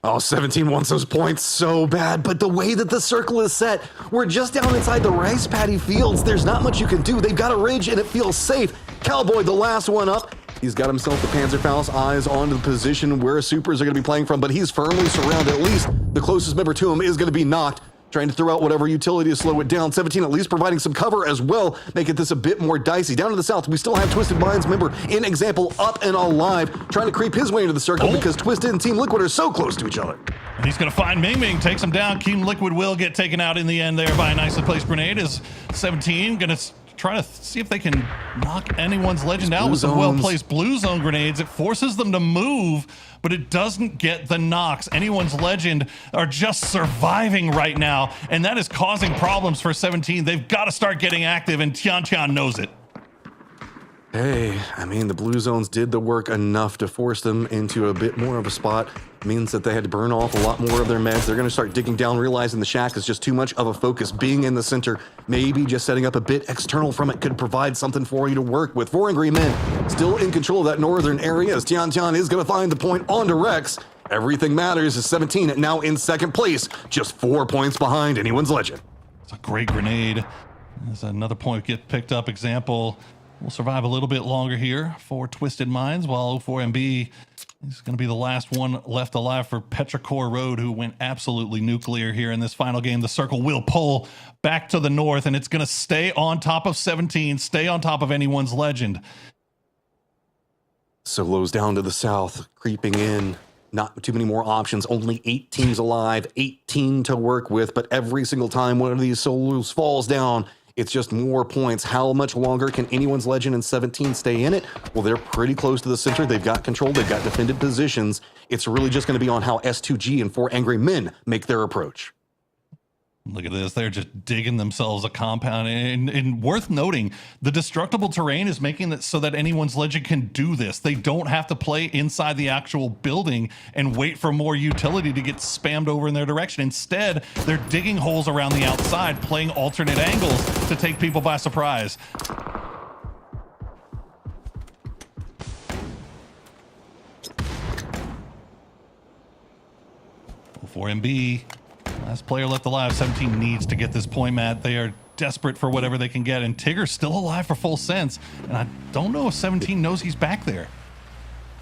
S16: Oh, 17 wants those points so bad, but the way that the circle is set, we're just down inside the rice paddy fields. There's not much you can do. They've got a ridge, and it feels safe. Cowboy, the last one up. He's got himself the Panzerfaust eyes on the position where Supers are going to be playing from, but he's firmly surrounded. At least the closest member to him is going to be knocked, trying to throw out whatever utility to slow it down. 17 at least providing some cover as well, making this a bit more dicey. Down to the south, we still have Twisted Minds member in example up and alive, trying to creep his way into the circle because Twisted and Team Liquid are so close to each other.
S6: And he's going to find Ming Ming, takes him down. Team Liquid will get taken out in the end there by a nicely placed grenade. Is 17 going to try to see if they can knock anyone's legend out with some well-placed blue zone grenades. It forces them to move, but it doesn't get the knocks. Anyone's legend are just surviving right now, and that is causing problems for 17. They've got to start getting active, and Tian knows it.
S16: Hey, I mean, the blue zones did the work enough to force them into a bit more of a spot. Means that they had to burn off a lot more of their meds. They're going to start digging down, realizing the shack is just too much of a focus. Being in the center, maybe just setting up a bit external from it could provide something for you to work with. 4 Angry Men still in control of that northern area as Tian is going to find the point onto Rex. Everything matters is 17 now in second place, just 4 points behind anyone's legend.
S6: It's a great grenade. There's another point get picked up. Example will survive a little bit longer here for Twisted Minds, while 04MB is going to be the last one left alive for Petrichor Road, who went absolutely nuclear here in this final game. The circle will pull back to the north, and it's going to stay on top of 17, stay on top of anyone's legend.
S16: Solos down to the south, creeping in. Not too many more options, only 8 teams alive, 18 to work with, but every single time one of these solos falls down, it's just more points. How much longer can anyone's legend and 17 stay in it? Well, they're pretty close to the center. They've got control. They've got defended positions. It's really just going to be on how S2G and 4 Angry Men make their approach.
S6: Look at this. They're just digging themselves a compound. And worth noting, the destructible terrain is making it so that anyone's legend can do this. They don't have to play inside the actual building and wait for more utility to get spammed over in their direction. Instead, they're digging holes around the outside, playing alternate angles to take people by surprise. For MB, last player left alive. 17 needs to get this point, Matt. They are desperate for whatever they can get, and Tigger's still alive for full sense, and I don't know if 17 knows he's back there.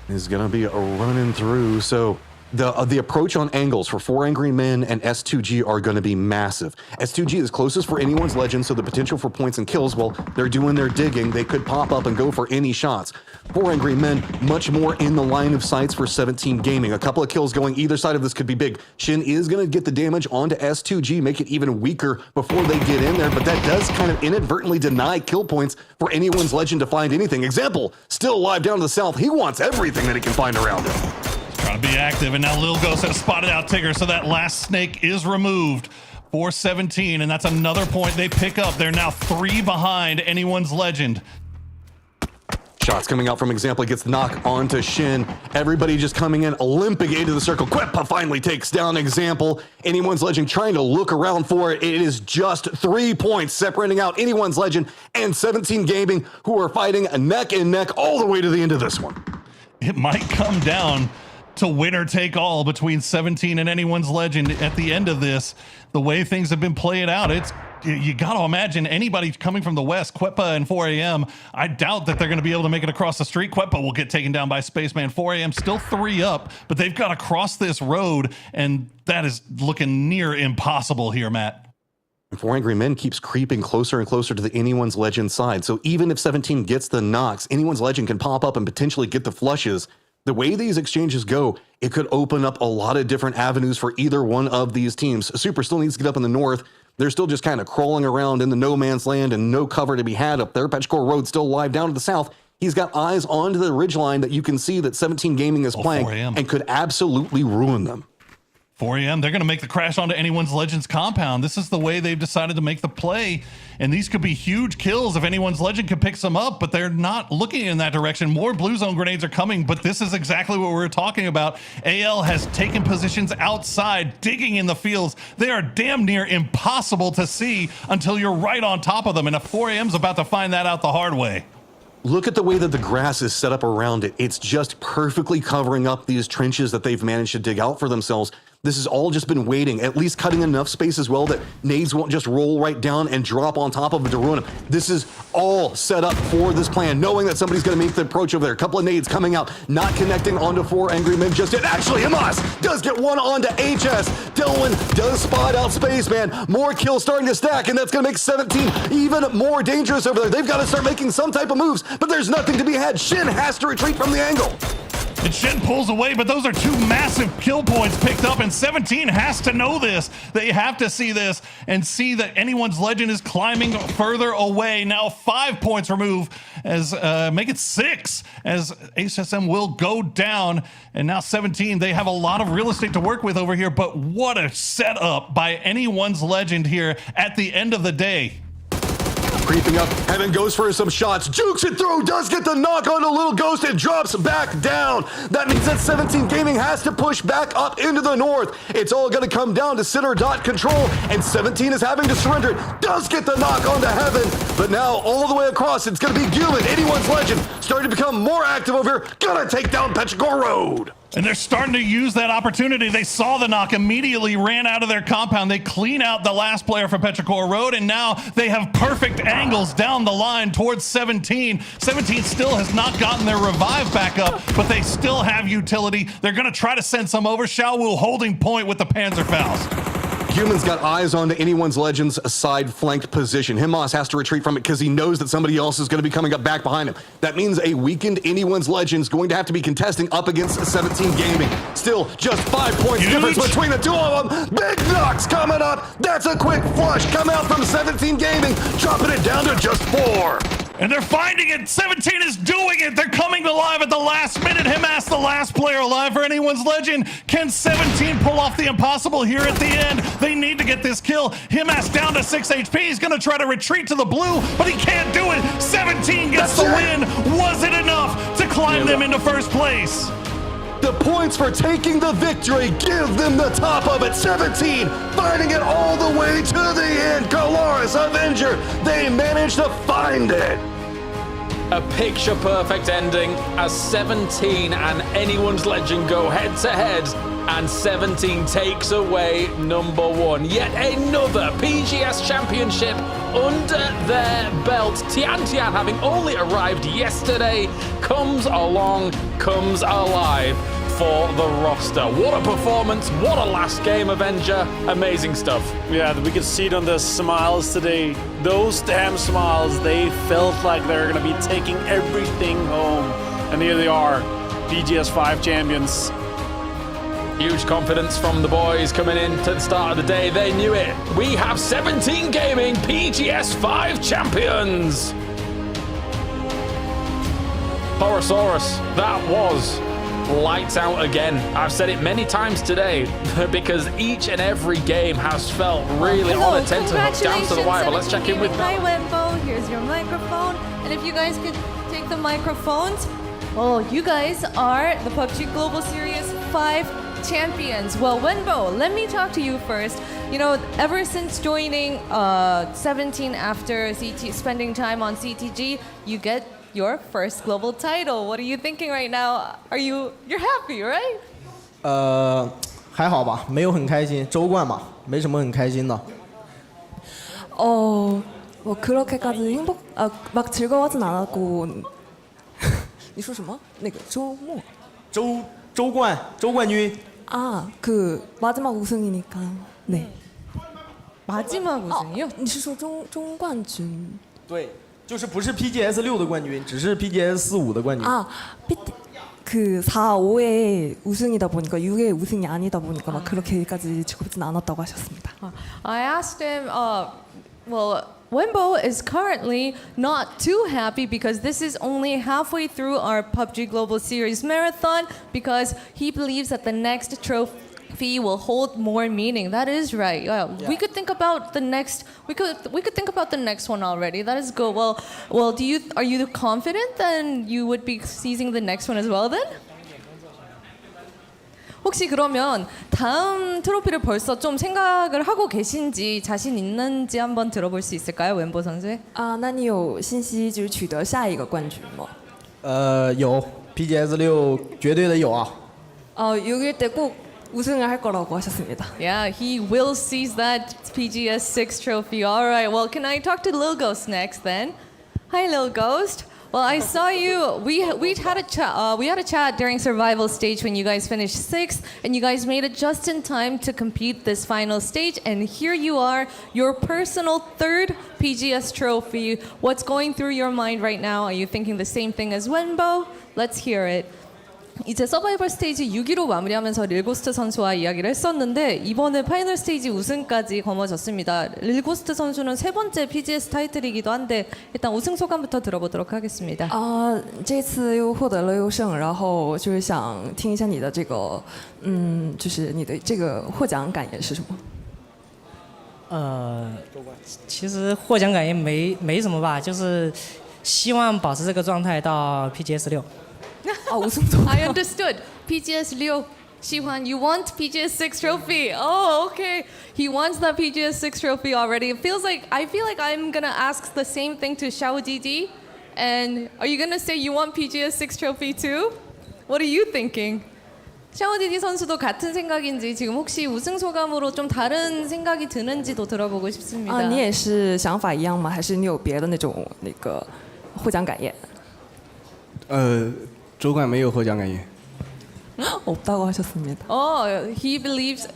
S16: Is going to be a running through, so The approach on angles for 4 Angry Men and S2G are going to be massive. S2G is closest for anyone's legend, so the potential for points and kills, well, they're doing their digging. They could pop up and go for any shots. 4 Angry Men, much more in the line of sights for 17 Gaming. A couple of kills going either side of this could be big. Shin is going to get the damage onto S2G, make it even weaker before they get in there, but that does kind of inadvertently deny kill points for anyone's legend to find anything. Example, still alive down to the south. He wants everything that he can find around him.
S6: Trying to be active, and now Lil Ghost has spotted out Tigger, so that last snake is removed for 17, and that's another point they pick up. They're now 3 behind anyone's legend.
S16: Shots coming out from Example, gets the knock onto Shin. Everybody just coming in, limping into the circle. Quepa finally takes down Example. Anyone's legend trying to look around for it. It is just 3 points separating out anyone's legend and 17 Gaming, who are fighting neck and neck all the way to the end of this one.
S6: It might come down to winner take all between 17 and anyone's legend at the end of this. The way things have been played out, you got to imagine anybody coming from the west, Quepa and 4AM, I doubt that they're going to be able to make it across the street. Quepa will get taken down by Spaceman. 4AM still 3 up, but they've got to cross this road, and that is looking near impossible here, Matt.
S16: 4 Angry Men keeps creeping closer and closer to the anyone's legend side. So even if 17 gets the knocks, anyone's legend can pop up and potentially get the flushes. The way these exchanges go, it could open up a lot of different avenues for either one of these teams. Super still needs to get up in the north. They're still just kind of crawling around in the no man's land and no cover to be had up there. Petrichor Road still live down to the south. He's got eyes onto the ridgeline that you can see that 17 Gaming is playing and could absolutely ruin them.
S6: 4AM, they're going to make the crash onto anyone's legends compound. This is the way they've decided to make the play, and these could be huge kills if anyone's legend can pick some up, but they're not looking in that direction. More blue zone grenades are coming, but this is exactly what we were talking about. AL has taken positions outside, digging in the fields. They are damn near impossible to see until you're right on top of them, and 4AM's about to find that out the hard way.
S16: Look at the way that the grass is set up around it. It's just perfectly covering up these trenches that they've managed to dig out for themselves. This has all just been waiting, at least cutting enough space as well that nades won't just roll right down and drop on top of it to ruin them. This is all set up for this plan, knowing that somebody's going to make the approach over there. A couple of nades coming out, not connecting onto 4 Angry Men just yet. Actually, Hamas does get one onto HS. Dylan does spot out Spaceman. More kills starting to stack, and that's going to make 17 even more dangerous over there. They've got to start making some type of moves, but there's nothing to be had. Shin has to retreat from the angle.
S6: And Shin pulls away, but those are 2 massive kill points picked up, and 17 has to know this. They have to see this and see that anyone's legend is climbing further away. Now 5 points removed as make it 6 as HSM will go down. And now 17, they have a lot of real estate to work with over here, but what a setup by anyone's legend here at the end of the day.
S16: Creeping up, Heaven goes for some shots, jukes it through, does get the knock on a Little Ghost, and drops back down. That means that 17 Gaming has to push back up into the north. It's all going to come down to sit or dot control, and 17 is having to surrender. It does get the knock onto Heaven, but now all the way across, it's going to be Gilman, anyone's legend, starting to become more active over here, gonna take down Petrichor Road.
S6: And they're starting to use that opportunity. They saw the knock, immediately ran out of their compound. They clean out the last player for Petrichor Road, and now they have perfect angles down the line towards 17. 17 still has not gotten their revive back up, but they still have utility. They're going to try to send some over. Xiaowu holding point with the Panzerfaust.
S16: Human's got eyes on to anyone's legend's side flanked position. Himas has to retreat from it because he knows that somebody else is going to be coming up back behind him. That means a weakened anyone's legend's going to have to be contesting up against 17 Gaming. Still, just 5 points difference between the two of them. Big knocks coming up. That's a quick flush. Come out from 17 Gaming, dropping it down to just 4.
S6: And they're finding it. 17 is doing it. They're coming alive at the last minute. Himas, the last player alive for anyone's legend. Can 17 pull off the impossible here at the end? They need to get this kill. Himas down to 6 HP. He's going to try to retreat to the blue, but he can't do it. 17 gets the win. Was it enough to climb them into first place?
S16: The points for taking the victory give them the top of it. 17 finding it all the way to the end. Colaris Avenger, they managed to find it.
S22: A picture-perfect ending as 17 and anyone's legend go head-to-head, and 17 takes away number 1. Yet another PGS championship under their belt. Tian, having only arrived yesterday, comes along, comes alive. for the roster. What a performance, what a last game, Avenger. Amazing stuff.
S23: Yeah, we could see it on the smiles today. Those damn smiles, they felt like they're going to be taking everything home. And here they are, PGS 5 champions.
S22: Huge confidence from the boys coming in to the start of the day. They knew it. We have 17 Gaming PGS 5 champions. Porosaurus, that was lights out again. I've said it many times today because each and every game has felt really on a tenterhooks down to the wire. But let's check in with
S4: Hi, Wembo. Here's your microphone. And if you guys could take the microphones. Well, you guys are the PUBG Global Series 5 champions. Well, Wenbo, let me talk to you first. You know, ever since joining 17 after spending time on CTG, you get your first global title. What are you thinking right now? You're happy, right?
S10: 还好吧，没有很开心，周冠嘛，没什么很开心的。
S18: 뭐 그렇게까지 막 즐거워하진 않았고. 你说什么？那个周末？
S10: 周冠军。
S18: 그 마지막 우승이니까. 네.
S4: 마지막 우승이요?
S18: 你是说中冠军？
S10: 对，就是不是 PGS 6的冠军，只是 PGS 4、5的冠军。
S18: 그 4, 5의 우승이다 보니까 6의 우승이 아니다 보니까 막 그렇게까지 즐겁진 않았다고 하셨습니다.
S4: I asked him, well, Wembo is currently not too happy because this is only halfway through our PUBG Global Series marathon because he believes that the next trophy will hold more meaning. That is right. Yeah. We could think about the next. We could think about the next one already. That is good. Well, are you confident that you would be seizing the next one as well then? 혹시 그러면 다음 트로피를 벌써 좀 생각을 하고 계신지 자신 있는지 한번 들어볼 수 있을까요, 웬보 선수?
S18: 那你有信心就是取得下一个冠军吗？
S10: 有 PGS 6绝对的有啊。
S18: 6일 때 꼭 우승을 할 거라고 하셨습니다.
S4: Yeah, he will seize that PGS 6 trophy. All right. Well, can I talk to Lil Ghost next then? Hi, Lil Ghost. Well, I saw you. We had a chat. We had a chat during survival stage when you guys finished 6th, and you guys made it just in time to compete this final stage. And here you are, your personal 3rd PGS trophy. What's going through your mind right now? Are you thinking the same thing as Wenbo? Let's hear it. 이제 서바이벌 스테이지 6위로 마무리하면서 릴고스트 선수와 이야기를 했었는데 이번에 파이널 스테이지 우승까지 거머졌습니다. 릴고스트 선수는 3번째 PGS 타이틀이기도 한데 일단 우승 소감부터 들어보도록 하겠습니다.
S18: 这次又获得了优胜，然后就是想听一下你的这个，就是你的这个获奖感言是什么？
S19: 其实获奖感言没什么吧，就是希望保持这个状态到 PGS 6。
S4: I understood. PGS 6. Shihuan, you want PGS 6 trophy. Oh, okay. He wants the PGS 6 trophy already. I feel like I'm gonna ask the same thing to Xiao Didi. And are you gonna say you want PGS 6 trophy too? What are you thinking? 샤오 디디 선수도 같은 생각인지 지금 혹시 우승 소감으로 좀 다른 생각이 드는지도 들어보고 싶습니다.
S18: 你也是想法一样吗？还是你有别的那种那个获奖感言？
S10: 周冠没有获奖感言。
S18: 없다고 하셨습니다.
S4: He believes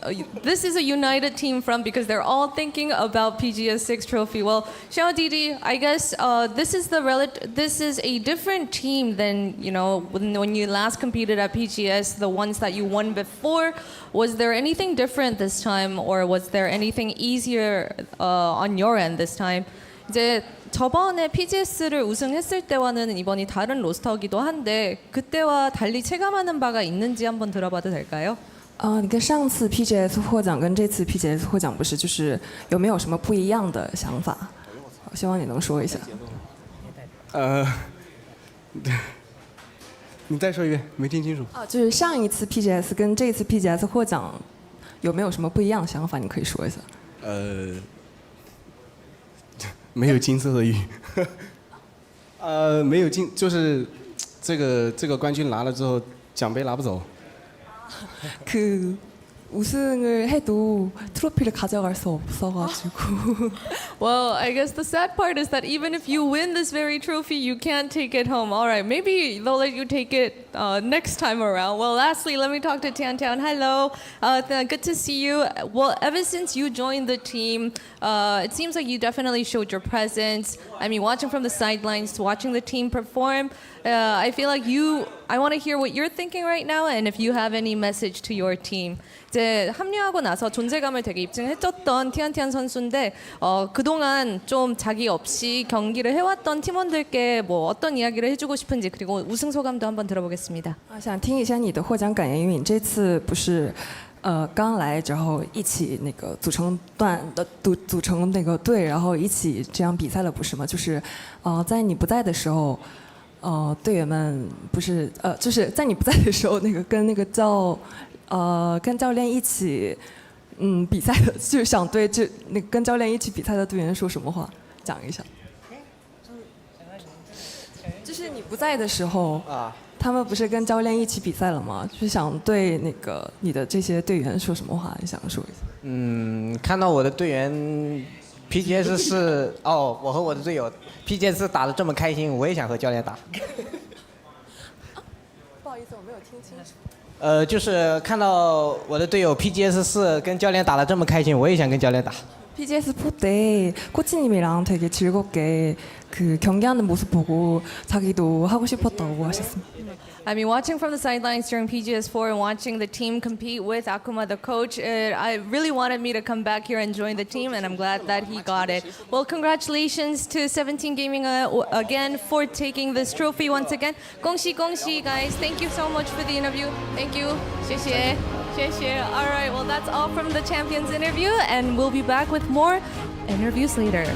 S4: this is a united team front because they're all thinking about PGS 6 trophy. Well, Xiao Didi, I guess this is a different team than when you last competed at PGS, the ones that you won before. Was there anything different this time, or was there anything easier on your end this time? 이제 저번에 PGS를 우승했을 때와는 이번이 다른 로스터이기도 한데 그때와 달리 체감하는 바가 있는지 한번 들어봐도 될까요?
S18: 你跟上次 PGS 获奖跟这次 PGS 获奖不是就是有没有什么不一样的想法？我希望你能说一下。
S10: 你再说一遍，没听清楚。
S18: 就是上一次 PGS 跟这次 PGS 获奖有没有什么不一样的想法？你可以说一下。
S10: 没有金色的玉，没有金，就是这个冠军拿了之后，奖杯拿不走。
S18: 우승을 해도 트로피를 가져갈 수 없어가지고.
S2: Well, I guess the sad part is that even if you win this very trophy, you can't take it home. All right, maybe they'll let you take it next time around. Well, lastly, let me talk to Tian Tian. Hello, good to see you. Well, ever since you joined the team, it seems like you definitely showed your presence. I mean, watching from the sidelines to watching the team perform, I feel like I want to hear what you're thinking right now, and if you have any message to your team. 이제 합류하고 나서 존재감을 되게 입증해줬던 티안티안 선수인데 그동안 좀 자기 없이 경기를 해왔던 팀원들께 뭐 어떤 이야기를 해주고 싶은지 그리고 우승 소감도 한번 들어보겠습니다.
S18: 想听一下你的获奖感言，因为你这次不是刚来之后一起那个组成那个队，然后一起这样比赛了，不是吗？就是在你不在的时候，队员们不是就是在你不在的时候，那个跟教练一起比赛的，就是想对跟教练一起比赛的队员说什么话，讲一下。就是你不在的时候他们不是跟教练一起比赛了吗？就是想对那个你的这些队员说什么话？你想说一下。
S10: 看到我的队员 PGS 是我和我的队友 PGS 打得这么开心，我也想和教练打。
S18: 不好意思，我没有听清楚。
S10: 就是看到我的队友 PGS 4跟教练打得这么开心，我也想跟教练打。
S18: PGS 4 때 코치님이랑 되게 즐겁게 그 경기하는 모습 보고 자기도 하고 싶었다고 하셨습니다.
S2: I mean, watching from the sidelines during PGS4 and watching the team compete with Akuma, the coach, I really wanted me to come back here and join the team, and I'm glad that he got it. Well, congratulations to 17 Gaming again for taking this trophy once again. Gongxi, gongxi, guys. Thank you so much for the interview. Thank you. 谢谢. All right, well, that's all from the Champions interview, and we'll be back with more interviews later.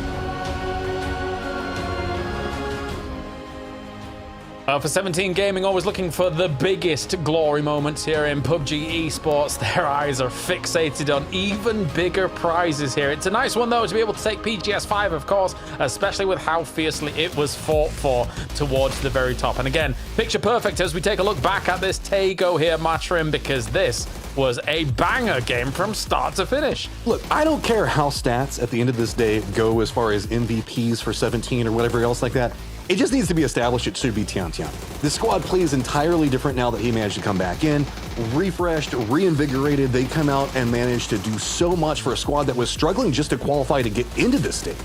S22: For 17 Gaming, always looking for the biggest glory moments here in PUBG Esports. Their eyes are fixated on even bigger prizes here. It's a nice one, though, to be able to take PGS 5, of course, especially with how fiercely it was fought for towards the very top. And again, picture perfect as we take a look back at this Taego here, Matrim, because this was a banger game from start to finish.
S16: Look, I don't care how stats at the end of this day go as far as MVPs for 17 or whatever else like that. It just needs to be established it should be Tian Tian. The squad plays entirely different now that he managed to come back in. Refreshed, reinvigorated, they come out and managed to do so much for a squad that was struggling just to qualify to get into this stage.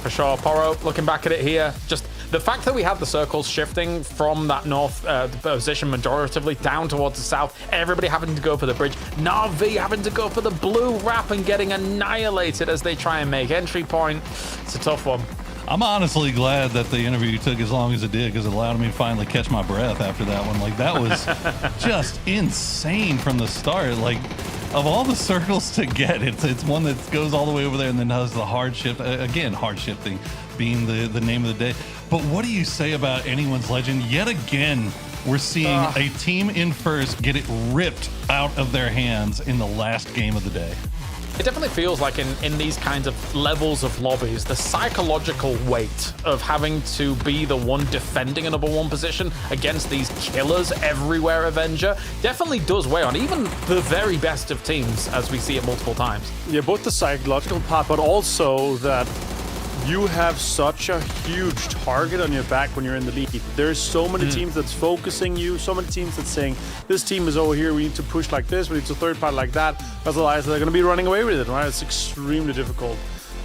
S22: For sure, Poro, looking back at it here, just the fact that we have the circles shifting from that north position majoritively down towards the south, everybody having to go for the bridge, Na'Vi having to go for the blue wrap and getting annihilated as they try and make entry point. It's a tough one.
S6: I'm honestly glad that the interview took as long as it did because it allowed me to finally catch my breath after that one. Like, that was just insane from the start. Like, of all the circles to get, it's one that goes all the way over there and then does the hard shift. Again, hard shifting being the name of the day. But what do you say about anyone's legend? Yet again, we're seeing a team in first get it ripped out of their hands in the last game of the day.
S22: It definitely feels like in these kinds of levels of lobbies, the psychological weight of having to be the one defending a number one position against these killers everywhere, Avenger, definitely does weigh on even the very best of teams, as we see it multiple times.
S23: Yeah, both the psychological part, but also that you have such a huge target on your back when you're in the lead. There's so many teams that's focusing you, so many teams that's saying, this team is over here, we need to push like this, we need to third party like that, otherwise they're going to be running away with it, right? It's extremely difficult.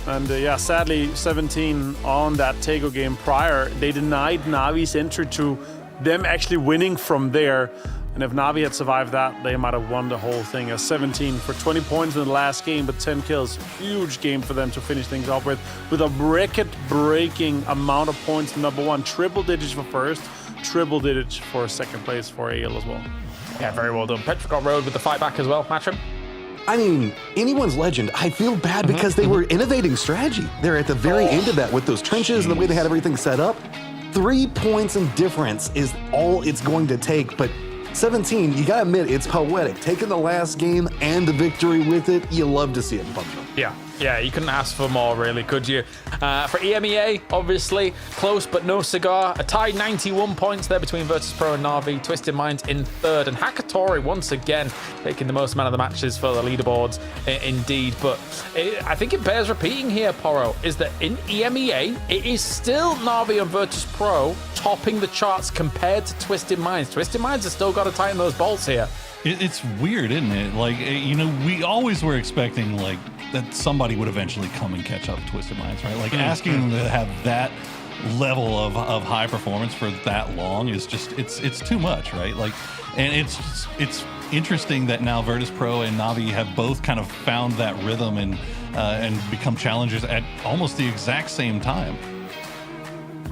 S23: And yeah, sadly, 17 on that Taego game prior, they denied Navi's entry to them actually winning from there. And if Na'Vi had survived that, they might have won the whole thing. 17 for 20 points in the last game, but 10 kills. Huge game for them to finish things off with a record-breaking amount of points in number one. Triple digits for first, triple digits for second place for AL as well.
S22: Yeah, very well done. Petricot Road with the fight back as well, Matrim.
S16: I mean, anyone's legend. I feel bad because they were innovating strategy. They're at the very end of that with those trenches and the way they had everything set up. 3 points in difference is all it's going to take, but 17, you gotta admit, it's poetic. Taking the last game and the victory with it, you love to see it in PUBG.
S22: Yeah. Yeah, you couldn't ask for more, really, could you? For EMEA, obviously, close but no cigar. A tied 91 points there between Virtus.pro and Na'Vi. Twisted Minds in third. And Hakatori, once again, taking the most amount of the matches for the leaderboards, indeed. But I think it bears repeating here, Poro, is that in EMEA, it is still Na'Vi and Virtus.pro topping the charts compared to Twisted Minds. Twisted Minds have still got to tighten those bolts here.
S6: It's weird, isn't it? Like, you know, we always were expecting, like, that somebody would eventually come and catch up to Twisted Minds, right? Like, asking them to have that level of high performance for that long is just, it's too much, right? Like, and it's interesting that now Virtus.pro and Na'Vi have both kind of found that rhythm and become challengers at almost the exact same time.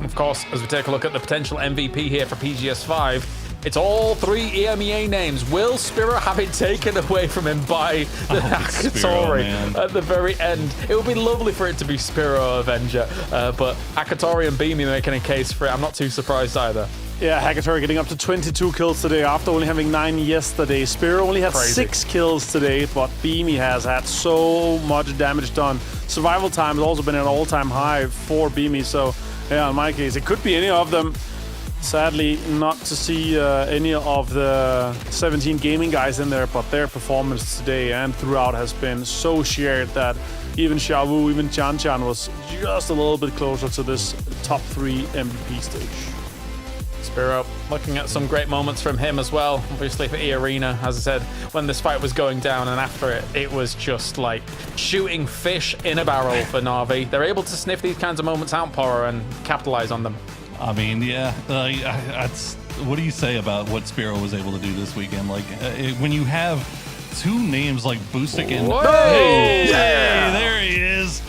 S22: Of course, as we take a look at the potential MVP here for PGS5, it's all three EMEA names. Will Spiro have it taken away from him by the Hakatori at the very end? It would be lovely for it to be Spiro Avenger, but Hakatori and Beamy making a case for it. I'm not too surprised either.
S23: Yeah, Hakatori getting up to 22 kills today after only having 9 yesterday. Spiro only had 6 kills today, but Beamy has had so much damage done. Survival time has also been an all-time high for Beamy, so yeah, in my case, it could be any of them. Sadly, not to see any of the 17 gaming guys in there, but their performance today and throughout has been so shared that even Xiaowu, even Chan Chan was just a little bit closer to this top 3 MVP stage.
S22: Spiro looking at some great moments from him as well. Obviously for E-Arena, as I said, when this fight was going down and after it, it was just like shooting fish in a barrel for Na'Vi. They're able to sniff these kinds of moments out, Poro, and capitalize on them.
S6: I mean, yeah, what do you say about what Spiro was able to do this weekend? Like, when you have two names like Boostic and... Hey, there he is.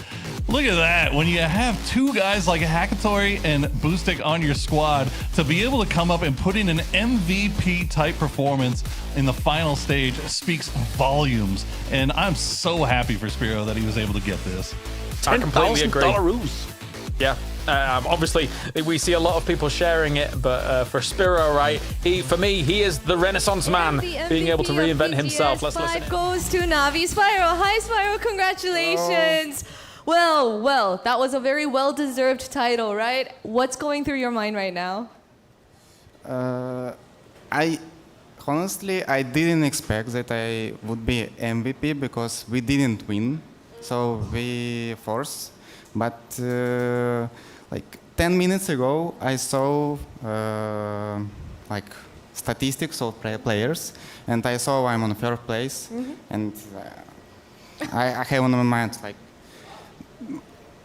S6: Look at that. When you have two guys like Hakatori and Boostic on your squad, to be able to come up and put in an MVP-type performance in the final stage speaks volumes. And I'm so happy for Spiro that he was able to get this.
S22: I completely agree. Yeah. Obviously, we see a lot of people sharing it, but for Spiro, right, for me, he is the Renaissance man, being able to reinvent himself. Let's listen.
S2: Goes to Na'Vi. Spiro. Hi, Spiro. Congratulations. Oh. Well, that was a very well-deserved title, right? What's going through your mind right now?
S12: Honestly, I didn't expect that I would be MVP because we didn't win, so we forced. But like 10 minutes ago, I saw like statistics of players, and I saw I'm on third place, and I have on my mind like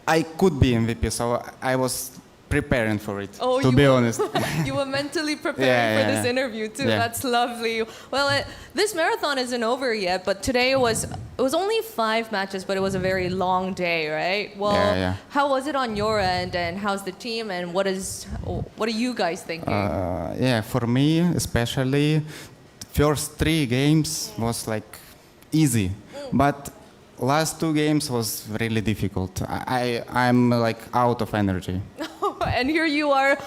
S12: I could be MVP, so I was preparing for it.
S2: Oh,
S12: to be honest,
S2: you were mentally preparing for this interview too.
S12: Yeah.
S2: That's lovely. Well, this marathon isn't over yet, but today it was only 5 matches, but it was a very long day, right? Well, how was it on your end, and how's the team, and what are you guys thinking?
S12: Yeah, for me especially, first 3 games was like easy, but last 2 games was really difficult. I'm like out of energy.
S2: And here you are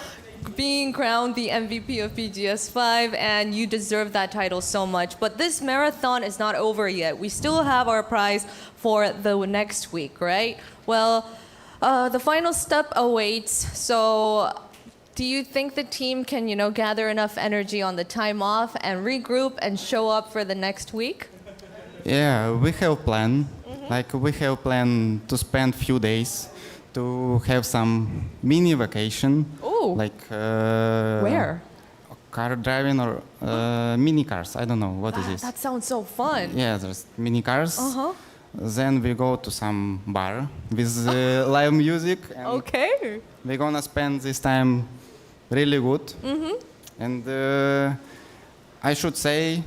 S2: being crowned the MVP of PGS5, and you deserve that title so much. But this marathon is not over yet. We still have our prize for the next week, right? Well, the final step awaits. So do you think the team can, gather enough energy on the time off and regroup and show up for the next week?
S12: Yeah, we have a plan. Like, we have planned to spend few days to have some mini vacation.
S2: Ooh.
S12: Like
S2: where?
S12: Car driving or mini cars. I don't know what is this.
S2: That sounds so fun.
S12: Yeah, there's mini cars. Then we go to some bar with live music. And
S2: okay.
S12: We're gonna spend this time really good. And I should say,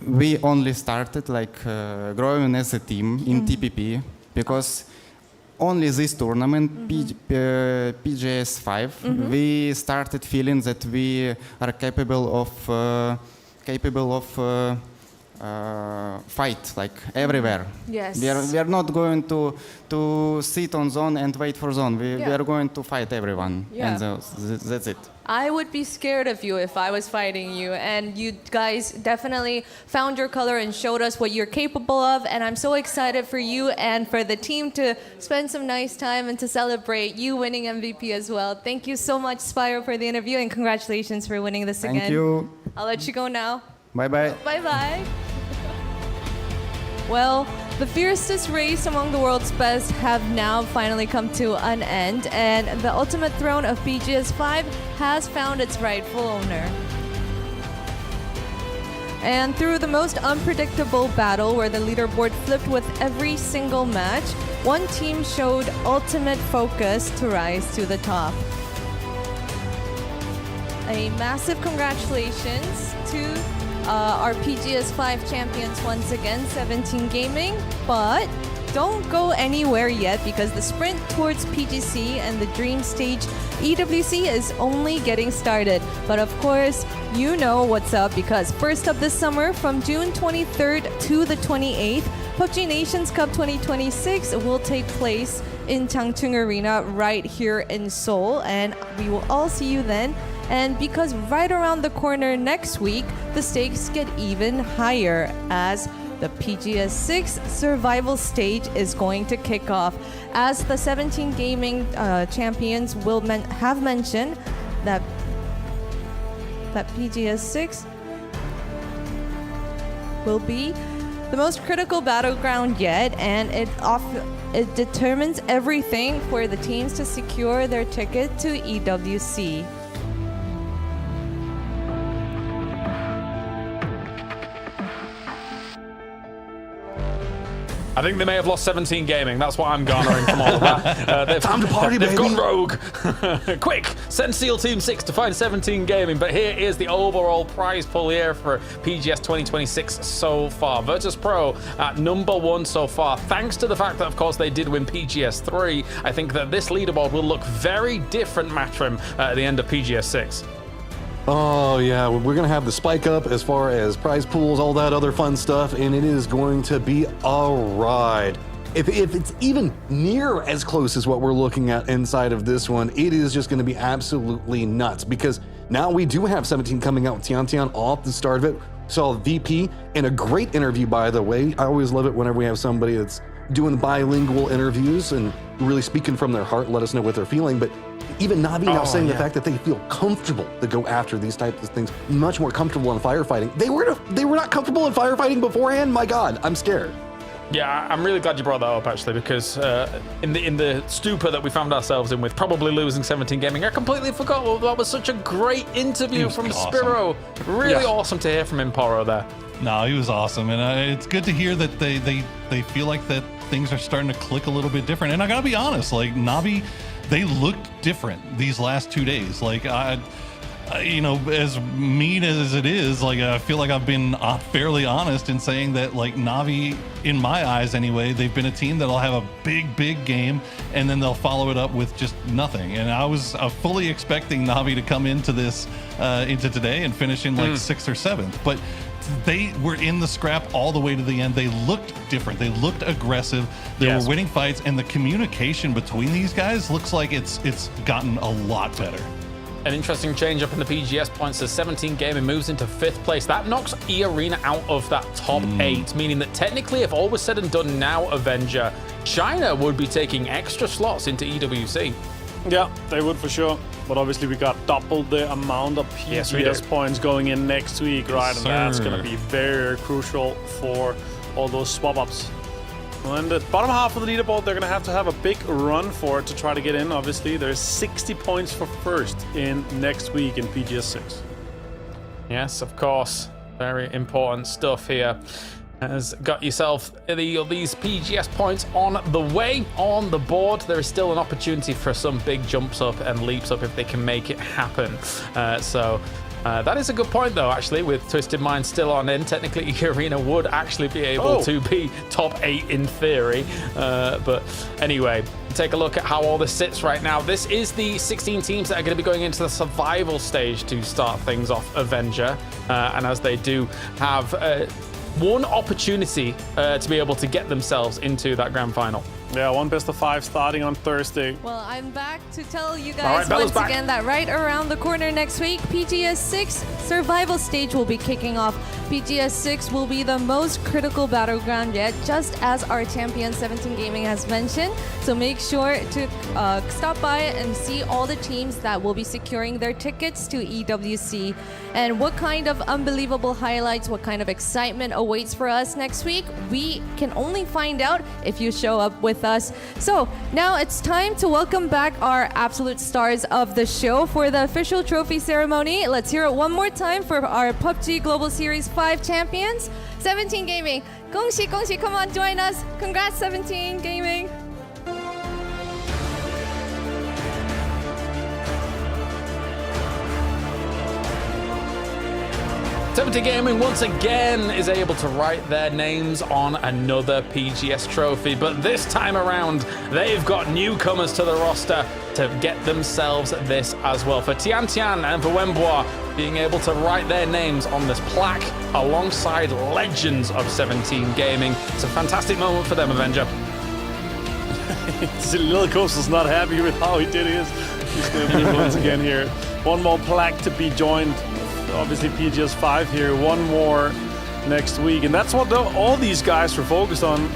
S12: we only started like growing as a team in TPP because only this tournament, PGS5, we started feeling that we are capable of fight like everywhere.
S2: Yes.
S12: We are not going to sit on zone and wait for zone. We are going to fight everyone,
S2: Yeah.
S12: and that's it.
S2: I would be scared of you if I was fighting you, and you guys definitely found your color and showed us what you're capable of, and I'm so excited for you and for the team to spend some nice time and to celebrate you winning MVP as well. Thank you so much, Spyro, for the interview, and congratulations for winning this again.
S12: Thank you.
S2: I'll let you go now.
S12: Bye-bye.
S2: Bye-bye. Well, the fiercest race among the world's best have now finally come to an end, and the ultimate throne of PGS5 has found its rightful owner. And through the most unpredictable battle where the leaderboard flipped with every single match, one team showed ultimate focus to rise to the top. A massive congratulations to our PGS5 champions once again, 17 Gaming. But don't go anywhere yet, because the sprint towards PGC and the Dream Stage EWC is only getting started. But of course, you know what's up, because first up this summer, from June 23rd to the 28th, PUBG Nations Cup 2026 will take place in Changchun Arena right here in Seoul, and we will all see you then. And because right around the corner next week, the stakes get even higher as the PGS6 survival stage is going to kick off. As the 17 Gaming champions will have mentioned that PGS6 will be the most critical battleground yet, and it determines everything for the teams to secure their ticket to EWC.
S22: I think they may have lost 17 Gaming. That's what I'm garnering from all of that.
S16: Time to party,
S22: they've
S16: baby.
S22: gone rogue. Quick, send SEAL Team 6 to find 17 Gaming. But here is the overall prize pool here for PGS 2026 so far. Virtus Pro at #1 so far. Thanks to the fact that, of course, they did win PGS 3, I think that this leaderboard will look very different, Matrim, at the end of PGS 6.
S16: Oh yeah, we're gonna have the spike up as far as prize pools, all that other fun stuff, and it is going to be a ride. If it's even near as close as what we're looking at inside of this one, it is just gonna be absolutely nuts, because now we do have 17 coming out with Tian off the start of it. Saw VP in a great interview, by the way. I always love it whenever we have somebody that's doing bilingual interviews and really speaking from their heart, let us know what they're feeling. But even Navi now saying the fact that they feel comfortable to go after these types of things, much more comfortable in firefighting. They were not comfortable in firefighting beforehand. My God, I'm scared.
S22: Yeah, I'm really glad you brought that up, actually, because in the stupor that we found ourselves in with probably losing 17 Gaming, I completely forgot that was such a great interview from Spiro. Really awesome to hear from him, Poro, there.
S6: No, he was awesome, and it's good to hear that they feel like that things are starting to click a little bit different. And I gotta be honest, like Navi, they looked different these last 2 days. Like you know, as mean as it is, like I feel like I've been fairly honest in saying that, like, Navi, in my eyes anyway, they've been a team that'll have a big game and then they'll follow it up with just nothing. And I was fully expecting Navi to come into this into today and finish in like 6th or 7th, but they were in the scrap all the way to the end. They looked different. They looked aggressive. They were winning fights, and the communication between these guys looks like it's gotten a lot better.
S22: An interesting change up in the PGS points as 17 Gaming moves into 5th place. That knocks E-Arena out of that top 8, meaning that technically, if all was said and done now, Avenger, China would be taking extra slots into EWC.
S23: Yeah, they would for sure. But obviously we got double the amount of PGS points going in next week, right? And that's going to be very crucial for all those swap-ups. And the bottom half of the leaderboard, they're going to have a big run for it to try to get in, obviously. There's 60 points for first in next week in PGS 6.
S22: Yes, of course. Very important stuff here. Has got yourself these PGS points on the way, on the board. There is still an opportunity for some big jumps up and leaps up if they can make it happen. That is a good point, though, actually, with Twisted Mind still on in. Technically, Arena would actually be able to be top 8 in theory. But anyway, take a look at how all this sits right now. This is the 16 teams that are going to be going into the survival stage to start things off, Avenger. And as they do have one opportunity to be able to get themselves into that grand final.
S23: Yeah, one best of 5 starting on Thursday.
S4: Well, I'm back to tell you
S22: All right,
S4: guys
S22: Bella's
S4: once
S22: back.
S4: again that right around the corner next week, PGS 6 survival stage will be kicking off. PGS 6 will be the most critical battleground yet, just as our champion 17 Gaming has mentioned. So make sure to stop by and see all the teams that will be securing their tickets to EWC. And what kind of unbelievable highlights, what kind of excitement awaits for us next week, we can only find out if you show up with us. So now it's time to welcome back our absolute stars of the show for the official trophy ceremony. Let's hear it one more time for our PUBG Global Series 5 champions, 17 Gaming. 恭喜恭喜, come on, join us. Congrats, 17 Gaming.
S22: 17 Gaming once again is able to write their names on another PGS trophy, but this time around they've got newcomers to the roster to get themselves this as well. For Tian Tian and for Wenbois being able to write their names on this plaque alongside legends of 17 Gaming. It's a fantastic moment for them, Avenger.
S23: Lil Coastal's not happy with how he did his. He's going to do it once again here. One more plaque to be joined. Obviously PGS 5 here, one more next week, and that's what all these guys are focused on.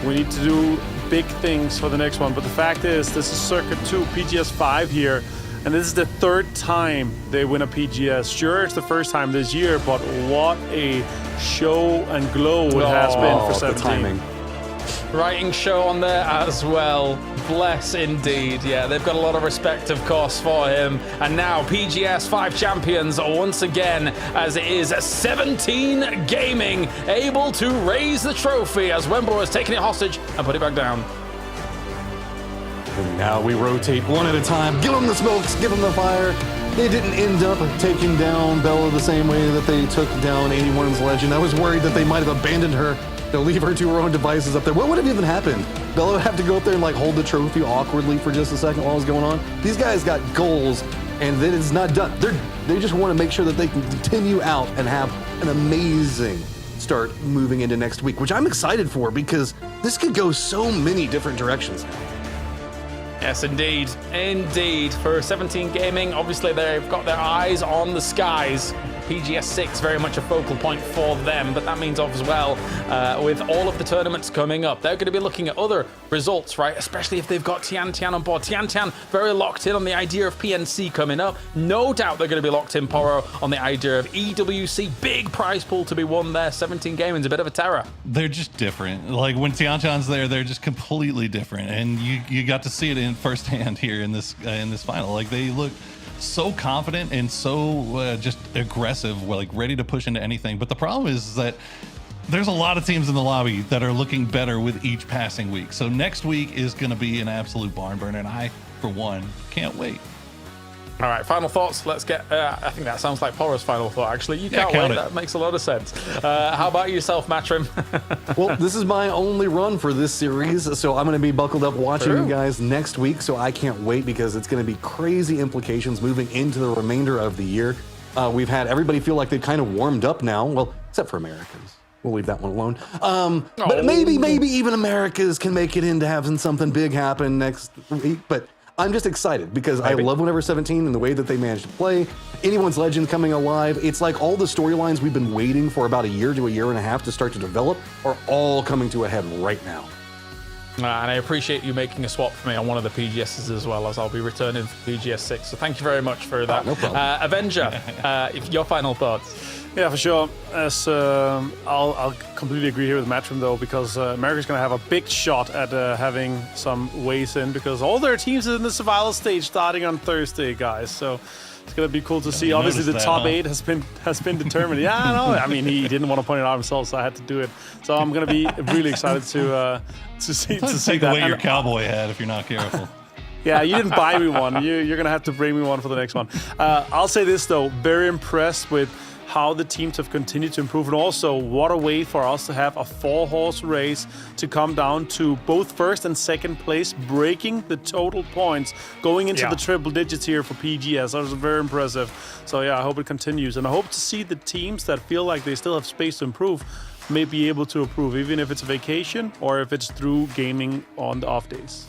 S23: We need to do big things for the next one, but the fact is this is Circuit 2, PGS 5 here, and this is the 3rd time they win a PGS. Sure, it's the first time this year, but what a show and glow it has been for 17.
S16: The timing.
S22: Writing show on there as well. Bless indeed. Yeah, they've got a lot of respect, of course, for him. And now PGS 5 champions once again, as it is 17 Gaming able to raise the trophy as Wembo has taken it hostage and put it back down.
S16: And now we rotate one at a time. Give them the smokes, give them the fire. They didn't end up taking down Bella the same way that they took down 81's Legend. I was worried that they might have abandoned her. They'll leave her to her own devices up there. What would have even happened? Bella would have to go up there and like hold the trophy awkwardly for just a second while it's going on. These guys got goals, and then it's not done. They just want to make sure that they can continue out and have an amazing start moving into next week, which I'm excited for because this could go so many different directions now.
S22: Yes, indeed. Indeed. For 17 Gaming, obviously they've got their eyes on the skies. PGS 6 very much a focal point for them, but that means as well, with all of the tournaments coming up, they're going to be looking at other results, right? Especially if they've got Tian Tian on board. Tian Tian very locked in on the idea of PNC coming up. No doubt they're going to be locked in, Poro, on the idea of EWC. Big prize pool to be won there. 17 Gaming's a bit of a terror.
S6: They're just different. Like when Tian Tian's there, they're just completely different, and you got to see it in firsthand here in this final. Like they look so confident and so just aggressive, like ready to push into anything. But the problem is that there's a lot of teams in the lobby that are looking better with each passing week. So next week is going to be an absolute barn burner, and I, for one, can't wait.
S22: All right, final thoughts. Let's get, I think that sounds like Poro's final thought, actually. You can't
S6: count
S22: wait.
S6: it.
S22: That makes a lot of sense. How about yourself, Matrim?
S16: Well, this is my only run for this series, so I'm going to be buckled up watching you guys next week, so I can't wait because it's going to be crazy implications moving into the remainder of the year. We've had everybody feel like they've kind of warmed up now, well, except for Americans. We'll leave that one alone. But maybe even Americas can make it into having something big happen next week, but I'm just excited because I love whenever 17 and the way that they managed to play. Anyone's Legend coming alive. It's like all the storylines we've been waiting for about a year to a year and a half to start to develop are all coming to a head right now.
S22: And I appreciate you making a swap for me on one of the PGSs as well, as I'll be returning for PGS 6. So thank you very much for that.
S16: No problem.
S22: Avenger, your final thoughts.
S23: Yeah, for sure. As I'll completely agree here with Matrim though, because America's going to have a big shot at having some ways in, because all their teams are in the survival stage starting on Thursday, guys. So it's going to be cool to see. Obviously, the top 8 has been determined. Yeah, I know. I mean, he didn't want to point it out himself, so I had to do it. So I'm going to be really excited to see
S6: Take
S23: that.
S6: away your cowboy hat if you're not careful.
S23: Yeah, you didn't buy me one. You're going to have to bring me one for the next one. I'll say this though, very impressed with how the teams have continued to improve, and also what a way for us to have a 4-horse race to come down to both first and second place, breaking the total points, going into the triple digits here for PGS. That was very impressive. So yeah, I hope it continues, and I hope to see the teams that feel like they still have space to improve may be able to improve, even if it's a vacation or if it's through gaming on the off days.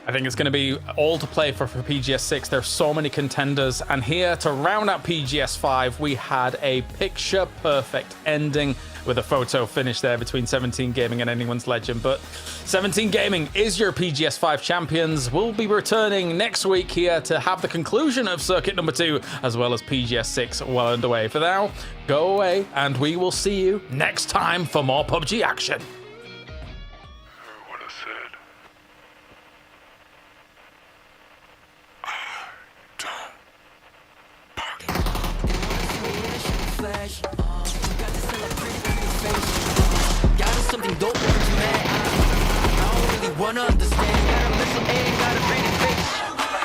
S22: I think it's going to be all to play for PGS6. There's so many contenders. And here to round out PGS5, we had a picture-perfect ending with a photo finish there between 17 Gaming and Anyone's Legend. But 17 Gaming is your PGS5 champions. We'll be returning next week here to have the conclusion of circuit number 2, as well as PGS6 well underway. For now, go away, and we will see you next time for more PUBG action.
S8: Something dope with you, man. I don't really wanna understand. Got a missile and got a pretty face.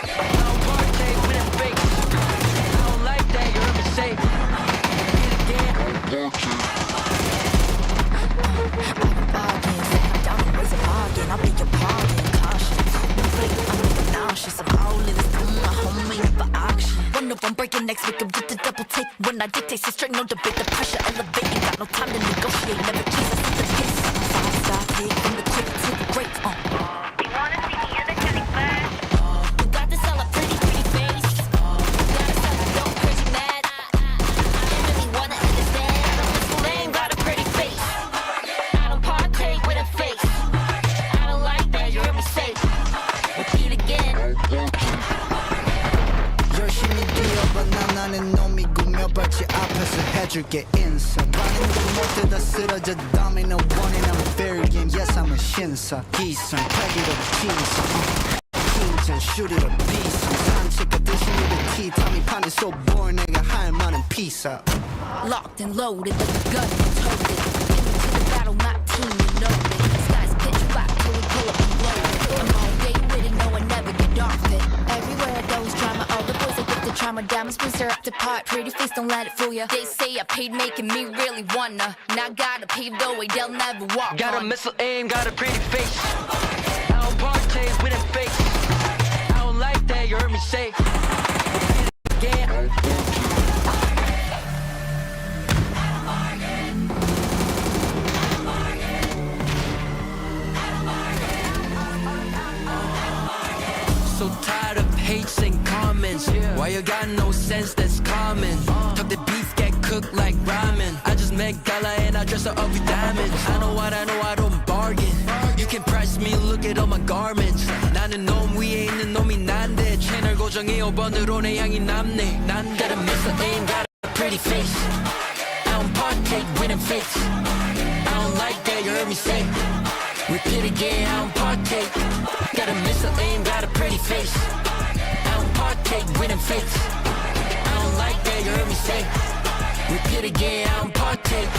S8: I don't partake with a fake. I don't like that, you heard me say. I'll be your bargain, cautious. I'm nauseous. I'm all in this room, my homie for auction. One of them breaking necks, make them get the double take. When I dictate, so straight, no debate. The pressure elevating, got no time to negotiate. Never Jesus in the case. Five-star hit from the quick to the great. You wanna see the other kind of fun? You got to sell a pretty face. You gotta sell a dope, crazy mad. I really wanna understand. I don't miss the lame, got a pretty face. I don't partake with a face. I don't like that, you heard me say. Repeat again. 열심히 뛰어봐 나는 놈이 꾸며봤지 앞에서 해줄게 인사 반응도 못해다 쓰러져 다음에 너 원해 I'm a fair game yes I'm a 신사 기상 pack it up 기상 긴장 shoot it up 비상 산책 가듯이 입에 티 탐이 판에 so boring 내가 할 말은 peace out locked and loaded like a gun and toted into the battle my team you know it skies pitch black till we pull up and blow it I'm all day with it no one never get off it everywhere I go is drama all the boys they get the trauma diamonds spin syrup to pot pretty face don't let it fool ya they say I paid making me really wanna now gotta pave the way they'll never walk got on. A missile aim got a pretty face I don't partake with a face I don't like that you heard me say again so tired of hates and comments why you got no sense that's common talk the beef get cooked like ramen I just make gala and I dress her up with diamonds I know what I know I don't bargain you can price me look at all my garments 나는 놈 위에 있는 놈이 난데 채널 고정해 5번으로 내 향이 남네 난 got a missile aim got a pretty face I don't partake with them fakes I don't like that you heard me say repeat again I don't partake got a missile aim got a pretty face I don't partake with them fakes I don't like that you heard me say repeat again I don't partake